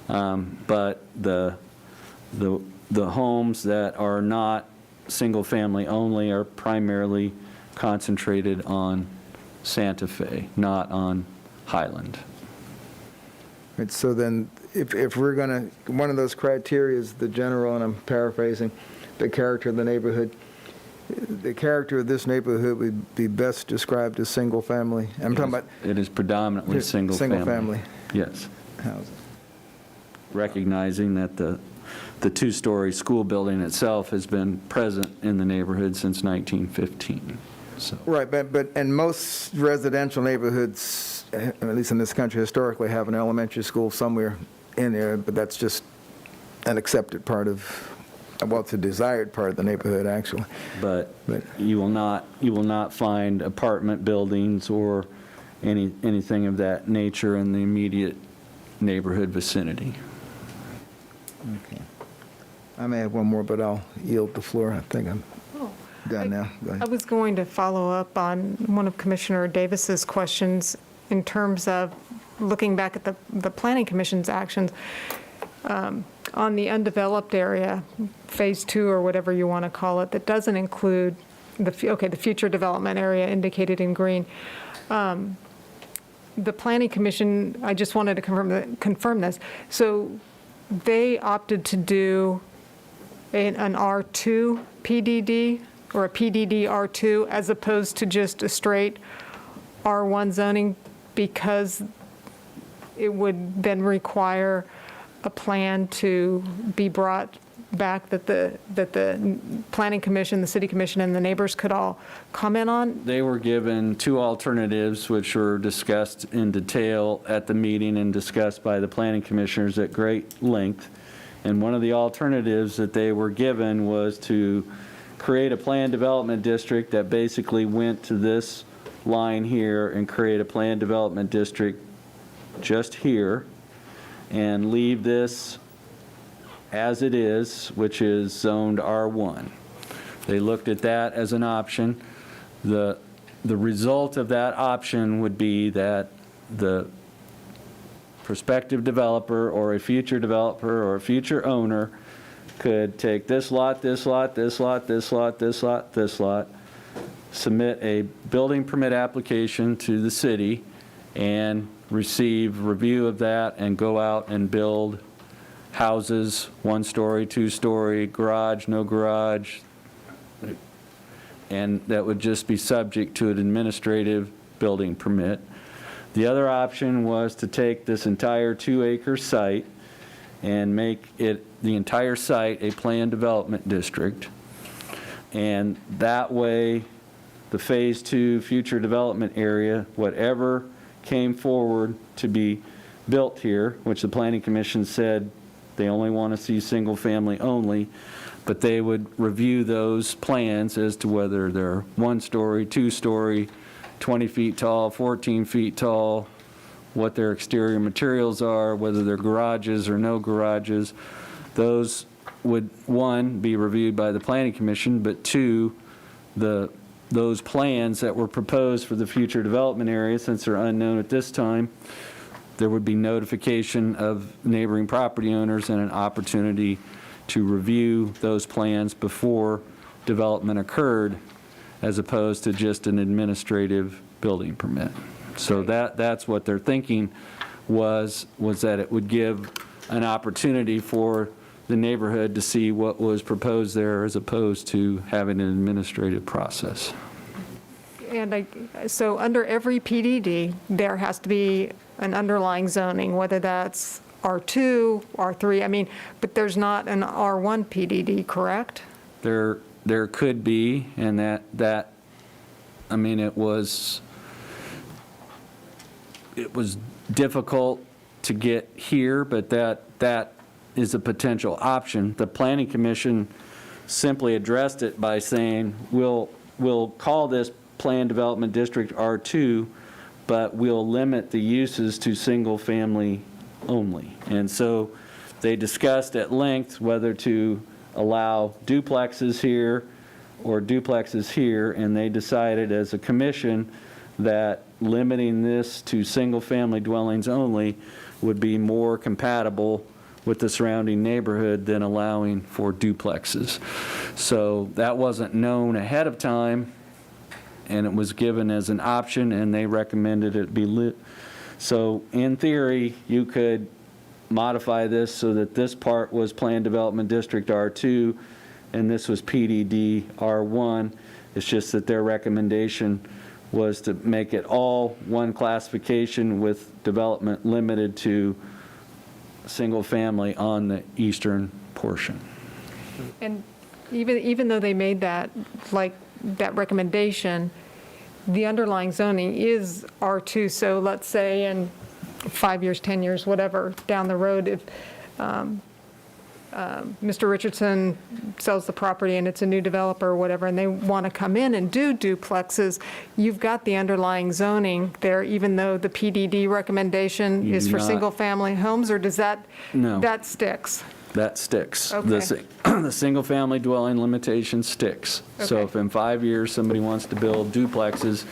S11: But the homes that are not single-family only are primarily concentrated on Santa Fe, not on Highland.
S8: Right, so then, if we're going to, one of those criteria is the general, and I'm paraphrasing, the character of the neighborhood. The character of this neighborhood would be best described as single-family. I'm talking about...
S11: It is predominantly single-family.
S8: Single-family.
S11: Yes.
S8: Housing.
S11: Recognizing that the two-story school building itself has been present in the neighborhood since 1915. So.
S8: Right, and most residential neighborhoods, at least in this country historically, have an elementary school somewhere in there, but that's just an accepted part of, well, it's a desired part of the neighborhood, actually.
S11: But you will not find apartment buildings or anything of that nature in the immediate neighborhood vicinity.
S8: Okay. I may have one more, but I'll yield the floor. I think I'm done now. Go ahead.
S2: I was going to follow up on one of Commissioner Davis's questions in terms of looking back at the Planning Commission's actions on the undeveloped area, Phase 2 or whatever you want to call it, that doesn't include the future development area indicated in green. The Planning Commission, I just wanted to confirm this. So they opted to do an R2 PDD or a PDD R2 as opposed to just a straight R1 zoning because it would then require a plan to be brought back that the Planning Commission, the City Commission, and the neighbors could all comment on?
S11: They were given two alternatives, which were discussed in detail at the meeting and discussed by the planning commissioners at great length. And one of the alternatives that they were given was to create a planned development district that basically went to this line here and create a planned development district just here and leave this as it is, which is zoned R1. They looked at that as an option. The result of that option would be that the prospective developer or a future developer or a future owner could take this lot, this lot, this lot, this lot, this lot, this lot, submit a building permit application to the city and receive review of that and go out and build houses, 1-story, 2-story, garage, no garage, and that would just be subject to an administrative building permit. The other option was to take this entire 2-acre site and make it, the entire site, a planned development district. And that way, the Phase 2 future development area, whatever came forward to be built here, which the Planning Commission said they only want to see single family only, but they would review those plans as to whether they're 1-story, 2-story, 20 feet tall, 14 feet tall, what their exterior materials are, whether they're garages or no garages. Those would, one, be reviewed by the Planning Commission, but two, those plans that were proposed for the future development area, since they're unknown at this time, there would be notification of neighboring property owners and an opportunity to review those plans before development occurred, as opposed to just an administrative building permit. So that's what their thinking was that it would give an opportunity for the neighborhood to see what was proposed there as opposed to having an administrative process.
S2: And so under every PDD, there has to be an underlying zoning, whether that's R2, R3, I mean, but there's not an R1 PDD, correct?
S11: There could be, and that I mean, it was difficult to get here, but that is a potential option. The Planning Commission simply addressed it by saying, we'll call this Planned Development District R2, but we'll limit the uses to single-family only. And so they discussed at length whether to allow duplexes here or duplexes here, and they decided as a commission that limiting this to single-family dwellings only would be more compatible with the surrounding neighborhood than allowing for duplexes. So that wasn't known ahead of time, and it was given as an option, and they recommended it be lit. So in theory, you could modify this so that this part was Planned Development District R2, and this was PDD R1. It's just that their recommendation was to make it all one classification with development limited to single family on the eastern portion.
S2: And even though they made that, like, that recommendation, the underlying zoning is R2. So let's say in 5 years, 10 years, whatever, down the road, if Mr. Richardson sells the property and it's a new developer or whatever, and they want to come in and do duplexes, you've got the underlying zoning there, even though the PDD recommendation
S11: You
S2: is
S11: do
S2: for
S11: not.
S2: single-family homes, or does that?
S11: No.
S2: That sticks?
S11: That sticks.
S2: Okay.
S11: The single-family dwelling limitation sticks. So
S2: Okay.
S11: if in 5 years somebody wants to build duplexes,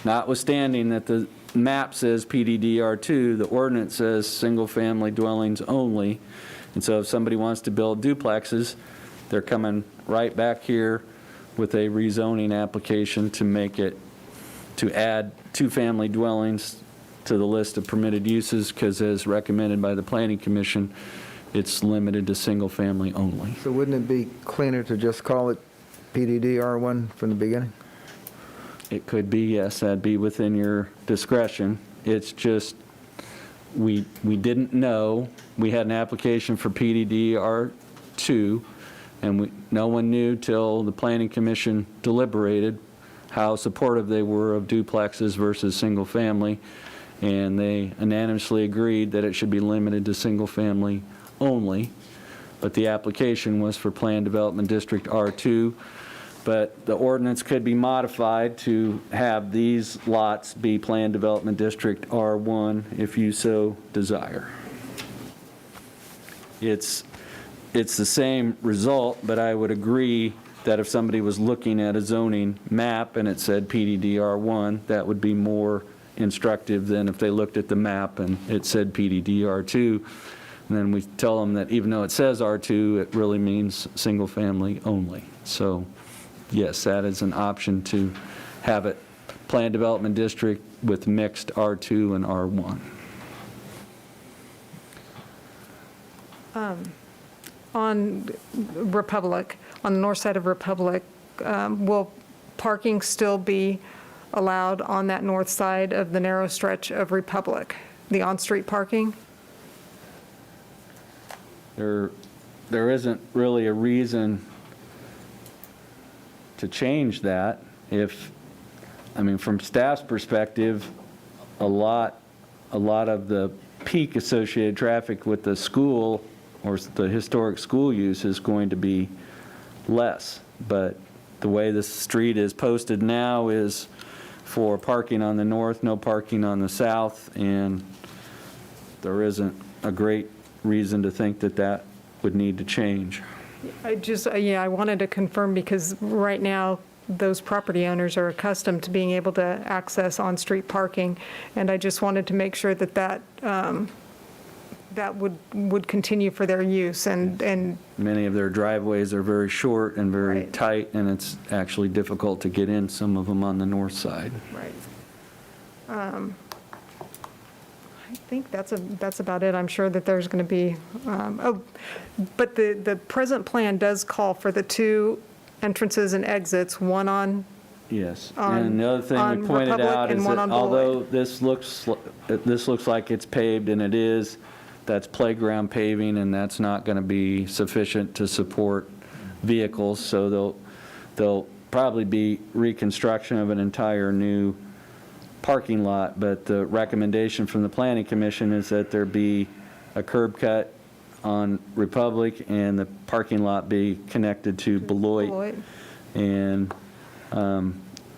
S11: notwithstanding that the map says PDD R2, the ordinance says single-family dwellings only. And so if somebody wants to build duplexes, they're coming right back here with a rezoning application to make it, to add two-family dwellings to the list of permitted uses, because as recommended by the Planning Commission, it's limited to single-family only.
S8: So wouldn't it be cleaner to just call it PDD R1 from the beginning?
S11: It could be, yes, that'd be within your discretion. It's just, we didn't know. We had an application for PDD R2, and no one knew till the Planning Commission deliberated how supportive they were of duplexes versus single-family, and they unanimously agreed that it should be limited to single-family only. But the application was for Planned Development District R2, but the ordinance could be modified to have these lots be Planned Development District R1 if you so desire. It's the same result, but I would agree that if somebody was looking at a zoning map and it said PDD R1, that would be more instructive than if they looked at the map and it said PDD R2. And then we tell them that even though it says R2, it really means single family only. So yes, that is an option to have it Planned Development District with mixed R2 and R1.
S2: On Republic, on the north side of Republic, will parking still be allowed on that north side of the narrow stretch of Republic, the on-street parking?
S11: There isn't really a reason to change that. From staff's perspective, a lot of the peak associated traffic with the school or the historic school use is going to be less. But the way the street is posted now is for parking on the north, no parking on the south, and there isn't a great reason to think that that would need to change.
S2: I wanted to confirm, because right now, those property owners are accustomed to being able to access on-street parking, and I just wanted to make sure that would continue for their use, and
S11: Many of their driveways are very short and very
S2: Right.
S11: tight, and it's actually difficult to get in some of them on the north side.
S2: right. I think that's about it. I'm sure that there's going to be, but the present plan does call for the two entrances and exits, one on,
S11: Yes,
S2: On-
S11: and the other thing
S2: on
S11: we pointed
S2: Republic
S11: out
S2: and
S11: is
S2: one
S11: that
S2: on
S11: although this looks like it's paved, and it is, that's playground paving, and that's not going to be sufficient to support vehicles, so there'll probably be reconstruction of an entire new parking lot, but the recommendation from the Planning Commission is that there be a curb cut on Republic and the parking lot be connected to Beloit.
S2: Beloit.
S11: And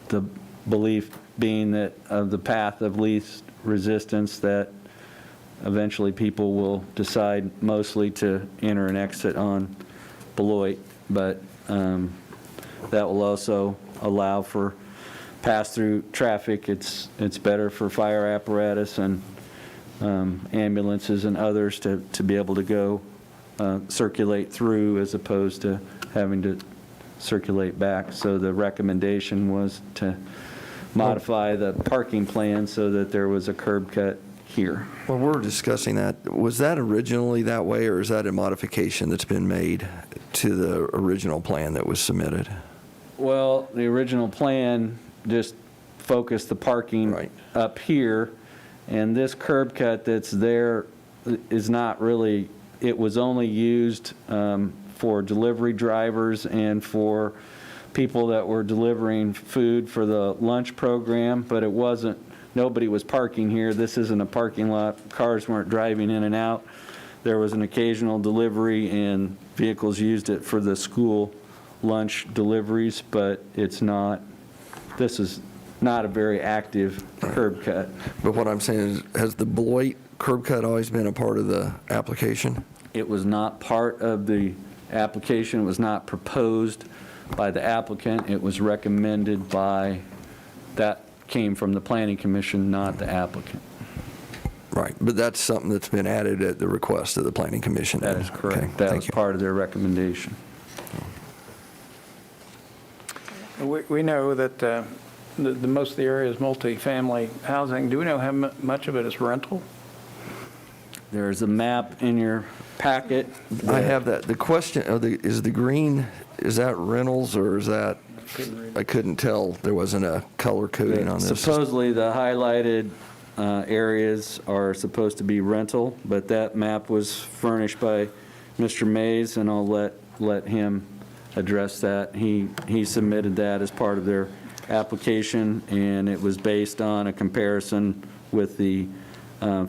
S11: the belief being that of the path of least resistance, that eventually people will decide mostly to enter and exit on Beloit, but that will also allow for pass-through traffic. It's better for fire apparatus and ambulances and others to be able to go circulate through as opposed to having to circulate back. So the recommendation was to modify the parking plan so that there was a curb cut here.
S1: When we're discussing that, was that originally that way, or is that a modification that's been made to the original plan that was submitted?
S11: Well, the original plan just focused the parking up here, and this curb cut that's there is not really, it was only used for delivery drivers and for people that were delivering food for the lunch program, but it wasn't, nobody was parking here. This isn't a parking lot. Cars weren't driving in and out. There was an occasional delivery, and vehicles used it for the school lunch deliveries, but it's not, this is not a very active curb cut.
S1: But what I'm saying is, has the Beloit curb cut always been a part of the application?
S11: It was not part of the application. It was not proposed by the applicant. It was recommended by, that came from the Planning Commission, not the applicant.
S1: Right, but that's something that's been added at the request of the Planning Commission.
S11: That is correct.
S1: Okay,
S11: That
S1: thank
S11: was
S1: you.
S11: part of their recommendation.
S4: We know that the most of the area is multifamily housing. Do we know how much of it is rental?
S11: There's a map in your packet.
S1: I have that. The question, is the green, is that rentals or is that, I couldn't tell. There wasn't a color coding on this.
S11: Supposedly, the highlighted areas are supposed to be rental, but that map was furnished by Mr. Mays, and I'll let him address that. He submitted that as part of their application, and it was based on a comparison with the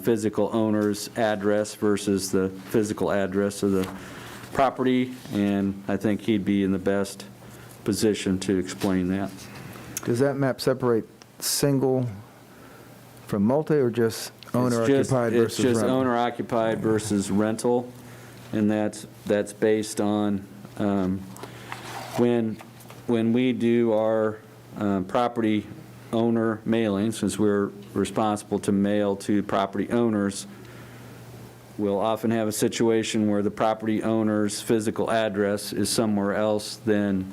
S11: physical owner's address versus the physical address of the property, and I think he'd be in the best position to explain that.
S8: Does that map separate single from multi, or just owner-occupied versus
S11: It's just
S8: rental?
S11: owner-occupied versus rental, and that's based on when we do our property owner mailing, since we're responsible to mail to property owners, we'll often have a situation where the property owner's physical address is somewhere else than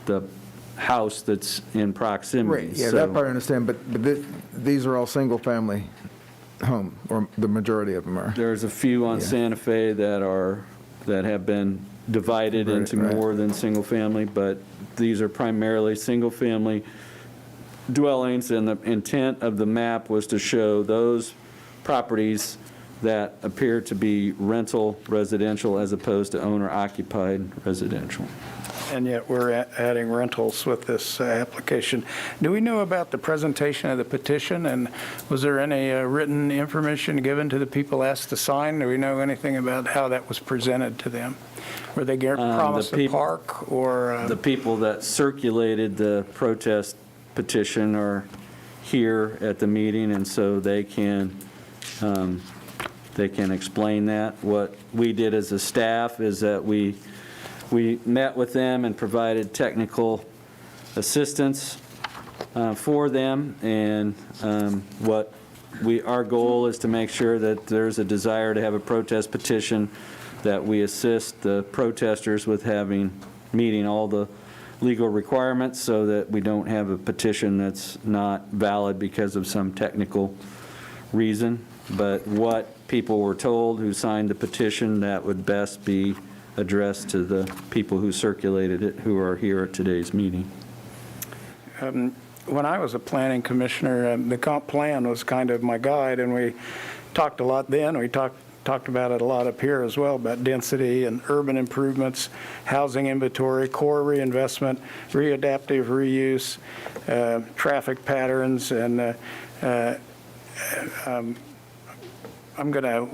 S11: the house that's in proximity.
S8: Right, yeah,
S11: So-
S8: that part I understand, but these are all single-family home, or the majority of them are.
S11: There's a few on
S8: Yeah.
S11: Santa Fe that have been divided
S8: Right,
S11: into
S8: right.
S11: more than single-family, but these are primarily single-family dwellings, and the intent of the map was to show those properties that appear to be rental residential as opposed to owner-occupied residential.
S4: And yet we're adding rentals with this application. Do we know about the presentation of the petition, and was there any written information given to the people asked to sign? Do we know anything about how that was presented to them? Were they promised a park, or?
S11: The people that circulated the protest petition are here at the meeting, and so they can explain that. What we did as a staff is that we met with them and provided technical assistance for them, and our goal is to make sure that there's a desire to have a protest petition, that we assist the protesters with meeting all the legal requirements, so that we don't have a petition that's not valid because of some technical reason. But what people were told who signed the petition, that would best be addressed to the people who circulated it, who are here at today's meeting.
S4: When I was a planning commissioner, the comp plan was kind of my guide, and we talked a lot then. We talked about it a lot up here as well, about density and urban improvements, housing inventory, core reinvestment, readaptive reuse, traffic patterns, and I'm going to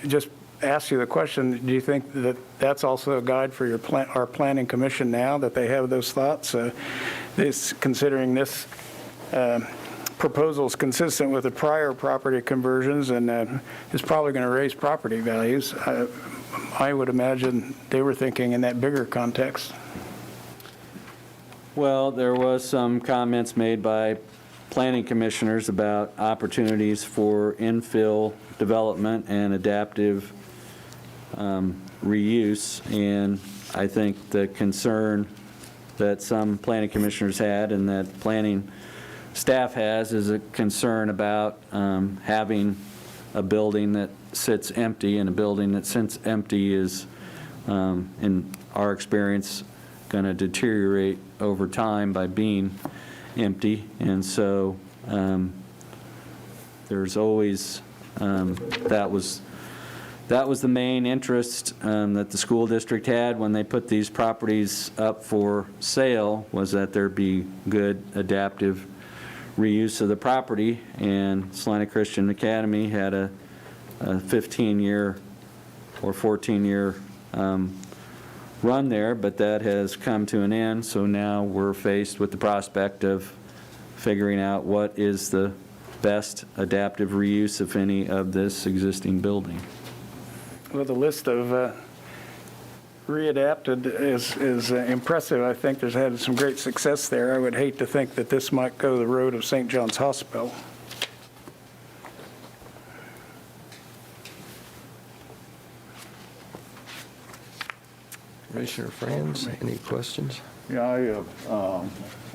S4: just ask you the question, do you think that that's also a guide for our planning commission now, that they have those thoughts? Considering this proposals consistent with the prior property conversions, and is probably going to raise property values. I would imagine they were thinking in that bigger context.
S11: Well, there was some comments made by planning commissioners about opportunities for infill development and adaptive reuse, and I think the concern that some planning commissioners had and that planning staff has is a concern about having a building that sits empty, and a building that sits empty is, in our experience, going to deteriorate over time by being empty. And so there's always, that was the main interest that the school district had when they put these properties up for sale, was that there be good adaptive reuse of the property. And Salina Christian Academy had a 15-year or 14-year run there, but that has come to an end. So now we're faced with the prospect of figuring out what is the best adaptive reuse, if any, of this existing building.
S4: Well, the list of readapted is impressive. I think there's had some great success there. I would hate to think that this might go the road of St. John's Hospital.
S1: Commissioner Franz, any questions?
S10: Yeah,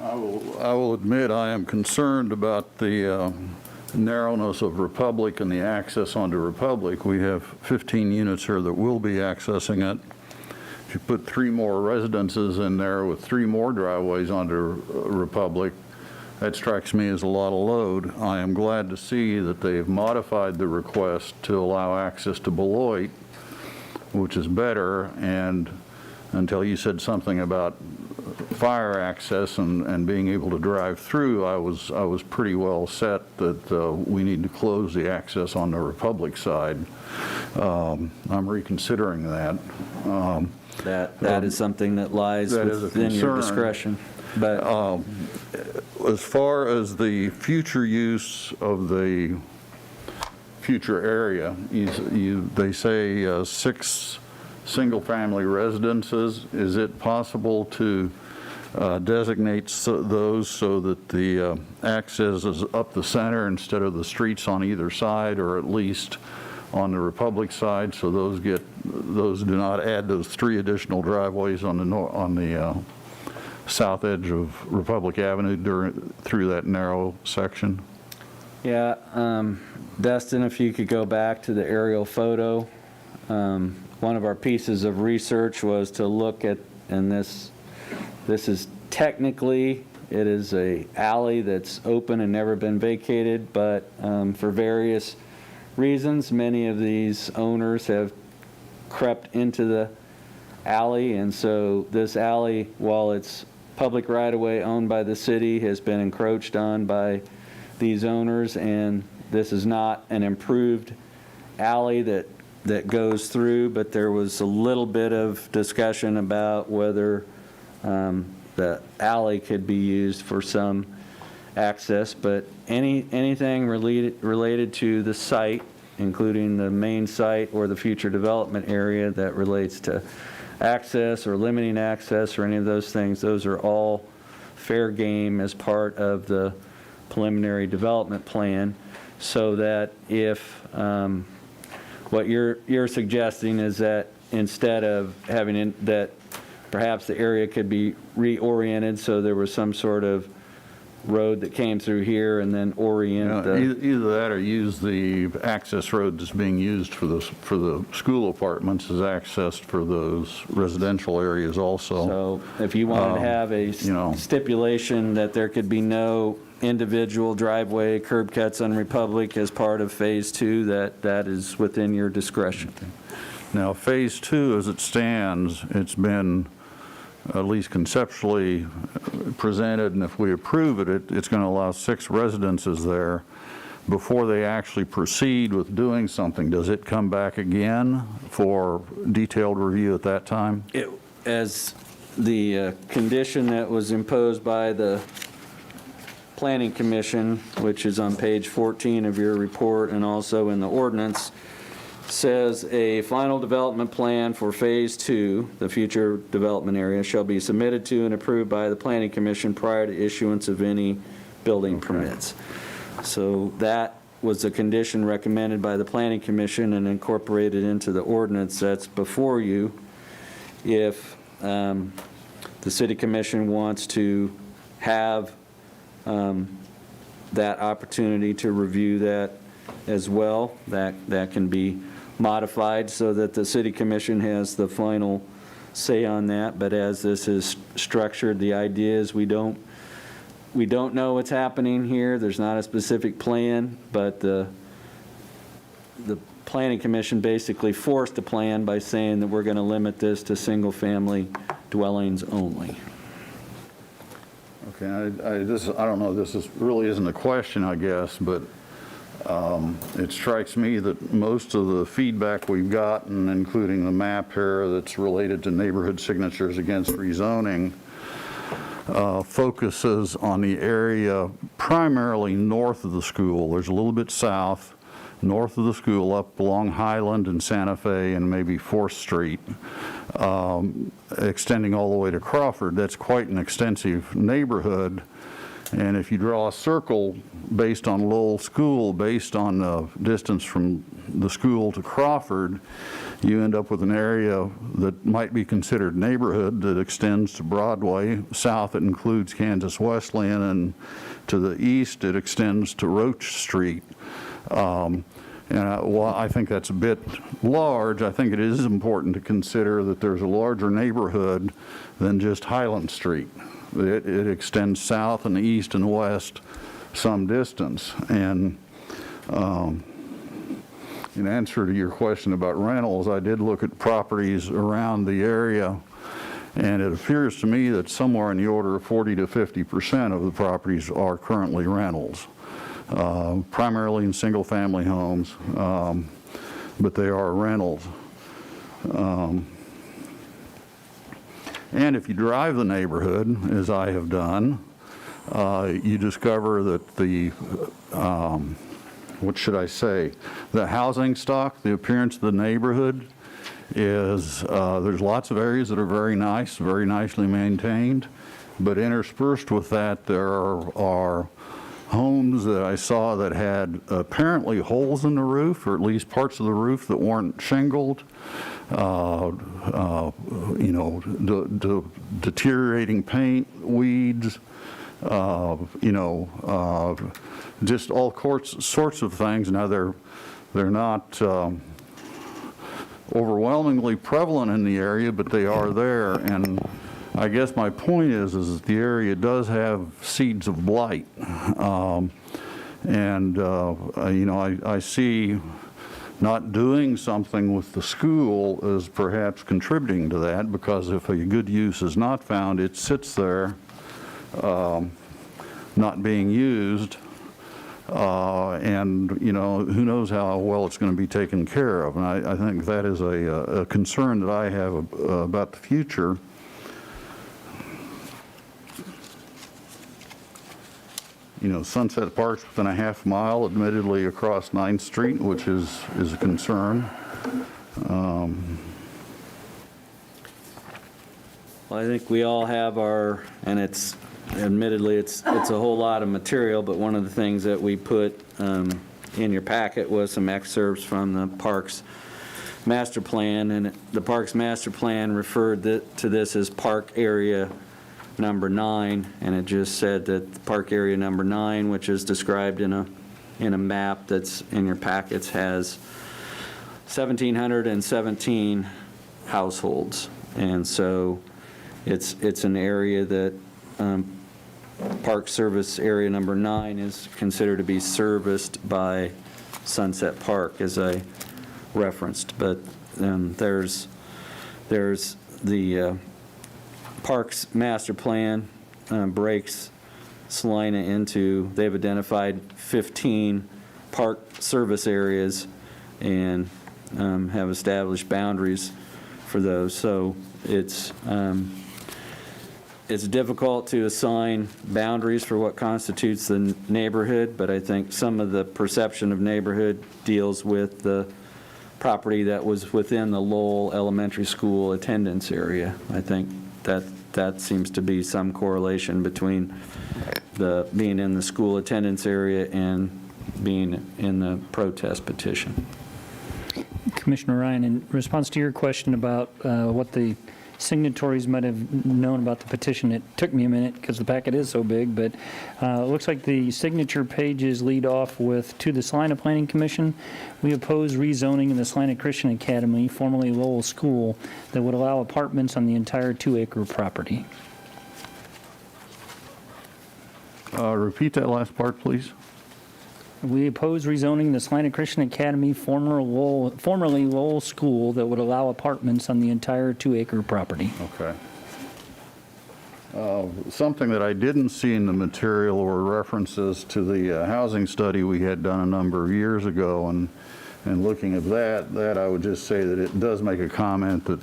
S10: I will admit I am concerned about the narrowness of Republic and the access onto Republic. We have 15 units here that will be accessing it. If you put 3 more residences in there with 3 more driveways onto Republic, that strikes me as a lot of load. I am glad to see that they've modified the request to allow access to Beloit, which is better, and until you said something about fire access and being able to drive through, I was pretty well set that we need to close the access on the Republic side. I'm reconsidering that.
S11: That is something that lies within your discretion. But
S10: as far as the future use of the future area, they say 6 single-family residences. Is it possible to designate those so that the access is up the center instead of the streets on either side, or at least on the Republic side, so those do not add those 3 additional driveways on the south edge of Republic Avenue through that narrow section?
S11: yeah, Destin, if you could go back to the aerial photo. One of our pieces of research was to look at, and this is technically, it is a alley that's open and never been vacated, but for various reasons, many of these owners have crept into the alley, and so this alley, while it's public right-of-way owned by the city, has been encroached on by these owners, and this is not an improved alley that goes through, but there was a little bit of discussion about whether the alley could be used for some access, but anything related to the site, including the main site or the future development area that relates to access or limiting access or any of those things, those are all fair game as part of the preliminary development plan, so that if what you're suggesting is that instead of having that perhaps the area could be reoriented so there was some sort of road that came through here and then orient
S10: either that or use the access road that's being used for the school apartments as access for those residential areas also.
S11: So if you wanted to have a stipulation that there could be no individual driveway curb cuts on Republic as part of Phase 2, that is within your discretion.
S10: Now, Phase 2, as it stands, it's been at least conceptually presented, and if we approve it, it's going to allow 6 residences there. Before they actually proceed with doing something, does it come back again for detailed review at that time?
S11: As the condition that was imposed by the Planning Commission, which is on page 14 of your report and also in the ordinance, says a final development plan for Phase 2, the future development area, shall be submitted to and approved by the Planning Commission prior to issuance of any building permits. So that was a condition recommended by the Planning Commission and incorporated into the ordinance that's before you. If the City Commission wants to have that opportunity to review that as well, that can be modified so that the City Commission has the final say on that. But as this is structured, the idea is we don't know what's happening here. There's not a specific plan, but the Planning Commission basically forced a plan by saying that we're going to limit this to single-family dwellings only.
S10: Okay, I don't know, really isn't a question, I guess, but it strikes me that most of the feedback we've gotten, including the map here that's related to neighborhood signatures against rezoning, focuses on the area primarily north of the school. There's a little bit south, north of the school, up along Highland and Santa Fe and maybe 4th Street, extending all the way to Crawford. That's quite an extensive neighborhood. And if you draw a circle based on Lowell School, based on the distance from the school to Crawford, you end up with an area that might be considered neighborhood that extends to Broadway. South, it includes Kansas Wesleyan, and to the east, it extends to Roach Street. While I think that's a bit large, I think it is important to consider that there's a larger neighborhood than just Highland Street. It extends south and east and west some distance. And in answer to your question about rentals, I did look at properties around the area, and it appears to me that somewhere in the order of 40 to 50% of the properties are currently rentals, primarily in single-family homes, but they are rentals. And if you drive the neighborhood, as I have done, you discover that the, what should I say, the housing stock, the appearance of the neighborhood is, there's lots of areas that are very nice, very nicely maintained, but interspersed with that there are homes that I saw that had apparently holes in the roof, or at least parts of the roof that weren't shingled. Deteriorating paint, weeds, just all sorts of things. Now they're not overwhelmingly prevalent in the area, but they are there. And I guess my point is that the area does have seeds of blight, I see not doing something with the school is perhaps contributing to that, because if a good use is not found, it sits there not being used, and who knows how well it's going to be taken care of. And I think that is a concern that I have about the future. Sunset Park's within a half mile, admittedly, across 9th Street, which is a concern.
S11: Well, I think we all have our, and it's admittedly it's a whole lot of material, but one of the things that we put in your packet was some excerpts from the Parks Master Plan, and the Parks Master Plan referred to this as Park Area Number 9, and it just said that Park Area Number 9, which is described in a map that's in your packets, has 1,717 households, and so it's an area that Park Service Area Number 9 is considered to be serviced by Sunset Park, as I referenced. But there's the Parks Master Plan breaks Salina into, they've identified 15 park service areas and have established boundaries for those. So it's, there's the Parks Master Plan breaks Salina into, they've identified 15 park service areas and have established boundaries for those. So it's, there's the Parks Master Plan breaks Salina into, they've identified 15 park service areas and have established boundaries for those. So it's it's difficult to assign boundaries for what constitutes the neighborhood, but I think some of the perception of neighborhood deals with the property that was within the Lowell Elementary School attendance area. I think that seems to be some correlation between the being in the school attendance area and being in the protest petition.
S9: Commissioner Ryan, in response to your question about what the signatories might have known about the petition, it took me a minute because the packet is so big, but it looks like the signature pages lead off with, "To the Salina Planning Commission, we oppose rezoning in the Salina Christian Academy, formerly Lowell School, that would allow apartments on the entire 2-acre property."
S10: Repeat that last part, please.
S9: We oppose rezoning the Salina Christian Academy, formerly Lowell School, that would allow apartments on the entire 2-acre property.
S10: Okay. Something that I didn't see in the material were references to the housing study we had done a number of years ago, and looking at that I would just say that it does make a comment that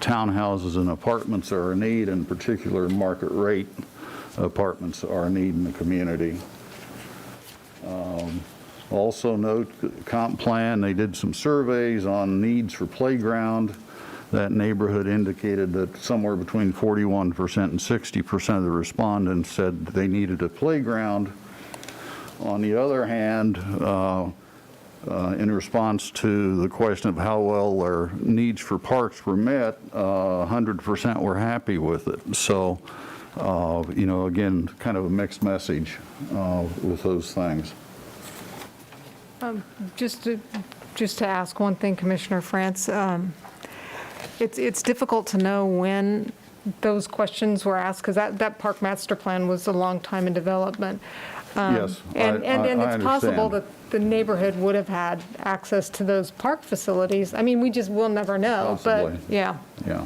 S10: townhouses and apartments are a need, and particular market rate apartments are a need in the community. Also note, comp plan, they did some surveys on needs for playground. That neighborhood indicated that somewhere between 41% and 60% of the respondents said they needed a playground. On the other hand, in response to the question of how well their needs for parks were met, 100% were happy with it. So, again, kind of a mixed message with those things.
S2: Just to ask one thing, Commissioner France, it's difficult to know when those questions were asked, because that park master plan was a long time in development.
S10: Yes,
S2: And
S10: I
S2: it's possible
S10: understand.
S2: that the neighborhood would have had access to those park facilities. I mean, we'll never know, but,
S10: Possibly.
S2: yeah.
S10: Yeah.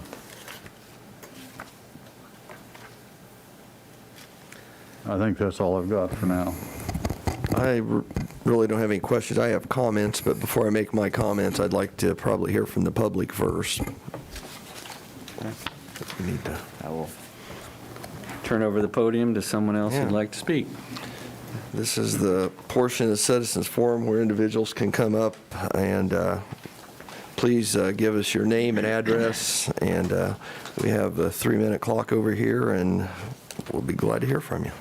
S10: I think that's all I've got for now.
S1: I really don't have any questions. I have comments, but before I make my comments, I'd like to probably hear from the public first. We need to.
S11: I will turn over the podium to someone else who'd like to speak.
S1: This is the portion of the Citizens Forum where individuals can come up and please give us your name and address. And we have a 3-minute clock over here, and we'll be glad to hear from you.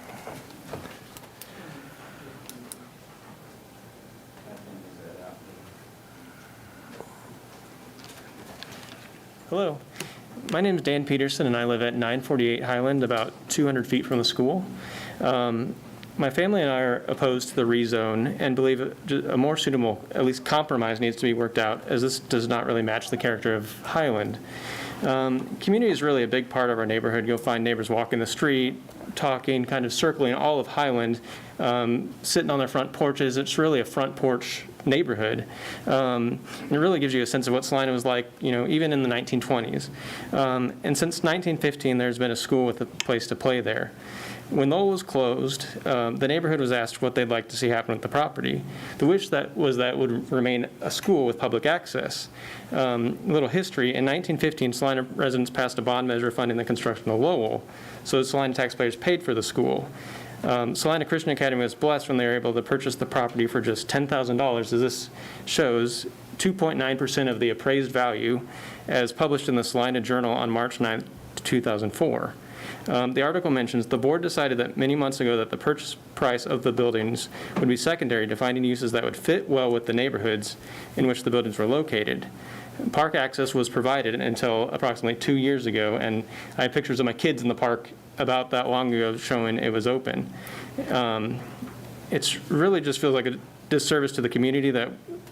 S19: Hello, my name is Dan Peterson, and I live at 948 Highland, about 200 feet from the school. My family and I are opposed to the rezone and believe a more suitable, at least compromise, needs to be worked out, as this does not really match the character of Highland. Community is really a big part of our neighborhood. You'll find neighbors walking the street, talking, kind of circling all of Highland, sitting on their front porches. It's really a front porch neighborhood. And it really gives you a sense of what Salina was like, even in the 1920s. And since 1915, there's been a school with a place to play there. When Lowell was closed, the neighborhood was asked what they'd like to see happen with the property. The wish was that it would remain a school with public access. A little history, in 1915, Salina residents passed a bond measure funding the construction of Lowell, so Salina taxpayers paid for the school. Salina Christian Academy was blessed when they were able to purchase the property for just $10,000, as this shows 2.9% of the appraised value, as published in the Salina Journal on March 9, 2004. The article mentions the board decided that many months ago that the purchase price of the buildings would be secondary to finding uses that would fit well with the neighborhoods in which the buildings were located. Park access was provided until approximately 2 years ago, and I have pictures of my kids in the park about that long ago showing it was open. It's really just feels like a disservice to the community that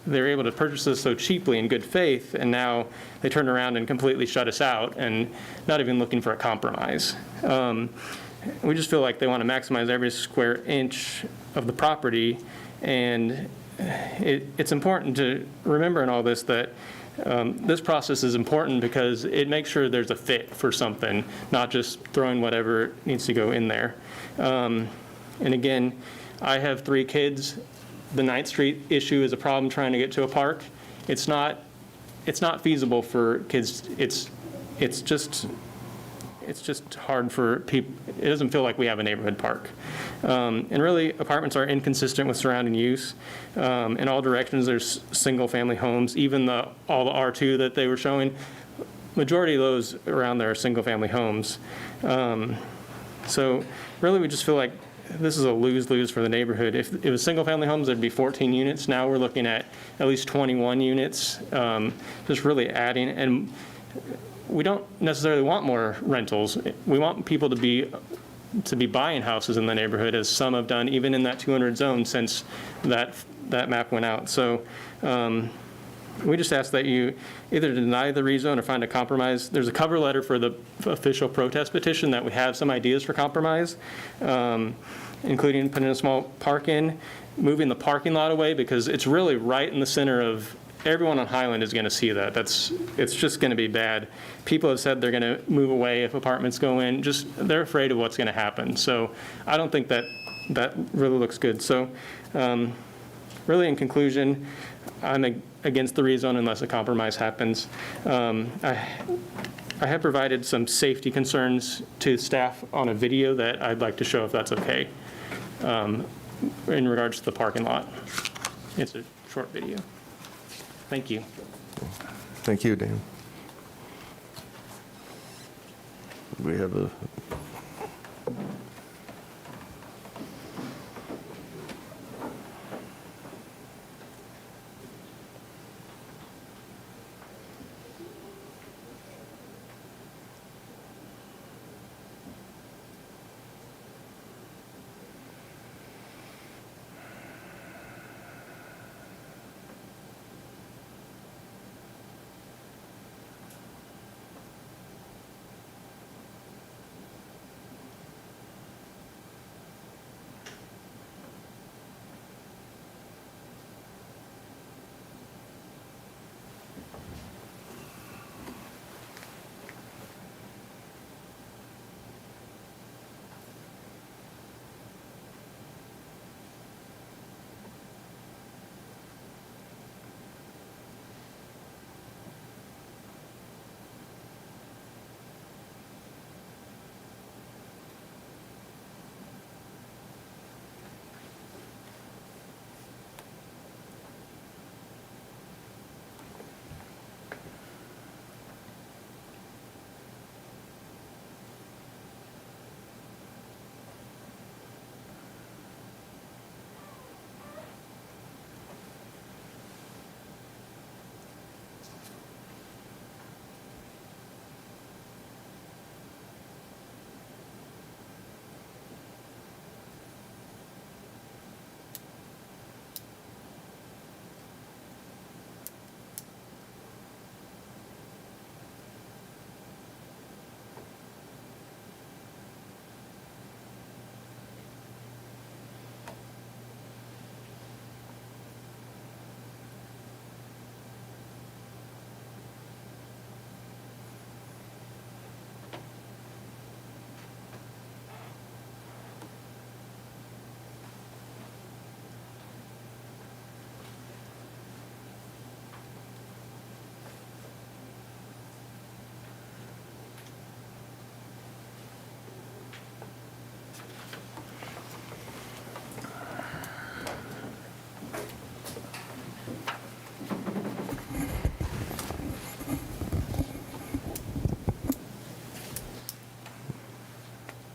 S19: they're able to purchase this so cheaply in good faith, and now they turn around and completely shut us out and not even looking for a compromise. We just feel like they want to maximize every square inch of the property, and it's important to remember in all this that this process is important because it makes sure there's a fit for something, not just throwing whatever needs to go in there. And again, I have 3 kids. The 9th Street issue is a problem trying to get to a park. It's not feasible for kids. It's just it's just hard for people, it doesn't feel like we have a neighborhood park. And really, apartments are inconsistent with surrounding use. In all directions, there's single-family homes, even all the R2 that they were showing, majority of those around there are single-family homes. So really, we just feel like this is a lose-lose for the neighborhood. If it was single-family homes, there'd be 14 units. Now we're looking at least 21 units, just really adding. And we don't necessarily want more rentals. We want people to be buying houses in the neighborhood, as some have done, even in that 200 zone since that map went out. So we just ask that you either deny the rezone or find a compromise. There's a cover letter for the official protest petition that we have some ideas for compromise, including putting a small park in, moving the parking lot away, because it's really right in the center of, everyone on Highland is going to see that. It's just going to be bad. People have said they're going to move away if apartments go in. Just, they're afraid of what's going to happen. So I don't think that really looks good. So really, in conclusion, I'm against the rezone unless a compromise happens. I have provided some safety concerns to staff on a video that I'd like to show, if that's okay, in regards to the parking lot. It's a short video. Thank you.
S1: Thank you, Dan. We have a...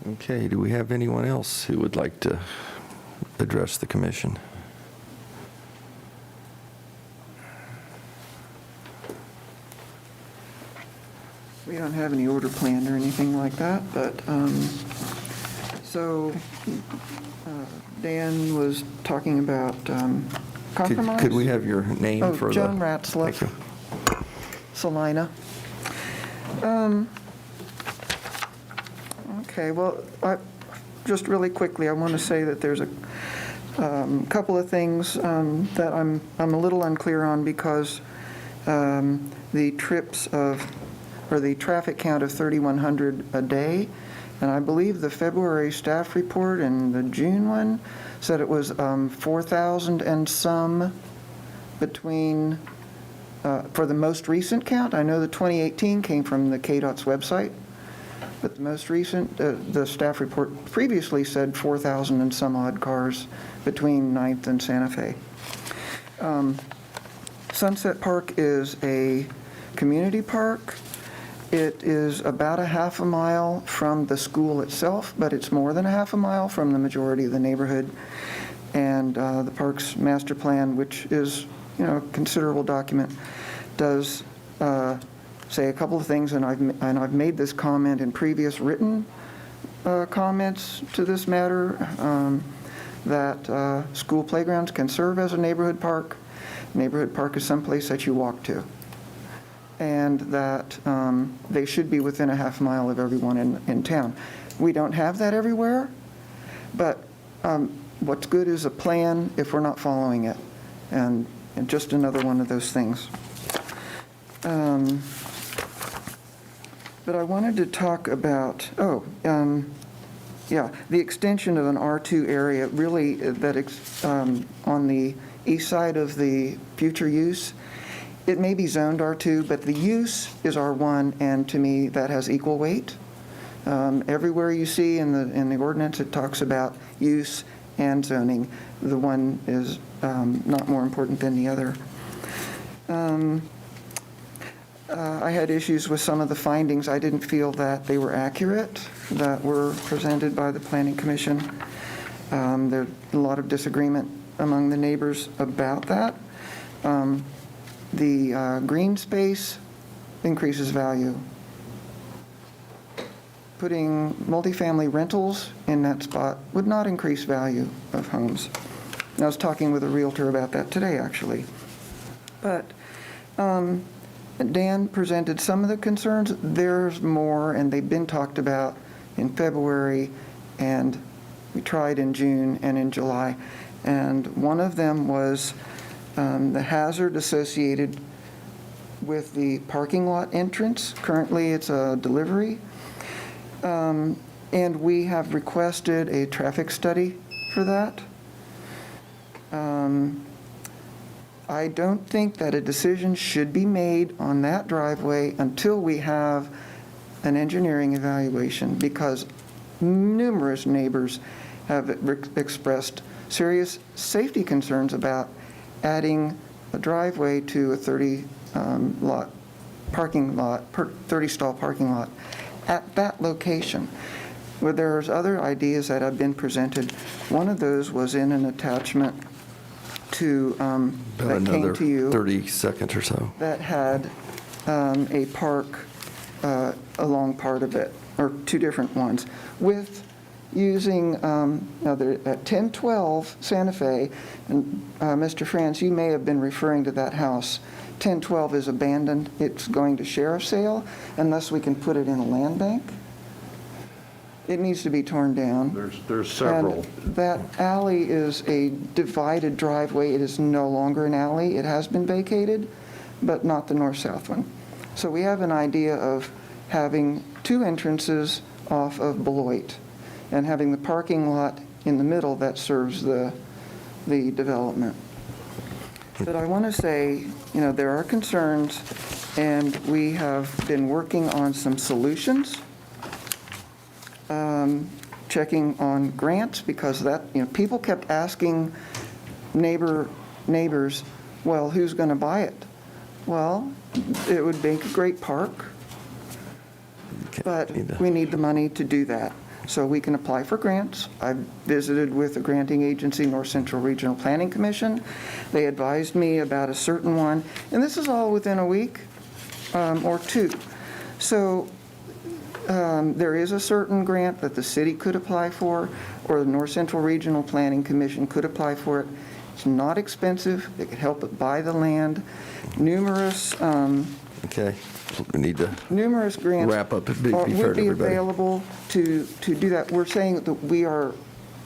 S1: Okay, do we have anyone else who would like to address the commission?
S6: We don't have any order planned or anything like that, but, so Dan was talking about compromise.
S1: Could we have your name for the...
S6: Joan Ratzlaff.
S1: Thank you.
S6: Salina. Okay, well, just really quickly, I want to say that there's a couple of things that I'm a little unclear on, because the trips or the traffic count of 3,100 a day, and I believe the February staff report and the June one said it was 4,000 and some between, for the most recent count. I know the 2018 came from the KDOT's website, but the most recent, the staff report previously said 4,000 and some odd cars between 9th and Santa Fe. Sunset Park is a community park. It is about a half a mile from the school itself, but it's more than a half a mile from the majority of the neighborhood. And the park's master plan, which is, a considerable document, does say a couple of things, and I've made this comment in previous written comments to this matter, that school playgrounds can serve as a neighborhood park. Neighborhood park is someplace that you walk to, and that they should be within a half mile of everyone in town. We don't have that everywhere, but what's good is a plan if we're not following it, and just another one of those things. But I wanted to talk about, the extension of an R2 area, really, on the east side of the future use. It may be zoned R2, but the use is R1, and to me, that has equal weight. Everywhere you see in the ordinance, it talks about use and zoning. The one is not more important than the other. I had issues with some of the findings. I didn't feel that they were accurate, that were presented by the Planning Commission. There's a lot of disagreement among the neighbors about that. The green space increases value. Putting multifamily rentals in that spot would not increase value of homes. And I was talking with a realtor about that today, actually. But Dan presented some of the concerns. There's more, and they've been talked about in February, and we tried in June and in July. And one of them was the hazard associated with the parking lot entrance. Currently, it's a delivery. And we have requested a traffic study for that. I don't think that a decision should be made on that driveway until we have an engineering evaluation, because numerous neighbors have expressed serious safety concerns about adding a driveway to a 30-stall parking lot at that location. Where there's other ideas that have been presented. One of those was in an attachment to that came to you.
S1: 30 seconds or so.
S6: That had a park along part of it, or two different ones, with using, now they're at 1012 Santa Fe, and Mr. Franz, you may have been referring to that house. 1012 is abandoned. It's going to sheriff's sale unless we can put it in a land bank. It needs to be torn down.
S10: There's several.
S6: And that alley is a divided driveway. It is no longer an alley. It has been vacated, but not the north-south one. So we have an idea of having two entrances off of Beloit and having the parking lot in the middle that serves the development. But I want to say, there are concerns, and we have been working on some solutions. Checking on grants, because that, people kept asking neighbors, well, who's going to buy it? Well, it would make a great park, but we need the money to do that. So we can apply for grants. I've visited with the granting agency, North Central Regional Planning Commission. They advised me about a certain one, and this is all within a week or two. So there is a certain grant that the city could apply for, or the North Central Regional Planning Commission could apply for it. It's not expensive. It could help it buy the land. Numerous
S1: Okay, we need to
S6: numerous grants
S1: wrap up to be fair
S6: would
S1: to
S6: be
S1: everybody.
S6: available to do that. We're saying that we are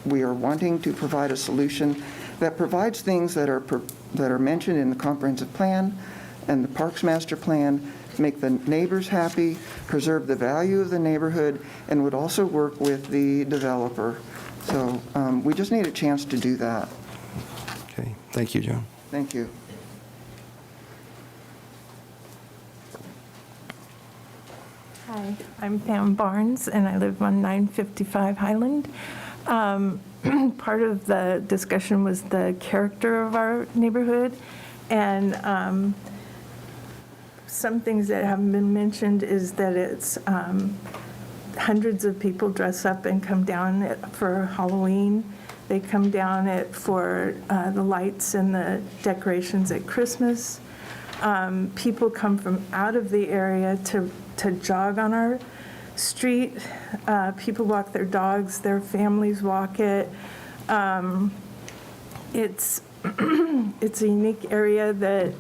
S6: wanting to provide a solution that provides things that are mentioned in the comprehensive plan and the Parks Master Plan, make the neighbors happy, preserve the value of the neighborhood, and would also work with the developer. So we just need a chance to do that.
S1: Okay, thank you, John.
S6: Thank you.
S20: Hi, I'm Pam Barnes, and I live on 955 Highland. Part of the discussion was the character of our neighborhood, and some things that haven't been mentioned is that it's hundreds of people dress up and come down for Halloween. They come down for the lights and the decorations at Christmas. People come from out of the area to jog on our street. People walk their dogs, their families walk it. It's it's a unique area that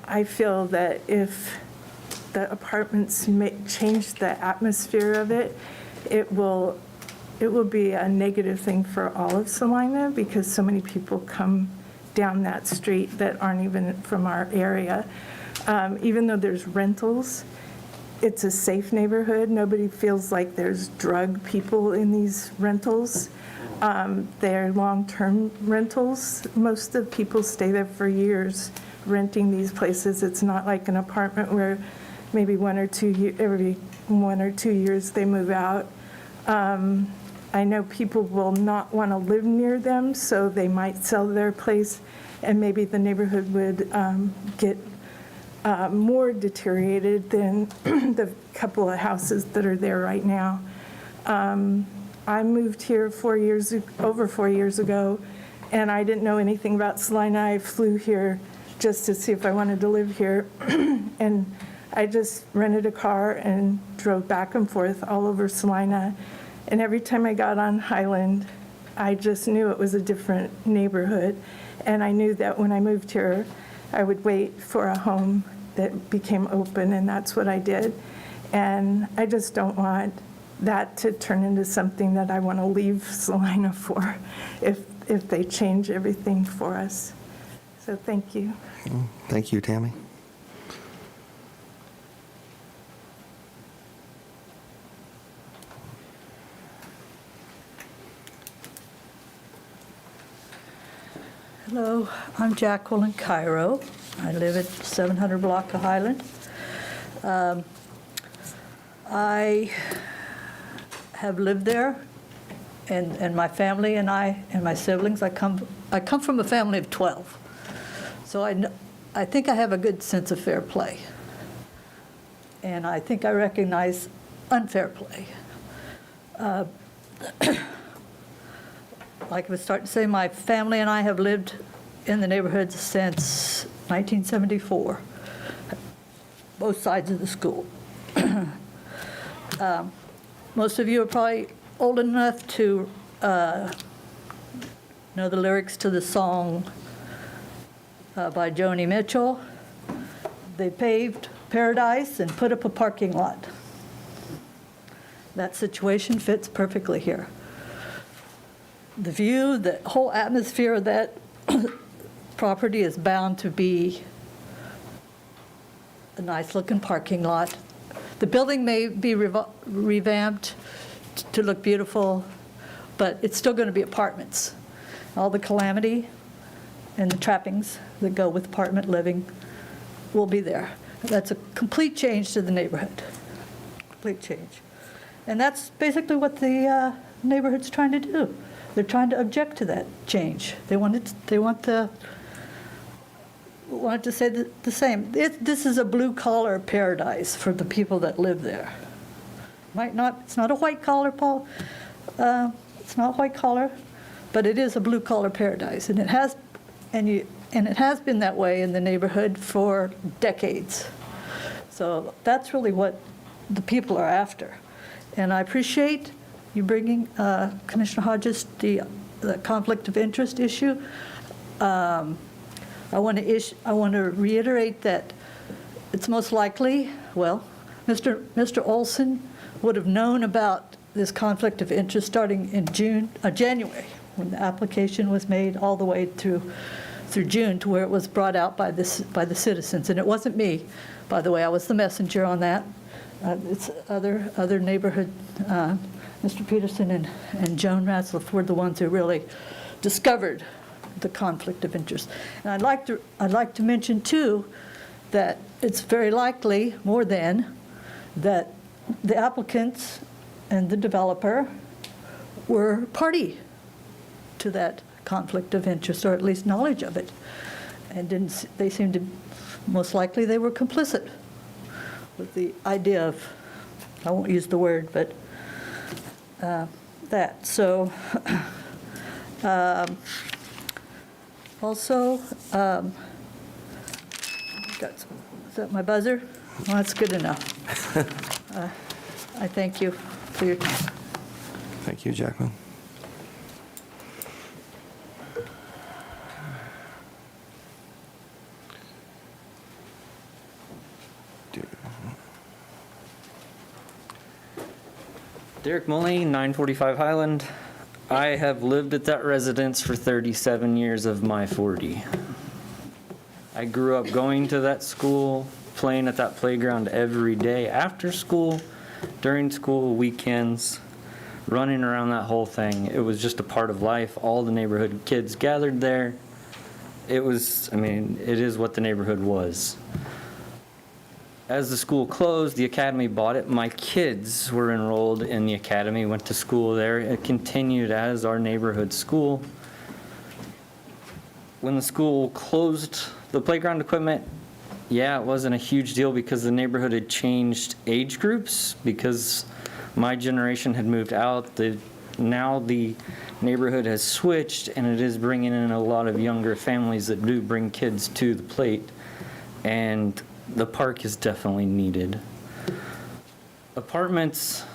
S20: I feel that if the apartments change the atmosphere of it, it will be a negative thing for all of Salina because so many people come down that street that aren't even from our area. Even though there's rentals, it's a safe neighborhood. Nobody feels like there's drug people in these rentals. They're long-term rentals. Most of the people stay there for years renting these places. It's not like an apartment where maybe every 1 or 2 years they move out. I know people will not want to live near them, so they might sell their place, and maybe the neighborhood would get more deteriorated than the couple of houses that are there right now. I moved here over 4 years ago, and I didn't know anything about Salina. I flew here just to see if I wanted to live here, and I just rented a car and drove back and forth all over Salina. And every time I got on Highland, I just knew it was a different neighborhood. And I knew that when I moved here, I would wait for a home that became open, and that's what I did. And I just don't want that to turn into something that I want to leave Salina for if they change everything for us. So thank you.
S1: Thank you, Tammy.
S7: Hello, I'm Jacqueline Cairo. I live at 700 block of Highland. I have lived there, and my family and I and my siblings. I come from a family of 12, so I think I have a good sense of fair play, and I think I recognize unfair play. Like I was starting to say, my family and I have lived in the neighborhood since 1974, both sides of the school. Most of you are probably old enough to know the lyrics to the song by Joni Mitchell. They paved paradise and put up a parking lot. That situation fits perfectly here. The view, the whole atmosphere of that property is bound to be a nice-looking parking lot. The building may be revamped to look beautiful, but it's still going to be apartments. All the calamity and the trappings that go with apartment living will be there. That's a complete change to the neighborhood, complete change. And that's basically what the neighborhood's trying to do. They're trying to object to that change. They want to say the same. This is a blue-collar paradise for the people that live there. It's not a white-collar, Paul. It's not white-collar, but it is a blue-collar paradise, and it has been that way in the neighborhood for decades. So that's really what the people are after, and I appreciate you bringing, Commissioner Hodges, the conflict of interest issue. I want to reiterate that it's most likely, well, Mr. Olson would have known about this conflict of interest starting in January, when the application was made all the way through June to where it was brought out by the citizens. And it wasn't me, by the way. I was the messenger on that. It's other neighborhood. Mr. Peterson and Joan Ratzlaff were the ones who really discovered the conflict of interest. And I'd like to mention too that it's very likely, more than, that the applicants and the developer were party to that conflict of interest, or at least knowledge of it. And they seemed to, most likely they were complicit with the idea of, I won't use the word, but that. So also, is that my buzzer? Well, that's good enough. I thank you for your time.
S1: Thank you, Jacqueline.
S21: Derek Mullane, 945 Highland. I have lived at that residence for 37 years of my 40. I grew up going to that school, playing at that playground every day after school, during school, weekends, running around that whole thing. It was just a part of life. All the neighborhood kids gathered there. It was, I mean, it is what the neighborhood was. As the school closed, the academy bought it. My kids were enrolled in the academy, went to school there. It continued as our neighborhood school. When the school closed the playground equipment, yeah, it wasn't a huge deal because the neighborhood had changed age groups because my generation had moved out. Now the neighborhood has switched, and it is bringing in a lot of younger families that do bring kids to the plate. And the park is definitely needed. Apartments,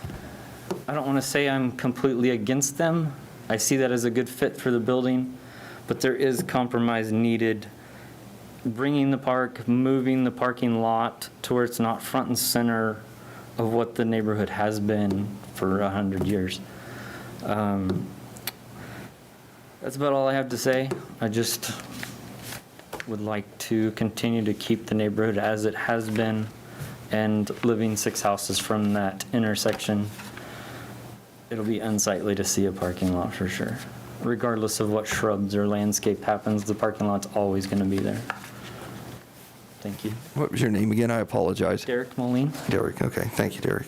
S21: I don't want to say I'm completely against them. I see that as a good fit for the building, but there is compromise needed. Bringing the park, moving the parking lot to where it's not front and center of what the neighborhood has been for 100 years. That's about all I have to say. I just would like to continue to keep the neighborhood as it has been, and living 6 houses from that intersection, it'll be unsightly to see a parking lot for sure. Regardless of what shrubs or landscape happens, the parking lot's always going to be there. Thank you.
S1: What was your name again? I apologize.
S21: Derek Mullane.
S1: Derek, okay. Thank you, Derek.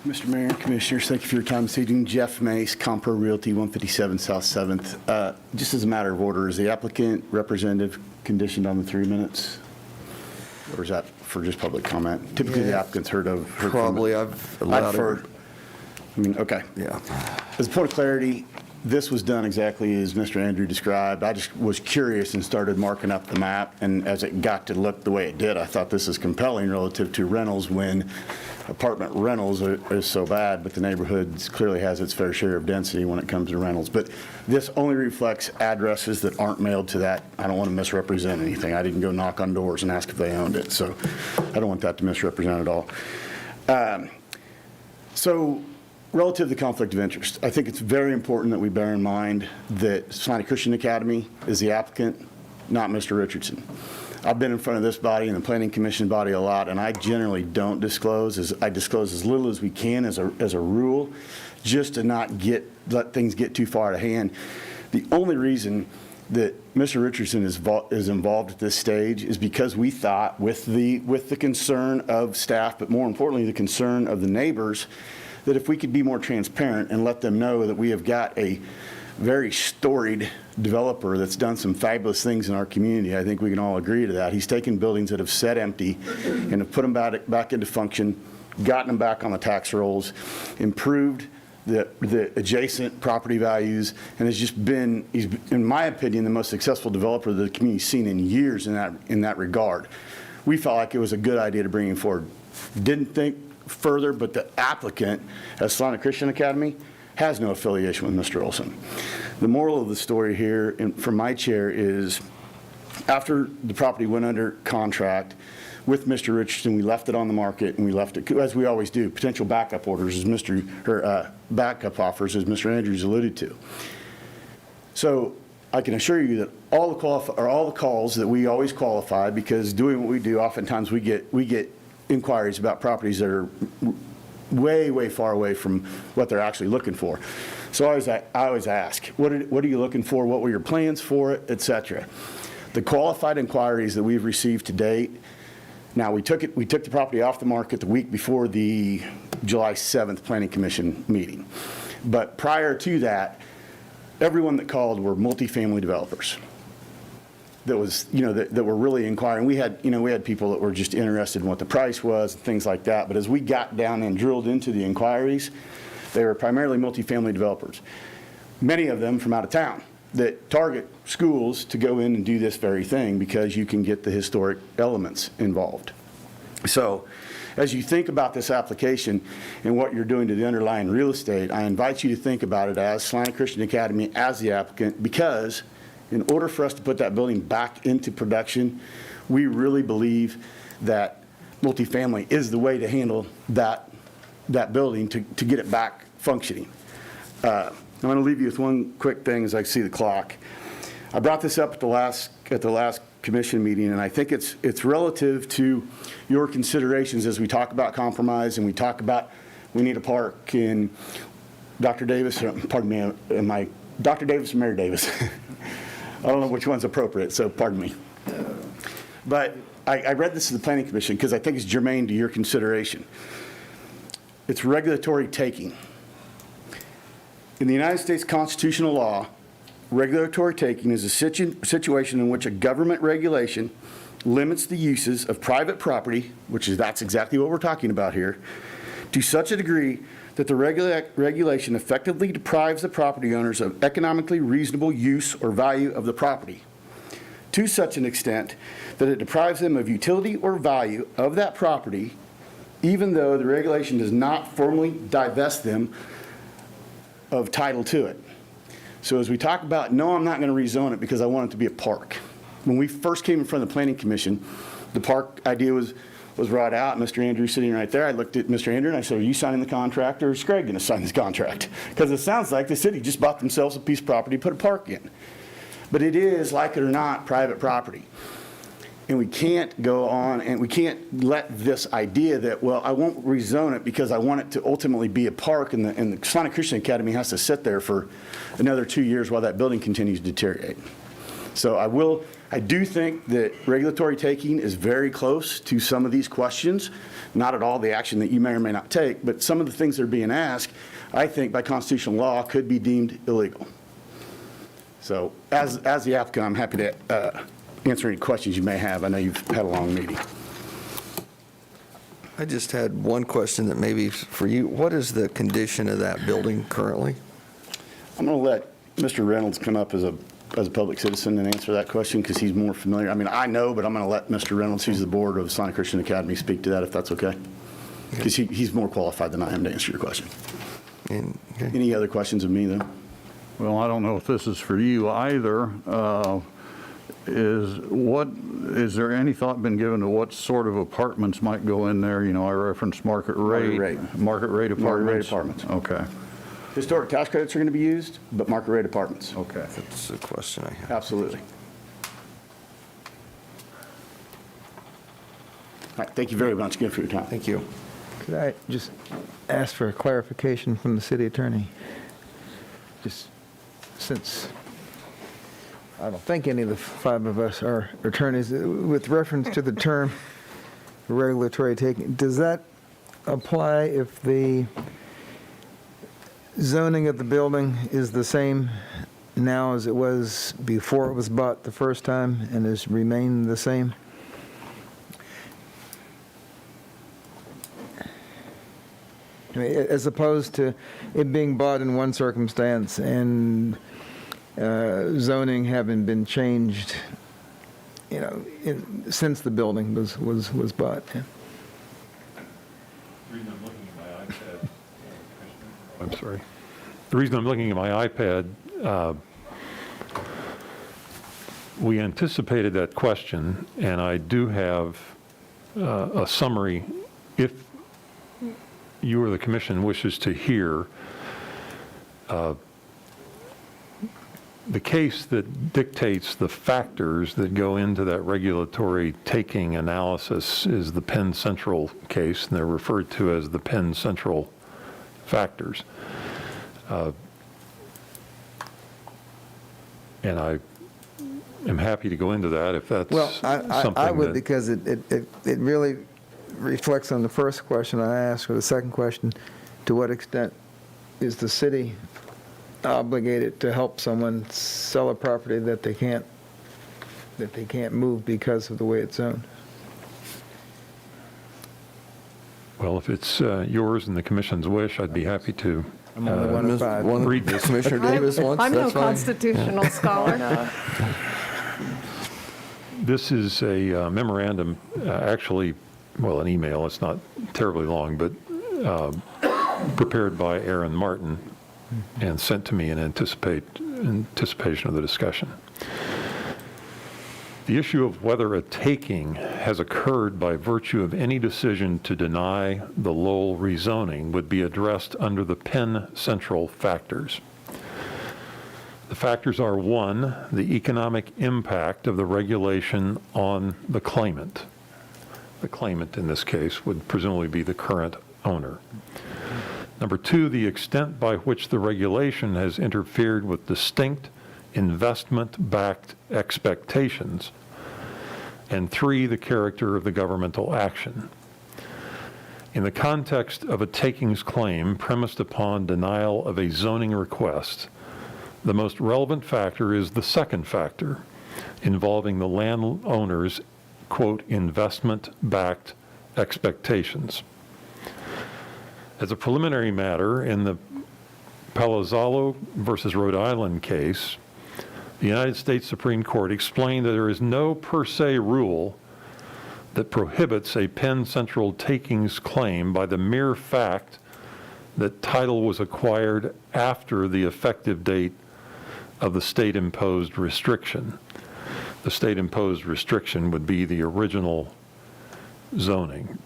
S22: Mr. Mayor, Commissioners, thank you for your time this evening. Jeff Mace, Compro Realty, 157 South 7th. Just as a matter of order, is the applicant representative conditioned on the 3 minutes? Or is that for just public comment? Typically, the applicant's heard
S1: Probably, I've allowed
S22: heard. I mean, okay.
S1: Yeah.
S22: As a point of clarity, this was done exactly as Mr. Andrew described. I just was curious and started marking up the map, and as it got to look the way it did, I thought this is compelling relative to rentals when apartment rentals is so bad, but the neighborhood clearly has its fair share of density when it comes to rentals. But this only reflects addresses that aren't mailed to that. I don't want to misrepresent anything. I didn't go knock on doors and ask if they owned it, so I don't want that to misrepresent at all. So relative to the conflict of interest, I think it's very important that we bear in mind that Salina Christian Academy is the applicant, not Mr. Richardson. I've been in front of this body and the Planning Commission body a lot, and I generally don't disclose. I disclose as little as we can as a rule, just to not let things get too far out of hand. The only reason that Mr. Richardson is involved at this stage is because we thought, with the concern of staff, but more importantly, the concern of the neighbors, that if we could be more transparent and let them know that we have got a very storied developer that's done some fabulous things in our community. I think we can all agree to that. He's taken buildings that have sat empty and have put them back into function, gotten them back on the tax rolls, improved the adjacent property values, and has just been, he's, in my opinion, the most successful developer that the community's seen in years in that regard. We felt like it was a good idea to bring him forward. Didn't think further, but the applicant at Salina Christian Academy has no affiliation with Mr. Olson. The moral of the story here from my chair is, after the property went under contract with Mr. Richardson, we left it on the market, and we left it, as we always do, potential backup orders, backup offers, as Mr. Andrews alluded to. So I can assure you that all the calls that we always qualify, because doing what we do, oftentimes we get inquiries about properties that are way, way far away from what they're actually looking for. So I always ask, what are you looking for? What were your plans for it, et cetera? The qualified inquiries that we've received to date, now we took the property off the market the week before the July 7th Planning Commission meeting. But prior to that, everyone that called were multifamily developers that were really inquiring. We had people that were just interested in what the price was and things like that. But as we got down and drilled into the inquiries, they were primarily multifamily developers, many of them from out of town that target schools to go in and do this very thing because you can get the historic elements involved. So as you think about this application and what you're doing to the underlying real estate, I invite you to think about it as Salina Christian Academy as the applicant, because in order for us to put that building back into production, we really believe that multifamily is the way to handle that building to get it back functioning. I'm going to leave you with one quick thing as I see the clock. I brought this up at the last commission meeting, and I think it's relative to your considerations as we talk about compromise and we talk about we need a park. And Dr. Davis, pardon me, Dr. Davis or Mary Davis? I don't know which one's appropriate, so pardon me. But I read this to the Planning Commission because I think it's germane to your consideration. It's regulatory taking. In the United States constitutional law, regulatory taking is a situation in which a government regulation limits the uses of private property, that's exactly what we're talking about here, to such a degree that the regulation effectively deprives the property owners of economically reasonable use or value of the property, to such an extent that it deprives them of utility or value of that property, even though the regulation does not formally divest them of title to it. So as we talk about, no, I'm not going to rezone it because I want it to be a park. When we first came in front of the Planning Commission, the park idea was brought out. Mr. Andrew sitting right there. I looked at Mr. Andrew and I said, are you signing the contract or is Craig going to sign this contract? Because it sounds like the city just bought themselves a piece of property to put a park in. But it is, like it or not, private property. And we can't go on and we can't let this idea that, well, I won't rezone it because I want it to ultimately be a park and the Salina Christian Academy has to sit there for another 2 years while that building continues to deteriorate. So I do think that regulatory taking is very close to some of these questions, not at all the action that you may or may not take, but some of the things that are being asked, I think by constitutional law could be deemed illegal. So as the applicant, I'm happy to answer any questions you may have. I know you've had a long meeting.
S1: I just had one question that maybe for you. What is the condition of that building currently?
S22: I'm going to let Mr. Reynolds come up as a public citizen and answer that question because he's more familiar. I mean, I know, but I'm going to let Mr. Reynolds, who's the board of Salina Christian Academy, speak to that if that's okay. Because he's more qualified than I am to answer your question.
S1: Okay.
S22: Any other questions of me, though?
S10: Well, I don't know if this is for you either. Is there any thought been given to what sort of apartments might go in there? You know, I referenced market rate apartments.
S22: Market rate apartments.
S10: Okay.
S22: Historic tax credits are going to be used, but market rate apartments.
S10: Okay.
S1: That's a question I have.
S22: Absolutely. All right, thank you very much again for your time.
S1: Thank you.
S8: Could I just ask for a clarification from the city attorney? Just since I don't think any of the five of us are attorneys, with reference to the term regulatory taking, does that apply if the zoning of the building is the same now as it was before it was bought the first time and has remained the same? I mean, as opposed to it being bought in one circumstance and zoning having been changed, you know, since the building was bought. Yeah.
S15: I'm sorry. The reason I'm looking at my iPad, we anticipated that question, and I do have a summary. If you or the commission wishes to hear, the case that dictates the factors that go into that regulatory taking analysis is the Penn Central case, and they're referred to as the Penn Central factors. And I am happy to go into that if that's
S8: Well,
S15: something
S8: I would,
S15: that-
S8: because it really reflects on the first question I asked, or the second question, to what extent is the city obligated to help someone sell a property that they can't move because of the way it's zoned?
S15: Well, if it's yours and the commission's wish, I'd be happy to
S8: I'm only one of five.
S15: read this.
S1: Commissioner Davis wants,
S2: I'm no
S1: that's fine.
S2: constitutional scholar.
S15: This is a memorandum, actually, well, an email, it's not terribly long, but prepared by Aaron Martin and sent to me in anticipation of the discussion. The issue of whether a taking has occurred by virtue of any decision to deny the Lowell rezoning would be addressed under the Penn Central factors. The factors are: 1, the economic impact of the regulation on the claimant. The claimant in this case would presumably be the current owner. Number 2, the extent by which the regulation has interfered with distinct investment-backed expectations. And 3, the character of the governmental action. In the context of a takings claim premised upon denial of a zoning request, the most relevant factor is the second factor, involving the landowner's, quote, investment-backed expectations. As a preliminary matter, in the Palazzolo versus Rhode Island case, the United States Supreme Court explained that there is no per se rule that prohibits a Penn Central takings claim by the mere fact that title was acquired after the effective date of the state-imposed restriction. The state-imposed restriction would be the original zoning.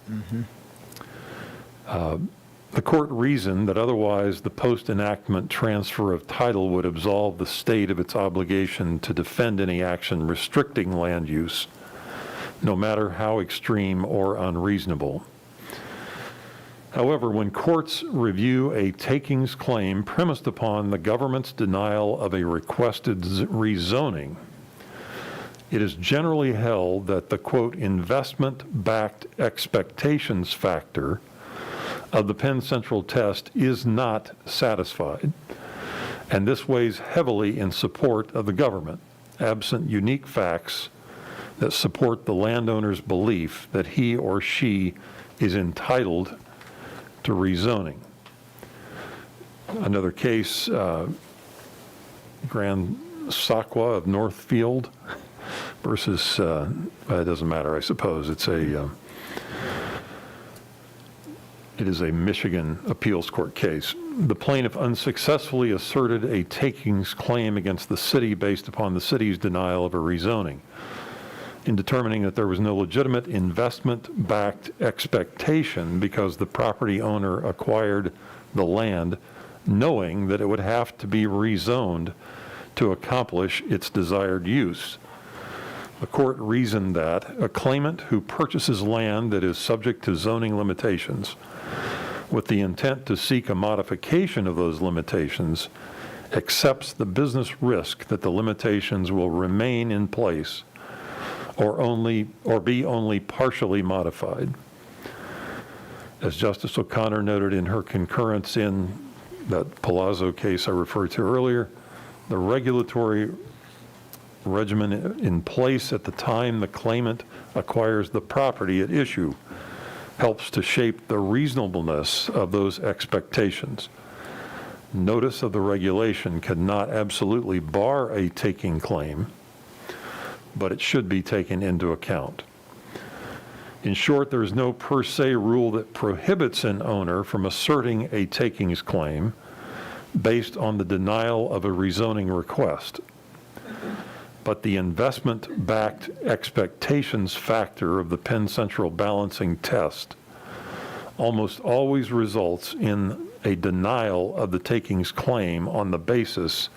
S15: The court reasoned that otherwise the post-enactment transfer of title would absolve the state of its obligation to defend any action restricting land use, no matter how extreme or unreasonable. However, when courts review a takings claim premised upon the government's denial of a requested rezoning, it is generally held that the, quote, investment-backed expectations factor of the Penn Central test is not satisfied, and this weighs heavily in support of the government, absent unique facts that support the landowner's belief that he or she is entitled to rezoning. Another case, Grand Sakwa of Northfield versus, it doesn't matter, I suppose. It is a Michigan appeals court case. The plaintiff unsuccessfully asserted a takings claim against the city based upon the city's denial of a rezoning. In determining that there was no legitimate investment-backed expectation because the property owner acquired the land knowing that it would have to be rezoned to accomplish its desired use. The court reasoned that a claimant who purchases land that is subject to zoning limitations with the intent to seek a modification of those limitations accepts the business risk that the limitations will remain in place or be only partially modified. As Justice O'Connor noted in her concurrence in that Palazzo case I referred to earlier, the regulatory regimen in place at the time the claimant acquires the property at issue helps to shape the reasonableness of those expectations. Notice of the regulation cannot absolutely bar a taking claim, but it should be taken into account. In short, there is no per se rule that prohibits an owner from asserting a takings claim based on the denial of a rezoning request. But the investment-backed expectations factor of the Penn Central balancing test almost always results in a denial of the takings claim on the basis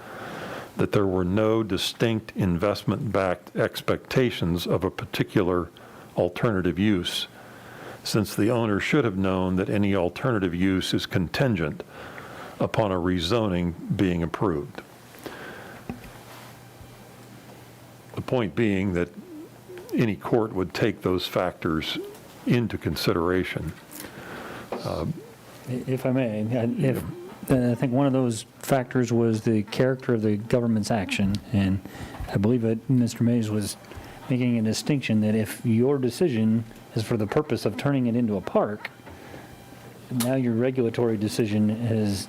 S15: that there were no distinct investment-backed expectations of a particular alternative use, since the owner should have known that any alternative use is contingent upon a rezoning being approved. point being that any court would take those factors into consideration.
S9: If I may, I think one of those factors was the character of the government's action, and I believe that Mr. Mays was making a distinction that if your decision is for the purpose of turning it into a park, now your regulatory decision has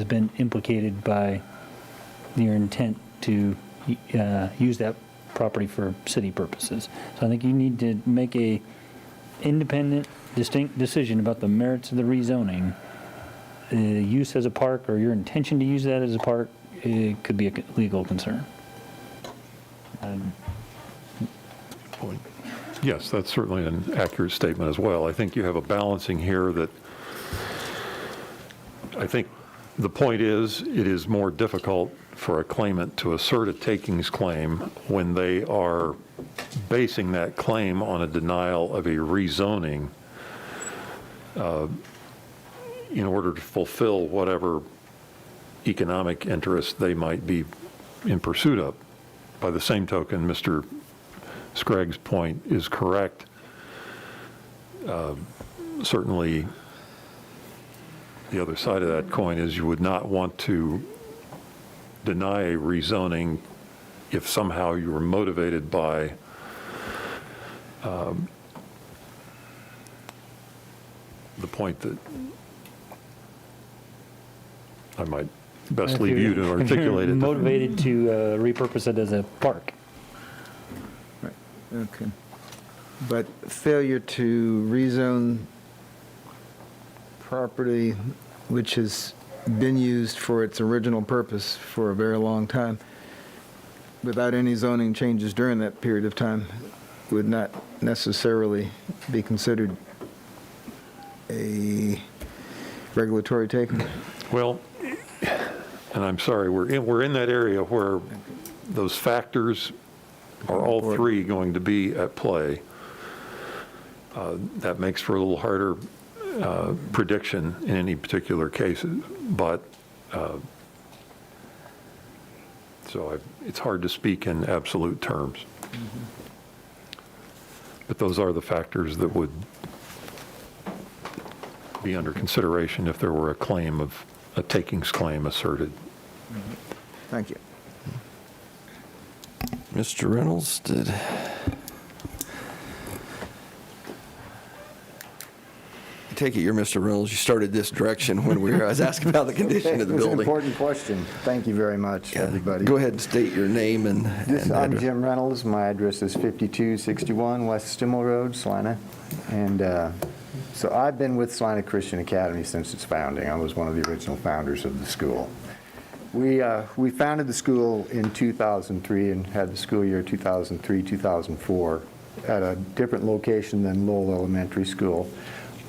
S9: been implicated by your intent to use that property for city purposes. So I think you need to make a independent, distinct decision about the merits of the rezoning. Use as a park, or your intention to use that as a park, it could be a legal concern.
S15: Yes, that's certainly an accurate statement as well. I think you have a balancing here that I think the point is it is more difficult for a claimant to assert a takings claim when they are basing that claim on a denial of a rezoning in order to fulfill whatever economic interest they might be in pursuit of. By the same token, Mr. Scragg's point is correct. Certainly, the other side of that coin is you would not want to deny a rezoning if somehow you were motivated by the point that I might best leave you to articulate it.
S9: Motivated to repurpose it as a park.
S8: Right, okay. But failure to rezone property which has been used for its original purpose for a very long time, without any zoning changes during that period of time, would not necessarily be considered a regulatory taking.
S15: Well, and I'm sorry, we're in that area where those factors are all three going to be at play. That makes for a little harder prediction in any particular cases, but so it's hard to speak in absolute terms. But those are the factors that would be under consideration if there were a takings claim asserted.
S8: Thank you.
S1: Mr. Reynolds, I take it you're Mr. Reynolds. You started this direction when I was asking about the condition of the
S5: It was an
S1: building.
S5: important question. Thank you very much, everybody.
S1: Go ahead and state your name and
S5: I'm
S1: address.
S5: Jim Reynolds. My address is 5261 West Stimmel Road, Salina. And so I've been with Salina Christian Academy since its founding. I was one of the original founders of the school. We founded the school in 2003 and had the school year 2003-2004 at a different location than Lowell Elementary School.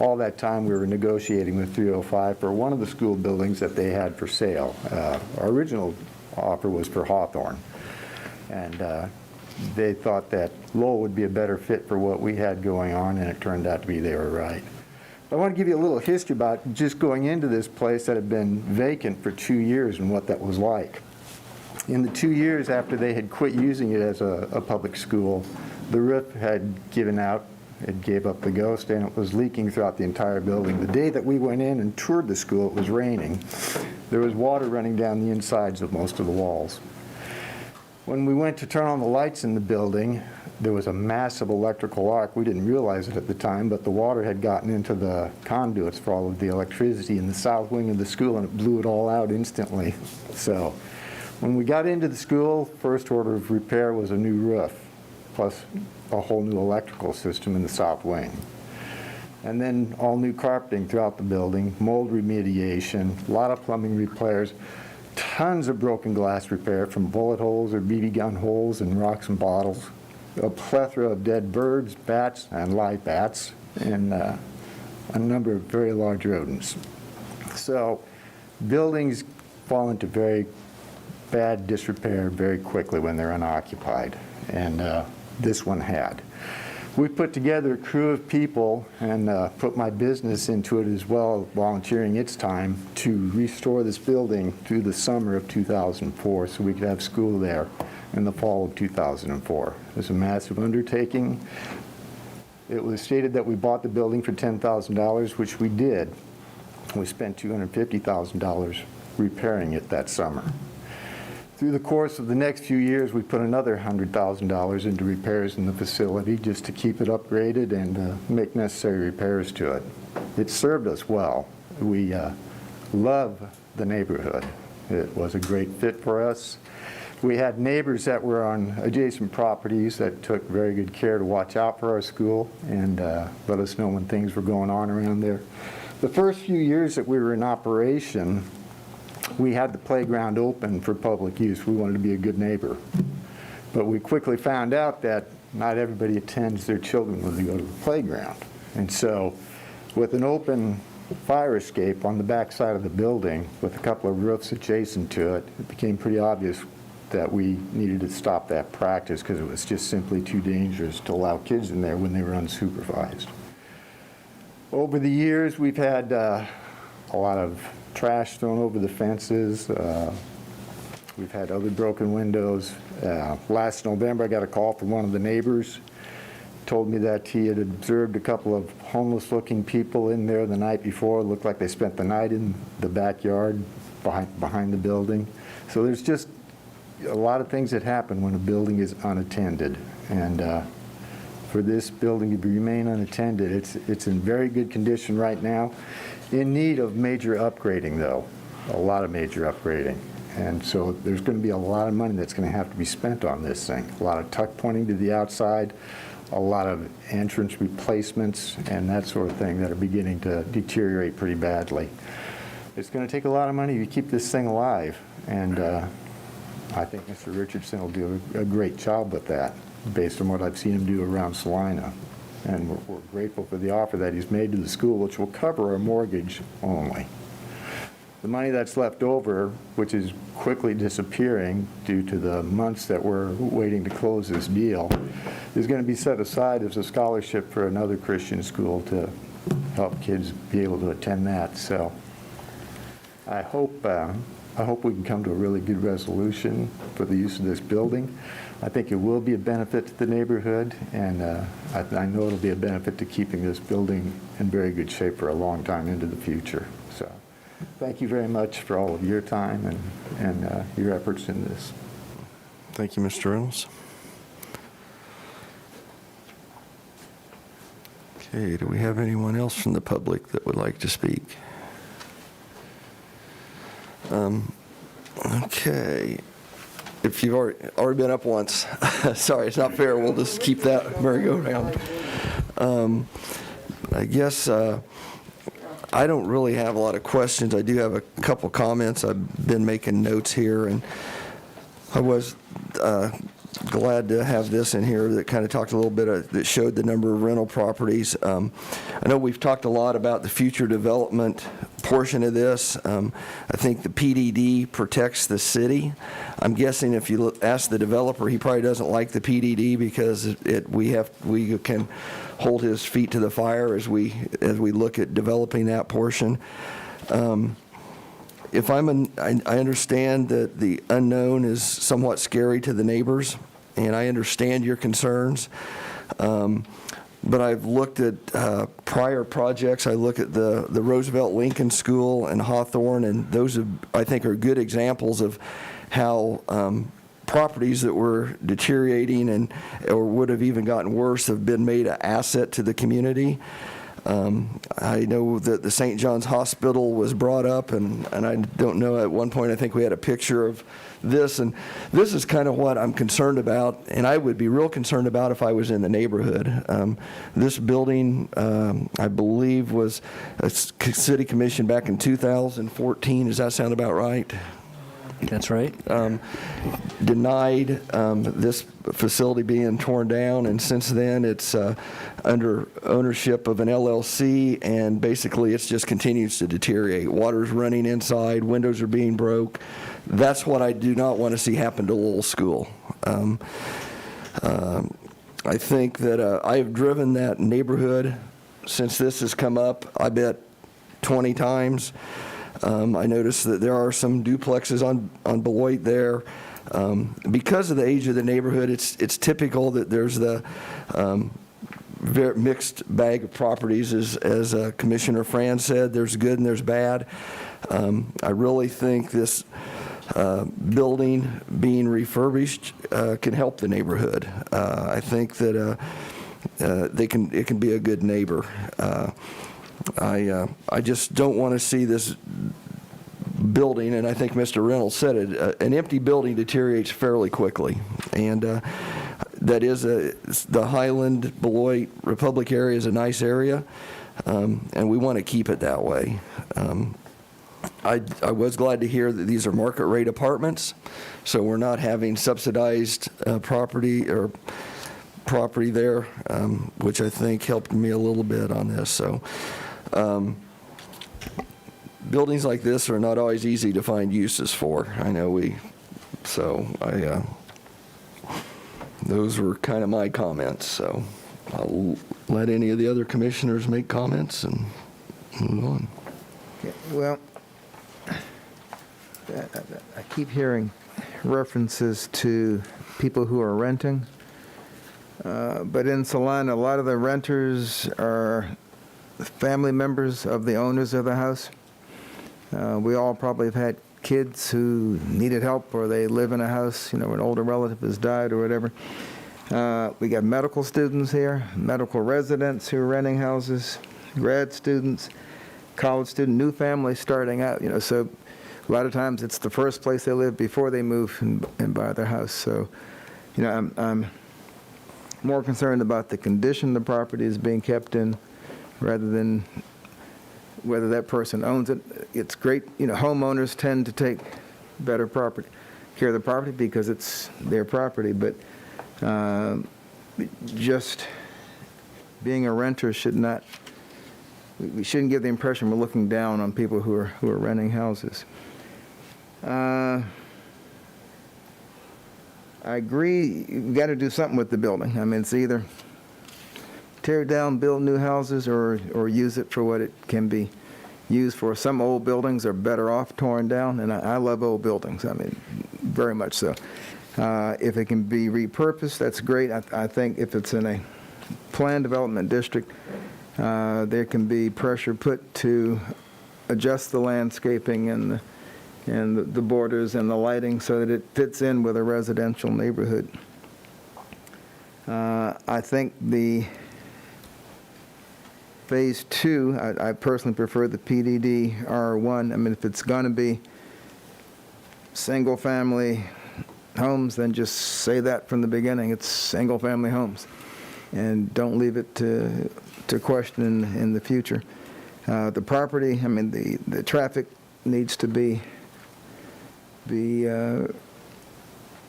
S5: All that time we were negotiating with 305 for one of the school buildings that they had for sale. Our original offer was for Hawthorne, and they thought that Lowell would be a better fit for what we had going on, and it turned out to be they were right. I want to give you a little history about just going into this place that had been vacant for 2 years and what that was like. In the 2 years after they had quit using it as a public school, the roof had given out. It gave up the ghost, and it was leaking throughout the entire building. The day that we went in and toured the school, it was raining. There was water running down the insides of most of the walls. When we went to turn on the lights in the building, there was a massive electrical arc. We didn't realize it at the time, but the water had gotten into the conduits for all of the electricity in the south wing of the school, and it blew it all out instantly. So when we got into the school, first order of repair was a new roof, plus a whole new electrical system in the south wing. And then all new carpeting throughout the building, mold remediation, a lot of plumbing repairs, tons of broken glass repair from bullet holes or BB gun holes and rocks and bottles, a plethora of dead birds, bats, and live bats, and a number of very large rodents. So buildings fall into very bad disrepair very quickly when they're unoccupied, and this one had. We put together a crew of people and put my business into it as well, volunteering its time to restore this building through the summer of 2004 so we could have school there in the fall of 2004. It was a massive undertaking. It was stated that we bought the building for $10,000, which we did. We spent $250,000 repairing it that summer. Through the course of the next few years, we put another $100,000 into repairs in the facility just to keep it upgraded and make necessary repairs to it. It served us well. We love the neighborhood. It was a great fit for us. We had neighbors that were on adjacent properties that took very good care to watch out for our school and let us know when things were going on around there. The first few years that we were in operation, we had the playground open for public use. We wanted to be a good neighbor. But we quickly found out that not everybody attends their children when they go to the playground. And so with an open fire escape on the back side of the building with a couple of roofs adjacent to it, it became pretty obvious that we needed to stop that practice because it was just simply too dangerous to allow kids in there when they were unsupervised. Over the years, we've had a lot of trash thrown over the fences. We've had other broken windows. Last November, I got a call from one of the neighbors. Told me that he had observed a couple of homeless-looking people in there the night before. It looked like they spent the night in the backyard behind the building. So there's just a lot of things that happen when a building is unattended. And for this building to remain unattended, it's in very good condition right now. In need of major upgrading, though, a lot of major upgrading. And so there's going to be a lot of money that's going to have to be spent on this thing. A lot of tuck pointing to the outside, a lot of entrance replacements, and that sort of thing that are beginning to deteriorate pretty badly. It's going to take a lot of money to keep this thing alive, and I think Mr. Richardson will do a great job with that, based on what I've seen him do around Salina. And we're grateful for the offer that he's made to the school, which will cover our mortgage only. The money that's left over, which is quickly disappearing due to the months that we're waiting to close this deal, is going to be set aside as a scholarship for another Christian school to help kids be able to attend that. So I hope we can come to a really good resolution for the use of this building. I think it will be a benefit to the neighborhood, and I know it'll be a benefit to keeping this building in very good shape for a long time into the future. So thank you very much for all of your time and your efforts in this.
S1: Thank you, Mr. Reynolds. Okay, do we have anyone else from the public that would like to speak? Okay. If you've already been up once, sorry, it's not fair. We'll just keep that merry-go-round. I guess I don't really have a lot of questions. I do have a couple comments. I've been making notes here, and I was glad to have this in here that kind of talked a little bit, that showed the number of rental properties. I know we've talked a lot about the future development portion of this. I think the PDD protects the city. I'm guessing if you ask the developer, he probably doesn't like the PDD because we can hold his feet to the fire as we look at developing that portion. If I understand that the unknown is somewhat scary to the neighbors, and I understand your concerns, but I've looked at prior projects. I look at the Roosevelt Lincoln School and Hawthorne, and those I think are good examples of how properties that were deteriorating or would have even gotten worse have been made an asset to the community. I know that the St. John's Hospital was brought up, and I don't know, at one point I think we had a picture of this, and this is kind of what I'm concerned about, and I would be real concerned about if I was in the neighborhood. This building, I believe, was a city commission back in 2014. Does that sound about right?
S9: That's right.
S1: Denied this facility being torn down, and since then it's under ownership of an LLC, and basically it just continues to deteriorate. Water's running inside, windows are being broke. That's what I do not want to see happen to Lowell School. I think that I have driven that neighborhood since this has come up, I bet 20 times. I noticed that there are some duplexes on Beloit there. Because of the age of the neighborhood, it's typical that there's the very mixed bag of properties, as Commissioner Fran said. There's good and there's bad. I really think this building being refurbished can help the neighborhood. I think that it can be a good neighbor. I just don't want to see this building, and I think Mr. Reynolds said it, an empty building deteriorates fairly quickly. And that is the Highland, Beloit, Republic area is a nice area, and we want to keep it that way. I was glad to hear that these are market rate apartments, so we're not having subsidized property there, which I think helped me a little bit on this. So buildings like this are not always easy to find uses for. I know those were kind of my comments. So I'll let any of the other commissioners make comments and move on.
S8: Okay, well, I keep hearing references to people who are renting. But in Salina, a lot of the renters are family members of the owners of the house. We all probably have had kids who needed help, or they live in a house, an older relative has died or whatever. We got medical students here, medical residents who are renting houses, grad students, college students, new families starting out, so a lot of times it's the first place they live before they move and buy their house. So, I'm more concerned about the condition the property is being kept in rather than whether that person owns it. It's great, homeowners tend to take better care of the property because it's their property, but just being a renter we shouldn't give the impression we're looking down on people who are renting houses. I agree, you've got to do something with the building. I mean, it's either tear it down, build new houses, or use it for what it can be used for. Some old buildings are better off torn down, and I love old buildings, I mean, very much so. If it can be repurposed, that's great. I think if it's in a planned development district, there can be pressure put to adjust the landscaping and the borders and the lighting so that it fits in with a residential neighborhood. I think the Phase 2, I personally prefer the PDD R1. I mean, if it's going to be single-family homes, then just say that from the beginning. It's single-family homes, and don't leave it to question in the future. The property, I mean, the traffic needs to be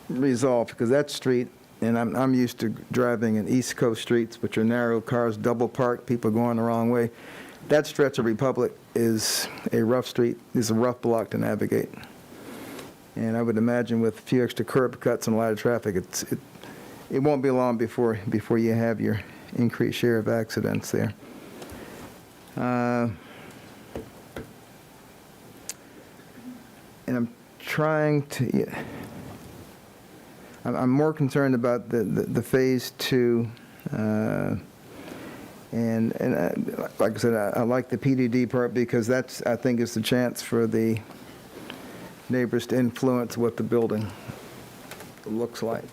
S8: resolved, because that street, and I'm used to driving in East Coast streets, which are narrow, cars double parked, people going the wrong way. That stretch of Republic is a rough street, is a rough block to navigate. And I would imagine with a few extra curb cuts and a lot of traffic, it won't be long before you have your increased share of accidents there. And I'm trying to, I'm more concerned about the Phase 2, and like I said, I like the PDD part because that's, I think, is the chance for the neighbors to influence what the building looks like.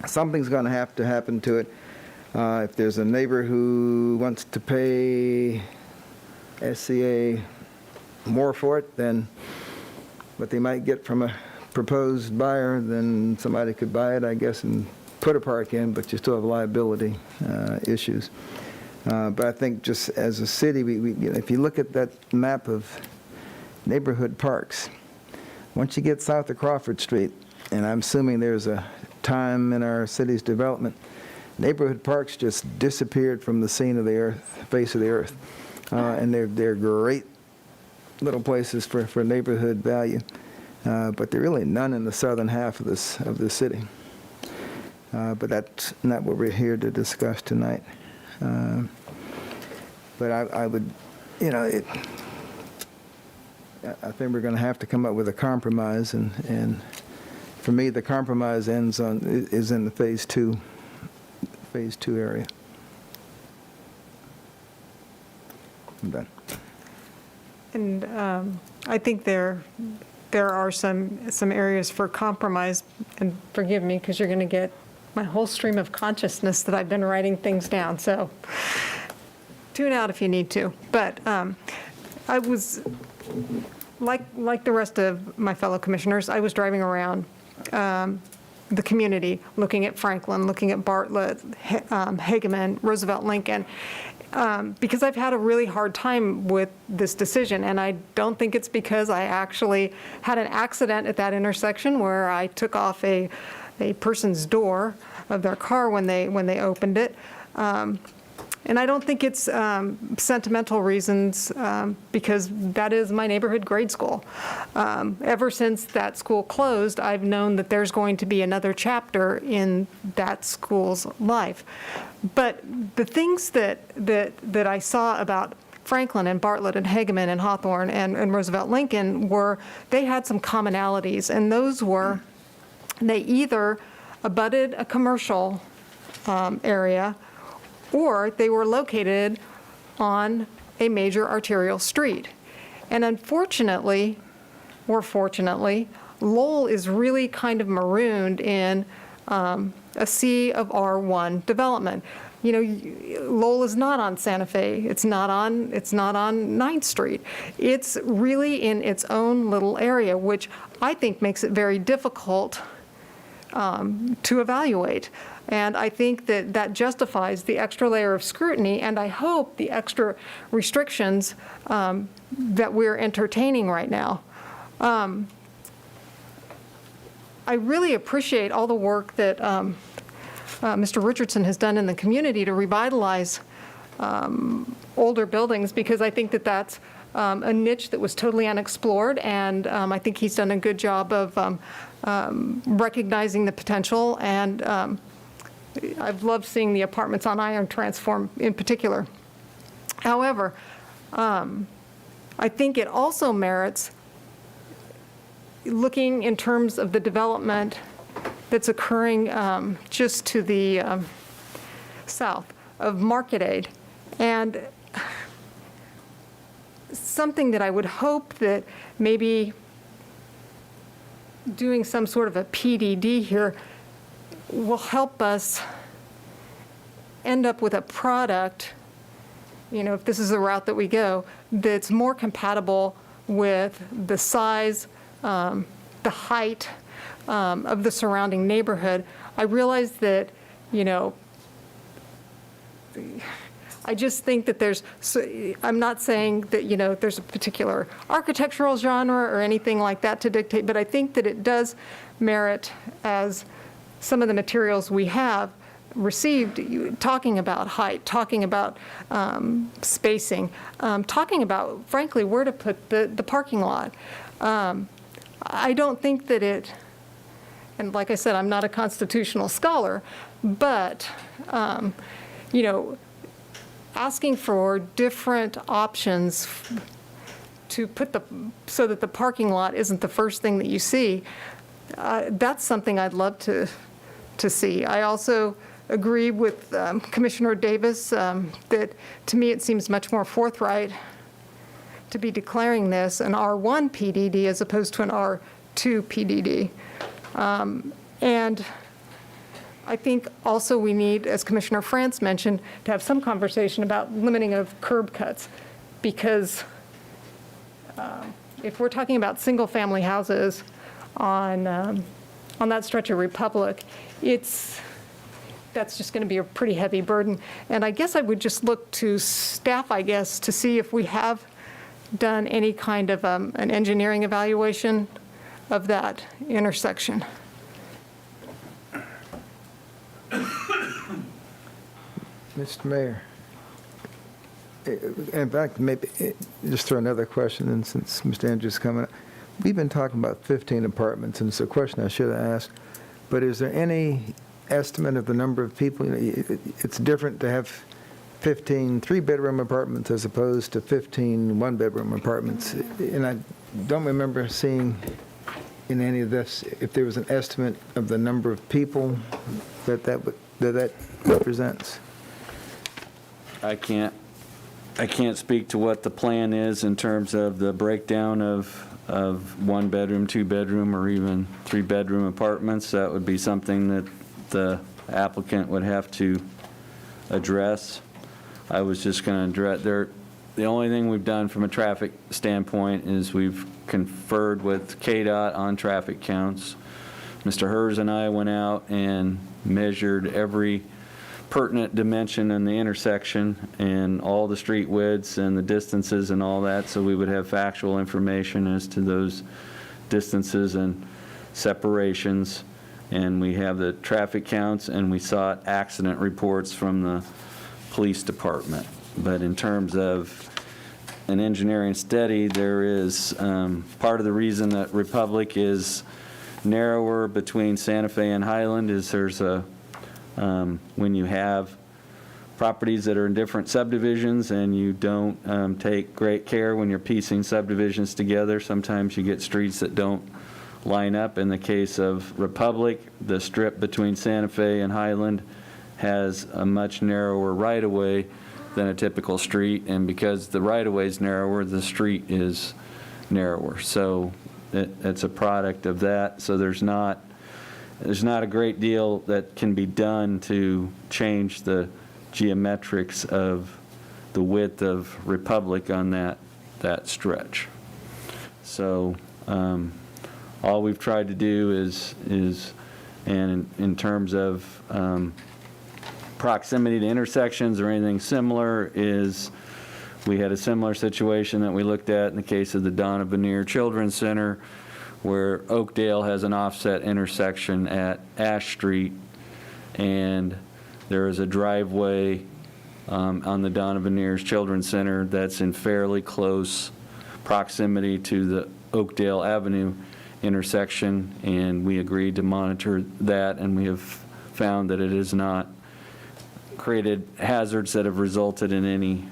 S8: Something's going to have to happen to it. If there's a neighbor who wants to pay SCA more for it than what they might get from a proposed buyer, then somebody could buy it, I guess, and put a park in, but you still have liability issues. But I think just as a city, if you look at that map of neighborhood parks, once you get south of Crawford Street, and I'm assuming there's a time in our city's development, neighborhood parks just disappeared from the scene of the earth, face of the earth. And they're great little places for neighborhood value. But there are really none in the southern half of the city. But that's not what we're here to discuss tonight. But I would, I think we're going to have to come up with a compromise, and for me, the compromise is in the Phase 2 area. I'm done.
S2: And I think there are some areas for compromise, and forgive me, because you're going to get my whole stream of consciousness that I've been writing things down, so tune out if you need to. But I was, like the rest of my fellow commissioners, I was driving around the community, looking at Franklin, looking at Bartlett, Hageman, Roosevelt, Lincoln, because I've had a really hard time with this decision, and I don't think it's because I actually had an accident at that intersection where I took off a person's door of their car when they opened it. And I don't think it's sentimental reasons, because that is my neighborhood grade school. Ever since that school closed, I've known that there's going to be another chapter in that school's life. But the things that I saw about Franklin and Bartlett and Hageman and Hawthorne and Roosevelt Lincoln were, they had some commonalities, and those were, they either abutted a commercial area, or they were located on a major arterial street. And unfortunately, or fortunately, Lowell is really kind of marooned in a sea of R1 development. You know, Lowell is not on Santa Fe. It's not on 9th Street. It's really in its own little area, which I think makes it very difficult to evaluate. And I think that justifies the extra layer of scrutiny, and I hope the extra restrictions that we're entertaining right now. I really appreciate all the work that Mr. Richardson has done in the community to revitalize older buildings, because I think that's a niche that was totally unexplored, and I think he's done a good job of recognizing the potential, and I've loved seeing the apartments on Iron transform in particular. However, I think it also merits looking in terms of the development that's occurring just to the south of Market-Aid. And something that I would hope that maybe doing some sort of a PDD here will help us end up with a product, you know, if this is the route that we go, that's more compatible with the size, the height of the surrounding neighborhood. I realize that, you know, I just think that I'm not saying that, you know, there's a particular architectural genre or anything like that to dictate, but I think that it does merit, as some of the materials we have received, talking about height, talking about spacing, talking about, frankly, where to put the parking lot. I don't think that it, and like I said, I'm not a constitutional scholar, but, you know, asking for different options to put so that the parking lot isn't the first thing that you see, that's something I'd love to see. I also agree with Commissioner Davis that, to me, it seems much more forthright to be declaring this an R1 PDD as opposed to an R2 PDD. And I think also we need, as Commissioner France mentioned, to have some conversation about limiting of curb cuts, because if we're talking about single-family houses on that stretch of Republic, that's just going to be a pretty heavy burden. And I guess I would just look to staff, I guess, to see if we have done any kind of an engineering evaluation of that intersection.
S8: Mr. Mayor, in fact, maybe just throw another question in, since Mr. Andrews coming up. We've been talking about 15 apartments, and it's a question I should have asked, but is there any estimate of the number of people? It's different to have 15 three-bedroom apartments as opposed to 15 one-bedroom apartments. And don't remember seeing in any of this if there was an estimate of the number of people that represents.
S11: I can't speak to what the plan is in terms of the breakdown of one-bedroom, two-bedroom, or even three-bedroom apartments. That would be something that the applicant would have to address. I was just going to address, the only thing we've done from a traffic standpoint is we've conferred with KDOT on traffic counts. Mr. Hers and I went out and measured every pertinent dimension in the intersection and all the street widths and the distances and all that, so we would have factual information as to those distances and separations. And we have the traffic counts, and we sought accident reports from the police department. But in terms of an engineering study, there is part of the reason that Republic is narrower between Santa Fe and Highland is there's a when you have properties that are in different subdivisions and you don't take great care when you're piecing subdivisions together, sometimes you get streets that don't line up. In the case of Republic, the strip between Santa Fe and Highland has a much narrower right-of-way than a typical street, and because the right-of-way is narrower, the street is narrower. So it's a product of that. So there's not a great deal that can be done to change the geometrics of the width of Republic on that stretch. So all we've tried to do is and in terms of proximity to intersections or anything similar, is we had a similar situation that we looked at in the case of the Donna Veneer Children's Center, where Oakdale has an offset intersection at Ash Street, and there is a driveway on the Donna Veneer's Children's Center that's in fairly close proximity to the Oakdale Avenue intersection, and we agreed to monitor that, and we have found that it has not created hazards that have resulted in any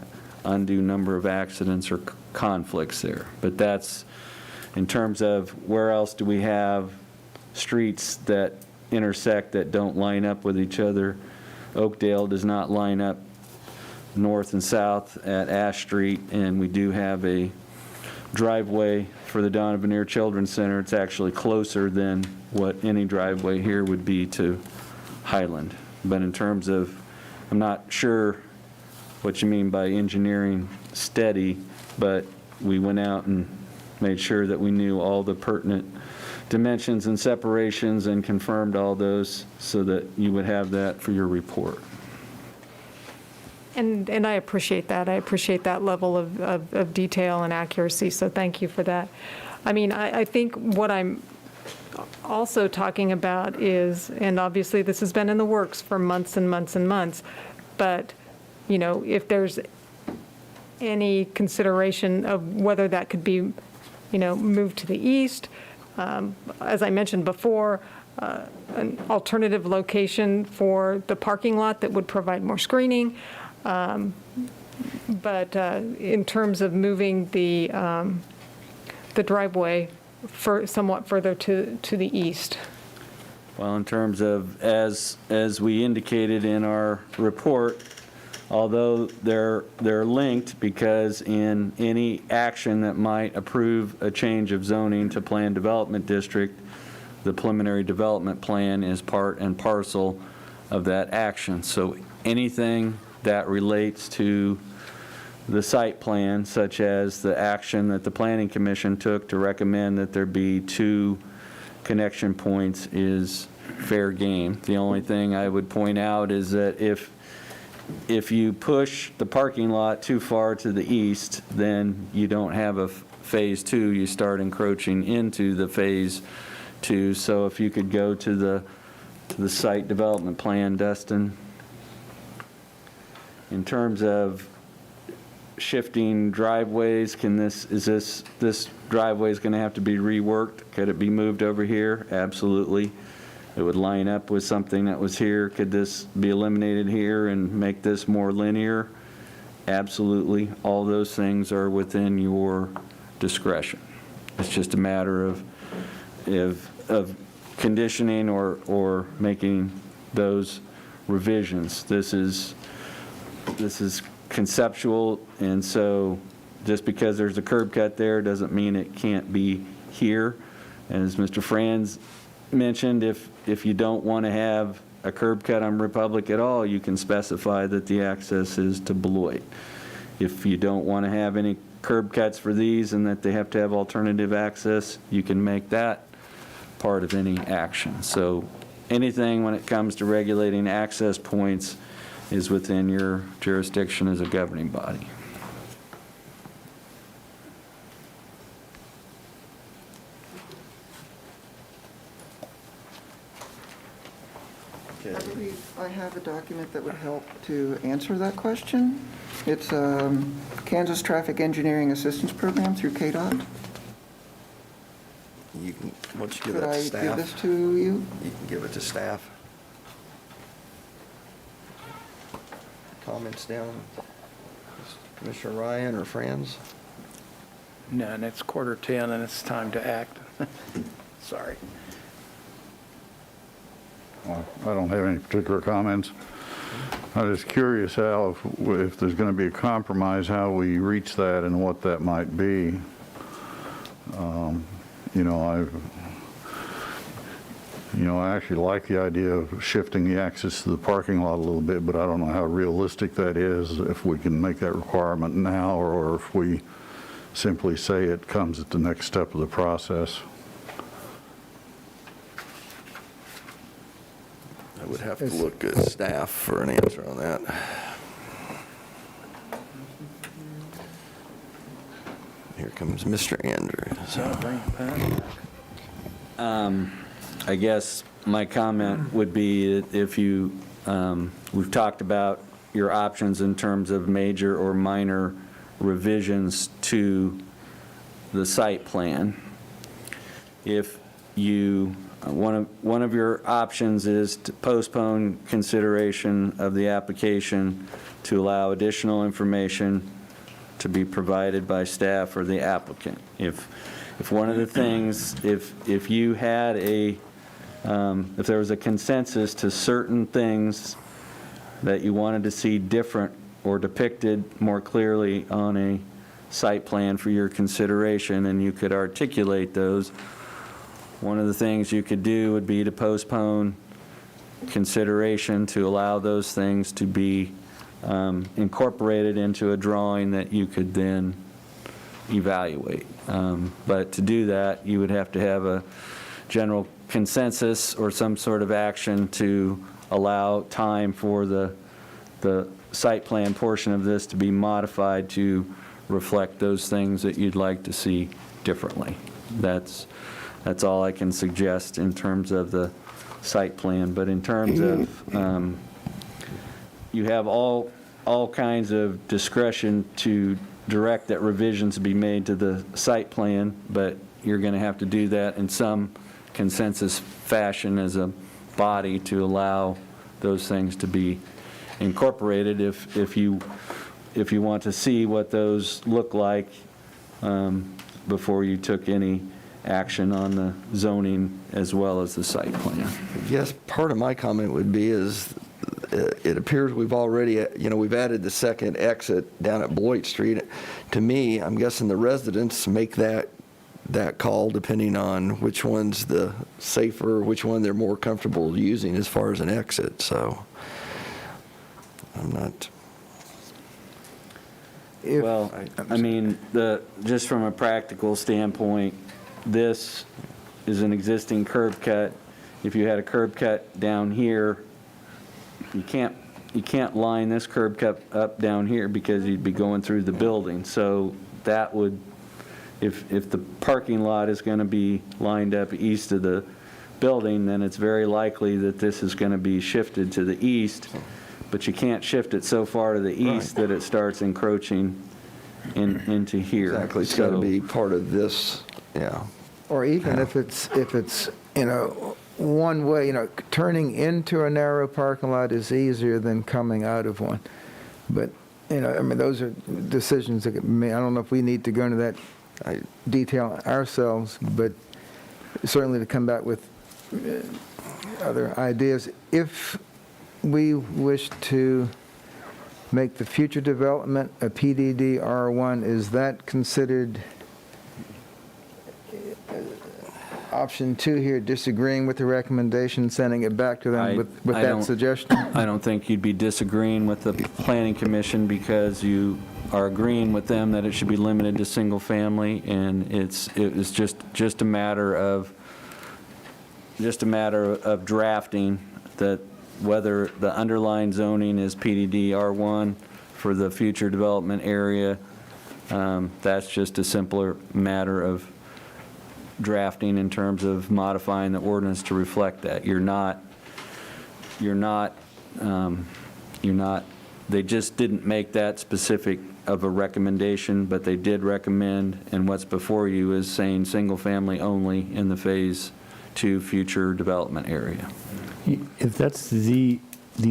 S11: undue number of accidents or conflicts there. But that's in terms of where else do we have streets that intersect that don't line up with each other. Oakdale does not line up north and south at Ash Street, and we do have a driveway for the Donna Veneer Children's Center. It's actually closer than what any driveway here would be to Highland. But in terms of, I'm not sure what you mean by engineering steady, but we went out and made sure that we knew all the pertinent dimensions and separations and confirmed all those so that you would have that for your report.
S2: And I appreciate that. I appreciate that level of detail and accuracy, so thank you for that. I mean, I think what I'm also talking about is, and obviously this has been in the works for months and months and months, but, you know, if there's any consideration of whether that could be, you know, moved to the east, as I mentioned before, an alternative location for the parking lot that would provide more screening. But in terms of moving the driveway somewhat further to the east.
S11: Well, in terms of, as we indicated in our report, although they're linked, because in any action that might approve a change of zoning to planned development district, the preliminary development plan is part and parcel of that action. So anything that relates to the site plan, such as the action that the Planning Commission took to recommend that there be 2 connection points, is fair game. The only thing I would point out is that if you push the parking lot too far to the east, then you don't have a phase 2. You start encroaching into the phase 2. So if you could go to the site development plan, Dustin. In terms of shifting driveways, is this driveway is going to have to be reworked? Could it be moved over here? Absolutely. It would line up with something that was here. Could this be eliminated here and make this more linear? Absolutely. All those things are within your discretion. It's just a matter of conditioning or making those revisions. This is conceptual, and so just because there's a curb cut there doesn't mean it can't be here. As Mr. Franz mentioned, if you don't want to have a curb cut on Republic at all, you can specify that the access is to Beloit. If you don't want to have any curb cuts for these and that they have to have alternative access, you can make that part of any action. So anything when it comes to regulating access points is within your jurisdiction as a governing body.
S6: I believe I have a document that would help to answer that question. It's Kansas Traffic Engineering Assistance Program through KDOT.
S1: You can, once you give
S6: Could
S1: that to
S6: I
S1: staff.
S6: give this to you?
S1: You can give it to staff. Comments down, Commissioner Ryan or Franz?
S4: None. It's 10:15 and it's time to act. Sorry.
S10: Well, I don't have any particular comments. I'm just curious how, if there's going to be a compromise, how we reach that and what that might be. I actually like the idea of shifting the access to the parking lot a little bit, but I don't know how realistic that is, if we can make that requirement now, or if we simply say it comes at the next step of the process.
S1: I would have to look at staff for an answer on that. Here comes Mr. Andrews.
S11: I guess my comment would be that if you, we've talked about your options in terms of major or minor revisions to the site plan. If you, one of your options is to postpone consideration of the application to allow additional information to be provided by staff or the applicant. If one of the things, if you had if there was a consensus to certain things that you wanted to see different or depicted more clearly on a site plan for your consideration, and you could articulate those, one of the things you could do would be to postpone consideration to allow those things to be incorporated into a drawing that you could then evaluate. But to do that, you would have to have a general consensus or some sort of action to allow time for the site plan portion of this to be modified to reflect those things that you'd like to see differently. That's all I can suggest in terms of the site plan. But in terms of, you have all kinds of discretion to direct that revisions be made to the site plan, but you're going to have to do that in some consensus fashion as a body to allow those things to be incorporated if you want to see what those look like before you took any action on the zoning as well as the site plan.
S1: Yes, part of my comment would be is it appears we've already, we've added the second exit down at Beloit Street. To me, I'm guessing the residents make that call depending on which one's the safer, which one they're more comfortable using as far as an exit. So I'm not.
S11: Well, I mean, just from a practical standpoint, this is an existing curb cut. If you had a curb cut down here, you can't line this curb cut up down here because you'd be going through the building. So that would, if the parking lot is going to be lined up east of the building, then it's very likely that this is going to be shifted to the east. But you can't shift it so far to the east that it starts encroaching into here.
S1: Exactly, it's got to be part of this, yeah.
S8: Or even if it's, one way, turning into a narrow parking lot is easier than coming out of one. But, those are decisions that I don't know if we need to go into that detail ourselves, but certainly to come back with other ideas. If we wish to make the future development a PDD R1, is that considered option 2 here, disagreeing with the recommendation, sending it back to them with
S11: I
S8: that
S11: don't-
S8: suggestion?
S11: I don't think you'd be disagreeing with the planning commission because you are agreeing with them that it should be limited to single family, and it was just a matter of drafting that whether the underlying zoning is PDD R1 for the future development area. That's just a simpler matter of drafting in terms of modifying the ordinance to reflect that. They just didn't make that specific of a recommendation, but they did recommend, and what's before you is saying single family only in the Phase 2 future development area.
S9: If that's the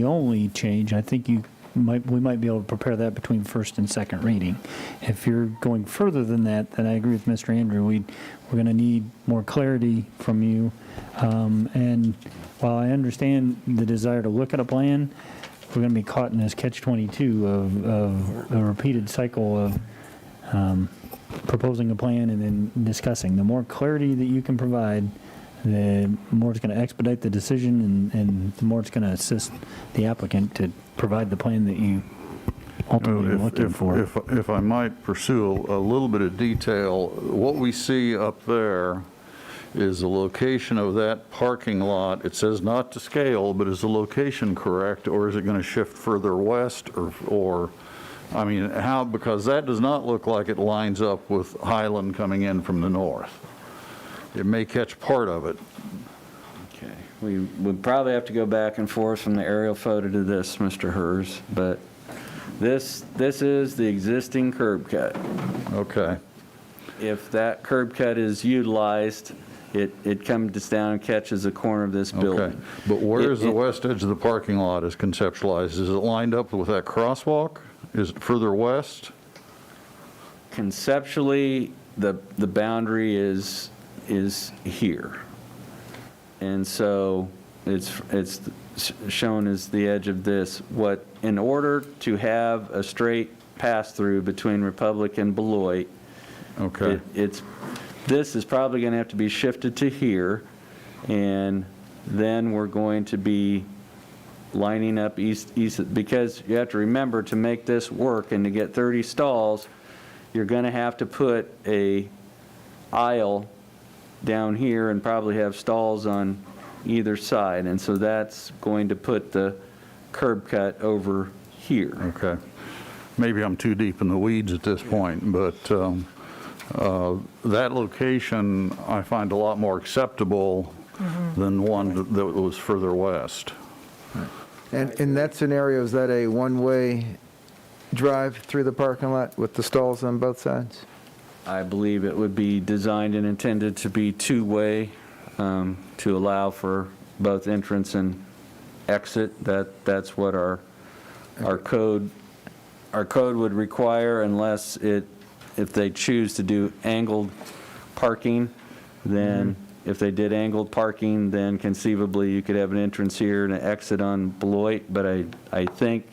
S9: only change, I think we might be able to prepare that between first and second reading. If you're going further than that, then I agree with Mr. Andrew. We're going to need more clarity from you. And while I understand the desire to look at a plan, we're going to be caught in this catch-22 of a repeated cycle of proposing a plan and then discussing. The more clarity that you can provide, the more it's going to expedite the decision, and the more it's going to assist the applicant to provide the plan that you ultimately are looking for.
S10: If I might pursue a little bit of detail, what we see up there is the location of that parking lot. It says not to scale, but is the location correct, or is it going to shift further west, or I mean, how, because that does not look like it lines up with Highland coming in from the north. It may catch part of it.
S11: Okay. We would probably have to go back and forth from the aerial photo to this, Mr. Hers, but this is the existing curb cut.
S10: Okay.
S11: If that curb cut is utilized, it comes down and catches the corner of this building.
S10: Okay. But where is the west edge of the parking lot is conceptualized? Is it lined up with that crosswalk? Is it further west?
S11: Conceptually, the boundary is here. And so it's shown as the edge of this. In order to have a straight pass-through between Republic and Beloit,
S10: okay,
S11: this is probably going to have to be shifted to here, and then we're going to be lining up east, because you have to remember, to make this work and to get 30 stalls, you're going to have to put a aisle down here and probably have stalls on either side, and so that's going to put the curb cut over here.
S10: Okay. Maybe I'm too deep in the weeds at this point, but that location I find a lot more acceptable than one that was further west.
S8: And in that scenario, is that a one-way drive through the parking lot with the stalls on both sides?
S11: I believe it would be designed and intended to be two-way, to allow for both entrance and exit. That's what our code would require, unless if they choose to do angled parking, then if they did angled parking, then conceivably you could have an entrance here and an exit on Beloit. But I think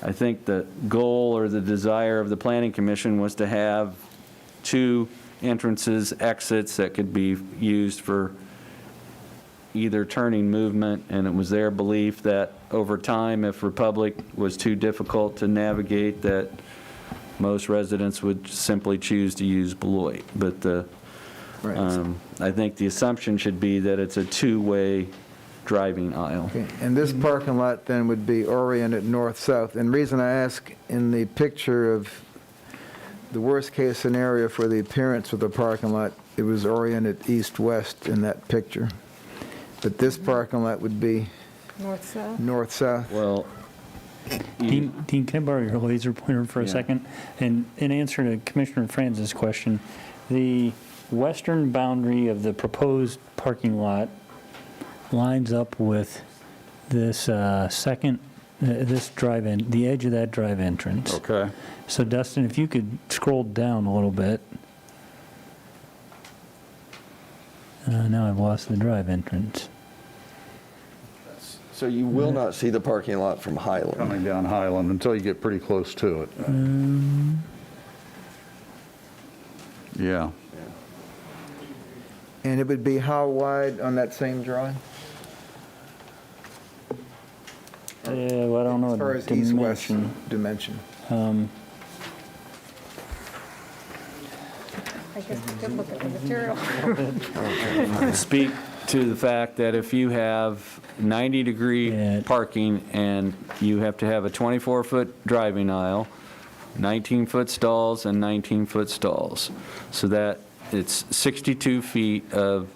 S11: the goal or the desire of the Planning Commission was to have two entrances, exits that could be used for either turning movement, and it was their belief that over time, if Republic was too difficult to navigate, that most residents would simply choose to use Beloit. But I think the assumption should be that it's a two-way driving aisle.
S8: Okay. And this parking lot then would be oriented north-south. And the reason I ask, in the picture of the worst-case scenario for the appearance of the parking lot, it was oriented east-west in that picture. But this parking lot would be
S2: North-south?
S8: north-south.
S11: Well,
S9: Dean, can I borrow your laser pointer for a second? And in answer to Commissioner Franz's question, the western boundary of the proposed parking lot lines up with this this drive-in, the edge of that drive entrance.
S10: Okay.
S9: So Dustin, if you could scroll down a little bit, Now I've lost the drive entrance.
S1: So you will not see the parking lot from Highland.
S10: Coming down Highland until you get pretty close to it. Yeah.
S8: And it would be how wide on that same drawing?
S9: Yeah, well, I don't know.
S8: As far as
S9: dimension.
S8: east-west dimension.
S2: I guess we could look at the material.
S11: Speak to the fact that if you have 90-degree parking and you have to have a 24-foot driving aisle, 19-foot stalls and 19-foot stalls, so that it's 62 feet of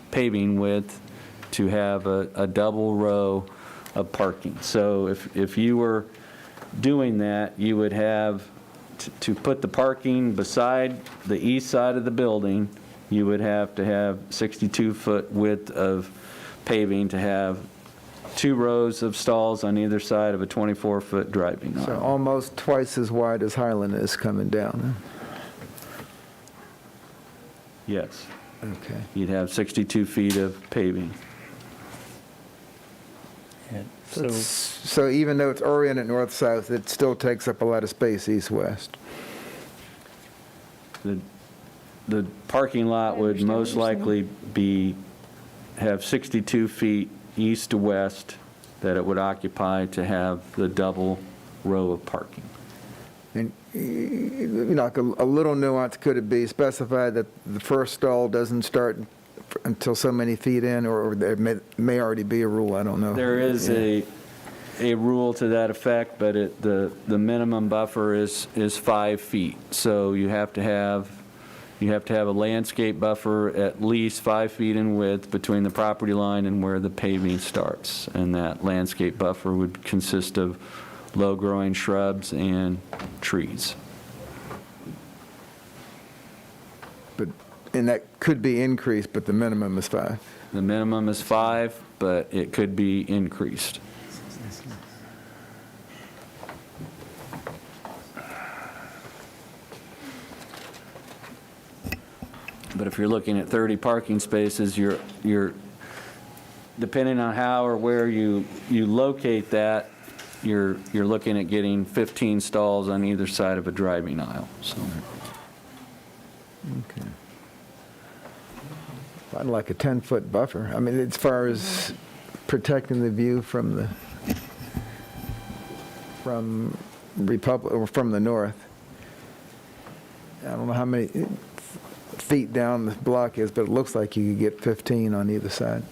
S11: paving width to have a double row of parking. So if you were doing that, you would have to put the parking beside the east side of the building, you would have to have 62-foot width of paving to have 2 rows of stalls on either side of a 24-foot driving aisle.
S8: So almost twice as wide as Highland is coming down.
S11: Yes.
S8: Okay.
S11: You'd have 62 feet of paving.
S8: So even though it's oriented north-south, it still takes up a lot of space east-west.
S11: The parking lot would most likely have 62 feet east to west that it would occupy to have the double row of parking.
S8: And, like a little nuance, could it be specified that the first stall doesn't start until so many feet in, or there may already be a rule, I don't know.
S11: There is a rule to that effect, but the minimum buffer is 5 feet. So you have to have a landscape buffer at least 5 feet in width between the property line and where the paving starts. And that landscape buffer would consist of low-growing shrubs and trees.
S8: And that could be increased, but the minimum is 5.
S11: The minimum is 5, but it could be increased. But if you're looking at 30 parking spaces, you're depending on how or where you locate that, you're looking at getting 15 stalls on either side of a driving aisle. So.
S8: Okay. I'd like a 10-foot buffer. I mean, as far as protecting the view from the Republic or from the north. I don't know how many feet down the block is, but it looks like you could get 15 on either side.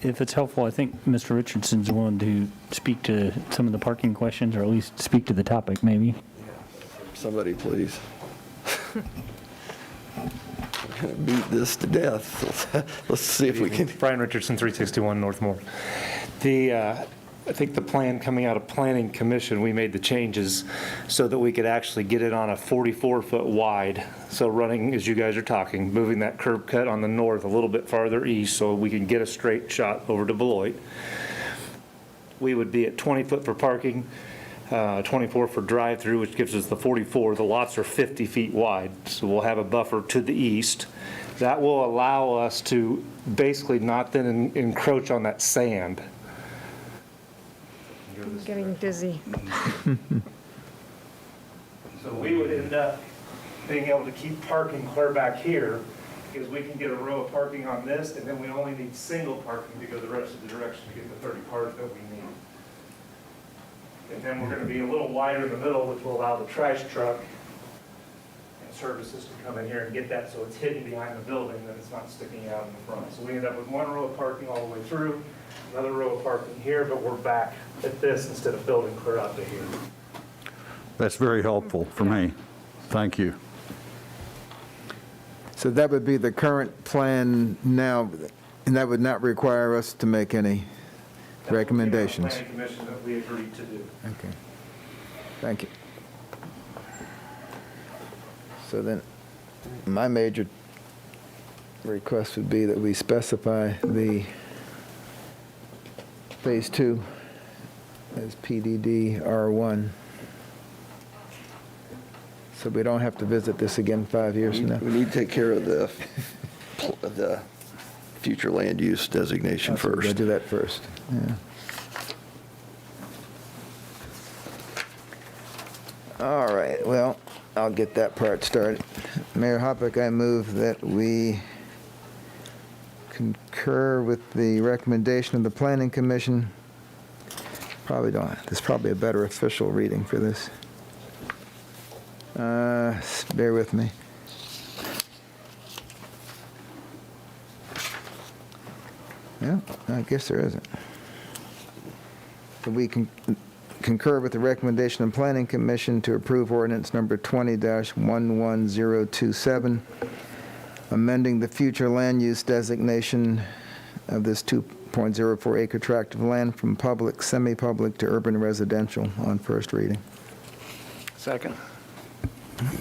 S9: If it's helpful, I think Mr. Richardson's willing to speak to some of the parking questions, or at least speak to the topic, maybe.
S1: Somebody, please. We're going to beat this to death. Let's see if we can.
S12: Brian Richardson, 361 North Moore. I think the plan coming out of Planning Commission, we made the changes so that we could actually get it on a 44-foot wide. So running, as you guys are talking, moving that curb cut on the north a little bit farther east so we can get a straight shot over to Beloit. We would be at 20 foot for parking, 24 for drive-through, which gives us the 44. The lots are 50 feet wide, so we'll have a buffer to the east. That will allow us to basically not then encroach on that sand.
S2: I'm getting dizzy.
S12: So we would end up being able to keep parking clear back here because we can get a row of parking on this, and then we only need single parking to go the rest of the direction to get the 30 cars that we need. And then we're going to be a little wider in the middle, which will allow the trash truck and services to come in here and get that so it's hidden behind the building, that it's not sticking out in the front. So we end up with one row of parking all the way through, another row of parking here, but we're back at this instead of building clear out to here.
S10: That's very helpful for me. Thank you.
S8: So that would be the current plan now, and that would not require us to make any recommendations.
S12: Planning Commission that we agreed to do.
S8: Okay. Thank you. So then, my major request would be that we specify the Phase 2 as PDD R1. so we don't have to visit this again 5 years from now.
S1: We need to take care of the future land use designation
S8: So we gotta
S1: first.
S8: do that first, yeah. All right, well, I'll get that part started. Mayor Hoppick, I move that we concur with the recommendation of the Planning Commission. There's probably a better official reading for this. Bear with me. Yeah, I guess there isn't. We can concur with the recommendation of the Planning Commission to approve ordinance number 20-11027, amending the future land use designation of this 2.04 acre tract of land from public, semi-public to urban residential on first reading.
S4: Second.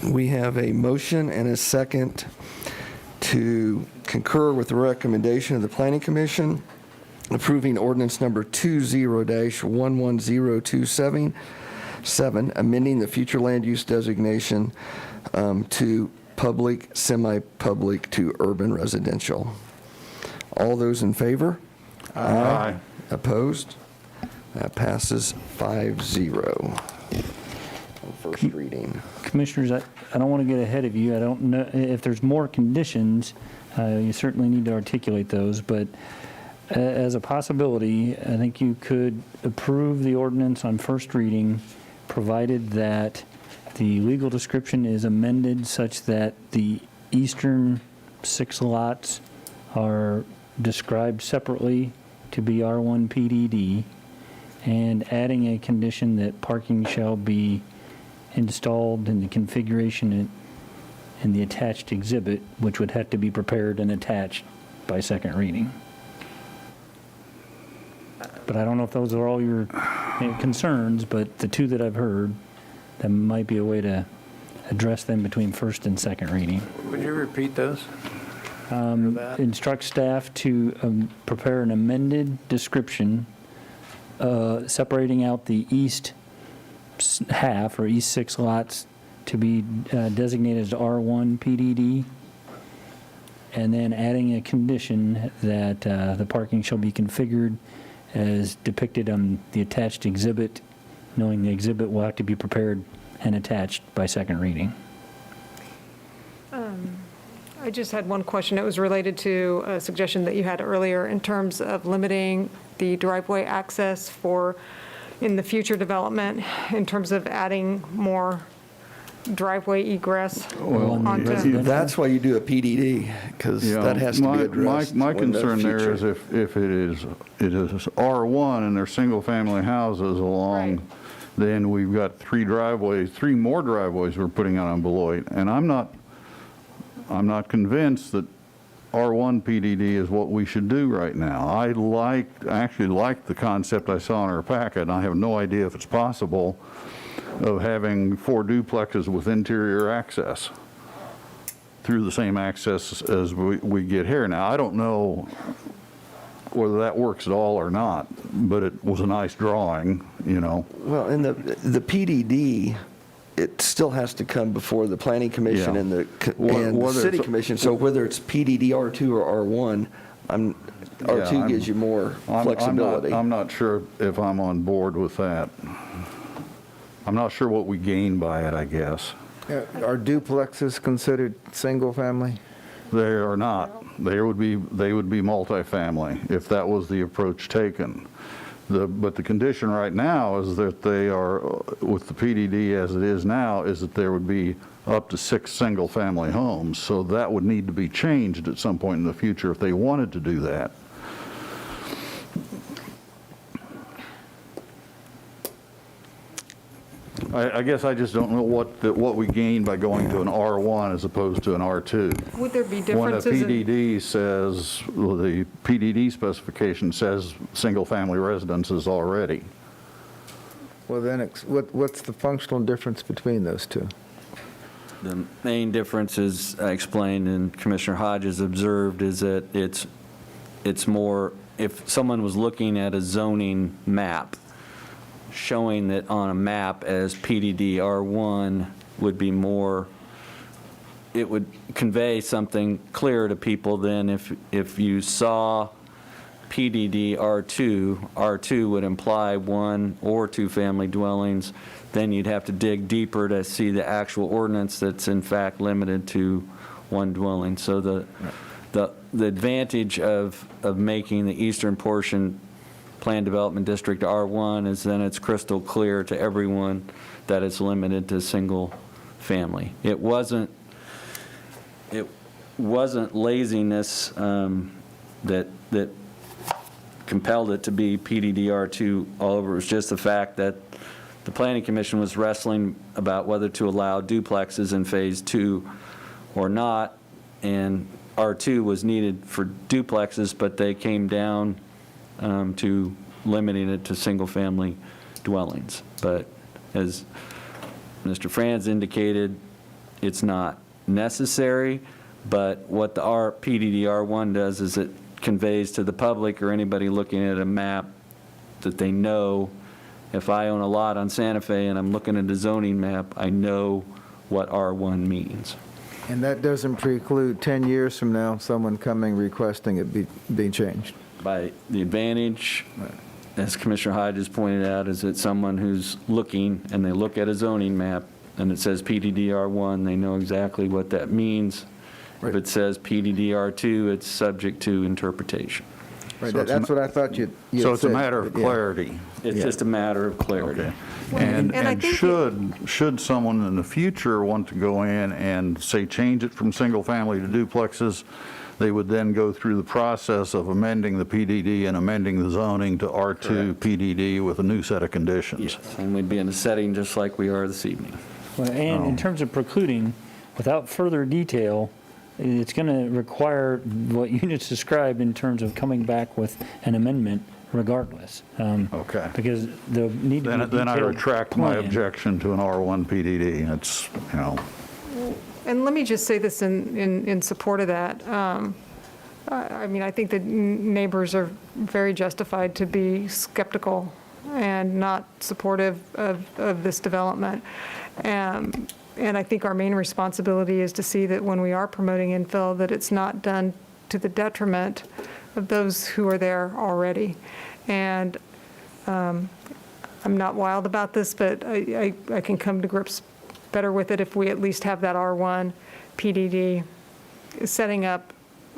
S1: We have a motion and a second to concur with the recommendation of the Planning Commission approving ordinance number 20-11027, amending the future land use designation to public, semi-public to urban residential. All those in favor?
S10: Aye.
S1: Opposed? That passes 5-0 on first reading.
S9: Commissioners, I don't want to get ahead of you. I don't know, if there's more conditions, you certainly need to articulate those, but as a possibility, I think you could approve the ordinance on first reading, provided that the legal description is amended such that the eastern 6 lots are described separately to be R1 PDD, and adding a condition that parking shall be installed in the configuration in the attached exhibit, which would have to be prepared and attached by second reading. But I don't know if those are all your concerns, but the two that I've heard, that might be a way to address them between first and second reading.
S4: Would you repeat those?
S9: Instruct staff to prepare an amended description separating out the east half or east 6 lots to be designated as R1 PDD, and then adding a condition that the parking shall be configured as depicted on the attached exhibit, knowing the exhibit will have to be prepared and attached by second reading.
S2: I just had one question. It was related to a suggestion that you had earlier in terms of limiting the driveway access in the future development, in terms of adding more driveway egress onto.
S1: That's why you do a PDD, because that has to be addressed.
S10: My
S1: in the
S10: concern there
S1: future.
S10: is if it is R1 and there's single-family houses along, then we've got 3 more driveways we're putting out on Beloit, and I'm not convinced that R1 PDD is what we should do right now. I actually like the concept I saw in our packet, and I have no idea if it's possible, of having 4 duplexes with interior access through the same access as we get here. Now, I don't know whether that works at all or not, but it was a nice drawing, you know.
S1: Well, and the PDD, it still has to come before the Planning Commission
S10: Yeah.
S1: and the
S10: Whether
S1: City
S10: it's-
S1: Commission. So whether it's PDD R2 or R1, R2 gives you more flexibility.
S10: I'm not sure if I'm on board with that. I'm not sure what we gain by it, I guess.
S8: Are duplexes considered single-family?
S10: They are not. They would be multifamily if that was the approach taken. But the condition right now is that they are, with the PDD as it is now, is that there would be up to 6 single-family homes. So that would need to be changed at some point in the future if they wanted to do that. I guess I just don't know what we gain by going to an R1 as opposed to an R2.
S2: Would there be
S10: When the
S2: differences?
S10: PDD says, well, the PDD specification says single-family residences already.
S8: Well, then, what's the functional difference between those two?
S11: The main difference is explained and Commissioner Hodges observed is that it's more, if someone was looking at a zoning map, showing that on a map as PDD R1 would be more, it would convey something clearer to people than if you saw PDD R2, R2 would imply 1 or 2 family dwellings, then you'd have to dig deeper to see the actual ordinance that's in fact limited to 1 dwelling. So the advantage of making the eastern portion Planned Development District R1 is then it's crystal clear to everyone that it's limited to single family. It wasn't laziness that compelled it to be PDD-R2 all over. It was just the fact that the Planning Commission was wrestling about whether to allow duplexes in Phase 2 or not, and R2 was needed for duplexes, but they came down to limiting it to single-family dwellings. But as Mr. Franz indicated, it's not necessary, but what the PDD-R1 does is it conveys to the public or anybody looking at a map that they know, if I own a lot on Santa Fe and I'm looking at a zoning map, I know what R1 means.
S8: And that doesn't preclude 10 years from now, someone coming requesting it be changed.
S11: By the advantage, as Commissioner Hyde just pointed out, is that someone who's looking and they look at a zoning map and it says PDD-R1, they know exactly what that means. If it says PDD-R2, it's subject to interpretation.
S8: Right, that's what I thought you
S10: So
S8: had
S10: it's a
S8: said,
S10: matter of
S8: but yeah.
S10: clarity.
S11: It's just a matter of clarity.
S10: Okay.
S2: and I
S10: And
S2: think
S10: should someone in the future want to go in and, say, change it from single-family to duplexes, they would then go through the process of amending the PDD and amending the zoning to R2 PDD with a new set of conditions.
S11: Yes, and we'd be in a setting just like we are this evening.
S9: Well, and in terms of precluding, without further detail, it's going to require what you just described in terms of coming back with an amendment regardless.
S10: Okay.
S9: Because there'll need to be a
S10: Then I
S9: detailed
S10: retract my
S9: plan.
S10: objection to an R1 PDD. It's, you know.
S2: And let me just say this in support of that. I mean, I think that neighbors are very justified to be skeptical and not supportive of this development. And I think our main responsibility is to see that when we are promoting infill, that it's not done to the detriment of those who are there already. And I'm not wild about this, but I can come to grips better with it if we at least have that R1 PDD setting up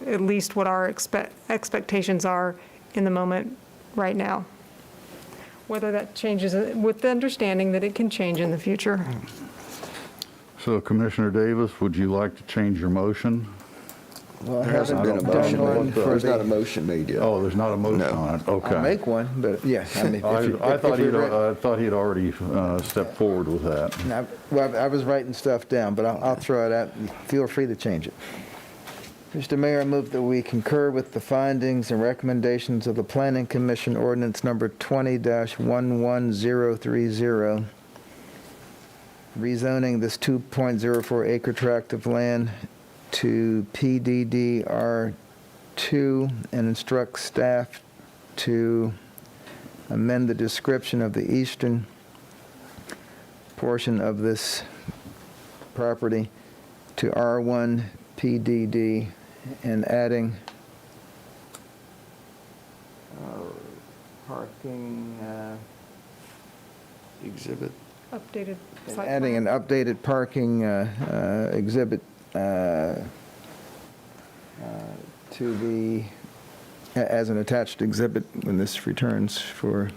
S2: at least what our expectations are in the moment right now. Whether that changes, with the understanding that it can change in the future.
S10: So Commissioner Davis, would you like to change your motion?
S8: Well, I
S1: There hasn't
S8: haven't
S1: been a
S8: done
S1: motion.
S8: one for
S1: There's not a
S8: the,
S1: motion made yet.
S10: Oh, there's not a motion
S1: No.
S10: on it? Okay.
S8: I'll make one, but yes. I mean,
S10: I thought he'd already stepped forward with that.
S8: Well, I was writing stuff down, but I'll throw it out. Feel free to change it. Mr. Mayor, I move that we concur with the findings and recommendations of the Planning Commission ordinance number 20-11030, rezoning this 2.04 acre tract of land to PDD-R2 and instruct staff to amend the description of the eastern portion of this property to R1 PDD and adding parking,
S1: Exhibit.
S2: Updated site
S8: adding
S2: plan.
S8: an updated parking exhibit to the, as an attached exhibit when this returns for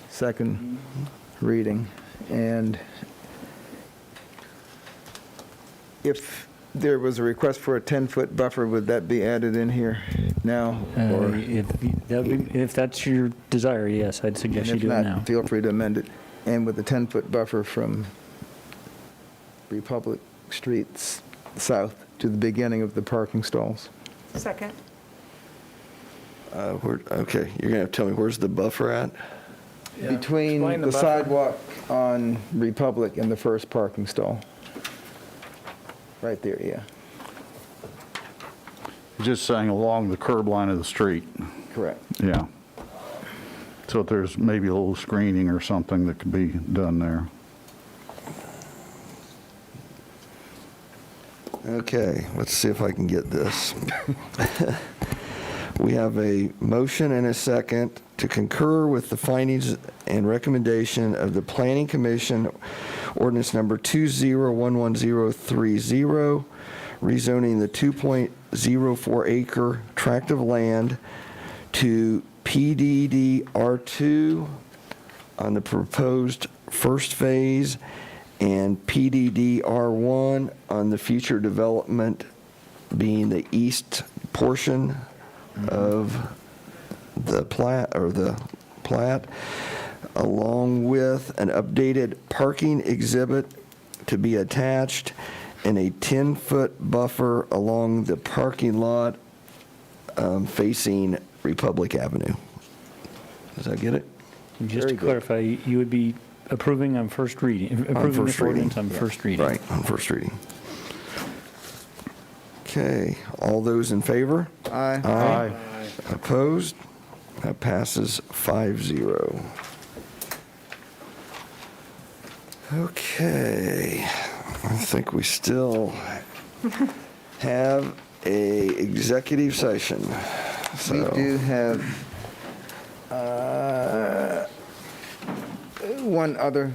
S8: second reading. And if there was a request for a 10-foot buffer, would that be added in here now? Or
S9: If that's your desire, yes, I'd suggest you
S8: if
S9: do it
S8: not,
S9: now.
S8: feel free to amend it. And with a 10-foot buffer from Republic Street south to the beginning of the parking stalls.
S2: Second.
S1: Okay, you're going to tell me where's the buffer at?
S8: Between
S4: Explain the
S8: the
S4: buffer.
S8: sidewalk on Republic and the first parking stall. Right there, yeah.
S10: Just saying along the curb line of the street.
S8: Correct.
S10: Yeah. So if there's maybe a little screening or something that could be done there.
S1: Okay, let's see if I can get this. We have a motion and a second to concur with the findings and recommendation of the Planning Commission, ordinance number 20111030, rezoning the 2.04 acre tract of land to PDD-R2 on the proposed first phase and PDD-R1 on the future development being the east portion of the plat, along with an updated parking exhibit to be attached and a 10-foot buffer along the parking lot facing Republic Avenue. Does that get it?
S9: Just to clarify, you would be approving on first reading, approving this ordinance on first reading.
S1: Right, on first reading. Okay, all those in favor?
S8: Aye.
S1: Aye. Opposed? That passes 5-0. Okay, I think we still have a executive session.
S8: We do have one other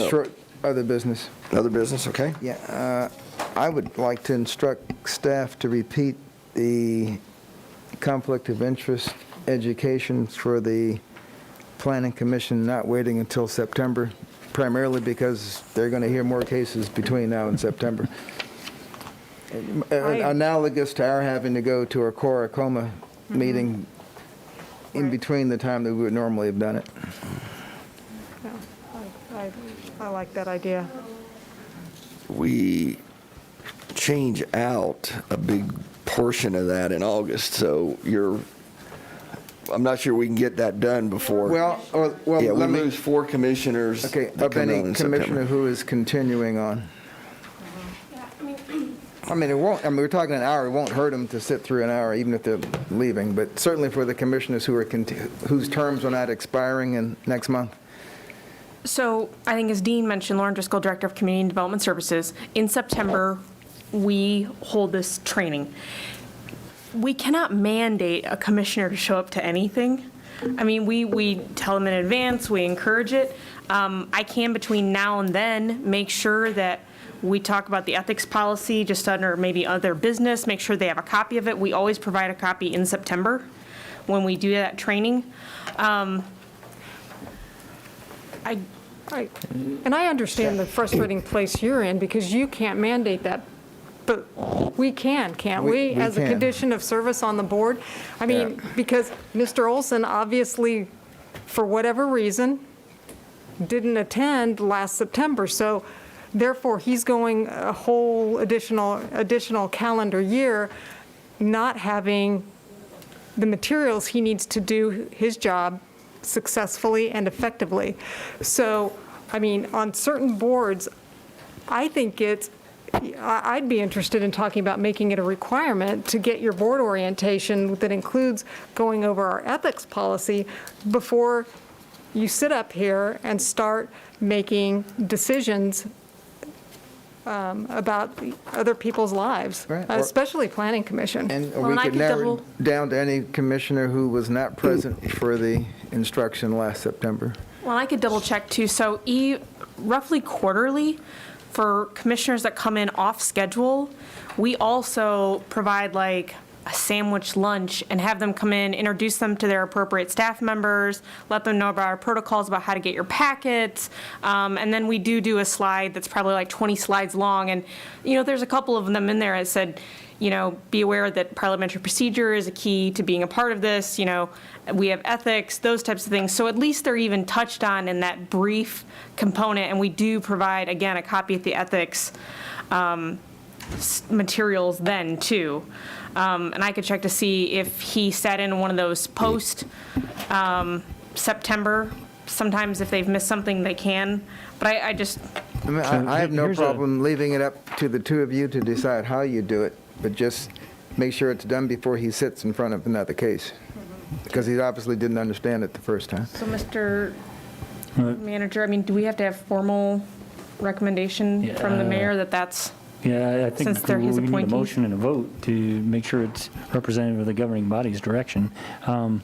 S8: short other business.
S1: Other business, okay?
S8: Yeah, I would like to instruct staff to repeat the conflict of interest education for the Planning Commission, not waiting until September, primarily because they're going to hear more cases between now and September. Analogous to our having to go to a Cora-Coma meeting in between the time that we would normally have done it.
S2: I like that idea.
S1: We change out a big portion of that in August, so I'm not sure we can get that done before.
S8: Yeah,
S1: we
S8: let me
S1: lose 4 commissioners.
S8: Okay,
S1: that
S8: of
S1: come
S8: any
S1: out in
S8: commissioner
S1: September.
S8: who is continuing on. I mean, it won't, I mean, we're talking an hour, it won't hurt them to sit through an hour, even if they're leaving, but certainly for the commissioners who are, whose terms are not expiring in next month.
S18: So I think as Dean mentioned, Lauren Driscoll, Director of Community and Development Services, in September, we hold this training. We cannot mandate a commissioner to show up to anything. I mean, we tell them in advance, we encourage it. I can, between now and then, make sure that we talk about the ethics policy just under maybe other business, make sure they have a copy of it. We always provide a copy in September when we do that training.
S2: And I understand the frustrating place you're in because you can't mandate that, but we can, can't we? As a
S8: can.
S2: condition of service on the board? I mean, because Mr. Olson obviously, for whatever reason, didn't attend last September, so therefore he's going a whole additional calendar year not having the materials he needs to do his job successfully and effectively. So, I mean, on certain boards, I think I'd be interested in talking about making it a requirement to get your board orientation that includes going over our ethics policy before you sit up here and start making decisions about other people's lives,
S8: Right.
S2: especially Planning Commission.
S8: And
S18: Well,
S8: we
S18: and I
S8: could
S18: could
S8: narrow
S18: double-
S8: down to any commissioner who was not present for the instruction last September.
S18: Well, I could double check too. So roughly quarterly, for commissioners that come in off schedule, we also provide like a sandwich lunch and have them come in, introduce them to their appropriate staff members, let them know about our protocols about how to get your packets. And then we do a slide that's probably like 20 slides long. And, you know, there's a couple of them in there that said, you know, be aware that parliamentary procedure is a key to being a part of this. You know, we have ethics, those types of things. So at least they're even touched on in that brief component. And we do provide, again, a copy of the ethics materials then too. And I could check to see if he sat in one of those post September. Sometimes if they've missed something, they can. But I just,
S8: I mean, I have no problem leaving it up to the two of you to decide how you do it, but just make sure it's done before he sits in front of another case, because he obviously didn't understand it the first time.
S18: so Mr. Manager, I mean, do we have to have formal recommendation from the mayor that that's?
S9: Yeah, I think
S18: Since they're
S9: we
S18: his
S9: need a
S18: appointees.
S9: motion and a vote to make sure it's representative of the governing body's direction. One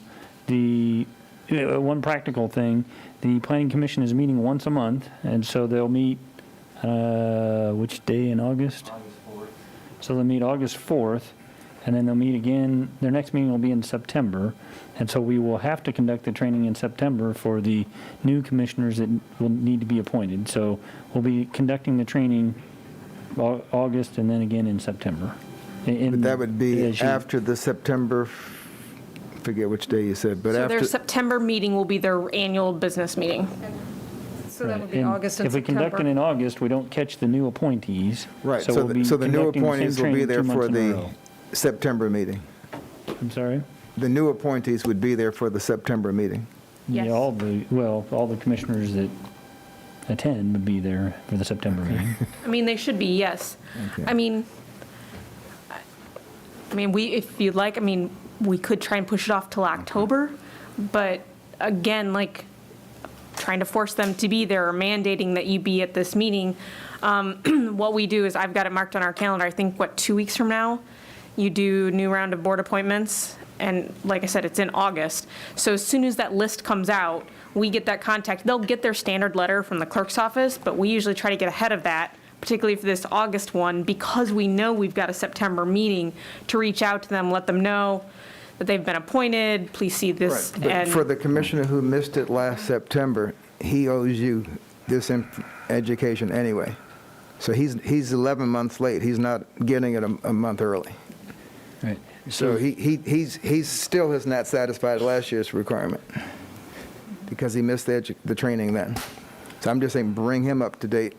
S9: practical thing, the planning commission is meeting once a month, and so they'll meet, which day in August? August 4th. So they'll meet August 4th, and then they'll meet again, their next meeting will be in September, and so we will have to conduct the training in September for the new commissioners that will need to be appointed. So we'll be conducting the training August and then again in September.
S8: But that would be
S9: as you-
S8: after the September, forget which day you said, but
S18: So their
S8: after,
S18: September meeting will be their annual business meeting.
S2: So that would be
S9: And
S2: August and
S9: If we conduct it
S2: September.
S9: in August, we don't catch the new appointees.
S8: right,
S9: So
S8: so
S9: we'll be
S8: the new
S9: conducting the same
S8: appointees will be
S9: training
S8: there
S9: 2
S8: for
S9: months in a
S8: the
S9: row.
S8: September meeting.
S9: I'm sorry?
S8: The new appointees would be there for the September meeting.
S18: Yes.
S9: Yeah, all the commissioners that attend would be there for the September meeting.
S18: I mean, they should be, yes.
S8: Okay.
S18: I mean, if you'd like, we could try and push it off till October, but again, like, trying to force them to be there or mandating that you be at this meeting, what we do is, I've got it marked on our calendar, I think, 2 weeks from now, you do new round of board appointments, and like I said, it's in August. So as soon as that list comes out, we get that contact. They'll get their standard letter from the clerk's office, but we usually try to get ahead of that, particularly for this August one, because we know we've got a September meeting, to reach out to them, let them know that they've been appointed, please see this.
S8: But
S18: And
S8: for the commissioner who missed it last September, he owes you this education anyway. So he's 11 months late. He's not getting it a month early.
S9: Right.
S8: So he still has not satisfied last year's requirement because he missed the training then. So I'm just saying, bring him up to date.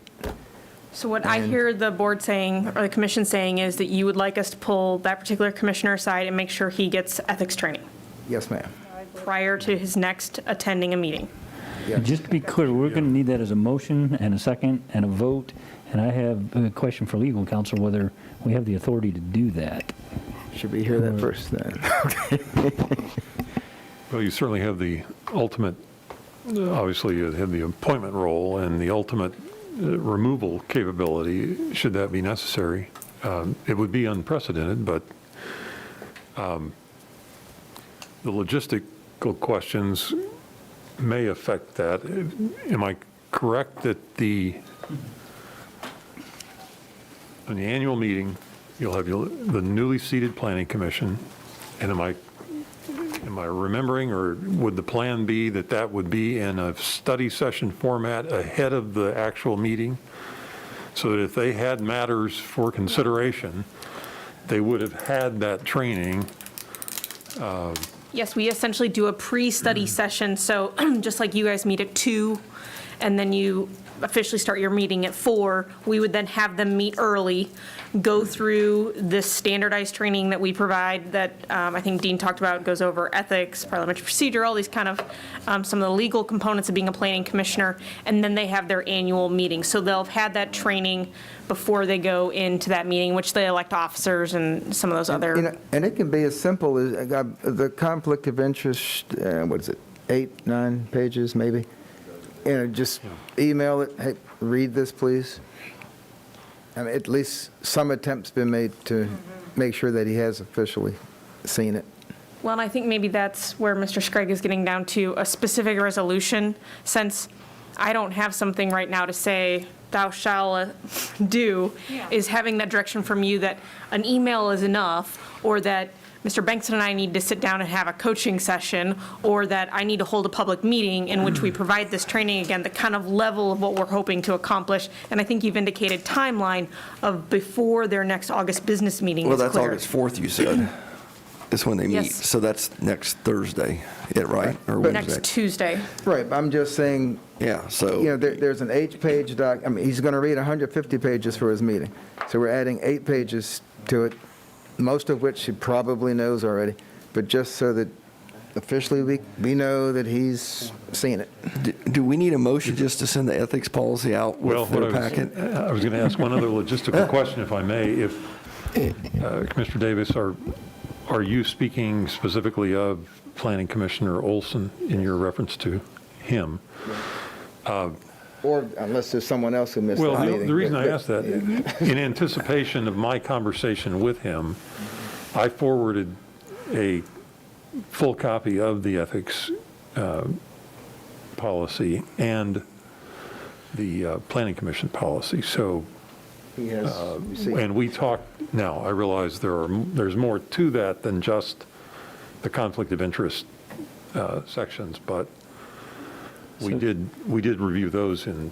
S18: So what I hear the board saying, or the commission saying, is that you would like us to pull that particular commissioner aside and make sure he gets ethics training
S8: Yes, ma'am.
S18: prior to his next attending a meeting.
S9: And just to be clear, we're going to need that as a motion and a second and a vote. And I have a question for legal counsel, whether we have the authority to do that.
S8: Should we hear that first then?
S15: Well, you certainly have the ultimate, obviously you have the appointment role and the ultimate removal capability, should that be necessary. It would be unprecedented, but the logistical questions may affect that. Am I correct that in the annual meeting, you'll have the newly seated planning commission, and am I remembering, or would the plan be that would be in a study session format ahead of the actual meeting? So that if they had matters for consideration, they would have had that training.
S18: Yes, we essentially do a pre-study session, so just like you guys meet at 2, and then you officially start your meeting at 4, we would then have them meet early, go through this standardized training that we provide that I think Dean talked about, goes over ethics, parliamentary procedure, all these kind of, some of the legal components of being a planning commissioner, and then they have their annual meeting. So they'll have had that training before they go into that meeting, which they elect officers and some of those other.
S8: And it can be as simple as the conflict of interest, what is it, 8, 9 pages maybe? Just email it, hey, read this, please. I mean, at least some attempt's been made to make sure that he has officially seen it.
S18: Well, and I think maybe that's where Mr. Scragg is getting down to a specific resolution, since I don't have something right now to say, thou shalt do, is having that direction from you that an email is enough, or that Mr. Bankson and I need to sit down and have a coaching session, or that I need to hold a public meeting in which we provide this training, again, the kind of level of what we're hoping to accomplish. And I think you've indicated timeline of before their next August business meeting
S1: Well,
S18: is
S1: that's
S18: clear.
S1: August 4th, you said, is when they meet.
S18: Yes.
S1: So that's next Thursday, right? Or
S18: Next
S1: Wednesday?
S18: Tuesday.
S8: Right, but I'm just saying,
S1: Yeah, so.
S8: there's an 8-page doc, I mean, he's going to read 150 pages for his meeting. So we're adding 8 pages to it, most of which he probably knows already, but just so that officially we know that he's seen it.
S1: Do we need a motion just to send the ethics policy out
S15: Well,
S1: with their packet?
S15: I was going to ask one other logistical question, if I may. If, Commissioner Davis, are you speaking specifically of Planning Commissioner Olson in your reference to him?
S8: Or unless there's someone else who missed
S15: Well,
S8: that meeting.
S15: the reason I
S8: But-
S15: asked that, in anticipation of my conversation with him, I forwarded a full copy of the ethics policy and the planning commission policy. So,
S8: He has received.
S15: and we talked, now, I realize there's more to that than just the conflict of interest sections, but we did review those in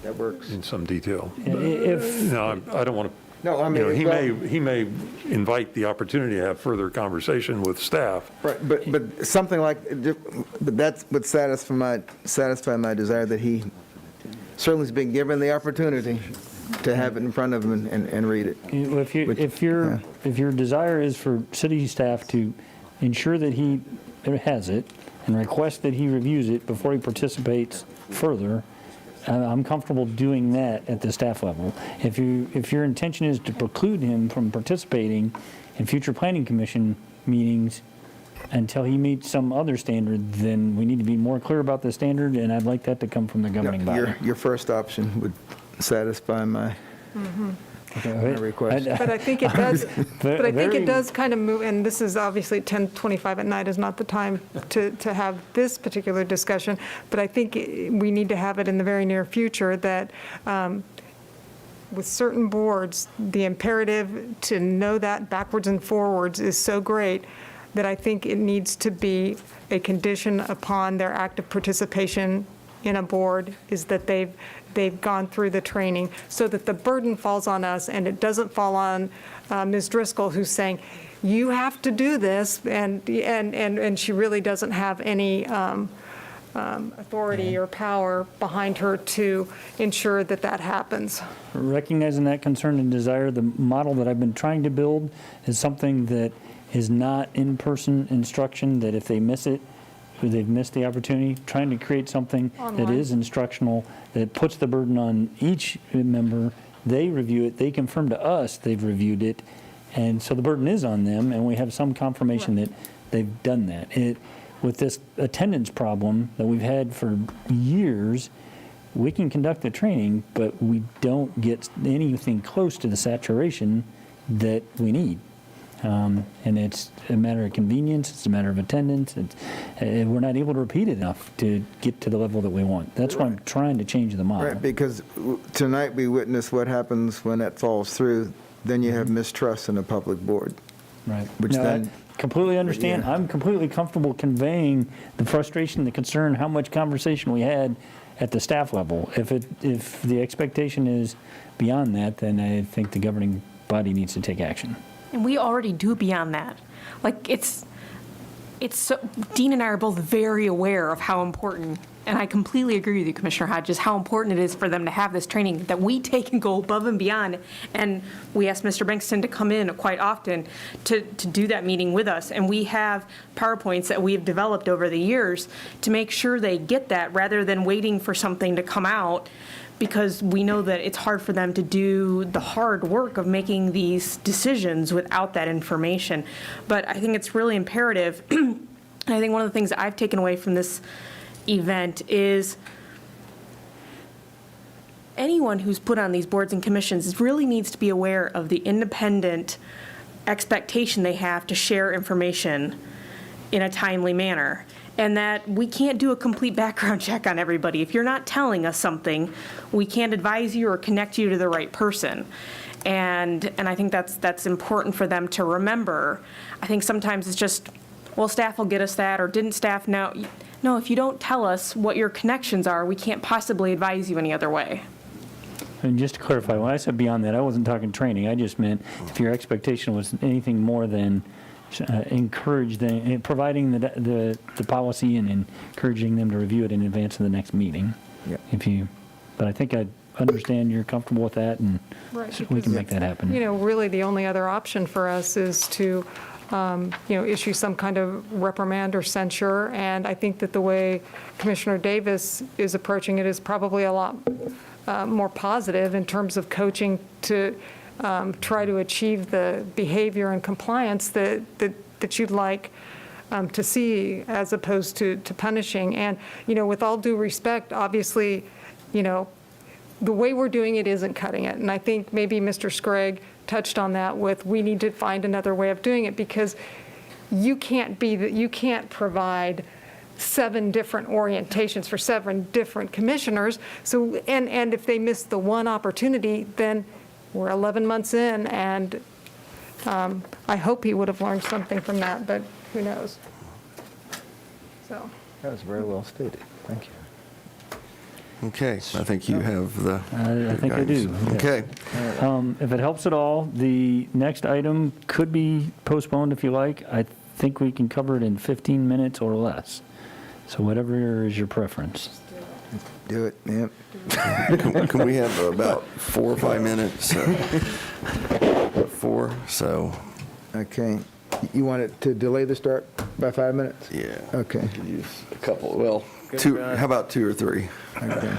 S8: That works.
S15: in some detail.
S9: If,
S15: No, I don't want to,
S8: No, I
S15: you know,
S8: mean,
S15: he may invite the opportunity to have further conversation with staff.
S8: right, but something like, but that would satisfy my desire that he certainly has been given the opportunity to have it in front of him and read it.
S9: if your desire is for city staff to ensure that he has it and request that he reviews it before he participates further, I'm comfortable doing that at the staff level. If your intention is to preclude him from participating in future planning commission meetings until he meets some other standard, then we need to be more clear about the standard, and I'd like that to come from the governing body.
S8: Your first option would satisfy my request.
S2: But I think it does, but I think it does kind of move, and this is obviously 10:25 at night is not the time to have this particular discussion, but I think we need to have it in the very near future that with certain boards, the imperative to know that backwards and forwards is so great that I think it needs to be a condition upon their active participation in a board is that they've gone through the training, so that the burden falls on us and it doesn't fall on Ms. Driscoll, who's saying, you have to do this, and she really doesn't have any authority or power behind her to ensure that that happens.
S9: Recognizing that concern and desire, the model that I've been trying to build is something that is not in-person instruction, that if they miss it, they've missed the opportunity, trying to create something that
S2: Online.
S9: is instructional, that puts the burden on each member. They review it, they confirm to us they've reviewed it, and so the burden is on them, and we have some confirmation that they've done that. With this attendance problem that we've had for years, we can conduct the training, but we don't get anything close to the saturation that we need. And it's a matter of convenience, it's a matter of attendance, we're not able to repeat it enough to get to the level that we want. That's why I'm trying to change the model.
S8: Right, because tonight we witnessed what happens when that falls through, then you have mistrust in a public board.
S9: Right.
S8: Which
S9: No,
S8: then,
S9: I completely understand.
S8: Yeah.
S9: I'm completely comfortable conveying the frustration, the concern, how much conversation we had at the staff level. If the expectation is beyond that, then I think the governing body needs to take action.
S18: And we already do beyond that. Like, it's so, Dean and I are both very aware of how important, and I completely agree with you, Commissioner Hodges, how important it is for them to have this training, that we take and go above and beyond. And we ask Mr. Bankston to come in quite often to do that meeting with us. And we have PowerPoints that we have developed over the years to make sure they get that, rather than waiting for something to come out, because we know that it's hard for them to do the hard work of making these decisions without that information. But I think it's really imperative, and I think one of the things that I've taken away from this event is anyone who's put on these boards and commissions really needs to be aware of the independent expectation they have to share information in a timely manner. And that we can't do a complete background check on everybody. If you're not telling us something, we can't advise you or connect you to the right person. And I think that's important for them to remember. I think sometimes it's just, well, staff will get us that, or didn't staff know? No, if you don't tell us what your connections are, we can't possibly advise you any other way.
S9: And just to clarify, when I said beyond that, I wasn't talking training. I just meant if your expectation was anything more than encourage them, providing the policy and encouraging them to review it in advance of the next meeting.
S8: Yep.
S9: But I think I understand you're comfortable with that, and
S2: Right,
S9: so we can make that happen.
S2: Really the only other option for us is to, issue some kind of reprimand or censure. And I think that the way Commissioner Davis is approaching it is probably a lot more positive in terms of coaching to try to achieve the behavior and compliance that you'd like to see, as opposed to punishing. And, with all due respect, obviously, the way we're doing it isn't cutting it. And I think maybe Mr. Scragg touched on that with, we need to find another way of doing it, because you can't provide 7 different orientations for 7 different commissioners. So, and if they miss the one opportunity, then we're 11 months in, and I hope he would have learned something from that, but who knows? So.
S8: That was very well stated. Thank you.
S1: Okay, I think you have the.
S9: I think I do. yes.
S1: Okay.
S9: If it helps at all, the next item could be postponed if you like. I think we can cover it in 15 minutes or less. So whatever is your preference.
S8: Do it, yep.
S1: Can we have about 4 or 5 minutes? 4, so.
S8: Okay. You want it to delay the start by 5 minutes?
S1: Yeah.
S8: Okay.
S1: Could use a couple, well, 2, how about 2 or 3?
S8: Okay.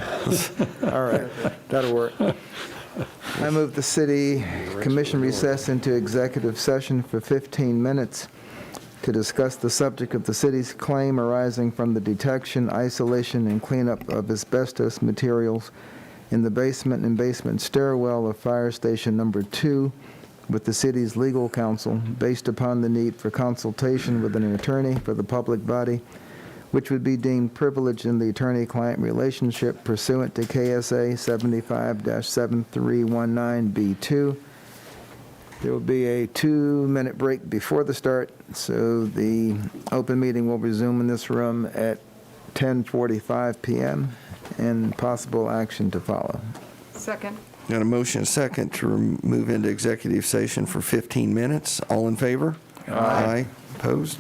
S8: All right, that'll work. I move the city commission recess into executive session for 15 minutes to discuss the subject of the city's claim arising from the detection, isolation, and cleanup of asbestos materials in the basement and basement stairwell of Fire Station Number 2 with the city's legal counsel, based upon the need for consultation with an attorney for the public body, which would be deemed privileged in the attorney-client relationship pursuant to KSA 75-7319B2. There will be a 2-minute break before the start, so the open meeting will resume in this room at 10:45 p.m., and possible action to follow.
S2: Second.
S1: Got a motion, second, to move into executive session for 15 minutes. All in favor? Aye. Opposed?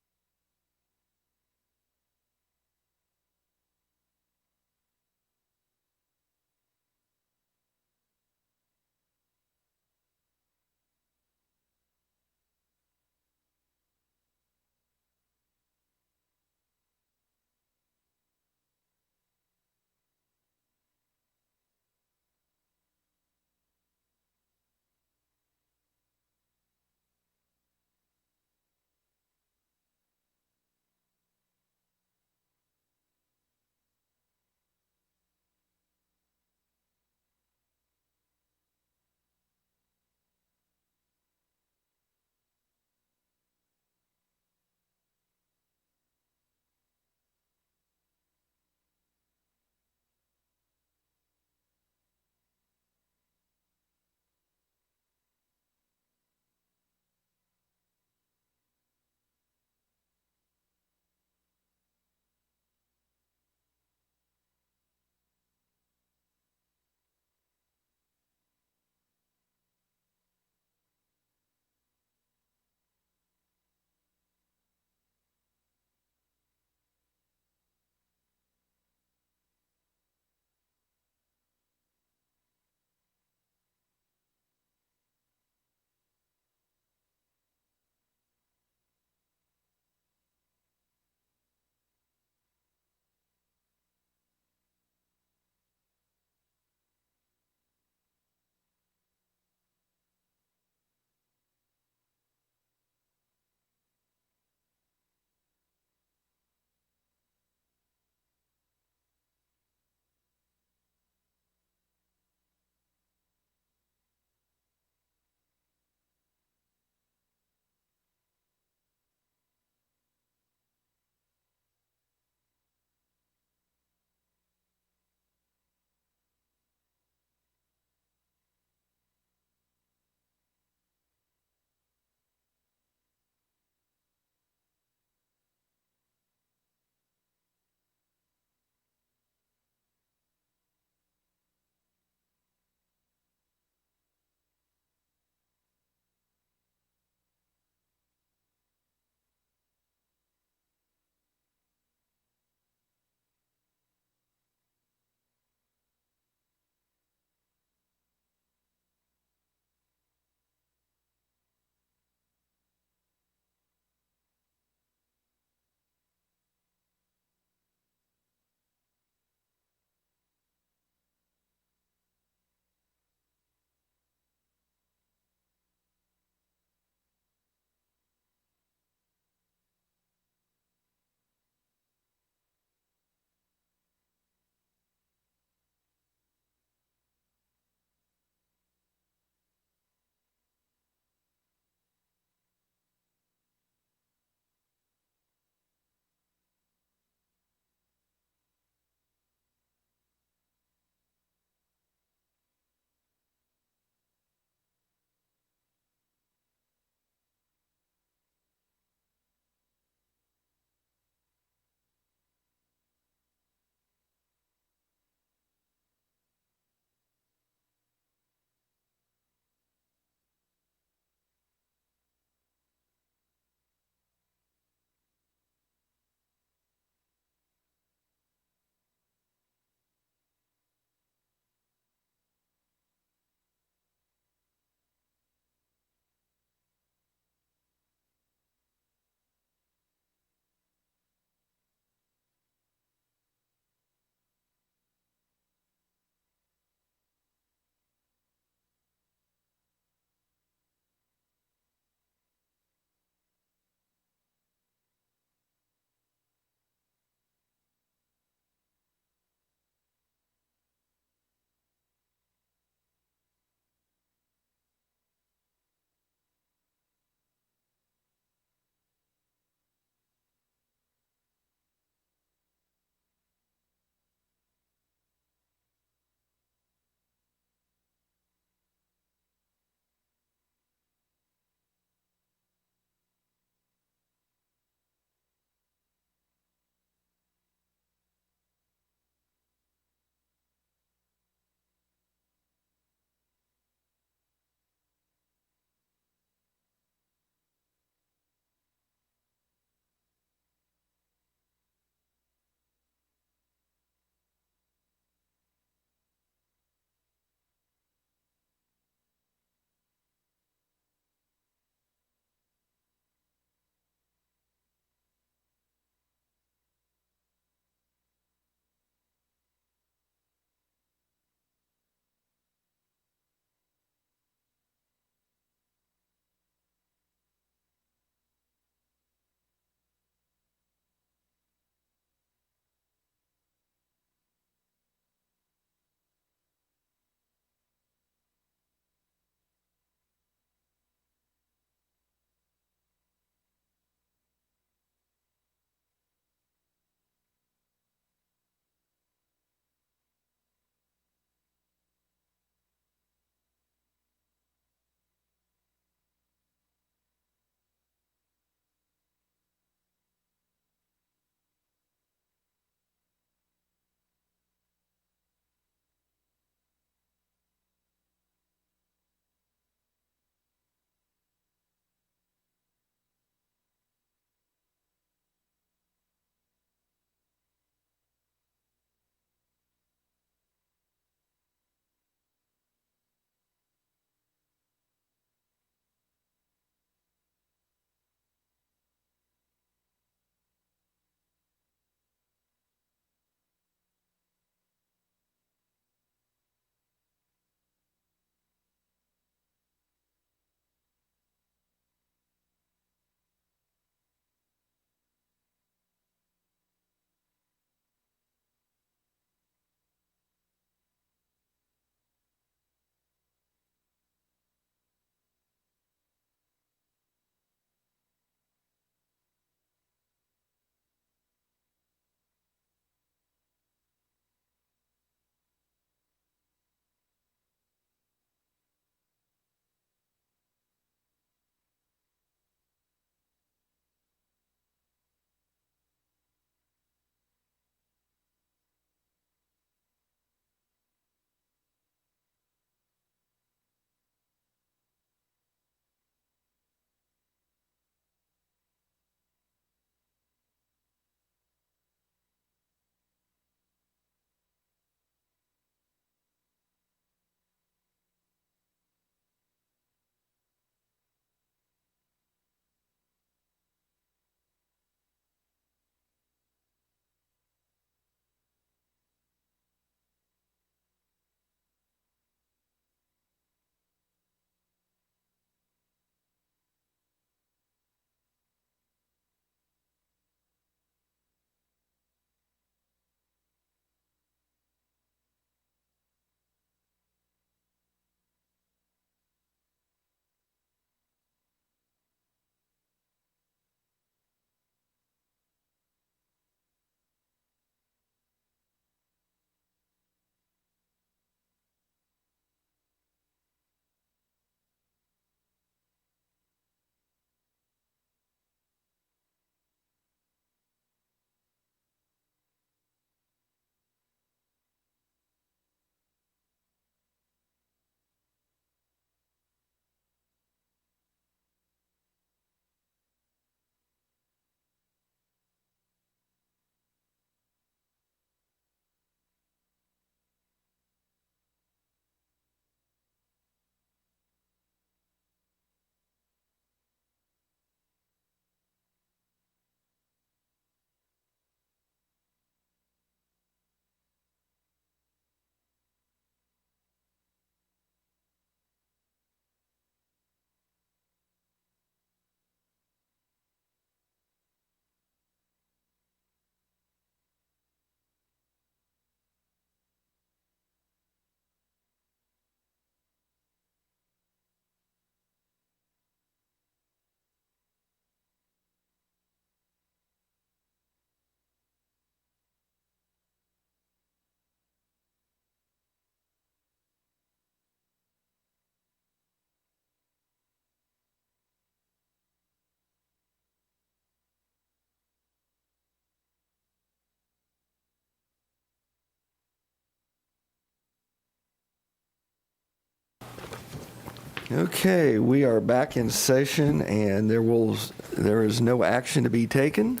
S1: Okay, we are back in session, and there is no action to be taken.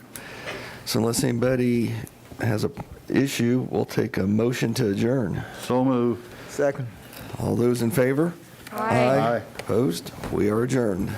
S1: So unless anybody has a issue, we'll take a motion to adjourn.
S10: So move.
S8: Second.
S1: All those in favor?
S5: Aye.
S1: Opposed? We are adjourned.